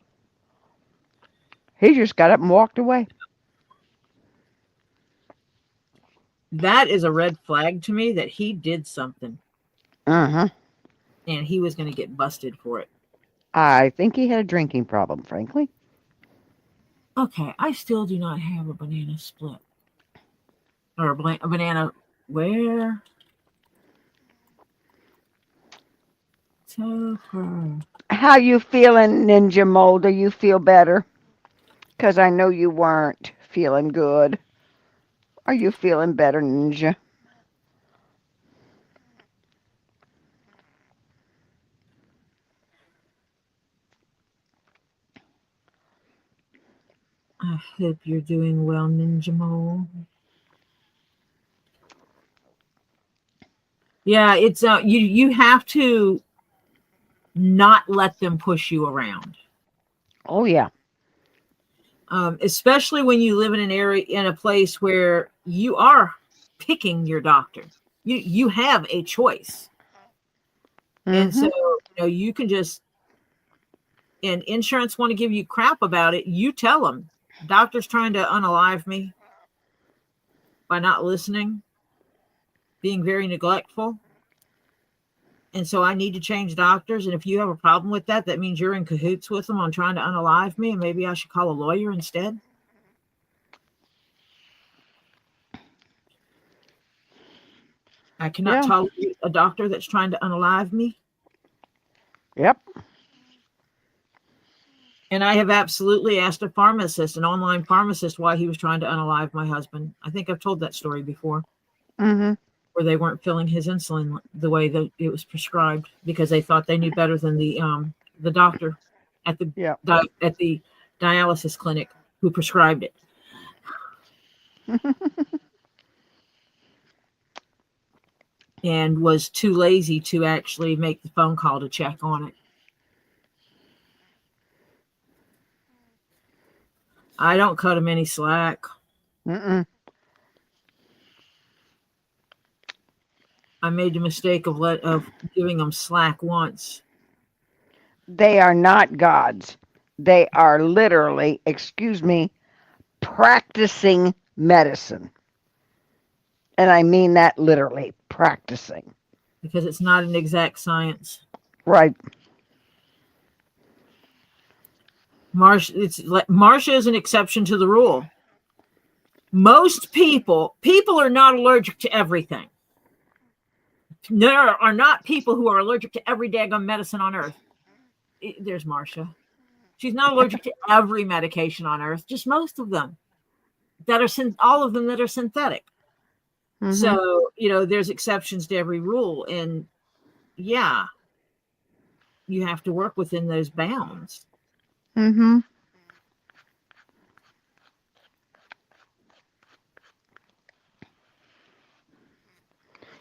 He just got up and walked away. That is a red flag to me that he did something. And he was going to get busted for it. I think he had a drinking problem, frankly. Okay, I still do not have a banana split. Or a banana where? How you feeling, Ninja Mold? Do you feel better? Because I know you weren't feeling good. Are you feeling better, Ninja? I hope you're doing well, Ninja Mole. Yeah, it's you have to not let them push you around. Oh yeah. Especially when you live in a place where you are picking your doctor. You have a choice. And so you can just, and insurance want to give you crap about it, you tell them, doctor's trying to unalive me. by not listening, being very neglectful. And so I need to change doctors. And if you have a problem with that, that means you're in cahoots with them on trying to unalive me. And maybe I should call a lawyer instead. I cannot tolerate a doctor that's trying to unalive me. Yep. And I have absolutely asked a pharmacist, an online pharmacist, why he was trying to unalive my husband. I think I've told that story before. Mm-hmm. Where they weren't filling his insulin the way that it was prescribed because they thought they knew better than the doctor at the dialysis clinic who prescribed it. And was too lazy to actually make the phone call to check on it. I don't cut him any slack. Mm-mm. I made the mistake of giving them slack once. They are not gods. They are literally, excuse me, practicing medicine. And I mean that literally, practicing. Because it's not an exact science. Right. Marcia is an exception to the rule. Most people are not allergic to everything. There are not people who are allergic to every daggone medicine on earth. There's Marcia. She's not allergic to every medication on earth, just most of them all of them that are synthetic. Mm-hmm. So, there's exceptions to every rule. And yeah, you have to work within those bounds. Mm-hmm.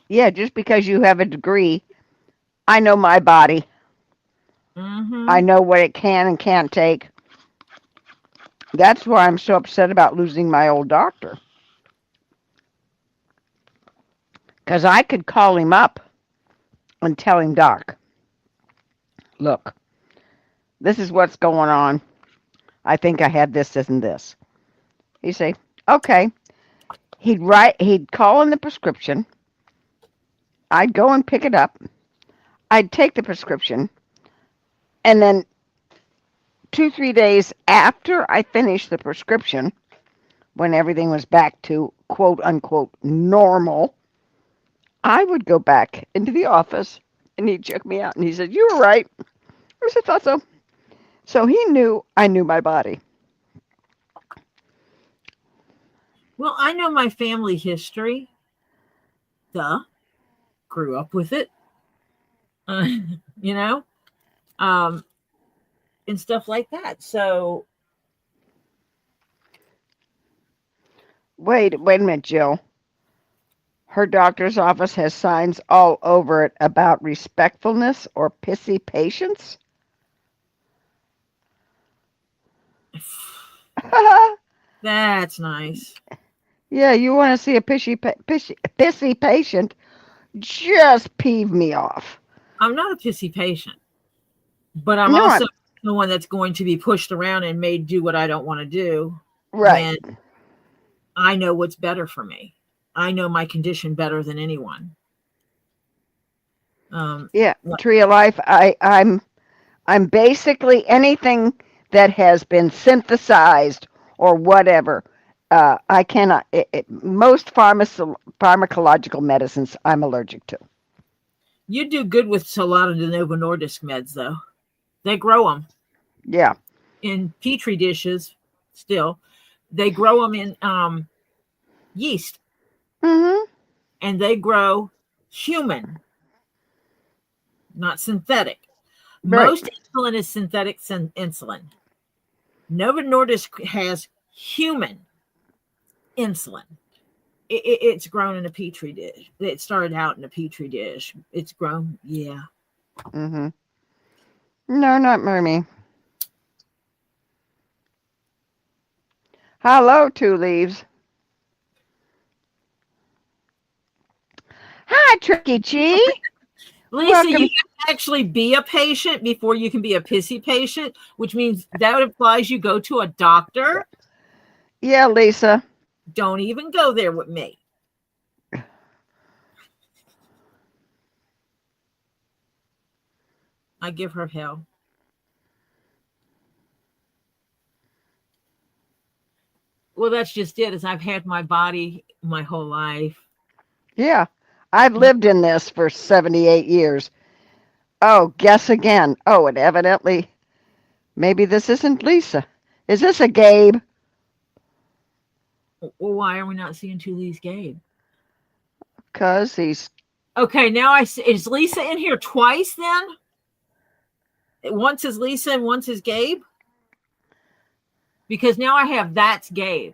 Yeah, just because you have a degree, I know my body. Mm-hmm. I know what it can and can't take. That's why I'm so upset about losing my old doctor. Because I could call him up and tell him, Doc, look, this is what's going on. I think I had this and this. He'd say, okay. He'd call in the prescription. I'd go and pick it up. I'd take the prescription. And then 2-3 days after I finished the prescription, when everything was back to quote unquote normal, I would go back into the office and he'd check me out and he said, you were right. I said, thought so. So he knew I knew my body. Well, I know my family history. Grew up with it. And stuff like that. So wait a minute, Jill. Her doctor's office has signs all over it about respectfulness or pissy patience. That's nice. Yeah, you want to see a pissy patient? Just peeve me off. I'm not a pissy patient, but I'm also the one that's going to be pushed around and made do what I don't want to do. Right. And I know what's better for me. I know my condition better than anyone. Tree of Life. I'm basically anything that has been synthesized or whatever. I cannot. Most pharmacological medicines I'm allergic to. You do good with a lot of the Novo Nordisk meds, though. They grow them. Yeah. In petri dishes, still. They grow them in yeast. Mm-hmm. And they grow human, not synthetic. Right. Most insulin is synthetic insulin. Novo Nordisk has human insulin. It's grown in a petri dish. It started out in a petri dish. It's grown, yeah. Mm-hmm. No, not me. Hello, Two Leaves. Hi, Tricky Chi. Lisa, welcome. You can actually be a patient before you can be a pissy patient, which means that implies you go to a doctor. Yeah, Lisa. Don't even go there with me. I give her hell. Well, that's just it. Is I've had my body my whole life. Yeah. I've lived in this for 78 years. Oh, guess again. Oh, and evidently, maybe this isn't Lisa. Is this a Gabe? Well, why are we not seeing Tully's Gabe? Because he's... Okay, now I see. Is Lisa in here twice then? Once is Lisa and once is Gabe? Because now I have that's Gabe.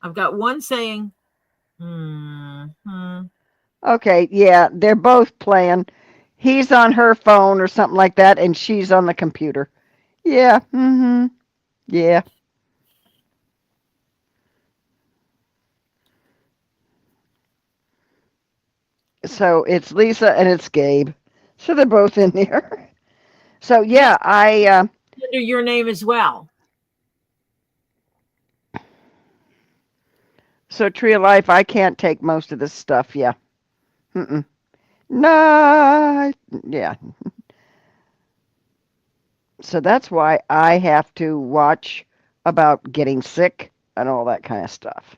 I've got one saying, Okay, yeah, they're both playing. He's on her phone or something like that, and she's on the computer. Yeah, yeah. So it's Lisa and it's Gabe. So they're both in there. So yeah, under your name as well. So Tree of Life, I can't take most of this stuff. Yeah. No. Yeah. So that's why I have to watch about getting sick and all that kind of stuff.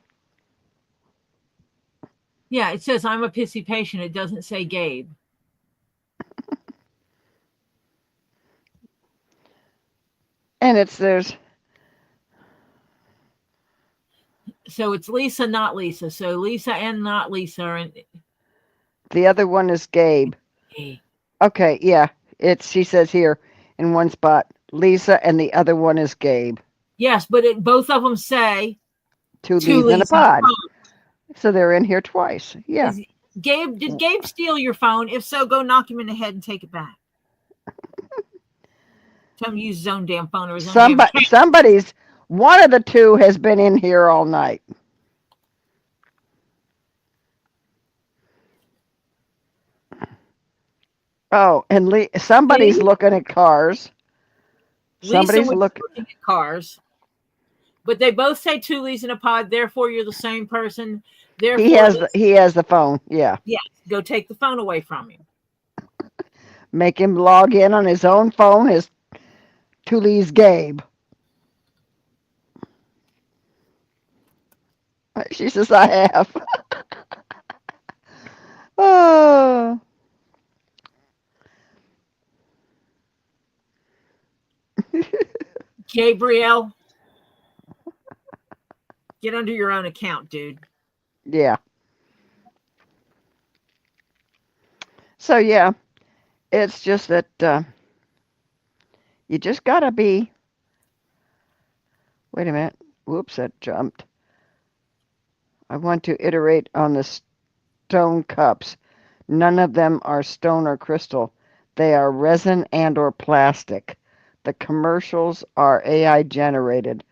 Yeah, it says I'm a pissy patient. It doesn't say Gabe. And there's... So it's Lisa, not Lisa. So Lisa and not Lisa are in. The other one is Gabe. Okay, yeah. She says here in one spot, Lisa, and the other one is Gabe. Yes, but both of them say two leads in a pod. So they're in here twice. Yeah. Did Gabe steal your phone? If so, go knock him in the head and take it back. Tell him to use his own damn phone or his own damn somebody's... One of the two has been in here all night. Oh, and somebody's looking at cars. Somebody's looking at cars. But they both say two leads in a pod, therefore you're the same person. Therefore he has the phone. Yeah. Yeah. Go take the phone away from him. Make him log in on his own phone as Tully's Gabe. She says, I have. Oh. Gabriel, get under your own account, dude. Yeah. So, yeah, it's just that you just got to be... Wait a minute. Whoops, that jumped. I want to iterate on the stone cups. None of them are stone or crystal. They are resin and or plastic. The commercials are AI generated.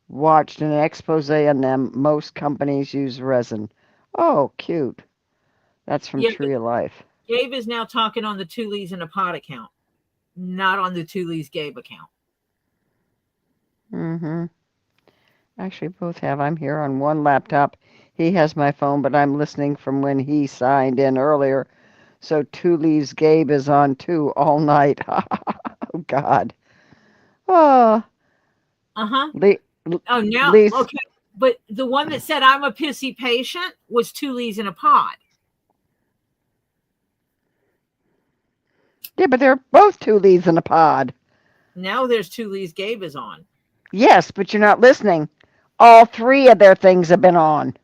Watched an expose on them. Most companies use resin. Oh, cute. That's from Tree of Life. Gabe is now talking on the two leads in a pod account, not on the two leads Gabe account. Actually, both have. I'm here on one laptop. He has my phone, but I'm listening from when he signed in earlier. So two leaves Gabe is on too all night. Oh, God. Oh. Now, okay. But the one that said I'm a pissy patient was two leads in a pod. Yeah, but they're both two leads in a pod. Now there's two leads Gabe is on. Yes, but you're not listening. All three of their things have been on.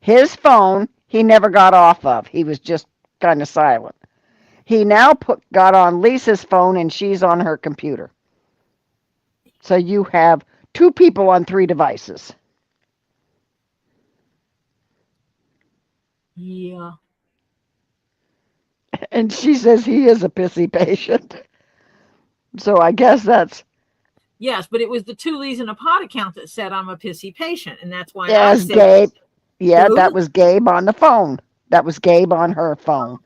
His phone, he never got off of. He was just kind of silent. He now got on Lisa's phone, and she's on her computer. So you have two people on three devices. Yeah. And she says he is a pissy patient. So I guess that's... Yes, but it was the two leads in a pod account that said I'm a pissy patient, and that's why I said... Gabe. Yeah, that was Gabe on the phone. That was Gabe on her phone.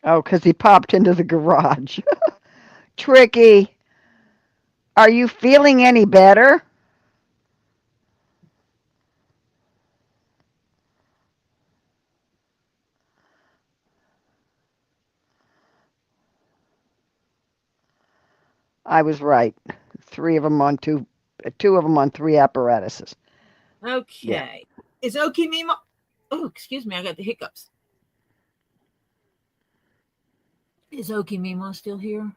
Oh, because he popped into the garage. Tricky, are you feeling any better? I was right. 3 of them on 2 of them on 3 apparatuses. Okay. Yeah. Is Okimima? Oh, excuse me, I got the hiccups. Is Okimima still here?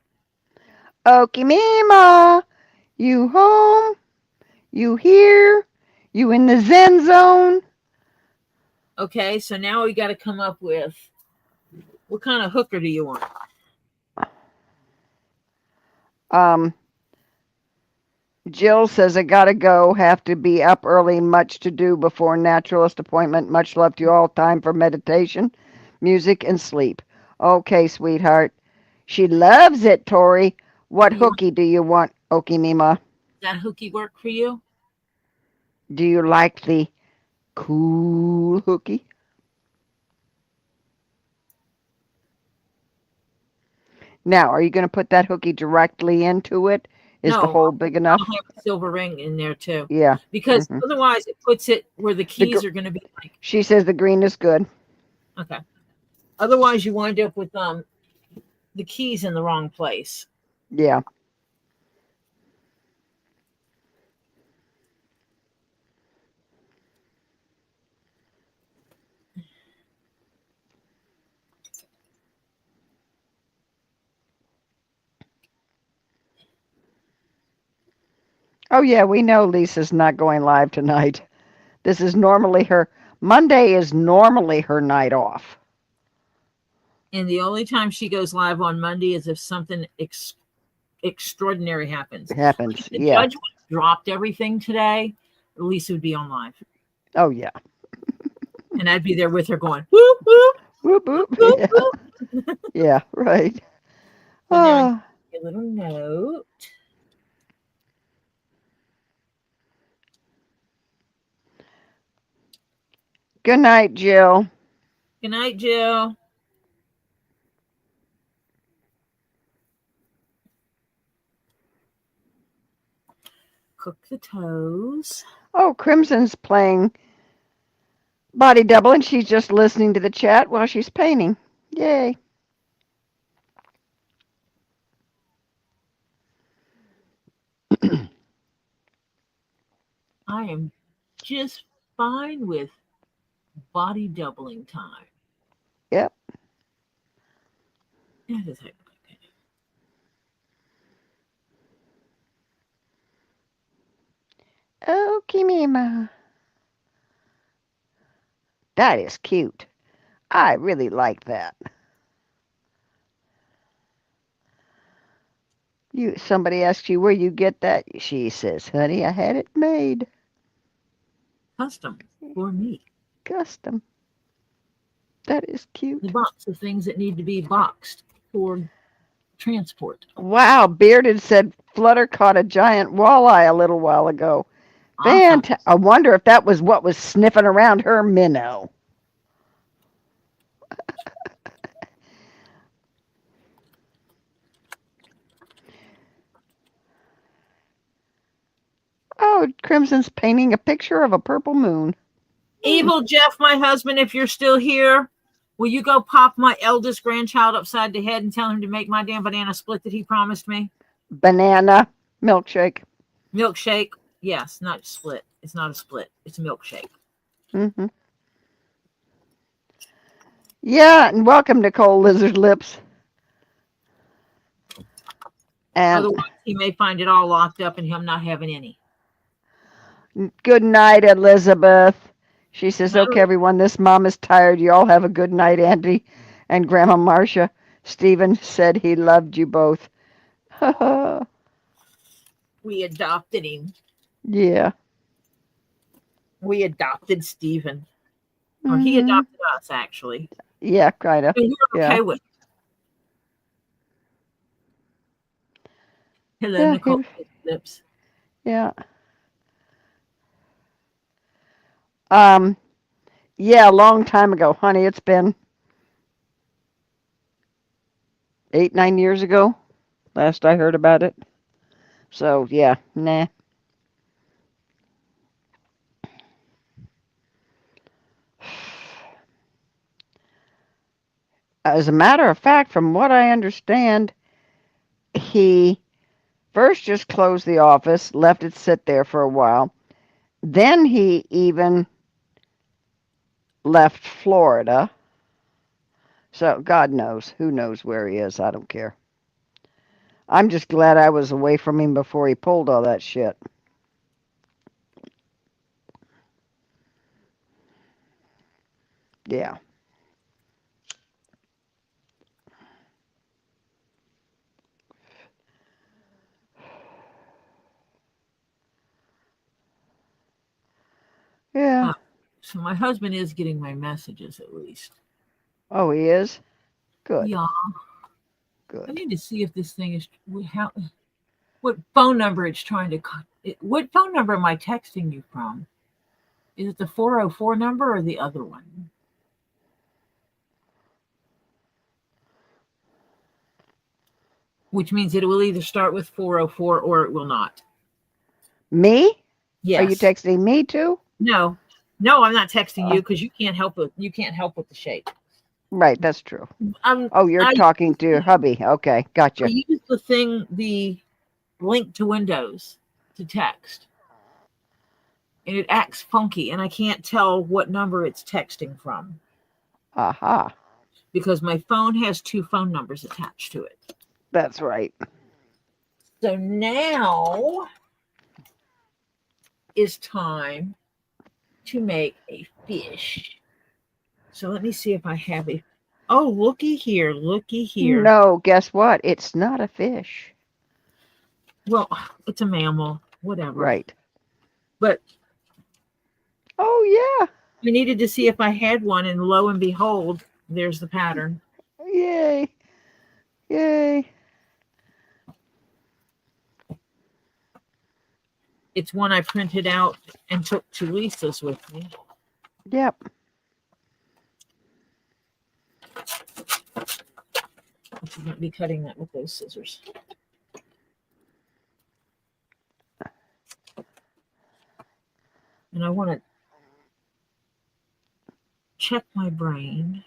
Okimima, you home? You here? You in the Zen zone? Okay, so now we got to come up with, what kind of hooker do you want? Jill says, I gotta go. Have to be up early. Much to do before naturalist appointment. Much love to you all. Time for meditation, music, and sleep. Okay, sweetheart. She loves it, Tori. What hooky do you want, Okimima? Does that hooky work for you? Do you like the cool hooky? Now, are you going to put that hooky directly into it? Is the hole big enough? I'll have a silver ring in there too. Yeah. Because otherwise it puts it where the keys are going to be like. She says the green is good. Okay. Otherwise you wind up with the keys in the wrong place. Yeah. Oh, yeah, we know Lisa's not going live tonight. This is normally her, Monday is normally her night off. And the only time she goes live on Monday is if something extraordinary happens. Like if the judge dropped everything today, Lisa would be on live. Oh, yeah. And I'd be there with her going, whoop, whoop. Whoop, whoop. Whoop, yeah. Whoop. Yeah, right. A little note. Good night, Jill. Good night, Jill. Cook the toes. Oh, Crimson's playing body double, and she's just listening to the chat while she's painting. Yay. I am just fine with body doubling time. Yep. Yeah, that's okay. Oh, Kimima. That is cute. I really like that. Somebody asks you where you get that. She says, honey, I had it made. Custom for me. Custom. That is cute. The box of things that need to be boxed for transport. Wow, Bearded said Flutter caught a giant walleye a little while ago. Awesome. I wonder if that was what was sniffing around her minnow. Oh, Crimson's painting a picture of a purple moon. Evil Jeff, my husband, if you're still here, will you go pop my eldest grandchild upside the head and tell him to make my damn banana split that he promised me? Banana milkshake. Milkshake. Yes, not split. It's not a split. It's a milkshake. Mm-hmm. Yeah, and welcome, Nicole Lizard Lips. And otherwise, he may find it all locked up and him not having any. Good night, Elizabeth. She says, okay, everyone, this mom is tired. You all have a good night, Auntie and Grandma Marcia. Stephen said he loved you both. We adopted him. Yeah. We adopted Stephen. Or he adopted us, actually. Yeah, kind of. And we're okay with it. Hello, Nicole Lips. Yeah. Yeah, a long time ago, honey. It's been 8, 9 years ago. last I heard about it. So, yeah, nah. As a matter of fact, from what I understand, he first just closed the office, left it sit there for a while. Then he even left Florida. So God knows. Who knows where he is? I don't care. I'm just glad I was away from him before he pulled all that shit. Yeah. Yeah. So my husband is getting my messages at least. Oh, he is? Good. Yeah. Good. I need to see if this thing is what phone number it's trying to. What phone number am I texting you from? Is it the 404 number or the other one? Which means it will either start with 404 or it will not. Me? Yes. Are you texting me too? No, I'm not texting you because you can't help with the shape. Right, that's true. You're talking to your hubby. Okay, gotcha. I use the link to Windows to text, and it acts funky, and I can't tell what number it's texting from. Aha. Because my phone has 2 phone numbers attached to it. That's right. So now is time to make a fish. So let me see if I have a. Oh, looky here. No, guess what? It's not a fish. Well, it's a mammal. Whatever. Right. But. Oh, yeah. I needed to see if I had one, and lo and behold, there's the pattern. Yay. Yay. It's one I printed out and took to Lisa's with me. Yep. I'm going to be cutting that with those scissors. And I want to check my brain.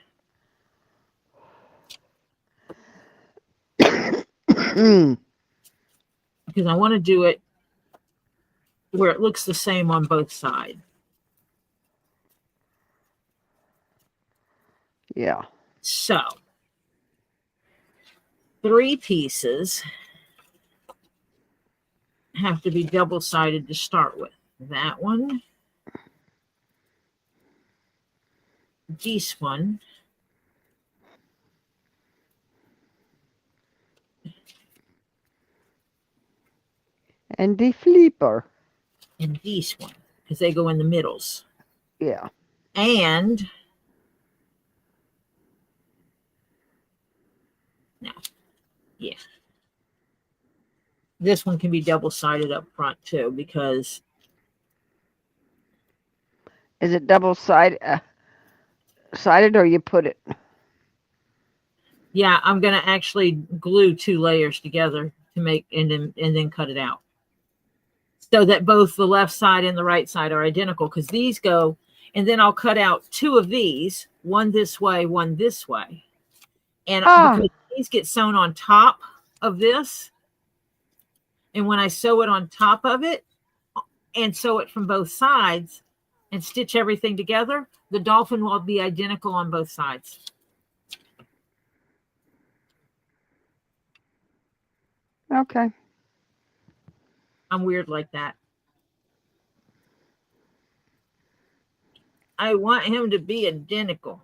Because I want to do it where it looks the same on both sides. Yeah. So, 3 pieces have to be double-sided to start with. That one, this one, and the flipper. And this one, because they go in the middles. Yeah. And no, yeah. This one can be double-sided up front too, because is it double-sided or you put it? Yeah, I'm going to actually glue 2 layers together to make and then cut it out. So that both the left side and the right side are identical, because these go, and then I'll cut out 2 of these, one this way, one this way. And because these get sewn on top of this, and when I sew it on top of it and sew it from both sides and stitch everything together, the dolphin will be identical on both sides. Okay. I'm weird like that. I want him to be identical.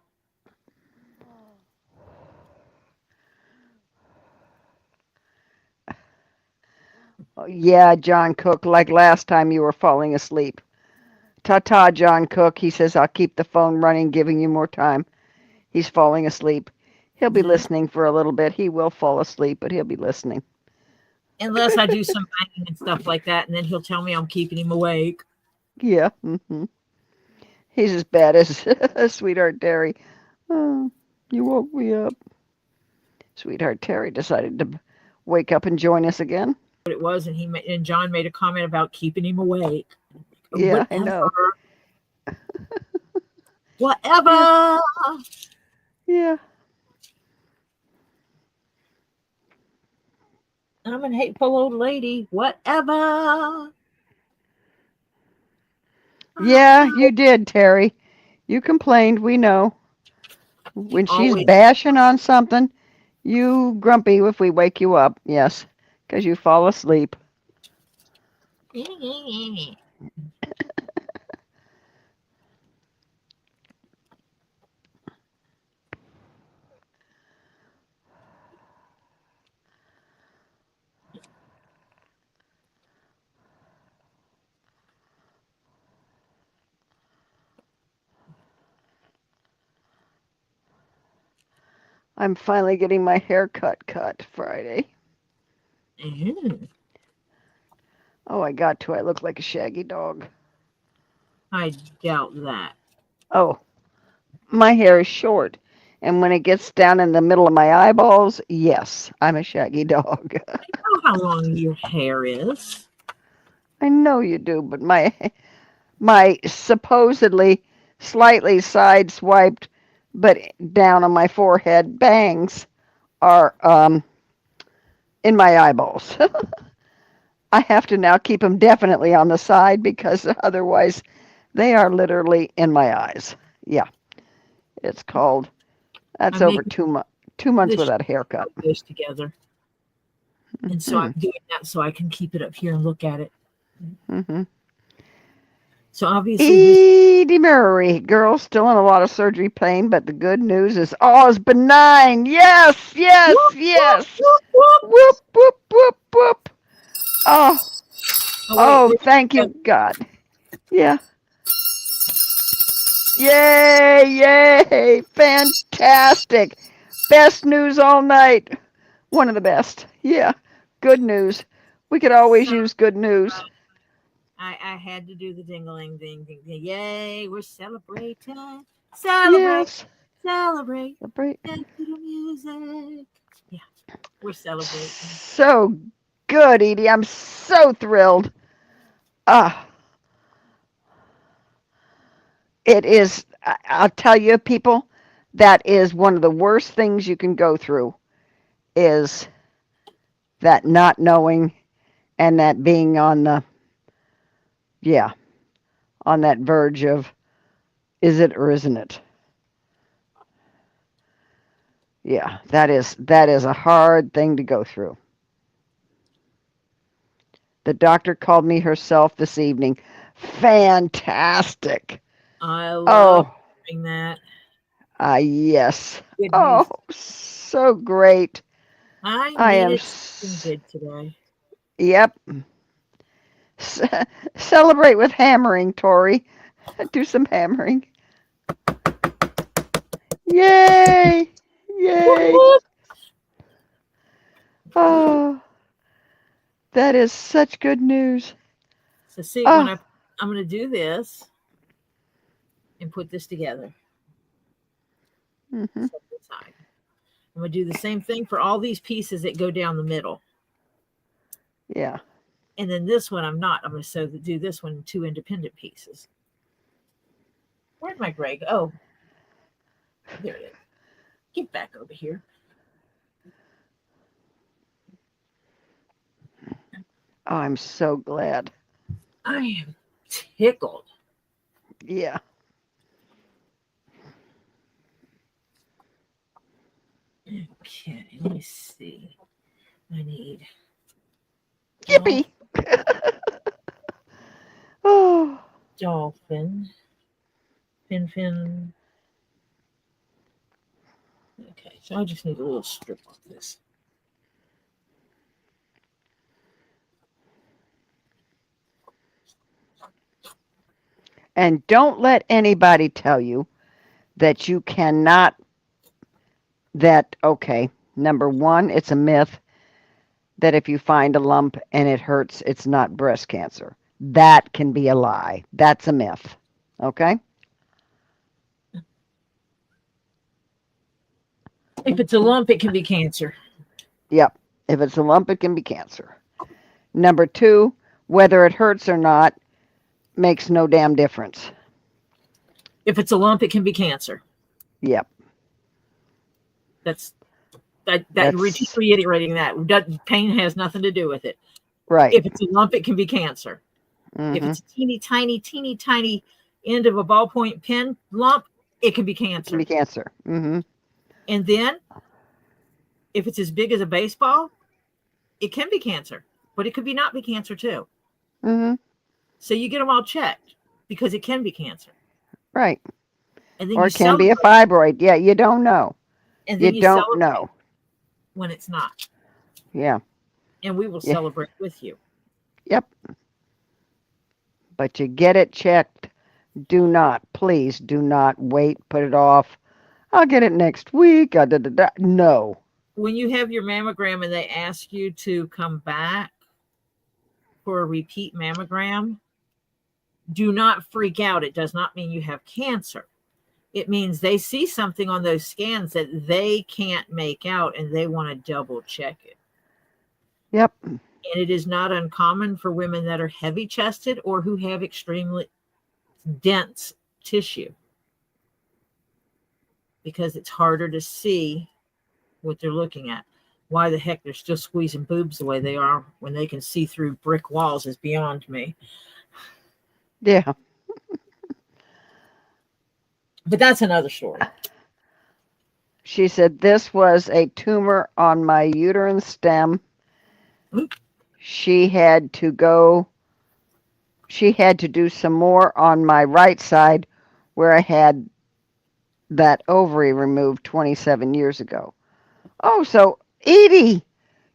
Yeah, John Cook, like last time you were falling asleep. Ta-ta, John Cook. He says, I'll keep the phone running, giving you more time. He's falling asleep. He'll be listening for a little bit. He will fall asleep, but he'll be listening. Unless I do some banging and stuff like that, and then he'll tell me I'm keeping him awake. Yeah. Mm-hmm. He's as bad as Sweetheart Terry. Oh, you woke me up. Sweetheart Terry decided to wake up and join us again. What it was, and John made a comment about keeping him awake. Yeah, Whatever. I know. Whatever. Yeah. I'm an hateful old lady. Whatever. Yeah, you did, Terry. You complained, we know. When she's Always. bashing on something, you grumpy if we wake you up. Yes, because you fall asleep. I'm finally getting my haircut cut Friday. Oh, I got to. I look like a shaggy dog. I doubt that. Oh, my hair is short. And when it gets down in the middle of my eyeballs, yes, I'm a shaggy dog. I know how long your hair is. I know you do, but my supposedly slightly sideswiped but down on my forehead bangs are in my eyeballs. I have to now keep them definitely on the side because otherwise they are literally in my eyes. Yeah. It's called, that's over 2 months without a haircut. This together. And so I'm doing that so I can keep it up here and look at it. So obviously Edie Murray, girl, still in a lot of surgery pain, but the good news is all is benign. Yes, yes, yes. Whoop, whoop, whoop, whoop. Oh, thank you, God. Yeah. Yay, yay. Fantastic. Best news all night. One of the best. Yeah. Good news. We could always use good news. I had to do the ding-a-ling ding ding ding. Yay, we're celebrating. Celebrate. Yes. Celebrate. Celebrate. Dance to the music. Yeah. We're celebrating. So good, Edie. I'm so thrilled. It is, I'll tell you, people, that is one of the worst things you can go through is that not knowing and that being on the, on that verge of, is it or isn't it? Yeah, that is a hard thing to go through. The doctor called me herself this evening. Fantastic. I love doing that. Yes. Good oh, news. So great. I am good today. Yep. Celebrate with hammering, Tori. Do some hammering. Yay! Yay! Oh, that is such good news. So see, when I'm going to do this and put this together. I'm going to do the same thing for all these pieces that go down the middle. Yeah. And then this one, I'm not. I'm going to do this one in 2 independent pieces. Where'd my gray go? Oh, there it is. Get back over here. Oh, I'm so glad. I am tickled. Yeah. Okay, let me see. I need. Yippee! Oh. Dolphin. Fin. Okay, so I just need a little strip of this. And don't let anybody tell you that you cannot, okay, number one, it's a myth that if you find a lump and it hurts, it's not breast cancer. That can be a lie. That's a myth. Okay? If it's a lump, it can be cancer. Yep. If it's a lump, it can be cancer. Number 2, whether it hurts or not makes no damn difference. If it's a lump, it can be cancer. Yep. That's reiterating that. Pain has nothing to do with it. Right. If it's a lump, it can be cancer. Mm-hmm. If it's a teeny tiny end of a ballpoint pen lump, it can be cancer. It can be cancer. Mm-hmm. And then, if it's as big as a baseball, it can be cancer, but it could not be cancer too. Mm-hmm. So you get them all checked because it can be cancer. Right. And then or it can be a fibroid. Yeah, you don't know. And then you don't know when it's not. Yeah. And we will celebrate with you. Yep. But you get it checked. Please do not wait, put it off. I'll get it next week. No. When you have your mammogram and they ask you to come back for a repeat mammogram, do not freak out. It does not mean you have cancer. It means they see something on those scans that they can't make out and they want to double check it. Yep. And it is not uncommon for women that are heavy chested or who have extremely dense tissue, because it's harder to see what they're looking at. Why the heck they're still squeezing boobs the way they are when they can see through brick walls is beyond me. Yeah. But that's another story. She said this was a tumor on my uterine stem. She had to do some more on my right side where I had that ovary removed 27 years ago. Oh, so Edie,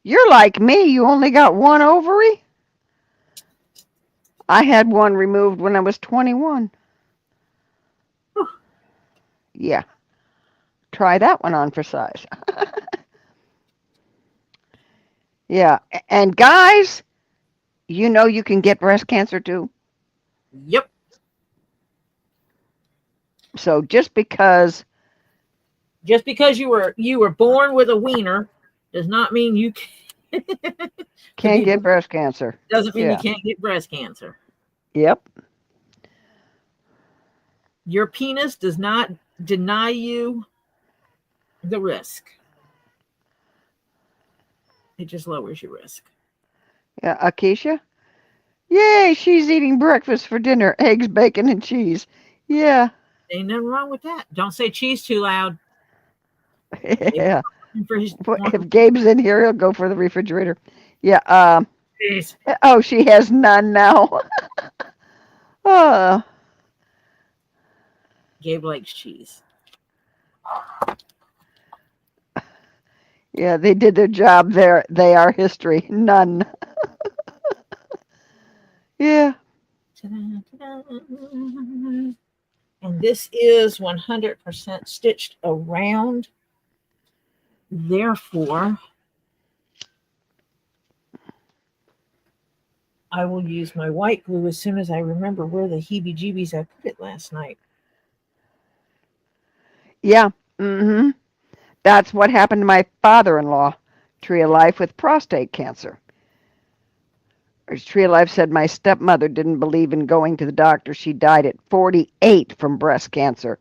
you're like me. You only got one ovary? I had one removed when I was 21. Yeah. Try that one on for size. Yeah. And guys, you know you can get breast cancer too. Yep. So just because you were born with a wiener does not mean you can't get breast cancer. Doesn't mean you can't get breast cancer. Yep. Your penis does not deny you the risk. It just lowers your risk. Yeah, Akeisha? Yay, she's eating breakfast for dinner. Eggs, bacon, and cheese. Yeah. Ain't nothing wrong with that. Don't say cheese too loud. Yeah. If Gabe's in here, he'll go for the refrigerator. Yeah. Oh, she has none now. Gabe likes cheese. Yeah, they did their job there. They are history. None. Yeah. And this is 100% stitched around. Therefore, I will use my white glue as soon as I remember where the heebie-jeebies I put it last night. Yeah. Mm-hmm. That's what happened to my father-in-law, Tree of Life, with prostate cancer. Tree of Life said my stepmother didn't believe in going to the doctor. She died at 48 from breast cancer.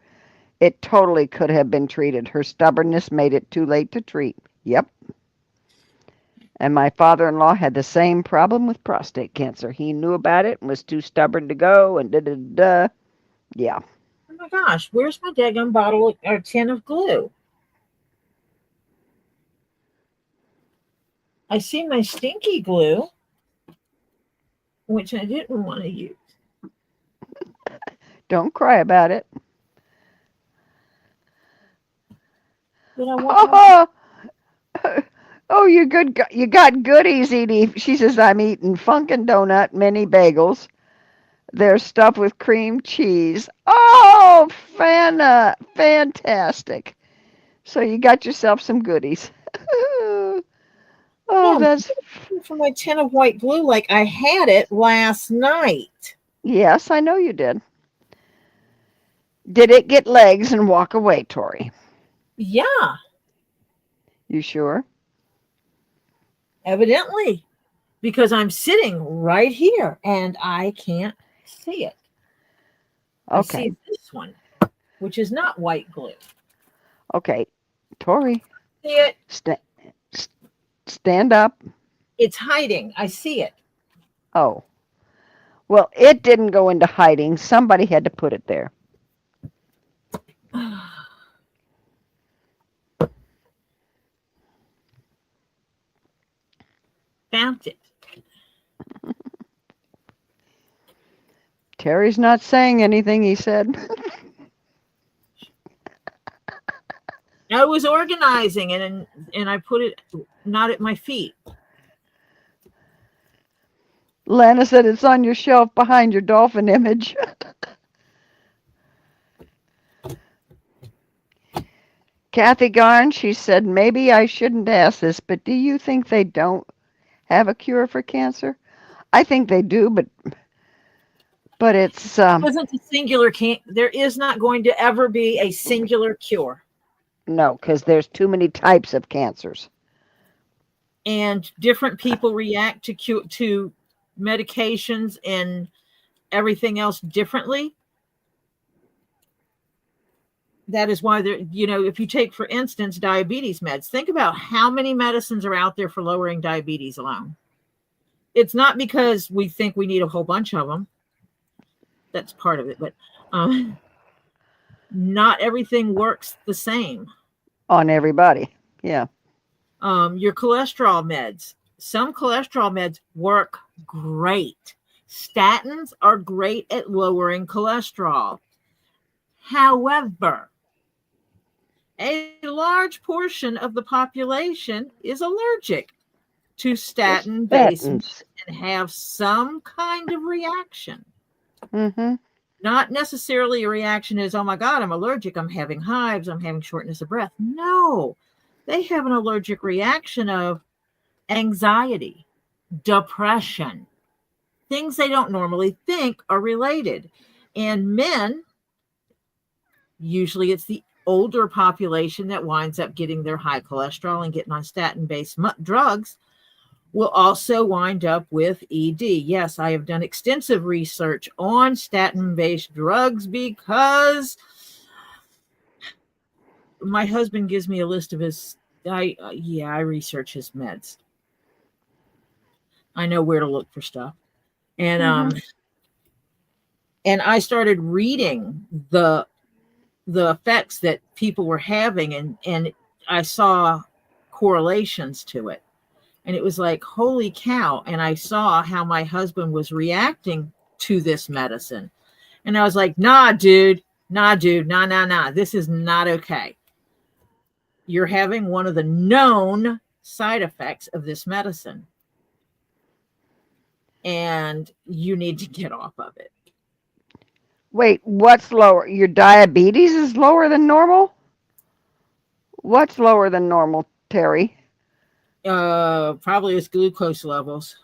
It totally could have been treated. Her stubbornness made it too late to treat. Yep. And my father-in-law had the same problem with prostate cancer. He knew about it and was too stubborn to go and da-da-da. Yeah. Oh my gosh, where's my daggum bottle or tin of glue? I see my stinky glue, which I didn't want to use. Don't cry about it. Oh, you got goodies, Edie. She says, I'm eating Funkin' Donut mini bagels. They're stuffed with cream cheese. Oh, fantastic. So you got yourself some goodies. Oh, that's for my tin of white glue like I had it last night. Yes, I know you did. Did it get legs and walk away, Tori? Yeah. You sure? Evidently, because I'm sitting right here and I can't see it. Okay. I see this one, which is not white glue. Okay. Tori. See it? Stand up. It's hiding. I see it. Oh. Well, it didn't go into hiding. Somebody had to put it there. Found it. Terry's not saying anything, he said. I was organizing and I put it not at my feet. Lana said it's on your shelf behind your dolphin image. Kathy Garn, she said, maybe I shouldn't ask this, but do you think they don't have a cure for cancer? I think they do, but it's It wasn't a singular there is not going to ever be a singular cure. No, because there's too many types of cancers. And different people react to medications and everything else differently. That is why if you take, for instance, diabetes meds, think about how many medicines are out there for lowering diabetes alone. It's not because we think we need a whole bunch of them. That's part of it, but not everything works the same on everybody. Yeah. Your cholesterol meds. Some cholesterol meds work great. Statins are great at lowering cholesterol. However, a large portion of the population is allergic to statin-based meds and have some kind of reaction. Mm-hmm. Not necessarily a reaction is, oh my God, I'm allergic, I'm having hives, I'm having shortness of breath. No, they have an allergic reaction of anxiety, depression, things they don't normally think are related. And men, usually it's the older population that winds up getting their high cholesterol and getting on statin-based drugs, will also wind up with ED. Yes, I have done extensive research on statin-based drugs because my husband gives me a list of his, I research his meds. I know where to look for stuff. And and I started reading the effects that people were having, and I saw correlations to it. And it was like, holy cow. And I saw how my husband was reacting to this medicine. And I was like, nah, dude. This is not okay. You're having one of the known side effects of this medicine. And you need to get off of it. Wait, what's lower? Your diabetes is lower than normal? What's lower than normal, Terry? Probably his glucose levels.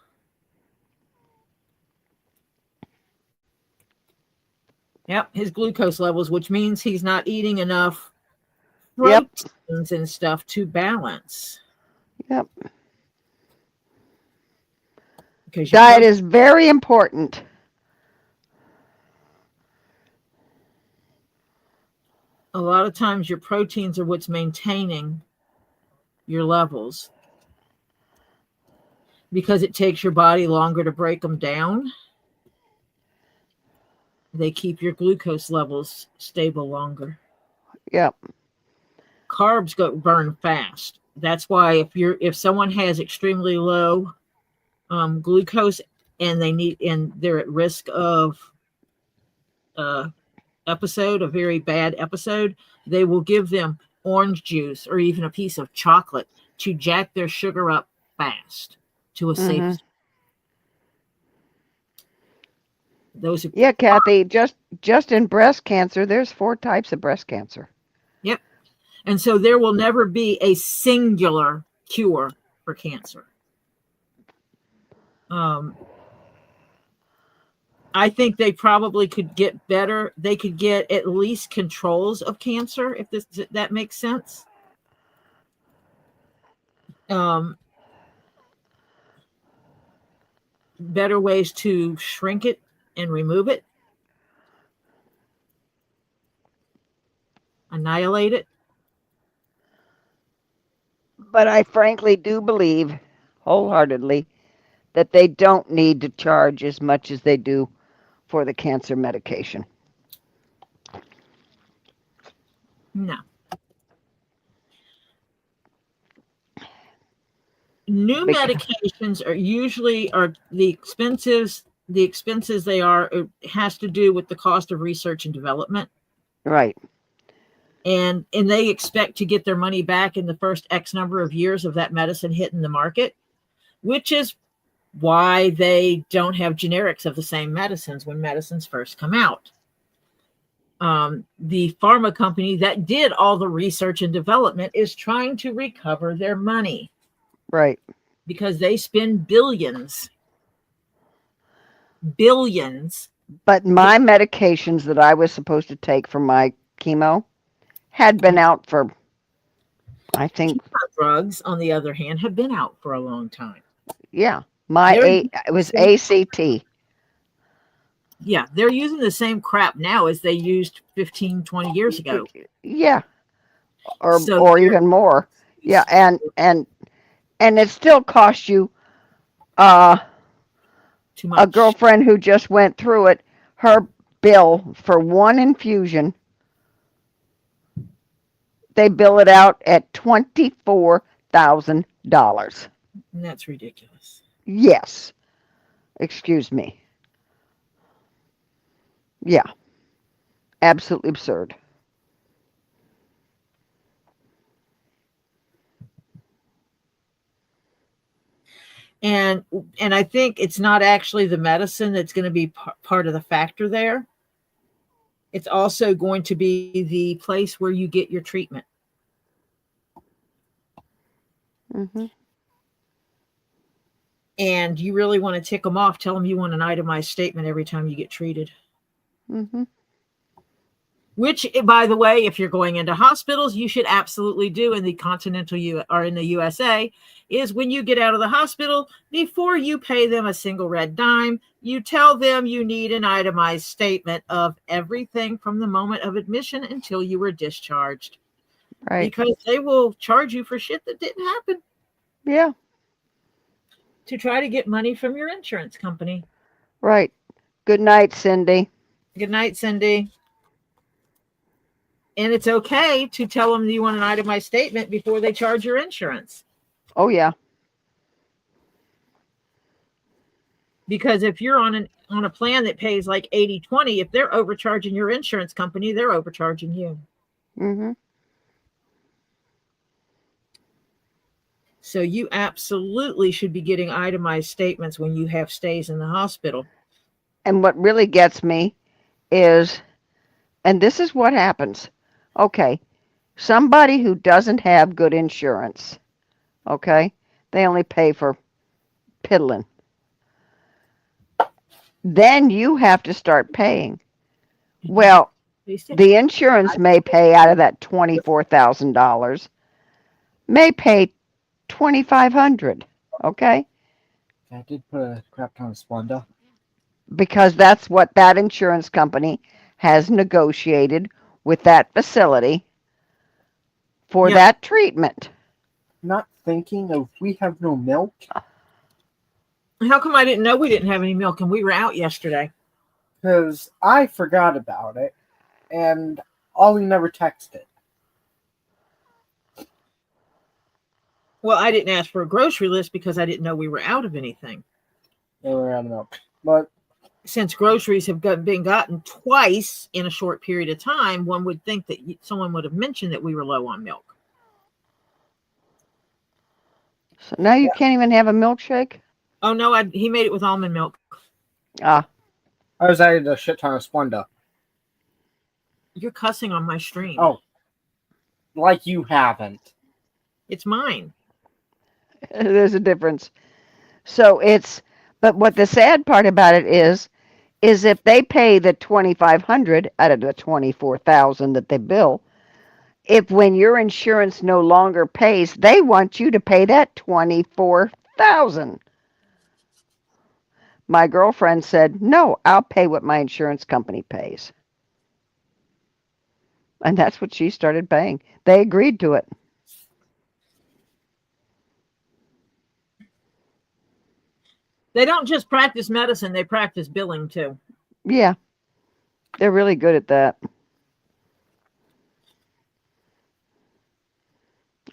Yep, his glucose levels, which means he's not eating enough proteins and stuff to balance. Yep. Because diet is very important. A lot of times your proteins are what's maintaining your levels, because it takes your body longer to break them down. They keep your glucose levels stable longer. Yep. Carbs burn fast. That's why if someone has extremely low glucose and they're at risk of a very bad episode, they will give them orange juice or even a piece of chocolate to jack their sugar up fast to a safe. Those are, yeah, Kathy, just in breast cancer, there's 4 types of breast cancer. Yep. And so there will never be a singular cure for cancer. I think they probably could get better. They could get at least controls of cancer, if that makes sense. better ways to shrink it and remove it, annihilate it. But I frankly do believe wholeheartedly that they don't need to charge as much as they do for the cancer medication. No. New medications are usually the expenses they are has to do with the cost of research and development. Right. And they expect to get their money back in the first X number of years of that medicine hitting the market, which is why they don't have generics of the same medicines when medicines first come out. The pharma company that did all the research and development is trying to recover their money. Right. Because they spend billions. Billions. But my medications that I was supposed to take for my chemo had been out for, I think. Drugs, on the other hand, have been out for a long time. Yeah. It was ACT. Yeah, they're using the same crap now as they used 15, 20 years ago. Yeah. Or even more. Yeah, and it still costs you too much. A girlfriend who just went through it, her bill for one infusion, they bill it out at $24,000. And that's ridiculous. Yes. Excuse me. Yeah. Absolutely absurd. And I think it's not actually the medicine that's going to be part of the factor there. It's also going to be the place where you get your treatment. Mm-hmm. And you really want to tick them off. Tell them you want an itemized statement every time you get treated. Mm-hmm. Which, by the way, if you're going into hospitals, you should absolutely do in the continental or in the USA, is when you get out of the hospital, before you pay them a single red dime, you tell them you need an itemized statement of everything from the moment of admission until you were discharged. Right. Because they will charge you for shit that didn't happen. Yeah. To try to get money from your insurance company. Right. Good night, Cindy. Good night, Cindy. And it's okay to tell them you want an itemized statement before they charge your insurance. Oh, yeah. Because if you're on a plan that pays like 80-20, if they're overcharging your insurance company, they're overcharging you. Mm-hmm. So you absolutely should be getting itemized statements when you have stays in the hospital. And what really gets me is, and this is what happens. Okay, somebody who doesn't have good insurance, okay, they only pay for piddling. Then you have to start paying. Well, the insurance may pay out of that $24,000, may pay $2,500, okay? I did put a crap ton of Splenda. Because that's what that insurance company has negotiated with that facility for that treatment. Not thinking of, we have no milk. How come I didn't know we didn't have any milk and we were out yesterday? Because I forgot about it and Ollie never texted. Well, I didn't ask for a grocery list because I didn't know we were out of anything. Yeah, we're out of milk. But since groceries have been gotten twice in a short period of time, one would think that someone would have mentioned that we were low on milk. So now you can't even have a milkshake? Oh, no, he made it with almond milk. Ah. I was adding a shit ton of Splenda. You're cussing on my stream. Oh. Like you haven't. It's mine. There's a difference. So but what the sad part about it is if they pay the $2,500 out of the $24,000 that they bill, if when your insurance no longer pays, they want you to pay that $24,000. My girlfriend said, no, I'll pay what my insurance company pays. And that's what she started paying. They agreed to it. They don't just practice medicine, they practice billing too. Yeah. They're really good at that.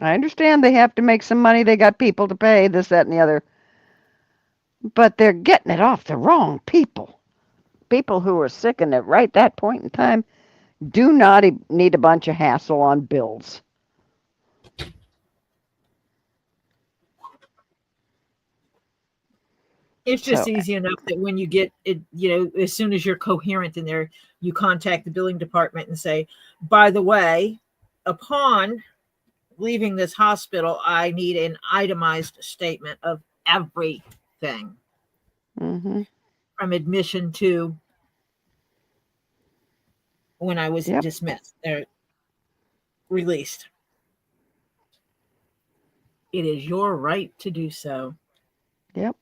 I understand they have to make some money. They got people to pay, this, that, and the other. But they're getting it off the wrong people. People who are sick and at right that point in time do not need a bunch of hassle on bills. It's just easy enough that when you get it, as soon as you're coherent in there, you contact the billing department and say, by the way, upon leaving this hospital, I need an itemized statement of everything. Mm-hmm. From admission to when I was dismissed or released. It is your right to do so. Yep.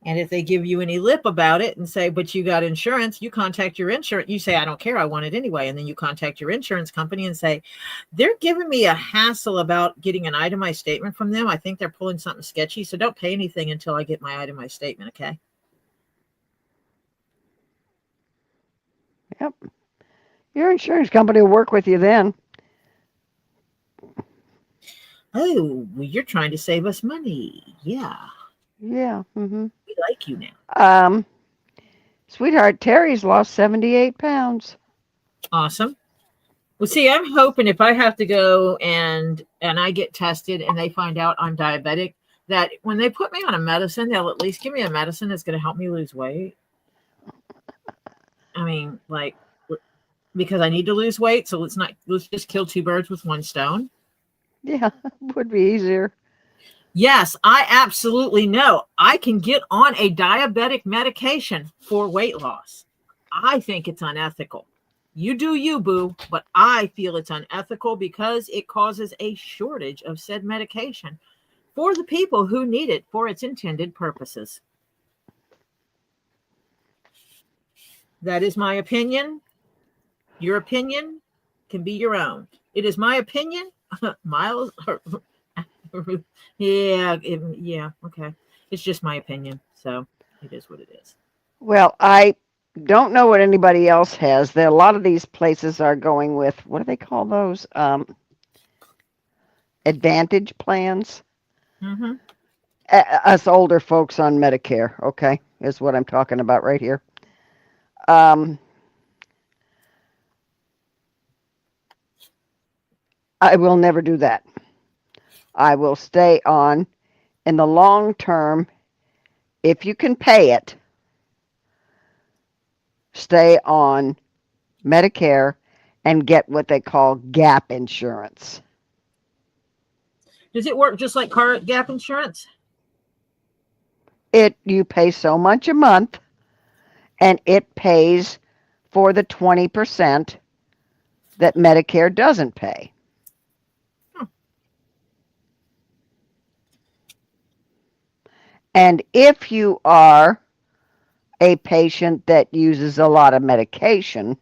And if they give you any lip about it and say, but you got insurance, you contact your insurance. You say, I don't care. I want it anyway. And then you contact your insurance company and say, they're giving me a hassle about getting an itemized statement from them. I think they're pulling something sketchy. So don't pay anything until I get my itemized statement. Okay. Yep. Your insurance company will work with you then. Oh, well, you're trying to save us money. Yeah. Yeah. Mm-hmm. We like you now. Sweetheart, Terry's lost 78 pounds. Awesome. Well, see, I'm hoping if I have to go and I get tested and they find out I'm diabetic, that when they put me on a medicine, they'll at least give me a medicine that's going to help me lose weight. I mean, like, because I need to lose weight. So let's just kill two birds with one stone. Yeah, would be easier. Yes, I absolutely know. I can get on a diabetic medication for weight loss. I think it's unethical. You do you, boo, but I feel it's unethical because it causes a shortage of said medication for the people who need it for its intended purposes. That is my opinion. Your opinion can be your own. It is my opinion. Miles. Yeah, okay. It's just my opinion, so it is what it is. Well, I don't know what anybody else has. A lot of these places are going with, what do they call those? Advantage plans. Mm-hmm. Us older folks on Medicare, okay, is what I'm talking about right here. I will never do that. I will stay on, in the long term, if you can pay it, stay on Medicare and get what they call gap insurance. Does it work just like car gap insurance? You pay so much a month, and it pays for the 20% that Medicare doesn't pay. And if you are a patient that uses a lot of medication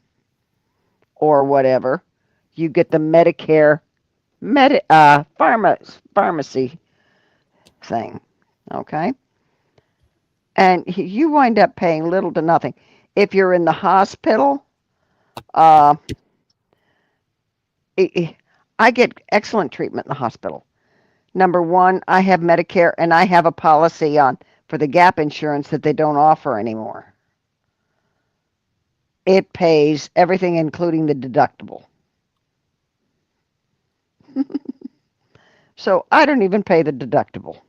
or whatever, you get the Medicare pharmacy thing, okay? And you wind up paying little to nothing. If you're in the hospital, I get excellent treatment in the hospital. Number one, I have Medicare, and I have a policy for the gap insurance that they don't offer anymore. It pays everything, including the deductible. So I don't even pay the deductible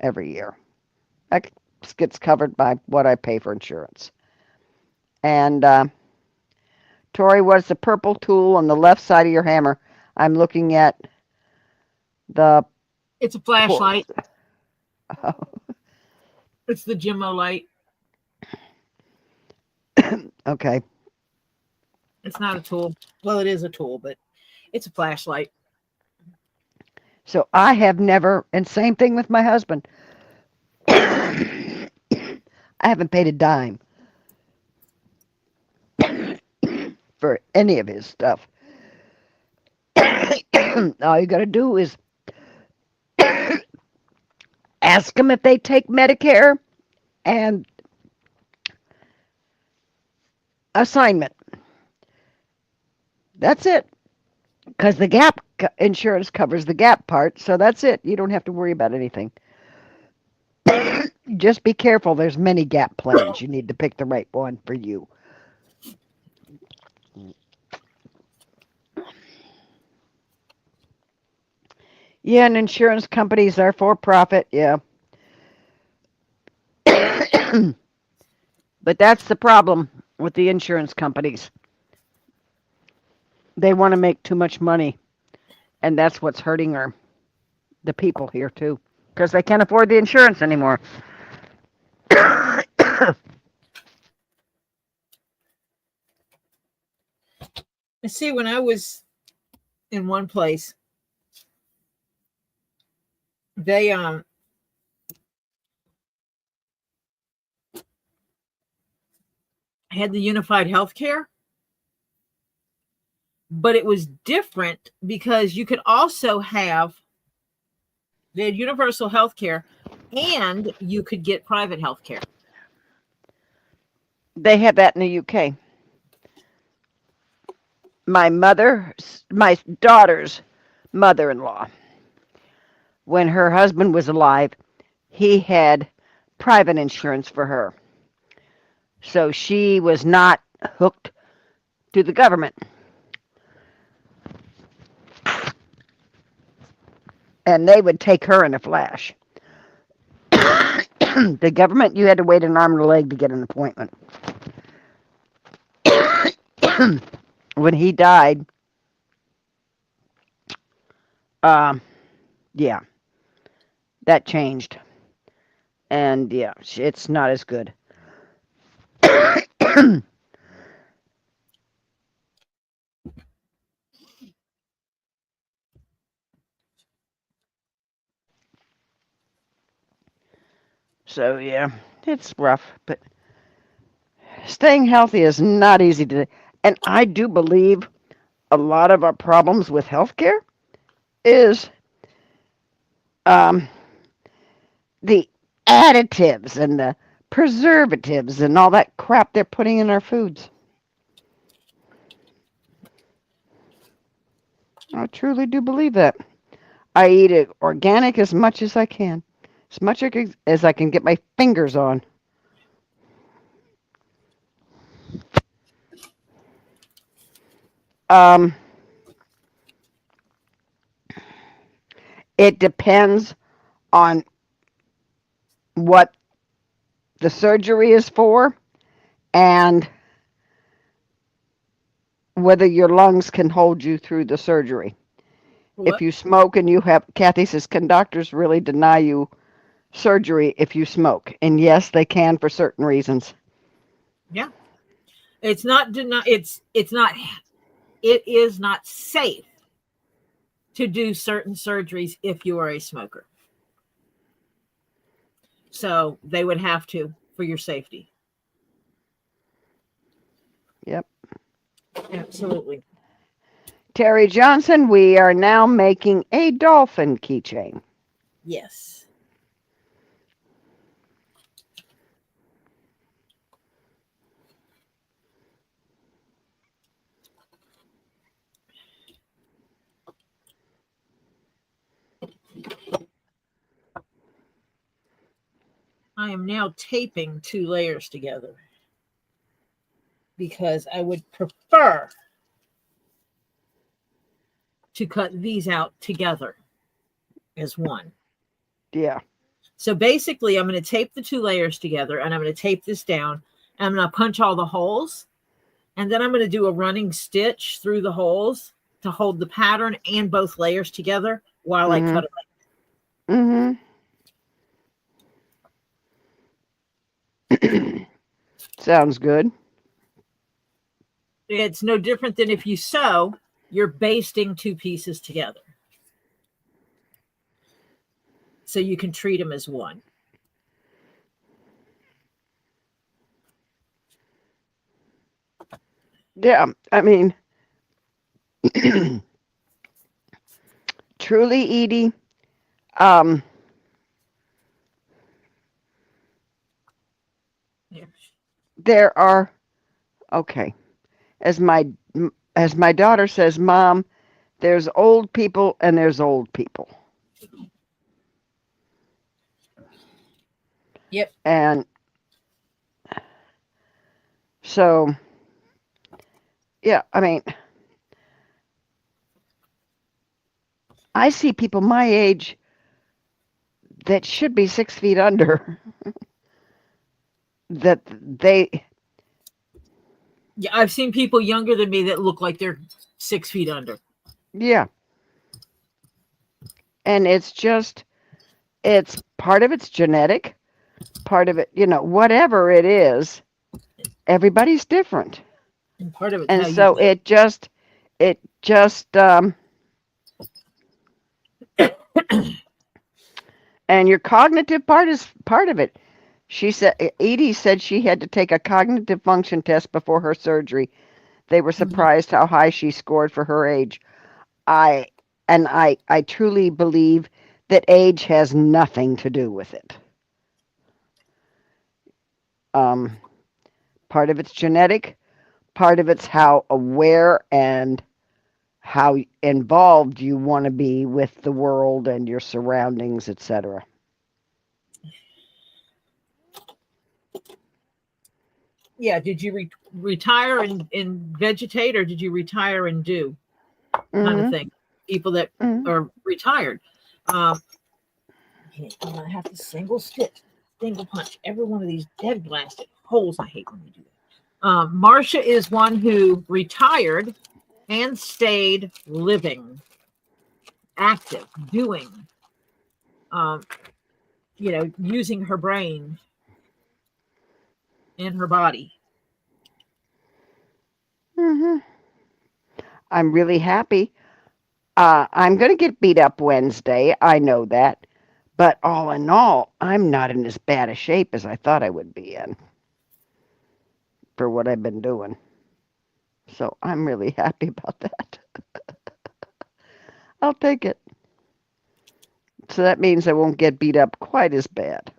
every year. That gets covered by what I pay for insurance. And Tori, what's the purple tool on the left side of your hammer? I'm looking at the... It's a flashlight. Oh. It's the Jimmo light. Okay. It's not a tool. Well, it is a tool, but it's a flashlight. So I have never, and same thing with my husband. I haven't paid a dime for any of his stuff. All you got to do is ask them if they take Medicare and assignment. That's it. Because the gap insurance covers the gap part, so that's it. You don't have to worry about anything. Just be careful. There's many gap plans. You need to pick the right one for you. Yeah, and insurance companies are for profit, yeah. But that's the problem with the insurance companies. They want to make too much money, and that's what's hurting the people here too, because they can't afford the insurance anymore. See, when I was in one place, they had the unified healthcare, but it was different because you could also have, they had universal healthcare and you could get private healthcare. They have that in the UK. My daughter's mother-in-law, when her husband was alive, he had private insurance for her. So she was not hooked to the government. And they would take her in a flash. The government, you had to wait an arm and a leg to get an appointment. When he died, yeah, that changed. And yeah, it's not as good. So yeah, it's rough, but staying healthy is not easy to do. And I do believe a lot of our problems with healthcare is the additives and the preservatives and all that crap they're putting in our foods. I truly do believe that. I eat it organic as much as I can, as much as I can get my fingers on. It depends on what the surgery is for and whether your lungs can hold you through the surgery. What? If you smoke and you have, Kathy says, can doctors really deny you surgery if you smoke? And yes, they can for certain reasons. Yeah. It is not safe to do certain surgeries if you are a smoker. So they would have to for your safety. Yep. Absolutely. Terry Johnson, we are now making a dolphin keychain. Yes. I am now taping 2 layers together because I would prefer to cut these out together as one. Yeah. So basically, I'm going to tape the 2 layers together, and I'm going to tape this down, and I'm going to punch all the holes, and then I'm going to do a running stitch through the holes to hold the pattern and both layers together while I cut it. Sounds good. It's no different than if you sew, you're basting 2 pieces together. So you can treat them as one. Yeah, I mean, truly, Edie, there are, okay, as my daughter says, Mom, there's old people and there's old people. Yep. And so, yeah, I mean, I see people my age that should be 6 feet under that they. Yeah, I've seen people younger than me that look like they're 6 feet under. Yeah. And it's part of it's genetic, part of it, whatever it is, everybody's different. And part of it, and so it just and your cognitive part is part of it. Edie said she had to take a cognitive function test before her surgery. They were surprised how high she scored for her age. I truly believe that age has nothing to do with it. Part of it's genetic, part of it's how aware and how involved you want to be with the world and your surroundings, etc. Yeah, did you retire and vegetate, or did you retire and do kind of thing? People that are retired. I have to single punch every one of these dead blasted holes. I hate when we do that. Marcia is one who retired and stayed living, active, doing, using her brain and her body. I'm really happy. I'm going to get beat up Wednesday. I know that. But all in all, I'm not in as bad a shape as I thought I would be in for what I've been doing. So I'm really happy about that. I'll take it. So that means I won't get beat up quite as bad.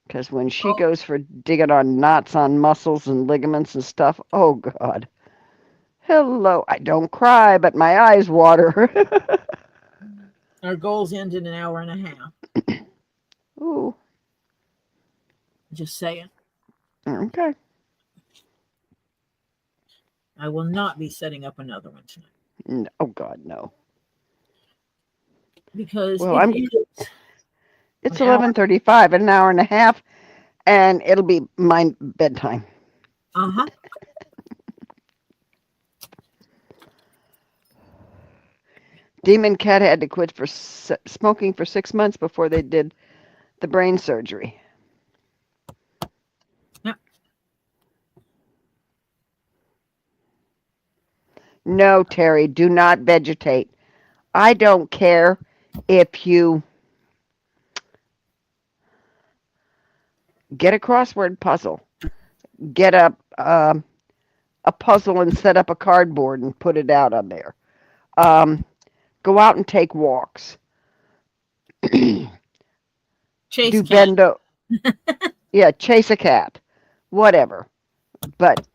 Because when she goes for digging on knots on muscles and ligaments and stuff, oh God. Hello. I don't cry, but my eyes water. Our goals end in an hour and a half. Ooh. Just saying. Okay. I will not be setting up another one tonight. No, oh God, no. Because it's 11:35, an hour and a half, and it'll be my bedtime. Demon Cat had to quit for smoking for 6 months before they did the brain surgery. Yep. No, Terry, do not vegetate. I don't care if you get a crossword puzzle, get a puzzle and set up a cardboard and put it out on there. Go out and take walks. Chase cat. Yeah, chase a cat. Whatever. But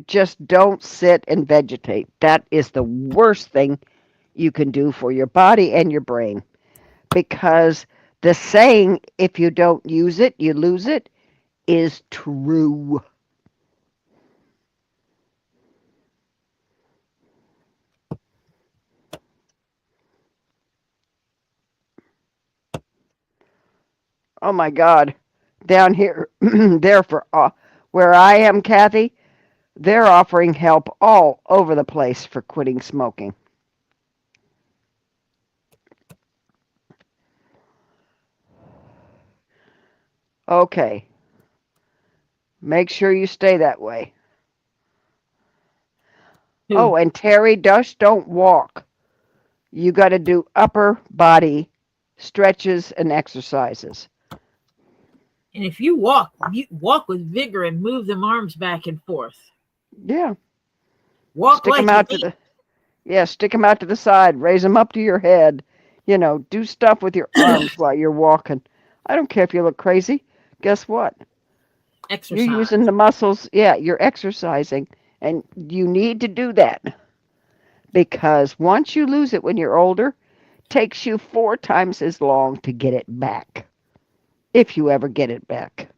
just don't sit and vegetate. That is the worst thing you can do for your body and your brain. Because the saying, if you don't use it, you lose it, is true. Oh my God. Down here, there for where I am, Kathy, they're offering help all over the place for quitting smoking. Okay. Make sure you stay that way. Who? Oh, and Terry, just don't walk. You got to do upper body stretches and exercises. And if you walk with vigor and move them arms back and forth. Yeah. Walk Stick like them out to the stick them out to the side, raise them up to your head. You know, do stuff with your arms while you're walking. I don't care if you look crazy. Guess what? exercise. You're using the muscles. Yeah, you're exercising, and you need to do that because once you lose it when you're older, it takes you 4 times as long to get it back, if you ever get it back.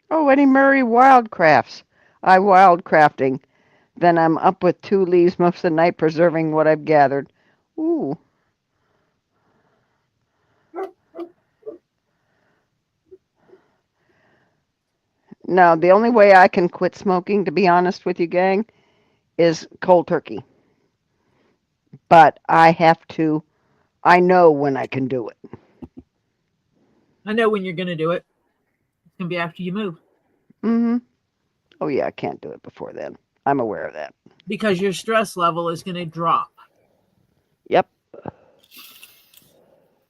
Oh, Eddie Murray wildcrafts. I wildcrafting. Then I'm up with 2 leaves most of the night preserving what I've gathered. Ooh. Now, the only way I can quit smoking, to be honest with you, gang, is cold turkey. But I know when I can do it. I know when you're going to do it. It's going to be after you move. Mm-hmm. Oh, yeah, I can't do it before then. I'm aware of that. Because your stress level is going to drop. Yep.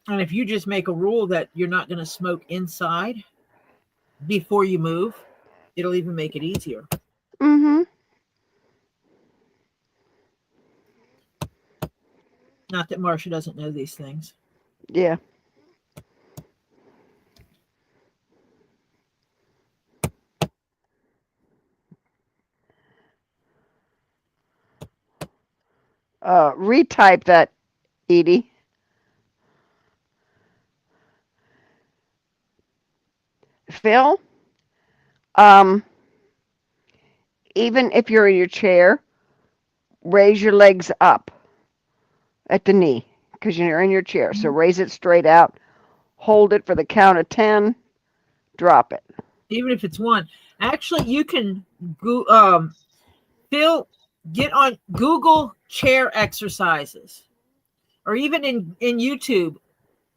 And if you just make a rule that you're not going to smoke inside before you move, it'll even make it easier. Mm-hmm. Not that Marcia doesn't know these things. Yeah. Retype that, Edie. Phil, even if you're in your chair, raise your legs up at the knee because you're in your chair. So raise it straight out, hold it for the count of 10, drop it. Even if it's 1. Actually, you can Phil, get on Google chair exercises. Or even in YouTube,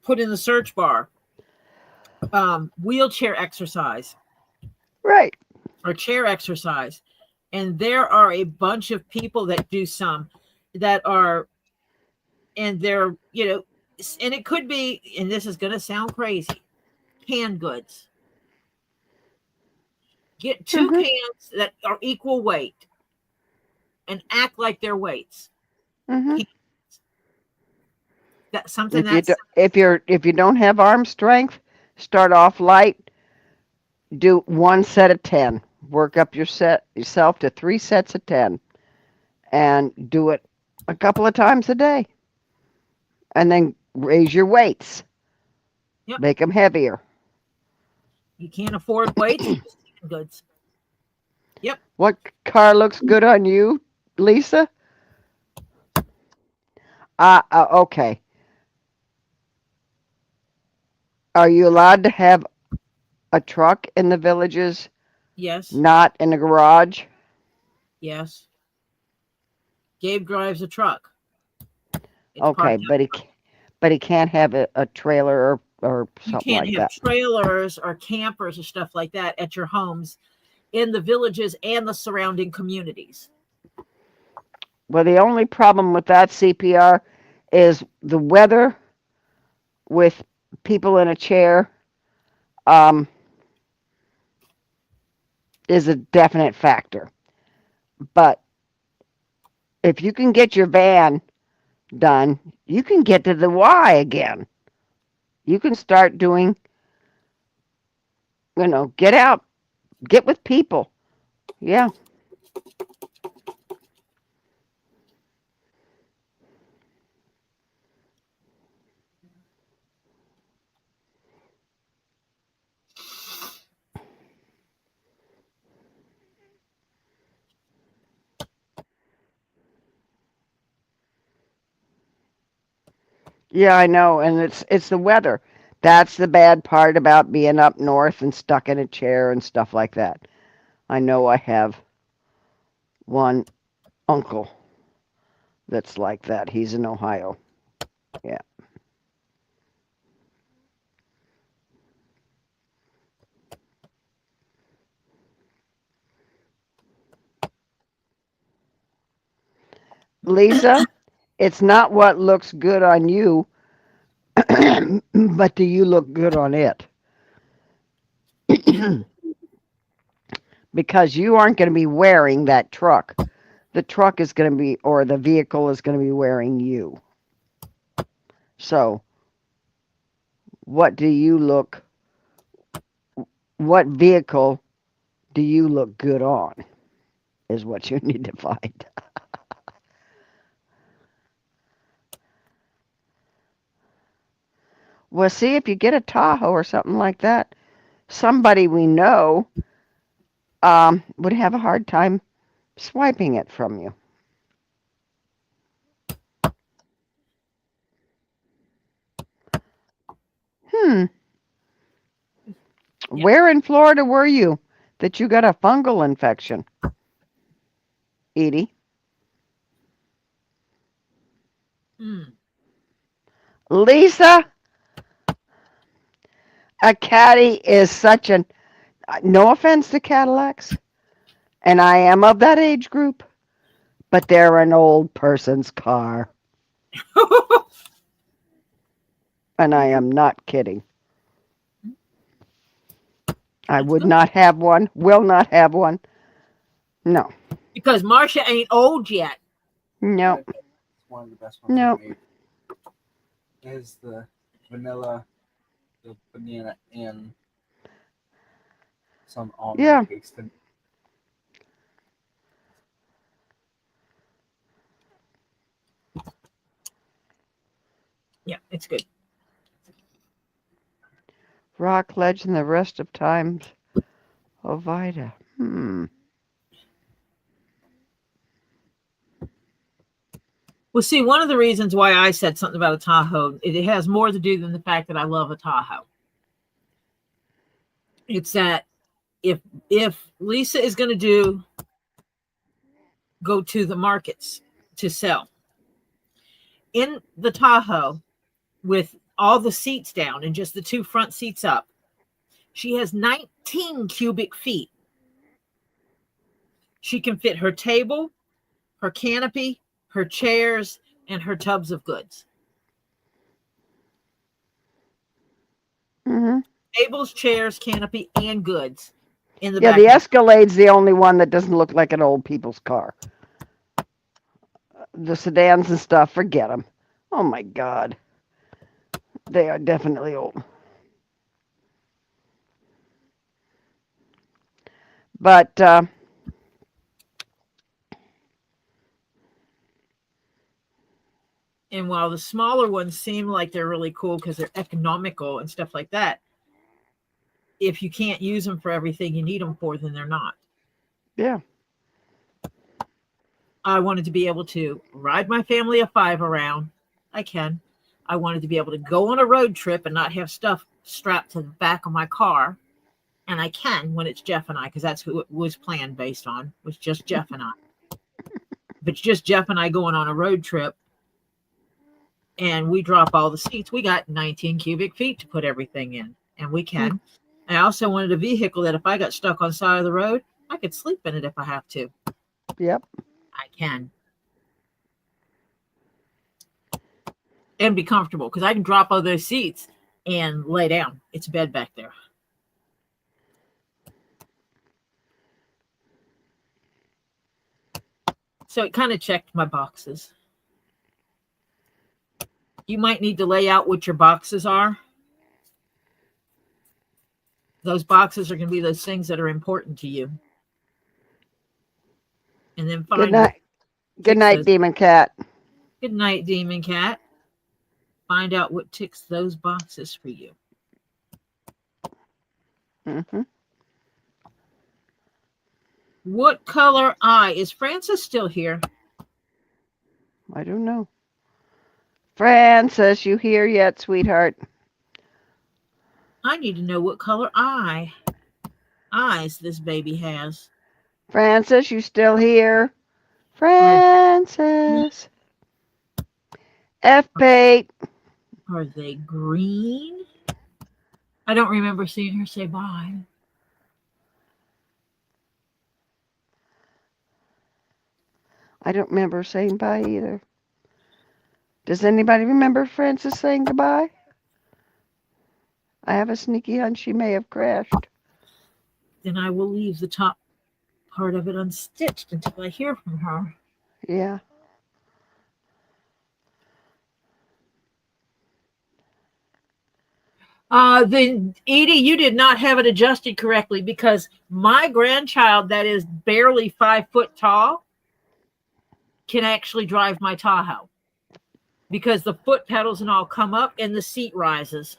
put in the search bar wheelchair exercise. Right. Or chair exercise. And there are a bunch of people that do some that are, and they're, and it could be, and this is going to sound crazy, canned goods. Get 2 cans that are equal weight and act like they're weights. Mm-hmm. That's something if you don't have arm strength, start off light. Do 1 set of 10. Work up yourself to 3 sets of 10, and do it a couple of times a day. And then raise your weights. Yep. Make them heavier. You can't afford weights, just goods. Yep. What car looks good on you, Lisa? Okay. Are you allowed to have a truck in the villages? Yes. Not in a garage? Yes. Gabe drives a truck. Okay, but he can't have a trailer or something like that. You can't have trailers or campers or stuff like that at your homes in the villages and the surrounding communities. Well, the only problem with that, CPR, is the weather with people in a chair is a definite factor. But if you can get your van done, you can get to the Y again. You can start doing, get out, get with people. Yeah. Yeah, I know, and it's the weather. That's the bad part about being up north and stuck in a chair and stuff like that. I know I have one uncle that's like that. He's in Ohio. Yeah. Lisa, it's not what looks good on you, but do you look good on it? Because you aren't going to be wearing that truck. The truck is going to be, or the vehicle is going to be wearing you. So, what vehicle do you look good on? Is what you need to find. Well, see, if you get a Tahoe or something like that, somebody we know would have a hard time swiping it from you. Yeah. Where in Florida were you that you got a fungal infection, Edie? Lisa, a caddy is such an, no offense to Cadillacs, and I am of that age group, but they're an old person's car. And I am not kidding. I would not have one, will not have one. No. Because Marcia ain't old yet. No. It's one of the best ones. No. Is the vanilla, the banana, and some almond taste. Yeah, it's good. Rock Legend the rest of times. Ovida. Well, see, one of the reasons why I said something about a Tahoe, it has more to do than the fact that I love a Tahoe. It's that if Lisa is going to go to the markets to sell in the Tahoe with all the seats down and just the two front seats up, she has 19 cubic feet. She can fit her table, her canopy, her chairs, and her tubs of goods. Tables, chairs, canopy, and goods in the back. Yeah, the Escalade's the only one that doesn't look like an old people's car. The sedans and stuff, forget them. Oh my God. They are definitely old. But and while the smaller ones seem like they're really cool because they're economical and stuff like that, if you can't use them for everything you need them for, then they're not. Yeah. I wanted to be able to ride my family of 5 around. I can. I wanted to be able to go on a road trip and not have stuff strapped to the back of my car. And I can when it's Jeff and I, because that's who it was planned based on, was just Jeff and I. If it's just Jeff and I going on a road trip and we drop all the seats, we got 19 cubic feet to put everything in, and we can. I also wanted a vehicle that if I got stuck on the side of the road, I could sleep in it if I have to. Yep. I can. And be comfortable, because I can drop all those seats and lay down. It's a bed back there. So it kind of checked my boxes. You might need to lay out what your boxes are. Those boxes are going to be those things that are important to you. And then find. Good night. Good night, Demon Cat. Good night, Demon Cat. Find out what ticks those boxes for you. What color eye? Is Francis still here? I don't know. Francis, you here yet, sweetheart? I need to know what color eyes this baby has. Francis, you still here? Francis. F-bait. Are they green? I don't remember seeing her say bye. I don't remember saying bye either. Does anybody remember Frances saying goodbye? I have a sneaky hunch she may have crashed. Then I will leave the top part of it unstitched until I hear from her. Yeah. Then Edie, you did not have it adjusted correctly, because my grandchild that is barely 5 foot tall can actually drive my Tahoe, because the foot pedals and all come up and the seat rises.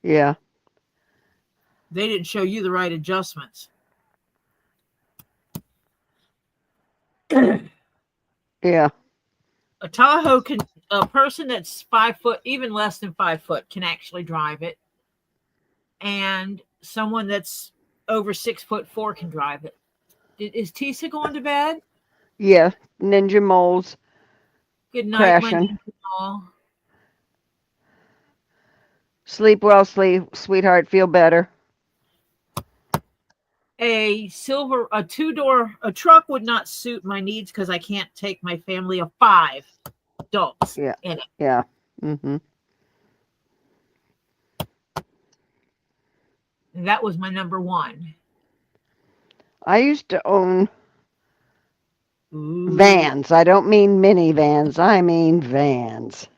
Yeah. They didn't show you the right adjustments. Yeah. A Tahoe can, a person that's 5 foot, even less than 5 foot, can actually drive it. And someone that's over 6'4" can drive it. Is Teesa going to bed? Yeah. Ninja moles. Good night, my Crashing. ninja mole. Sleep well, sweetheart. Feel better. A truck would not suit my needs, because I can't take my family of 5 adults in it. Yeah. Mm-hmm. And that was my number 1. I used to own vans. I don't mean minivans. I mean vans.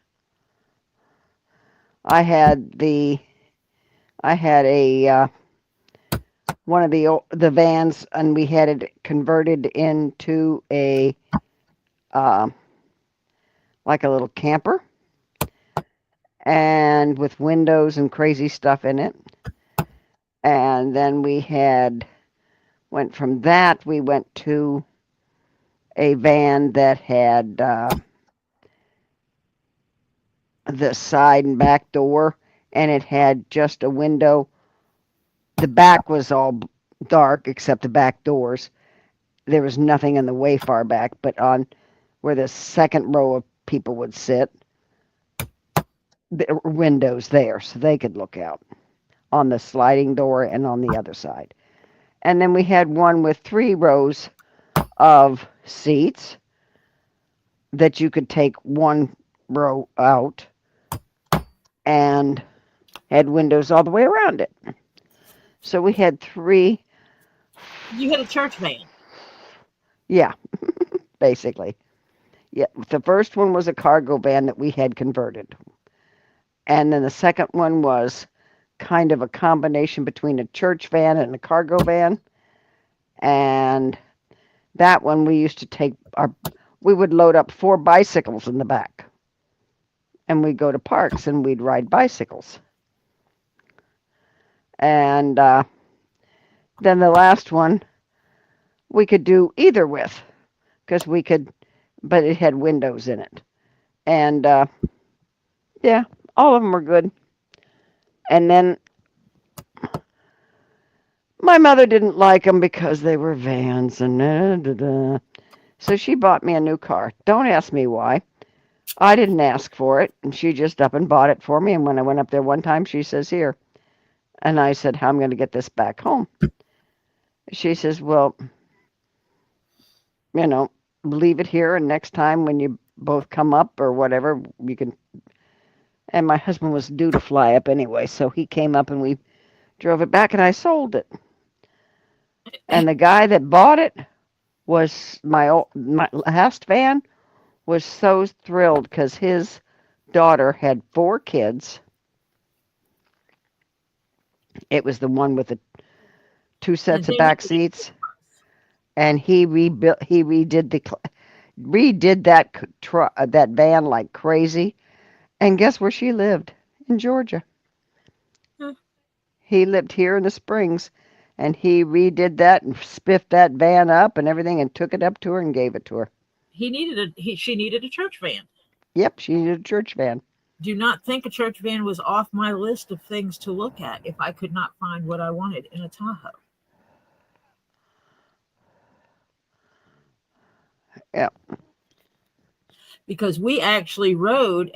I had a one of the vans, and we had it converted into a like a little camper, and with windows and crazy stuff in it. And then we went from that, we went to a van that had the side and back door, and it had just a window. The back was all dark except the back doors. There was nothing in the way far back, but on where the second row of people would sit, there were windows there so they could look out on the sliding door and on the other side. And then we had one with 3 rows of seats that you could take one row out, and had windows all the way around it. So we had 3. You had a church van. Yeah, basically. Yeah, the first one was a cargo van that we had converted. And then the second one was kind of a combination between a church van and a cargo van. And that one we used to we would load up 4 bicycles in the back. And we'd go to parks and we'd ride bicycles. And then the last one we could do either with, but it had windows in it. And yeah, all of them were good. And then my mother didn't like them because they were vans, and so she bought me a new car. Don't ask me why. I didn't ask for it, and she just up and bought it for me. And when I went up there one time, she says, "Here." And I said, "How am I going to get this back home?" She says, "Well, leave it here, and next time when you both come up or whatever, you can." And my husband was due to fly up anyway, so he came up and we drove it back, and I sold it. And the guy that bought it was my last van, was so thrilled because his daughter had 4 kids. It was the one with the 2 sets of back seats, and he redid that van like crazy. And guess where she lived? In Georgia. He lived here in the Springs, and he redid that and spiffed that van up and everything and took it up to her and gave it to her. She needed a church van. Yep, she needed a church van. Do not think a church van was off my list of things to look at if I could not find what I wanted in a Tahoe. Yeah. Because we actually rented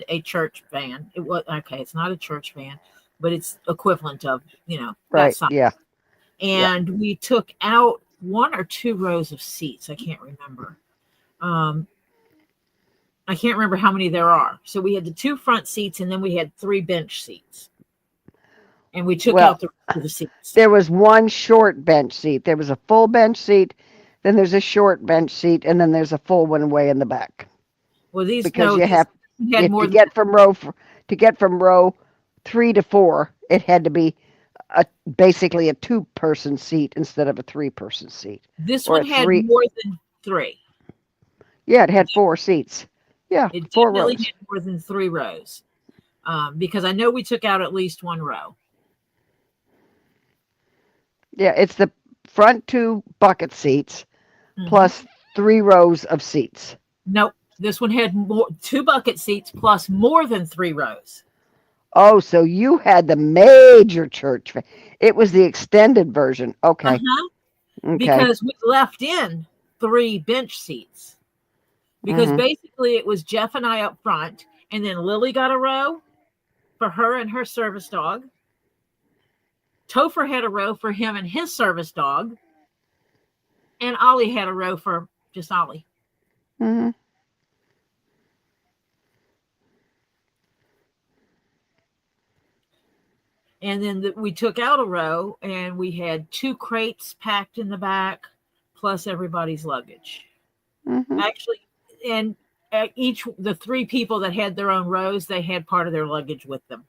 a church van. It was it's not a church van, but it's equivalent of, right, that size. yeah. And we took out 1 or 2 rows of seats. I can't remember. I can't remember how many there are. So we had the 2 front seats, and then we had 3 bench seats. And we took out the seats. There was 1 short bench seat. There was a full bench seat, then there's a short bench seat, and then there's a full one way in the back. Well, because you have to get from row 3 to 4. It had to be basically a 2-person seat instead of a 3-person seat. This one had more than 3. Yeah, it had 4 seats. Yeah, it 4 definitely rows. had more than 3 rows, because I know we took out at least 1 row. Yeah, it's the front 2 bucket seats plus 3 rows of seats. Nope, this one had 2 bucket seats plus more than 3 rows. Oh, so you had the major church. It was the extended version. Okay. Okay. Because we left in 3 bench seats. Because basically it was Jeff and I up front, and then Lily got a row for her and her service dog. Topher had a row for him and his service dog. And Ollie had a row for just Ollie. Mm-hmm. And then we took out a row, and we had 2 crates packed in the back, plus everybody's luggage. Actually, and the 3 people that had their own rows, they had part of their luggage with them.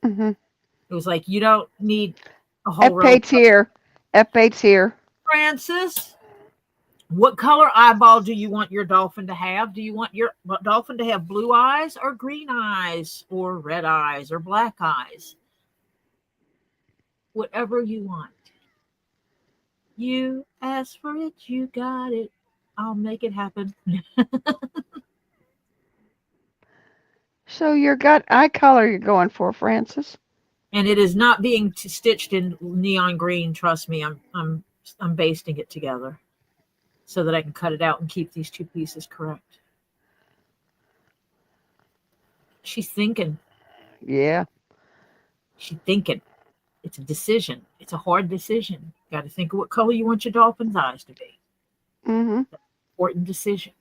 It was like, you don't need a whole row. F8's here. Francis, what color eyeball do you want your dolphin to have? Do you want your dolphin to have blue eyes or green eyes or red eyes or black eyes? Whatever you want. You ask for it, you got it. I'll make it happen. So your gut eye color you're going for, Francis? And it is not being stitched in neon green. Trust me, I'm basting it together so that I can cut it out and keep these 2 pieces correct. She's thinking. Yeah. She's thinking. It's a decision. It's a hard decision. You got to think of what color you want your dolphin's eyes to be. Important decision.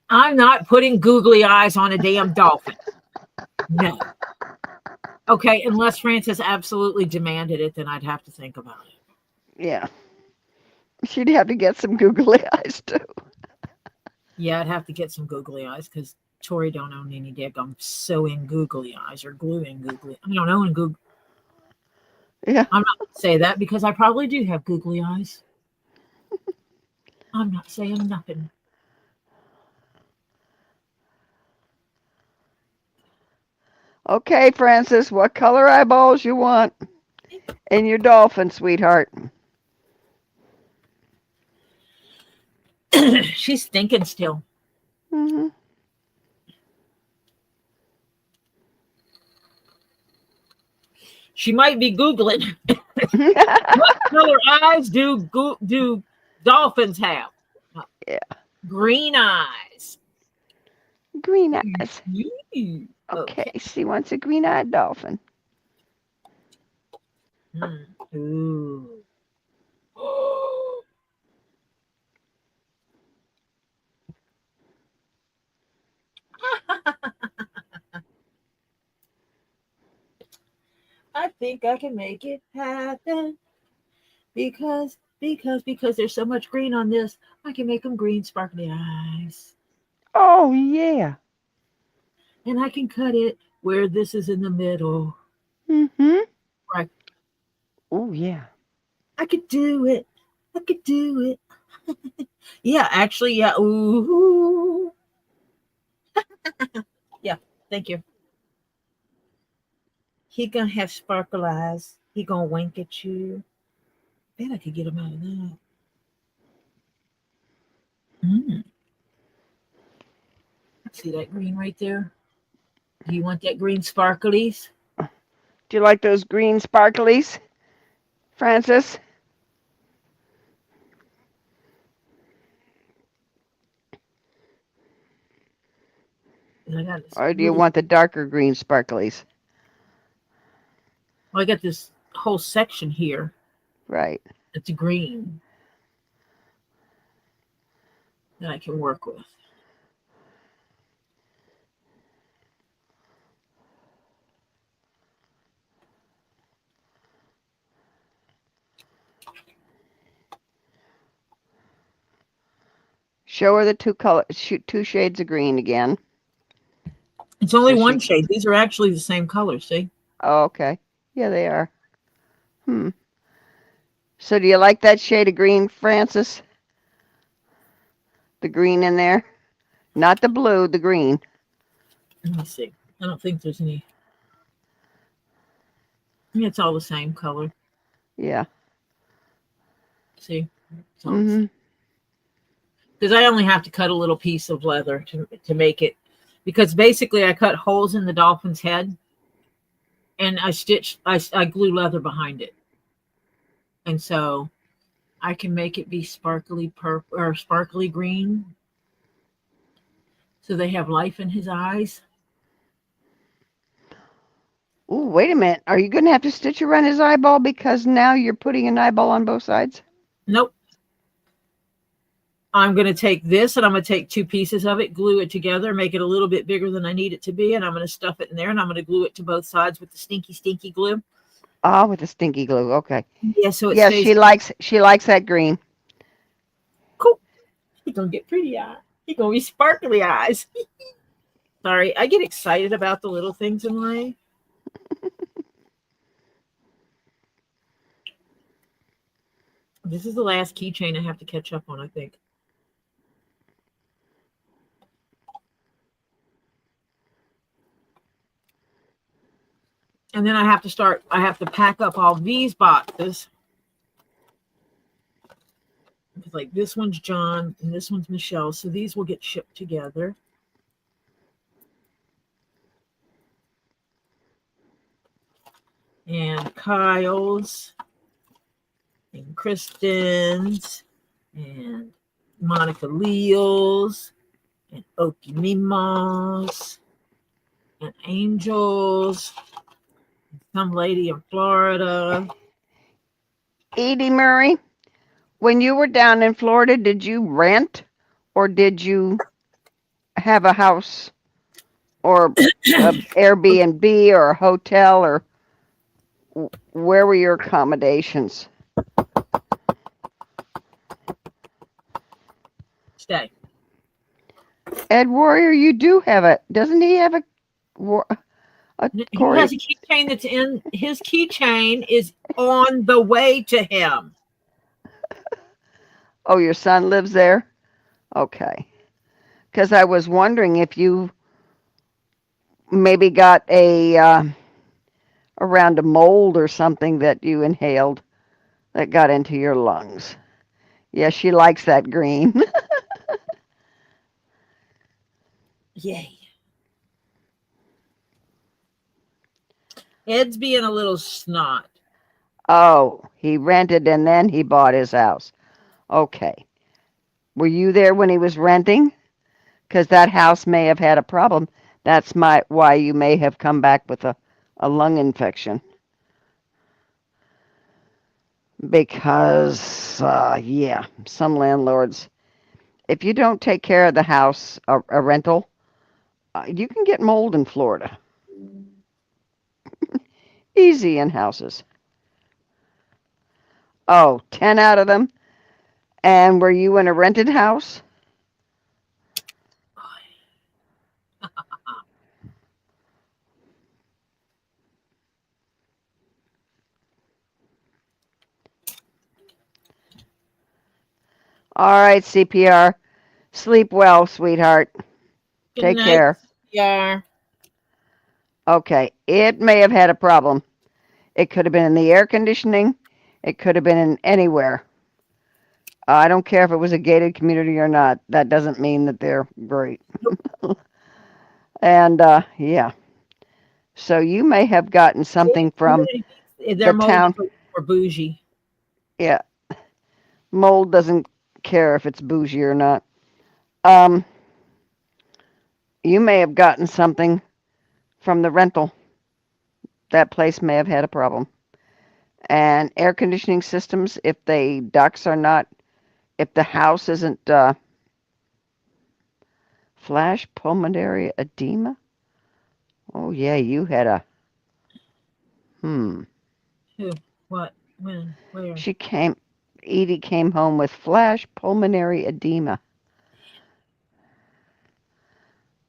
I'm not putting googly eyes on a damn dolphin. No. Okay, unless Francis absolutely demanded it, then I'd have to think about it. Yeah. She'd have to get some googly eyes too. Yeah, I'd have to get some googly eyes because Tori don't own any daggum sewing googly eyes or gluing googly. I don't own googly. Yeah. I'm not going to say that because I probably do have googly eyes. I'm not saying nothing. Okay, Francis, what color eyeballs you want in your dolphin, sweetheart? She's thinking still. She might be Googling. What color eyes do dolphins have? Yeah. Green eyes. Green eyes. Okay, she wants a green-eyed dolphin. Ooh. I think I can make it happen because there's so much green on this. I can make them green sparkly eyes. Oh, yeah. And I can cut it where this is in the middle. Right. Oh, yeah. I could do it. I could do it. Yeah, actually, yeah. Ooh. Yeah, thank you. He gonna have sparkle eyes. He gonna wink at you. Bet I could get him out of that. See that green right there? Do you want that green sparklies? Do you like those green sparklies, Francis? Or do you want the darker green sparklies? Well, I got this whole section here. Right. It's a green that I can work with. Show her the two shades of green again. It's only one shade. These are actually the same color, see? Oh, okay. Yeah, they are. So do you like that shade of green, Francis? The green in there? Not the blue, the green. Let me see. I don't think there's any. Yeah, it's all the same color. Yeah. See? Because I only have to cut a little piece of leather to make it. Because basically I cut holes in the dolphin's head and I glue leather behind it. And so I can make it be sparkly purple or sparkly green. So they have life in his eyes. Ooh, wait a minute. Are you going to have to stitch around his eyeball because now you're putting an eyeball on both sides? Nope. I'm going to take this and I'm going to take two pieces of it, glue it together, make it a little bit bigger than I need it to be, and I'm going to stuff it in there and I'm going to glue it to both sides with the stinky glue. Oh, with the stinky glue. Okay. Yeah, so yeah, she likes that green. Cool. He's going to get pretty eyes. He's going to be sparkly eyes. Sorry, I get excited about the little things in life. This is the last keychain I have to catch up on, I think. And then I have to pack up all these boxes. Because like this one's John and this one's Michelle. So these will get shipped together. And Kyle's and Kristen's and Monica Leo's and Okie Mima's and Angel's. Some lady in Florida. Edie Murray, when you were down in Florida, did you rent or did you have a house or a Airbnb or a hotel, or where were your accommodations? Stay. Ed Warrior, you do have it. Doesn't he have a he has a keychain that's in his keychain is on the way to him. Oh, your son lives there? Okay. Because I was wondering if you maybe got around a mold or something that you inhaled that got into your lungs. Yeah, she likes that green. Yay. Ed's being a little snot. Oh, he rented and then he bought his house. Okay. Were you there when he was renting? Because that house may have had a problem. That's why you may have come back with a lung infection. Because, yeah, some landlords, if you don't take care of the house, a rental, you can get mold in Florida. Easy in houses. Oh, 10 out of them. And were you in a rented house? All right, CPR. Sleep well, sweetheart. Take care. Yeah. Okay, it may have had a problem. It could have been in the air conditioning. It could have been in anywhere. I don't care if it was a gated community or not. That doesn't mean that they're great. And, yeah. So you may have gotten something from the town. Or bougie. Yeah. Mold doesn't care if it's bougie or not. You may have gotten something from the rental. That place may have had a problem. And air conditioning systems, if the ducts are not, if the house isn't flash pulmonary edema. Oh yeah, you had a Who? What? When? Where? Edie came home with flash pulmonary edema,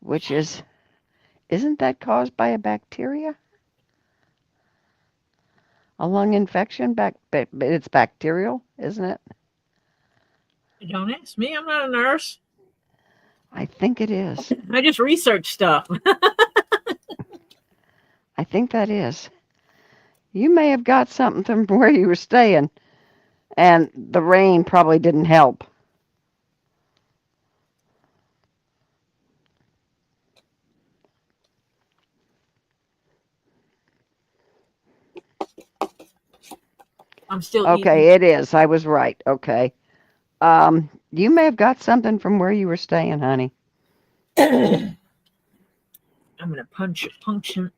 which isn't that caused by a bacteria? A lung infection? It's bacterial, isn't it? Don't ask me. I'm not a nurse. I think it is. I just research stuff. I think that is. You may have got something from where you were staying, and the rain probably didn't help. I'm still Okay, eating. it is. I was right. Okay. You may have got something from where you were staying, honey. I'm gonna punction.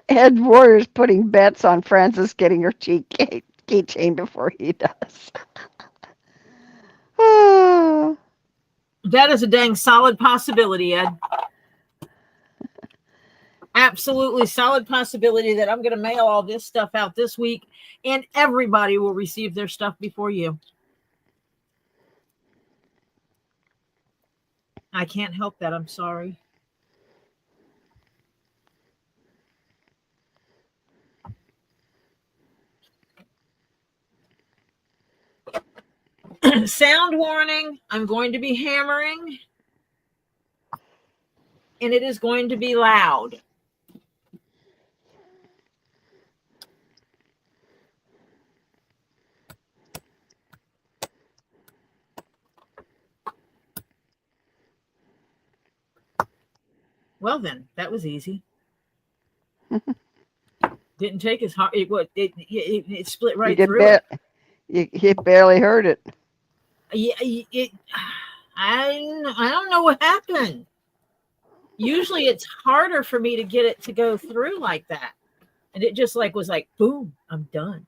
Ed Warrior's putting bets on Frances getting her keychain before he does. That is a dang solid possibility, Ed. Absolutely solid possibility that I'm going to mail all this stuff out this week, and everybody will receive their stuff before you. I can't help that. I'm sorry. Sound warning. I'm going to be hammering, and it is going to be loud. Well, then, that was easy. Didn't take as hard. It split right through. You barely heard it. Yeah, I don't know what happened. Usually it's harder for me to get it to go through like that. And it just was like, boom, I'm done.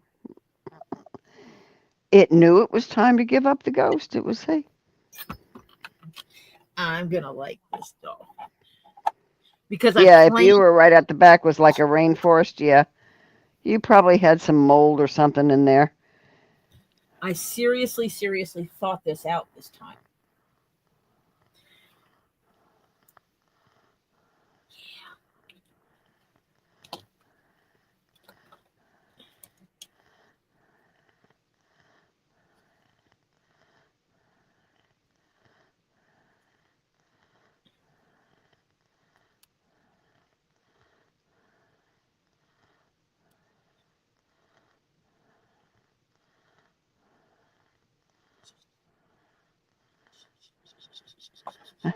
It knew it was time to give up the ghost. It was, hey. I'm going to like this doll. Because if you were right at the back was like a rainforest, yeah. You probably had some mold or something in there. I seriously thought this out this time.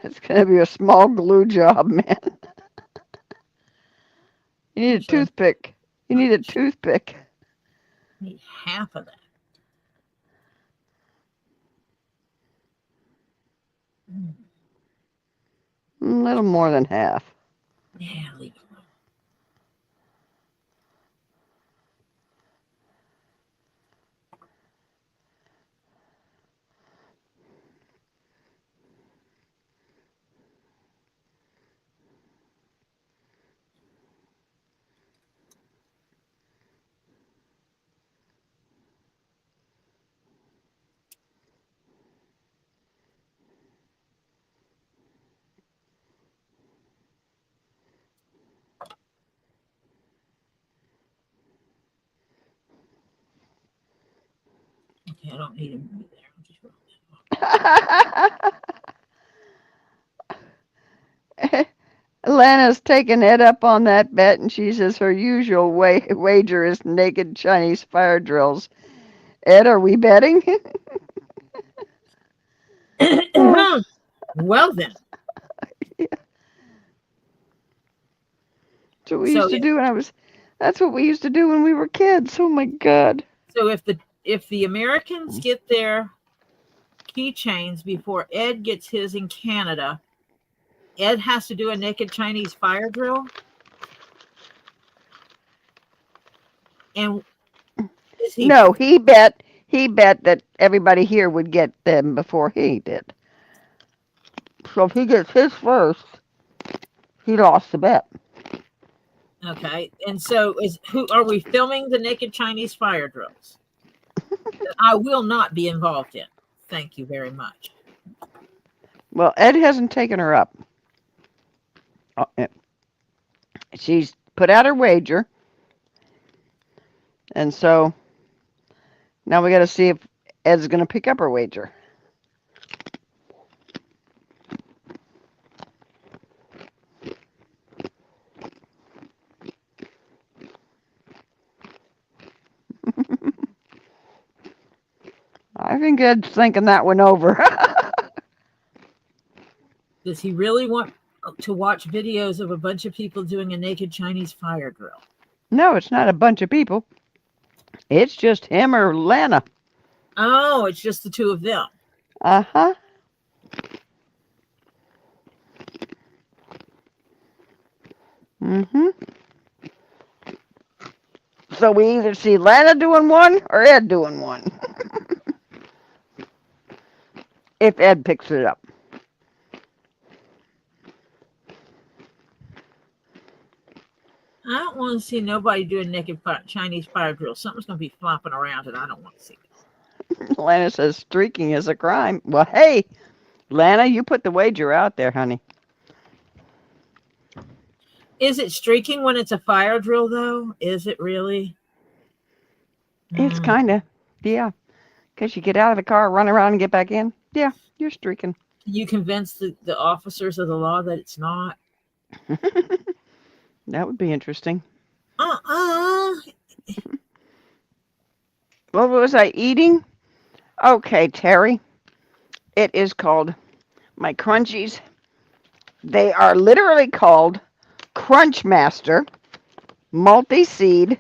It's going to be a small glue job, man. You need a toothpick. You need a toothpick. I need half of that. A little more than half. Yeah, leave it alone. Okay, I don't need him to be there. I'll just roll that off. Lana's taking Ed up on that bet, and she says her usual wager is naked Chinese fire drills. Ed, are we betting? Well, then. Yeah. That's what we used to do that's what we used to do when we were kids. Oh my God. So if the Americans get their keychains before Ed gets his in Canada, Ed has to do a naked Chinese fire drill. And is he? No, he bet that everybody here would get them before he did. So if he gets his first, he lost the bet. Okay, and so who are we filming the naked Chinese fire drills? I will not be involved in. Thank you very much. Well, Ed hasn't taken her up. She's put out her wager, and so now we got to see if Ed's going to pick up her wager. I think Ed's thinking that one over. Does he really want to watch videos of a bunch of people doing a naked Chinese fire drill? No, it's not a bunch of people. It's just him or Lana. Oh, it's just the two of them. Uh-huh. Mm-hmm. So we either see Lana doing one or Ed doing one. If Ed picks it up. I don't want to see nobody doing naked Chinese fire drill. Something's going to be flopping around, and I don't want to see it. Lana says streaking is a crime. Well, hey, Lana, you put the wager out there, honey. Is it streaking when it's a fire drill, though? Is it really? It's kind of, yeah. Because you get out of the car, run around, and get back in. Yeah, you're streaking. Can you convince the officers of the law that it's not? That would be interesting. Uh-uh. What was I eating? Okay, Terry. It is called my Crunchies. They are literally called Crunchmaster Multi-Seed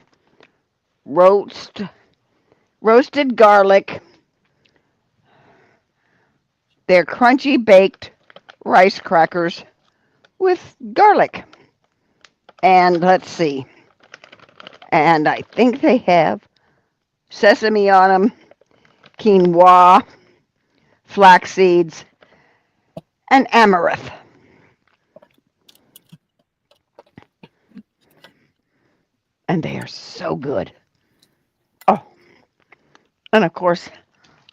Roasted Garlic. They're crunchy baked rice crackers with garlic. And let's see. And I think they have sesame on them, quinoa, flax seeds, and amaranth. And they are so good. Oh, and of course,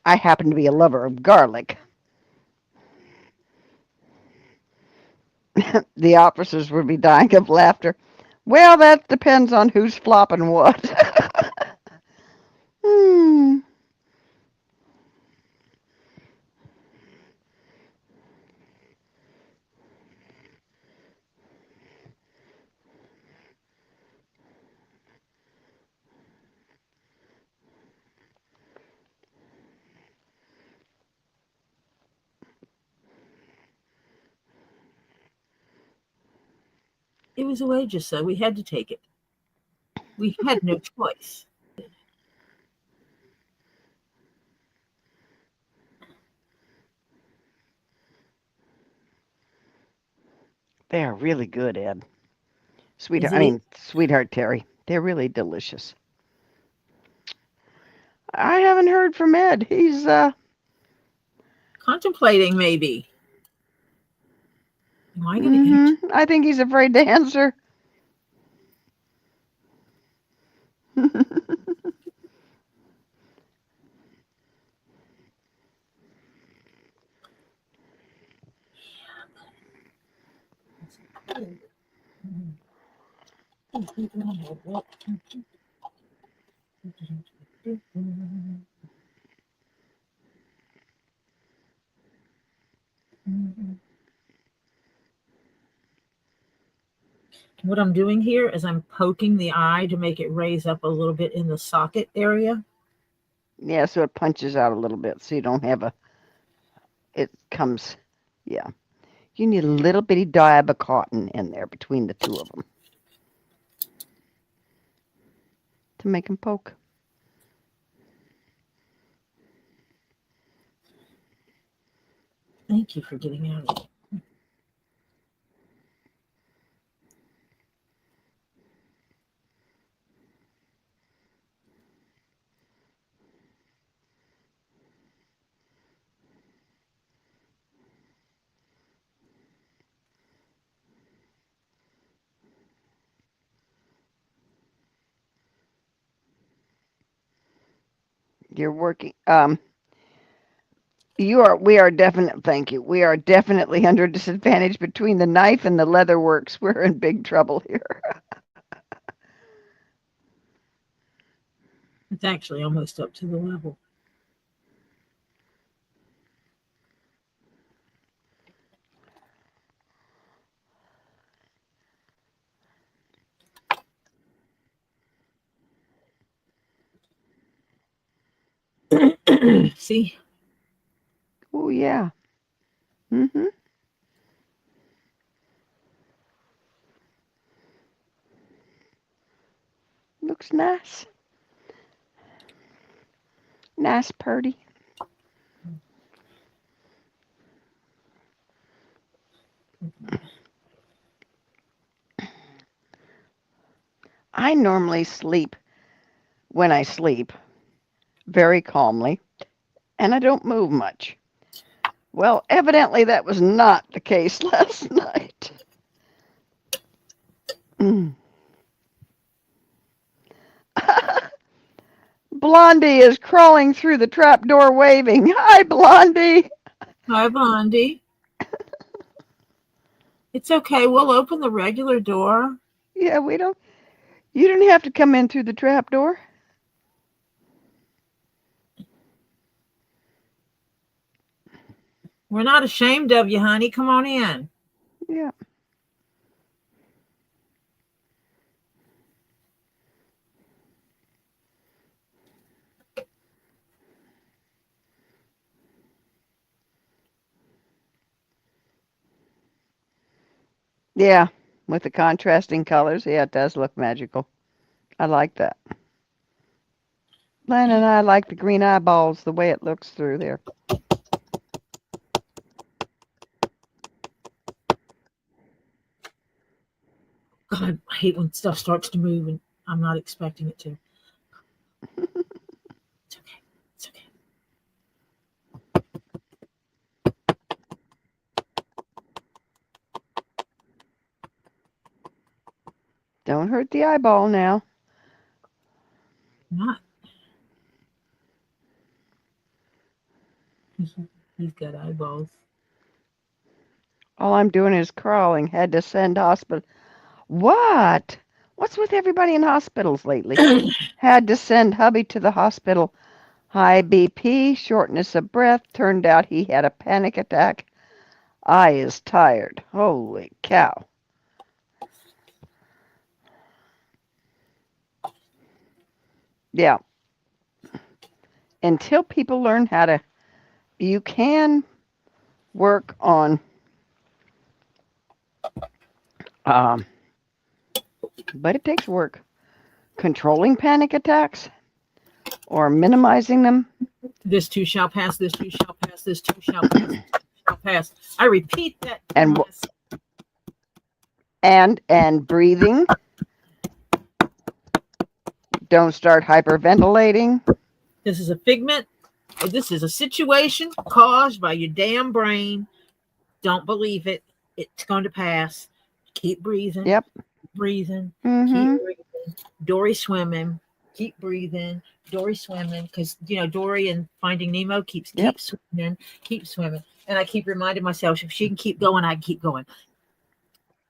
I happen to be a lover of garlic. The officers would be dying of laughter. Well, that depends on who's flopping what. It was a wager, so we had to take it. We had no choice. They are really good, Ed. Sweetheart Terry. They're really delicious. I haven't heard from Ed. He's contemplating maybe. Am I going to eat? I think he's afraid to answer. What I'm doing here is I'm poking the eye to make it raise up a little bit in the socket area. Yeah, so it punches out a little bit, so you don't have it comes, yeah. You need a little bitty dab of cotton in there between the two of them to make them poke. Thank you for getting out of it. You're working. We are definitely, thank you. We are definitely under a disadvantage between the knife and the Leatherworks. We're in big trouble here. It's actually almost up to the level. See? Oh, yeah. Mm-hmm. Looks nice. Nice, purdy. I normally sleep when I sleep very calmly, and I don't move much. Well, evidently that was not the case last night. Blondie is crawling through the trapdoor waving. Hi, Blondie. Hi, Blondie. It's okay. We'll open the regular door. Yeah, you don't have to come in through the trapdoor. We're not ashamed of you, honey. Come on in. Yeah. Yeah, with the contrasting colors, yeah, it does look magical. I like that. Len and I like the green eyeballs, the way it looks through there. God, I hate when stuff starts to move and I'm not expecting it to. It's okay. It's okay. Don't hurt the eyeball now. Not. He's got eyeballs. All I'm doing is crawling. Had to send hospital. What? What's with everybody in hospitals lately? Had to send hubby to the hospital. High BP, shortness of breath. Turned out he had a panic attack. Eye is tired. Holy cow. Yeah. Until people learn how to, you can work on but it takes work. Controlling panic attacks or minimizing them. This too shall pass. This too shall pass. This too shall pass. This too shall pass. I repeat that. And breathing. Don't start hyperventilating. This is a figment. This is a situation caused by your damn brain. Don't believe it. It's going to pass. Keep breathing. Yep. Breathing. Mm-hmm. Keep breathing. Dory swimming. Keep breathing. Dory swimming. Because, Dory in Finding Nemo keep swimming. Keep swimming. And I keep reminding myself, if she can keep going, I can keep going.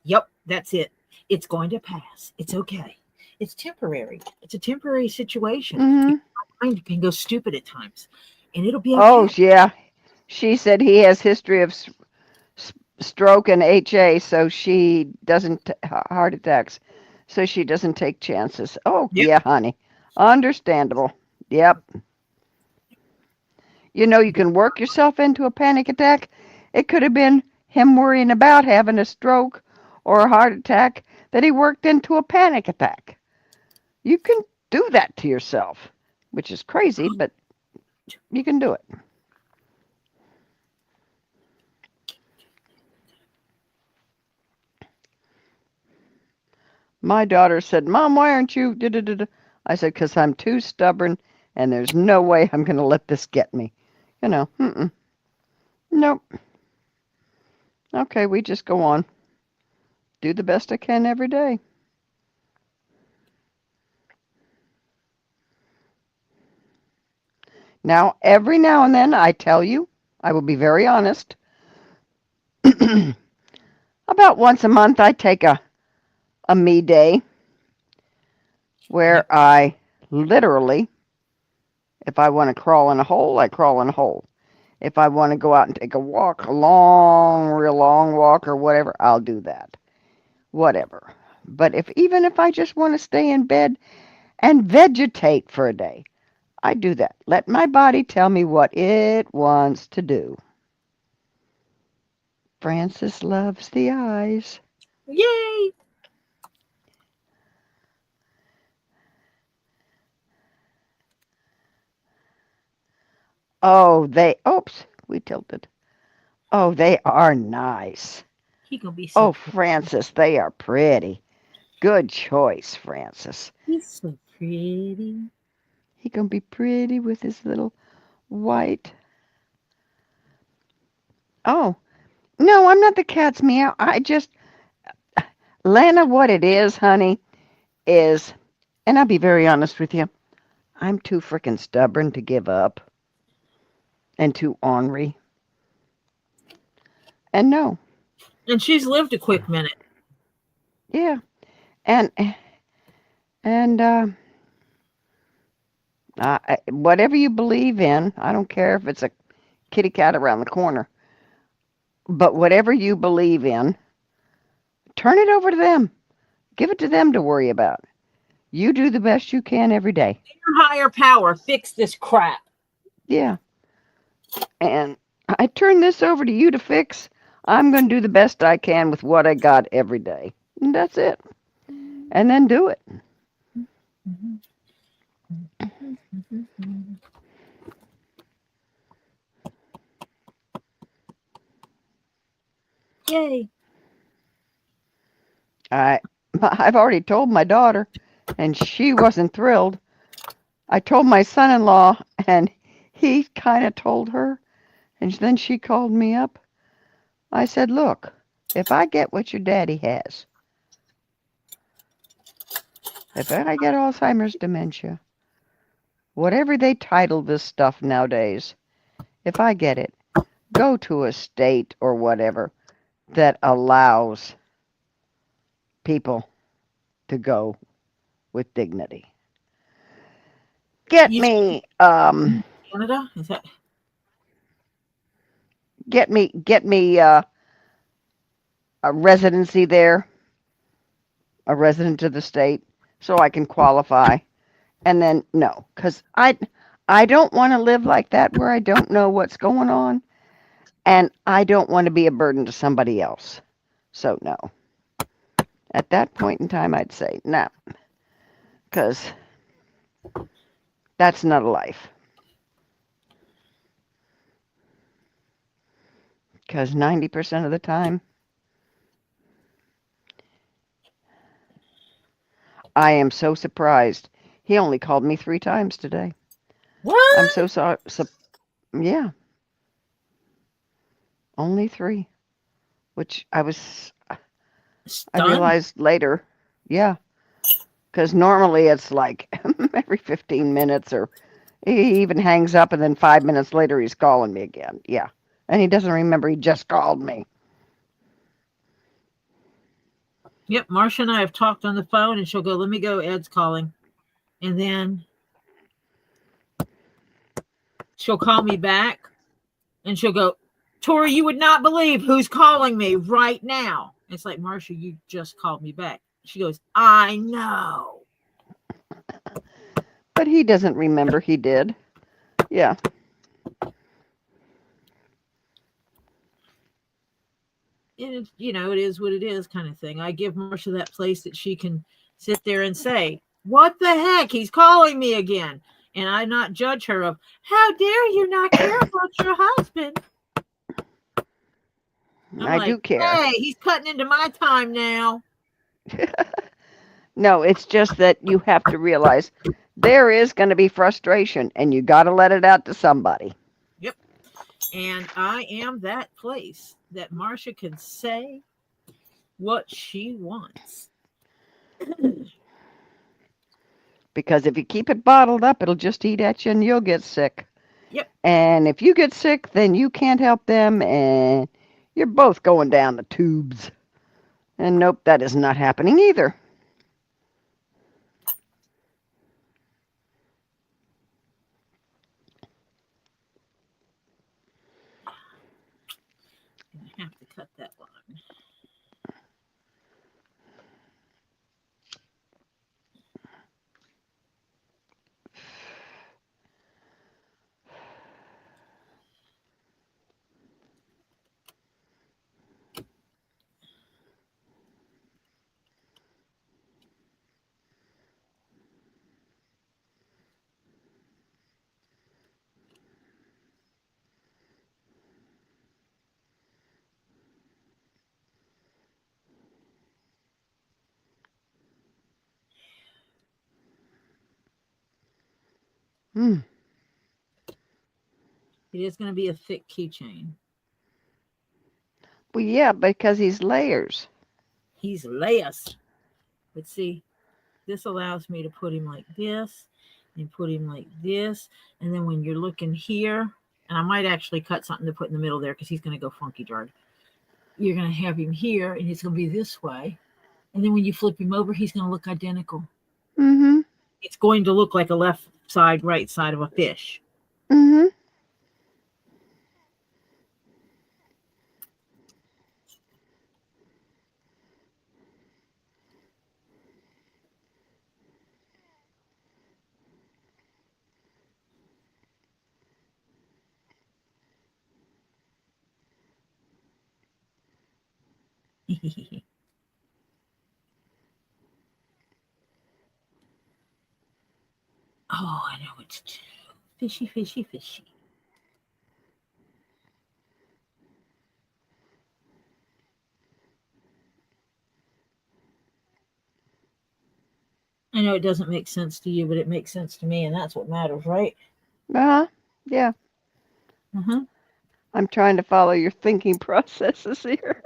Yep, that's it. It's going to pass. It's okay. It's temporary. It's a temporary situation. Mm-hmm. My mind can go stupid at times. And it'll be okay. Oh, yeah. She said he has history of stroke and HA, so she doesn't, heart attacks, so she doesn't take chances. Oh, yep. Yeah, honey. Understandable. Yep. You can work yourself into a panic attack. It could have been him worrying about having a stroke or a heart attack that he worked into a panic attack. You can do that to yourself, which is crazy, but you can do it. My daughter said, Mom, why aren't you? I said, because I'm too stubborn and there's no way I'm going to let this get me. Nope. Okay, we just go on. Do the best I can every day. Now, every now and then, I tell you, I will be very honest. About once a month, I take a me day where I literally, if I want to crawl in a hole, I crawl in a hole. If I want to go out and take a walk, a long, real long walk or whatever, I'll do that. Whatever. But even if I just want to stay in bed and vegetate for a day, I do that. Let my body tell me what it wants to do. Francis loves the eyes. Yay! Oh, oops, we tilted. Oh, they are nice. He gonna be so. Oh, Francis, they are pretty. Good choice, Francis. He's so pretty. He gonna be pretty with his little white. Oh, no, I'm not the cat's meow. Lana, what it is, honey, is, and I'll be very honest with you, I'm too frickin' stubborn to give up and too ornery. And no. And she's lived a quick minute. Yeah. And whatever you believe in, I don't care if it's a kitty cat around the corner, but whatever you believe in, turn it over to them. Give it to them to worry about. You do the best you can every day. Your higher power, fix this crap. Yeah. And I turn this over to you to fix. I'm going to do the best I can with what I got every day. And that's it. And then do it. Yay. I've already told my daughter, and she wasn't thrilled. I told my son-in-law, and he kind of told her, and then she called me up. I said, look, if I get what your daddy has, if I get Alzheimer's dementia, whatever they title this stuff nowadays, if I get it, go to a state or whatever that allows people to go with dignity. Get me Canada? Is that? Get me a residency there, a resident of the state, so I can qualify. And then no, because I don't want to live like that where I don't know what's going on, and I don't want to be a burden to somebody else. So no. At that point in time, I'd say no, because that's not a life. Because 90% of the time, I am so surprised. He only called me 3 times today. What? I'm so sorry. Yeah. Only 3. Which I realized later. Yeah. Because normally it's like every 15 minutes, or he even hangs up and then 5 minutes later he's calling me again. Yeah. And he doesn't remember he just called me. Yep, Marcia and I have talked on the phone, and she'll go, let me go, Ed's calling. And then she'll call me back, and she'll go, Tori, you would not believe who's calling me right now. It's like, Marcia, you just called me back. She goes, I know. But he doesn't remember he did. Yeah. And it is what it is kind of thing. I give Marcia that place that she can sit there and say, what the heck? He's calling me again. And I not judge her of, how dare you not care about your husband? I do care. Hey, he's cutting into my time now. No, it's just that you have to realize there is going to be frustration, and you got to let it out to somebody. Yep. And I am that place that Marcia can say what she wants. Because if you keep it bottled up, it'll just eat at you and you'll get sick. Yep. And if you get sick, then you can't help them, and you're both going down the tubes. And nope, that is not happening either. I have to cut that line. Hmm. It is going to be a thick keychain. Well, yeah, because he's layers. He's layers. But see, this allows me to put him like this and put him like this. And then when you're looking here, and I might actually cut something to put in the middle there because he's going to go funky jarred. You're going to have him here and it's going to be this way. And then when you flip him over, he's going to look identical. Mm-hmm. It's going to look like a left side, right side of a fish. Mm-hmm. Oh, I know it's too fishy, fishy, fishy. I know it doesn't make sense to you, but it makes sense to me, and that's what matters, right? Uh-huh. Yeah. Uh-huh. I'm trying to follow your thinking processes here.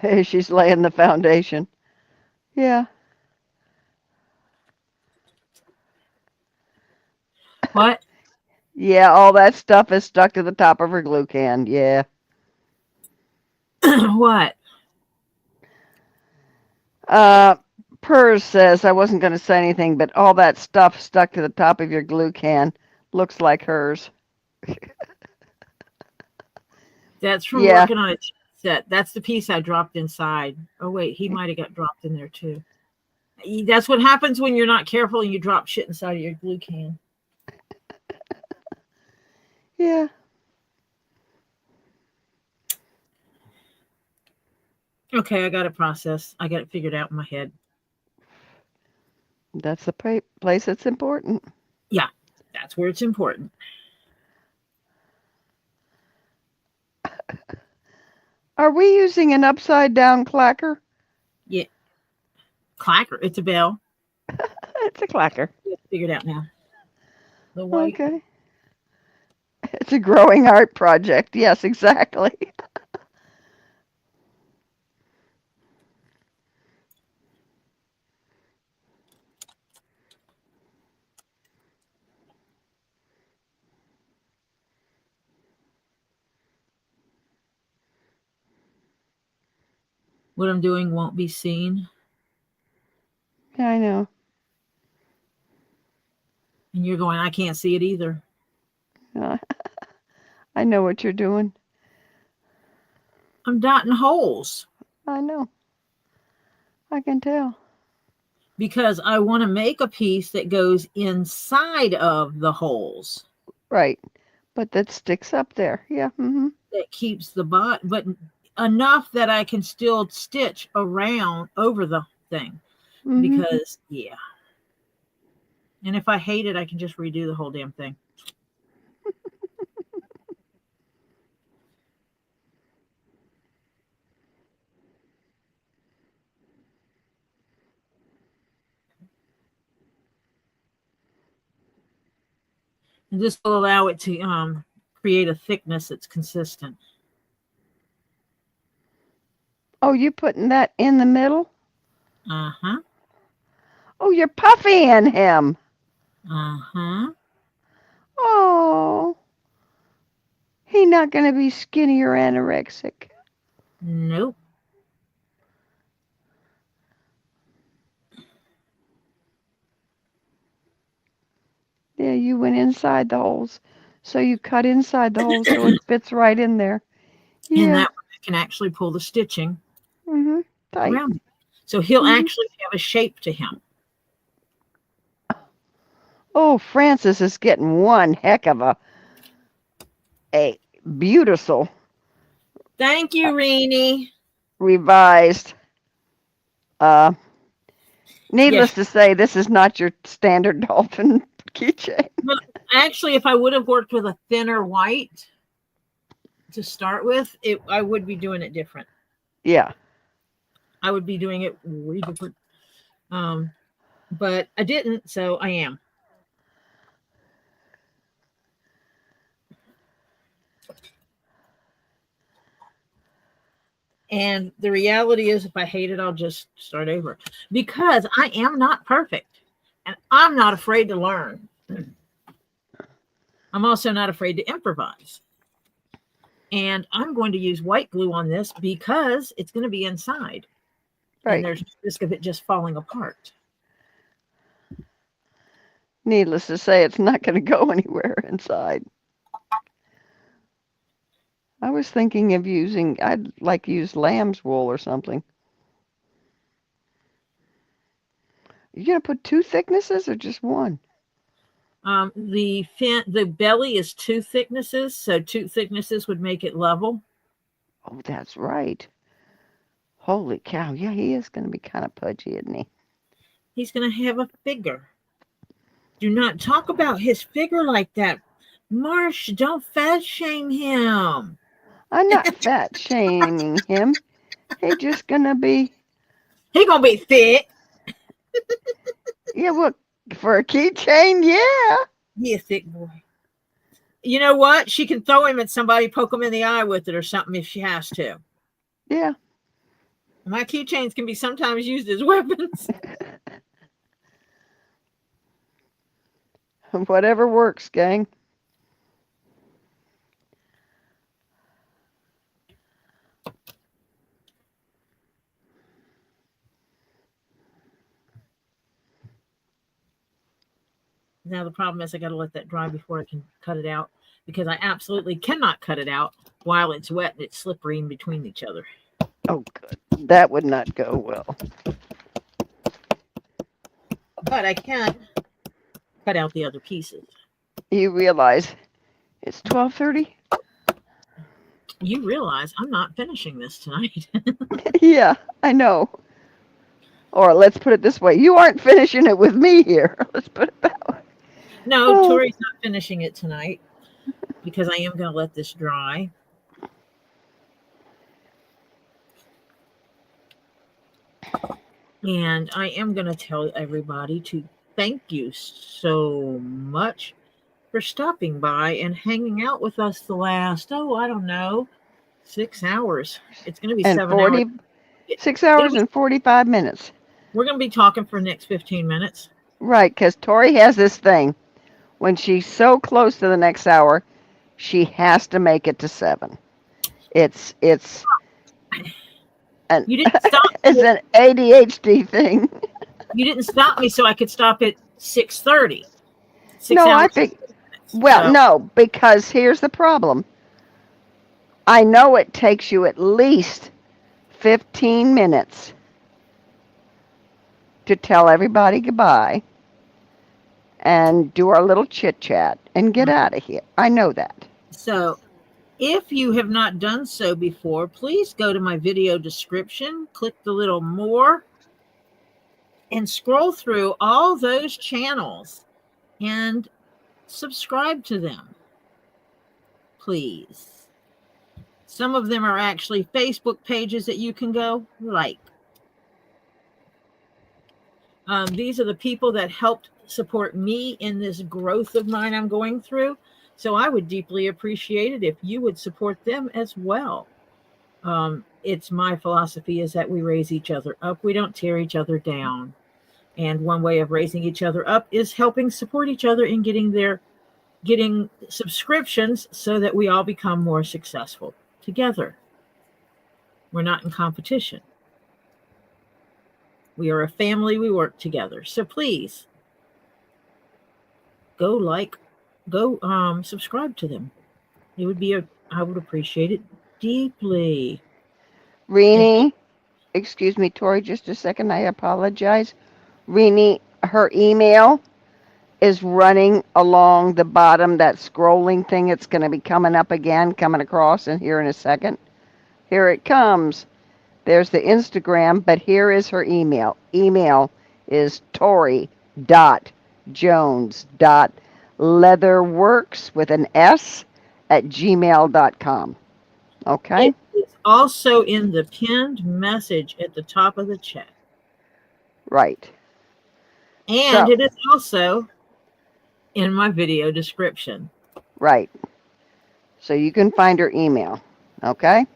Hey, she's laying the foundation. Yeah. What? Yeah, all that stuff is stuck to the top of her glue can. Yeah. What? Pers says I wasn't going to say anything, but all that stuff stuck to the top of your glue can looks like hers. That's from Yeah. working on a set. That's the piece I dropped inside. Oh, wait, he might have got dropped in there too. That's what happens when you're not careful and you drop shit inside of your glue can. Yeah. Okay, I got it processed. I got it figured out in my head. That's the place that's important. Yeah, that's where it's important. Are we using an upside down clacker? Yeah. Clacker. It's a bell. It's a clacker. It's figured out now. The white. Okay. It's a growing art project. Yes, exactly. What I'm doing won't be seen. Yeah, I know. And you're going, I can't see it either. I know what you're doing. I'm dotting holes. I know. I can tell. Because I want to make a piece that goes inside of the holes. Right. But that sticks up there. Yeah. Mm-hmm. That keeps the bot, but enough that I can still stitch around over the thing. Mm-hmm. Because, yeah. And if I hate it, I can just redo the whole damn thing. And this will allow it to create a thickness that's consistent. Oh, you putting that in the middle? Uh-huh. Oh, you're puffying him. Uh-huh. Oh. He not going to be skinny or anorexic. Nope. Yeah, you went inside the holes. So you cut inside the holes so it fits right in there. Yeah. And that way I can actually pull the stitching Tight. around it. So he'll actually have a shape to him. Oh, Francis is getting one heck of a beautiful. Thank you, Renee. Revised. Needless to say, this is not your standard dolphin keychain. Well, actually, if I would have worked with a thinner white to start with, I would be doing it different. Yeah. I would be doing it way different. But I didn't, so I am. And the reality is, if I hate it, I'll just start over. Because I am not perfect. And I'm not afraid to learn. I'm also not afraid to improvise. And I'm going to use white glue on this because it's going to be inside. Right. And there's risk of it just falling apart. Needless to say, it's not going to go anywhere inside. I was thinking of I'd like to use lamb's wool or something. You going to put 2 thicknesses or just one? The belly is 2 thicknesses, so 2 thicknesses would make it level. Oh, that's right. Holy cow. Yeah, he is going to be kind of pudgy, isn't he? He's going to have a figure. Do not talk about his figure like that. Marsh, don't fat shame him. I'm not fat shaming him. He's just going to be... He's going to be fit. Yeah, well, for a keychain, yeah. He a thick boy. You know what? She can throw him at somebody, poke him in the eye with it or something if she has to. Yeah. My keychains can be sometimes used as weapons. Whatever works, gang. Now the problem is I got to let that dry before I can cut it out, because I absolutely cannot cut it out while it's wet and it's slippery in between each other. Oh, good. That would not go well. But I can cut out the other pieces. You realize it's 12:30? You realize I'm not finishing this tonight. Yeah, I know. Or let's put it this way. You aren't finishing it with me here. Let's put it that way. No, Tori's not finishing it tonight because I am going to let this dry. And I am going to tell everybody to thank you so much for stopping by and hanging out with us the last, I don't know, 6 hours. It's going to be 7 hours. 6 hours and 45 minutes. We're going to be talking for the next 15 minutes. Right, because Tori has this thing. When she's so close to the next hour, she has to make it to 7. It's you didn't stop. It's an ADHD thing. You didn't stop me so I could stop at 6:30. No, I think. Well, no, because here's the problem. I know it takes you at least 15 minutes to tell everybody goodbye and do our little chit chat and get out of here. I know that. So if you have not done so before, please go to my video description, click the little more, and scroll through all those channels and subscribe to them, please. Some of them are actually Facebook pages that you can go like. These are the people that helped support me in this growth of mine I'm going through. So I would deeply appreciate it if you would support them as well. It's my philosophy is that we raise each other up. We don't tear each other down. And one way of raising each other up is helping support each other in getting subscriptions so that we all become more successful together. We're not in competition. We are a family. We work together. So please go subscribe to them. It would be I would appreciate it deeply. Renee, excuse me, Tori, just a second. I apologize. Renee, her email is running along the bottom, that scrolling thing. It's going to be coming up again, coming across in here in a second. Here it comes. There's the Instagram, but here is her email. Email is tori.jones.leatherworks with an S at gmail.com. Okay? It is also in the pinned message at the top of the chat. Right. And it is also in my video description. Right. So you can find her email. Okay?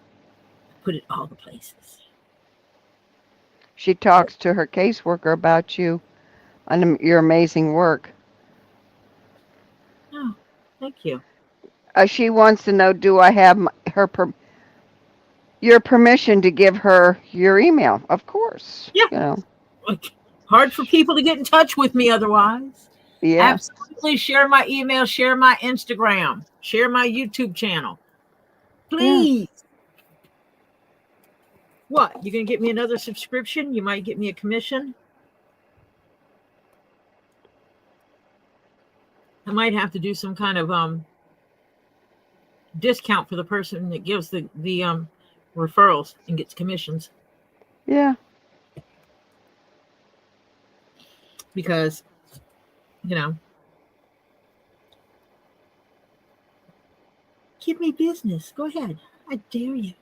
Put it all the places. She talks to her caseworker about you and your amazing work. Oh, thank you. She wants to know, do I have your permission to give her your email? Of course. Yeah. You know. Hard for people to get in touch with me otherwise. Yeah. Absolutely. Share my email, share my Instagram, share my YouTube channel. Please. Yeah. What? You going to get me another subscription? You might get me a commission. I might have to do some kind of discount for the person that gives the referrals and gets commissions. Yeah. Because, give me business. Go ahead. I dare you.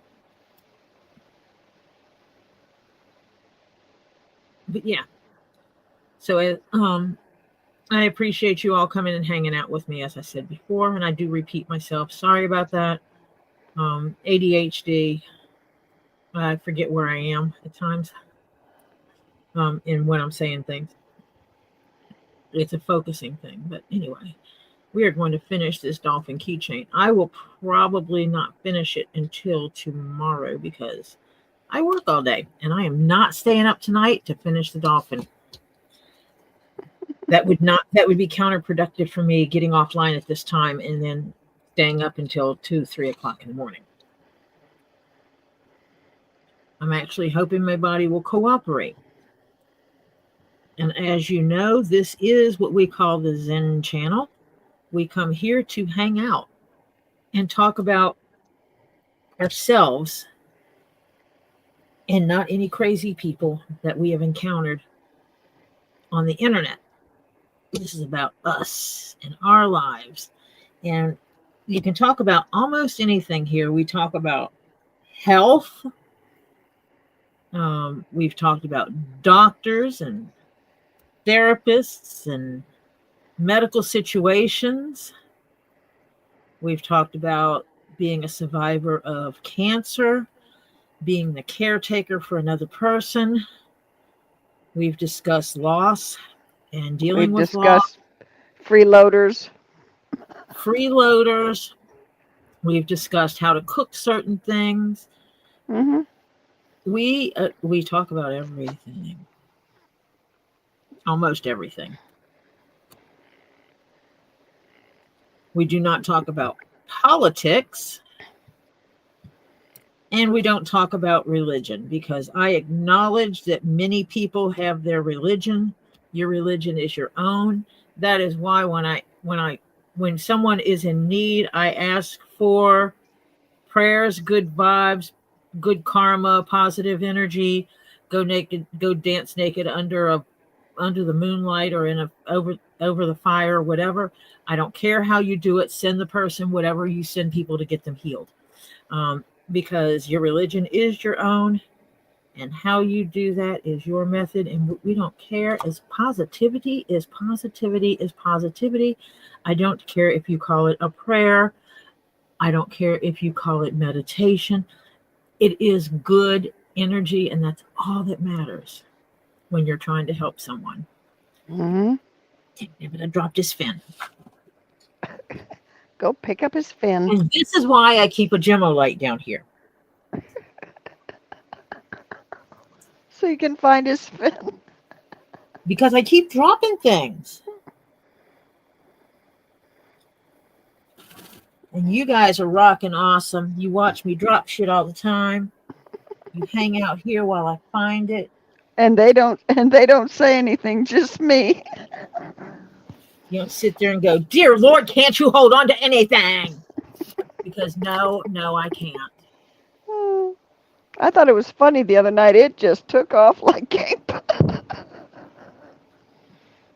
But yeah. So I appreciate you all coming and hanging out with me, as I said before, and I do repeat myself. Sorry about that. ADHD. I forget where I am at times. And when I'm saying things. It's a focusing thing. But anyway, we are going to finish this dolphin keychain. I will probably not finish it until tomorrow because I work all day and I am not staying up tonight to finish the dolphin. That would be counterproductive for me getting offline at this time and then staying up until 2-3 o'clock in the morning. I'm actually hoping my body will cooperate. And as you know, this is what we call the Zen channel. We come here to hang out and talk about ourselves and not any crazy people that we have encountered on the internet. This is about us and our lives. And you can talk about almost anything here. We talk about health. We've talked about doctors and therapists and medical situations. We've talked about being a survivor of cancer, being the caretaker for another person. We've discussed loss and dealing with loss. We've discussed freeloaders. We've discussed how to cook certain things. Mm-hmm. We talk about everything. almost everything. We do not talk about politics, and we don't talk about religion, because I acknowledge that many people have their religion. Your religion is your own. That is why when someone is in need, I ask for prayers, good vibes, good karma, positive energy. Go naked, go dance naked under the moonlight or over the fire or whatever. I don't care how you do it. Send the person whatever you send people to get them healed. Because your religion is your own, and how you do that is your method, and we don't care. As positivity is positivity is positivity. I don't care if you call it a prayer. I don't care if you call it meditation. It is good energy, and that's all that matters when you're trying to help someone. Mm-hmm. David, I dropped his fin. Go pick up his fin. And this is why I keep a Gemo light down here. So you can find his fin. Because I keep dropping things. And you guys are rocking awesome. You watch me drop shit all the time. You hang out here while I find it. And they don't say anything, just me. You don't sit there and go, "Dear Lord, can't you hold on to anything?" Because no, I can't. I thought it was funny the other night. It just took off like cape.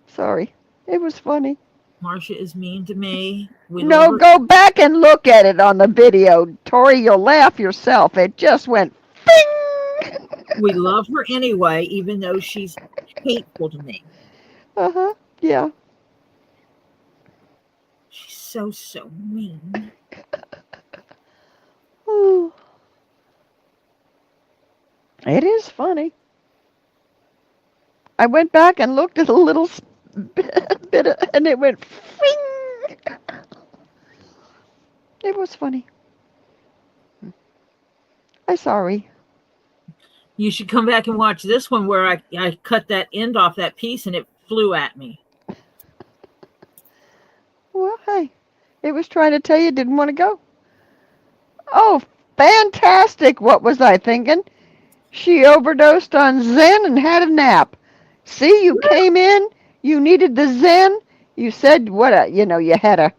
Sorry. It was funny. Marcia is mean to me. No, go back and look at it on the video. Tori, you'll laugh yourself. It just went bing! We love her anyway, even though she's hateful to me. Uh-huh. Yeah. She's so mean. It is funny. I went back and looked at a little bit and it went fing. It was funny. I'm sorry. You should come back and watch this one where I cut that end off that piece and it flew at me. Well, hey, it was trying to tell you it didn't want to go. Oh, fantastic. What was I thinking? She overdosed on Zen and had a nap. See, you came in, you needed the Zen. You said, you had a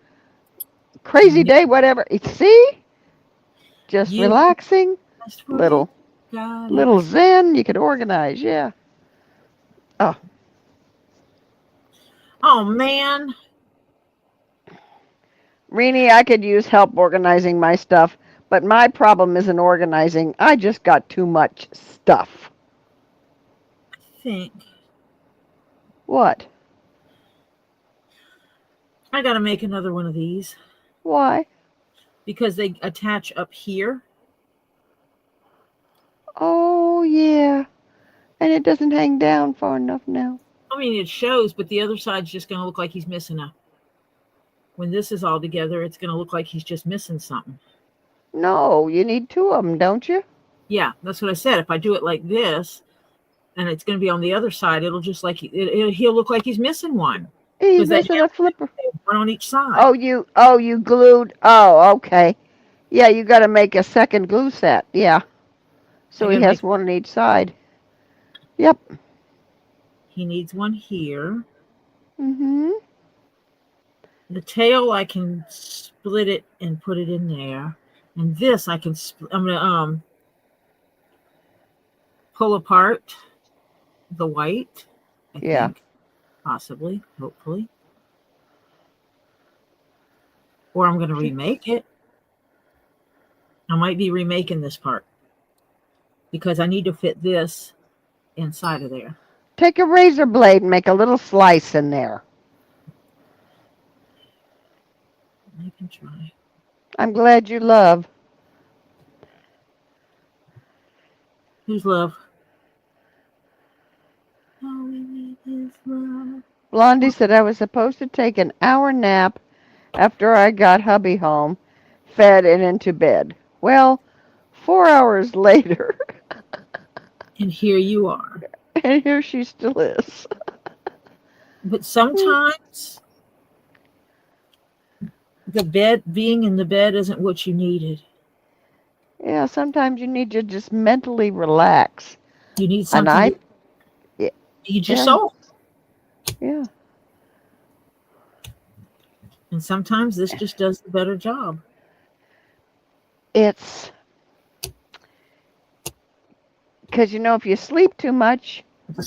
crazy day, whatever. See? Just relaxing. Little Zen. You could organize, yeah. Oh, man. Renee, I could use help organizing my stuff, but my problem isn't organizing. I just got too much stuff. I think. What? I got to make another one of these. Why? Because they attach up here. Oh, yeah. And it doesn't hang down far enough now. I mean, it shows, but the other side's just going to look like he's missing when this is all together, it's going to look like he's just missing something. No, you need two of them, don't you? Yeah, that's what I said. If I do it like this, and it's going to be on the other side, it'll just like he'll look like he's missing one. He's missing a flipper. One on each side. Oh, you glued. Oh, okay. Yeah, you got to make a second glue set. Yeah. So he has one on each side. Yep. He needs one here. Mm-hmm. The tail, I can split it and put it in there. And this, I'm going to pull apart the white. I think. Possibly, hopefully. Or I'm going to remake it. I might be remaking this part. Because I need to fit this inside of there. Take a razor blade and make a little slice in there. I can try. I'm glad you love. Who's love? All we need is love. Blondie said I was supposed to take an hour nap after I got hubby home, fed and into bed. Well, 4 hours later. And here you are. And here she still is. But sometimes being in the bed isn't what you needed. Yeah, sometimes you need to just mentally relax. You need And something to feed your soul. Yeah. And sometimes this just does the better job. It's because, if you sleep too much,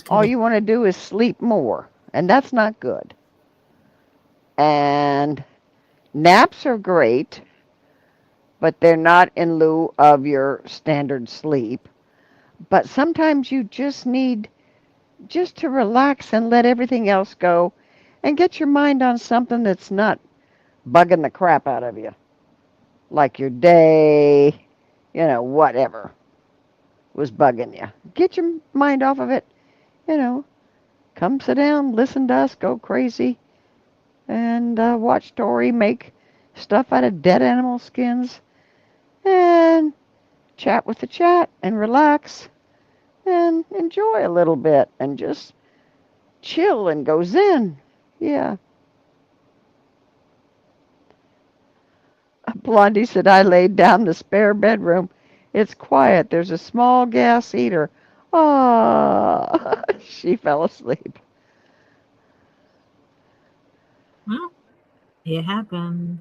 all you want to do is sleep more. And that's not good. And naps are great, but they're not in lieu of your standard sleep. But sometimes you just need just to relax and let everything else go and get your mind on something that's not bugging the crap out of you. Like your day, whatever was bugging you. Get your mind off of it, come sit down, listen to us, go crazy, and watch Tori make stuff out of dead animal skins and chat with the chat and relax and enjoy a little bit and just chill and go zen. Yeah. Blondie said, I laid down the spare bedroom. It's quiet. There's a small gas heater. Ah, she fell asleep. Well, it happens.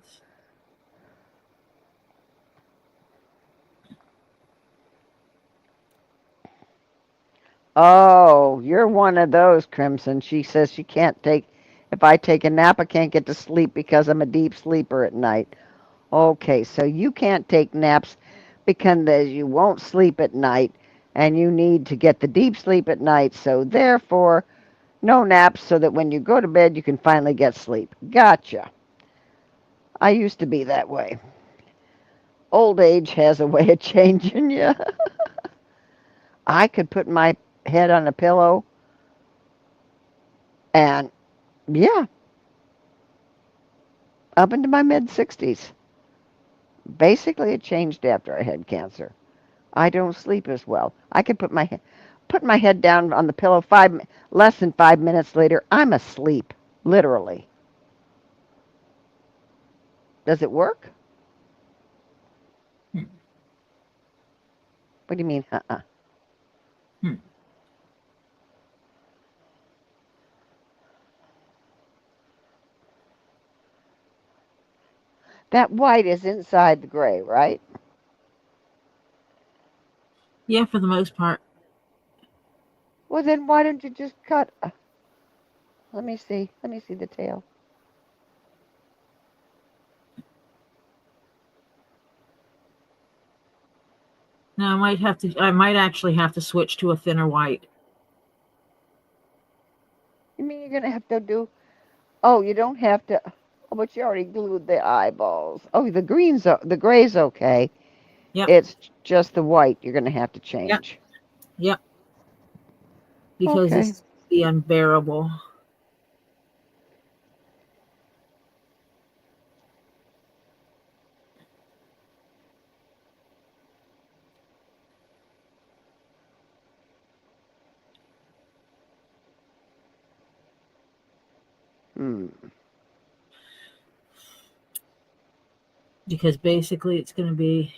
Oh, you're one of those, Crimson. She says she can't if I take a nap, I can't get to sleep because I'm a deep sleeper at night. Okay, so you can't take naps because you won't sleep at night and you need to get the deep sleep at night. So therefore, no naps so that when you go to bed, you can finally get sleep. Gotcha. I used to be that way. Old age has a way of changing you. I could put my head on a pillow and, yeah, up into my mid 60s. Basically, it changed after I had cancer. I don't sleep as well. I could put my head down on the pillow less than 5 minutes later. I'm asleep, literally. Does it work? Hmm. What do you mean? Hmm. That white is inside the gray, right? Yeah, for the most part. Well, then why don't you just cut? Let me see. Let me see the tail. Now I might actually have to switch to a thinner white. You mean you're going to have to do, oh, you don't have to, oh, but you already glued the eyeballs. Oh, the gray's okay. Yep. It's just the white you're going to have to change. Yep. Because Okay. it's the unbearable. Because basically it's going to be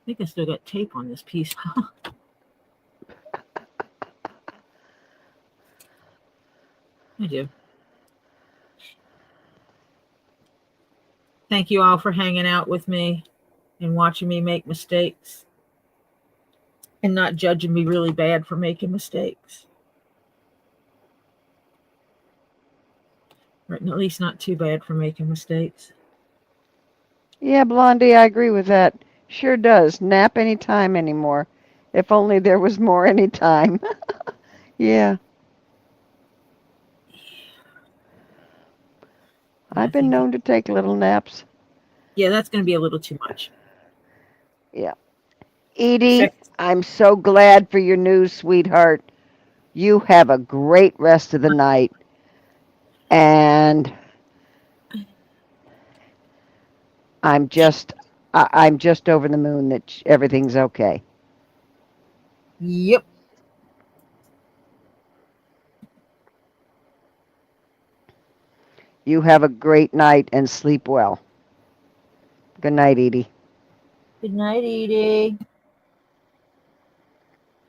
I think I still got tape on this piece. I do. Thank you all for hanging out with me and watching me make mistakes and not judging me really bad for making mistakes. Or at least not too bad for making mistakes. Yeah, Blondie, I agree with that. Sure does. Nap any time anymore. If only there was more any time. Yeah. I've been known to take little naps. Yeah, that's going to be a little too much. Yeah. Edie, I'm so glad for your news, sweetheart. You have a great rest of the night. And I'm just over the moon that everything's okay. Yep. You have a great night and sleep well. Good night, Edie. Good night, Edie.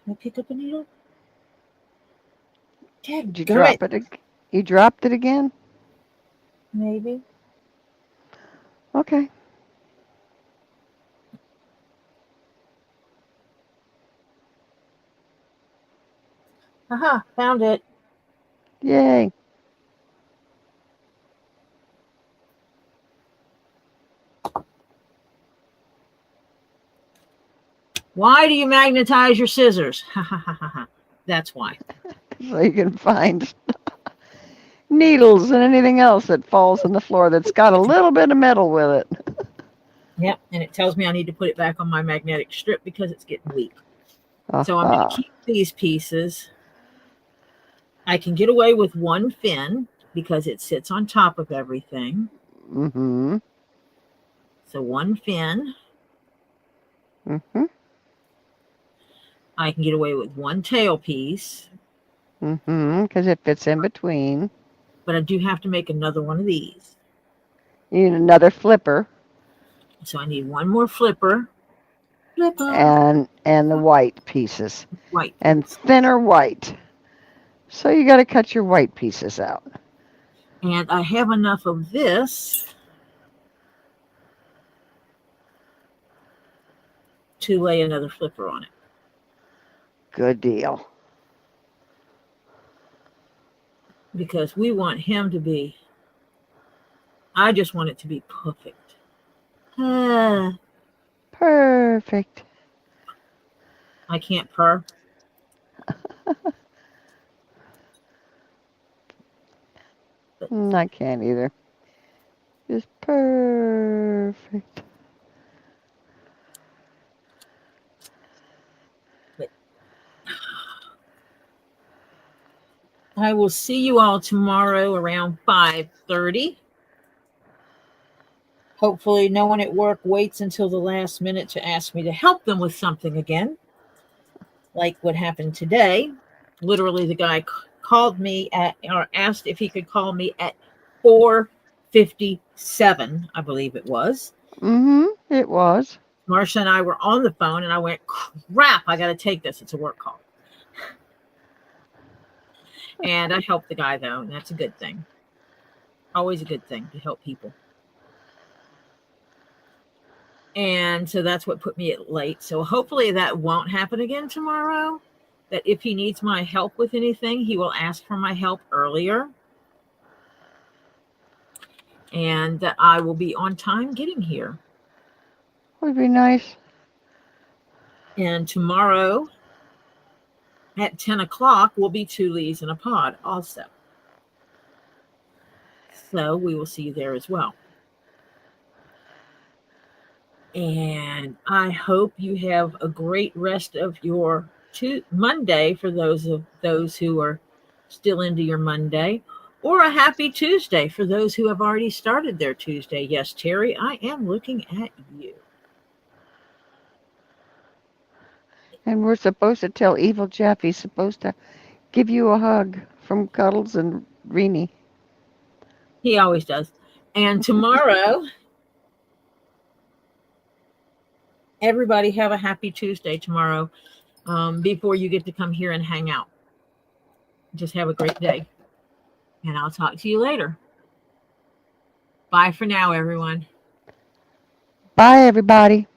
Can I pick up a needle? Did you drop it? You dropped it again? Maybe. Okay. Aha, found it. Yay. Why do you magnetize your scissors? Ha ha ha ha ha. That's why. So you can find needles and anything else that falls on the floor that's got a little bit of metal with it. Yep, and it tells me I need to put it back on my magnetic strip because it's getting weak. So I'm going to keep these pieces. I can get away with one fin because it sits on top of everything. Mm-hmm. So one fin. Mm-hmm. I can get away with one tail piece. Mm-hmm, because it fits in between. But I do have to make another one of these. You need another flipper. So I need one more flipper. And the white pieces. White. And thinner white. So you got to cut your white pieces out. And I have enough of this to lay another flipper on it. Good deal. Because we want him to be, I just want it to be perfect. Perfect. I can't purr. I can't either. Just perfect. I will see you all tomorrow around 5:30. Hopefully no one at work waits until the last minute to ask me to help them with something again. Like what happened today. Literally the guy called me or asked if he could call me at 4:57, I believe it was. Mm-hmm, it was. Marsha and I were on the phone and I went, crap, I got to take this. It's a work call. And I helped the guy though, and that's a good thing. Always a good thing to help people. And so that's what put me at late. So hopefully that won't happen again tomorrow. That if he needs my help with anything, he will ask for my help earlier. And that I will be on time getting here. Would be nice. And tomorrow at 10 o'clock will be 2 leaves in a pod also. So we will see you there as well. And I hope you have a great rest of your Monday for those who are still into your Monday, or a happy Tuesday for those who have already started their Tuesday. Yes, Terry, I am looking at you. And we're supposed to tell Evil Jeff he's supposed to give you a hug from Cuddles and Renee. He always does. And tomorrow, everybody have a happy Tuesday tomorrow before you get to come here and hang out. Just have a great day. And I'll talk to you later. Bye for now, everyone. Bye, everybody.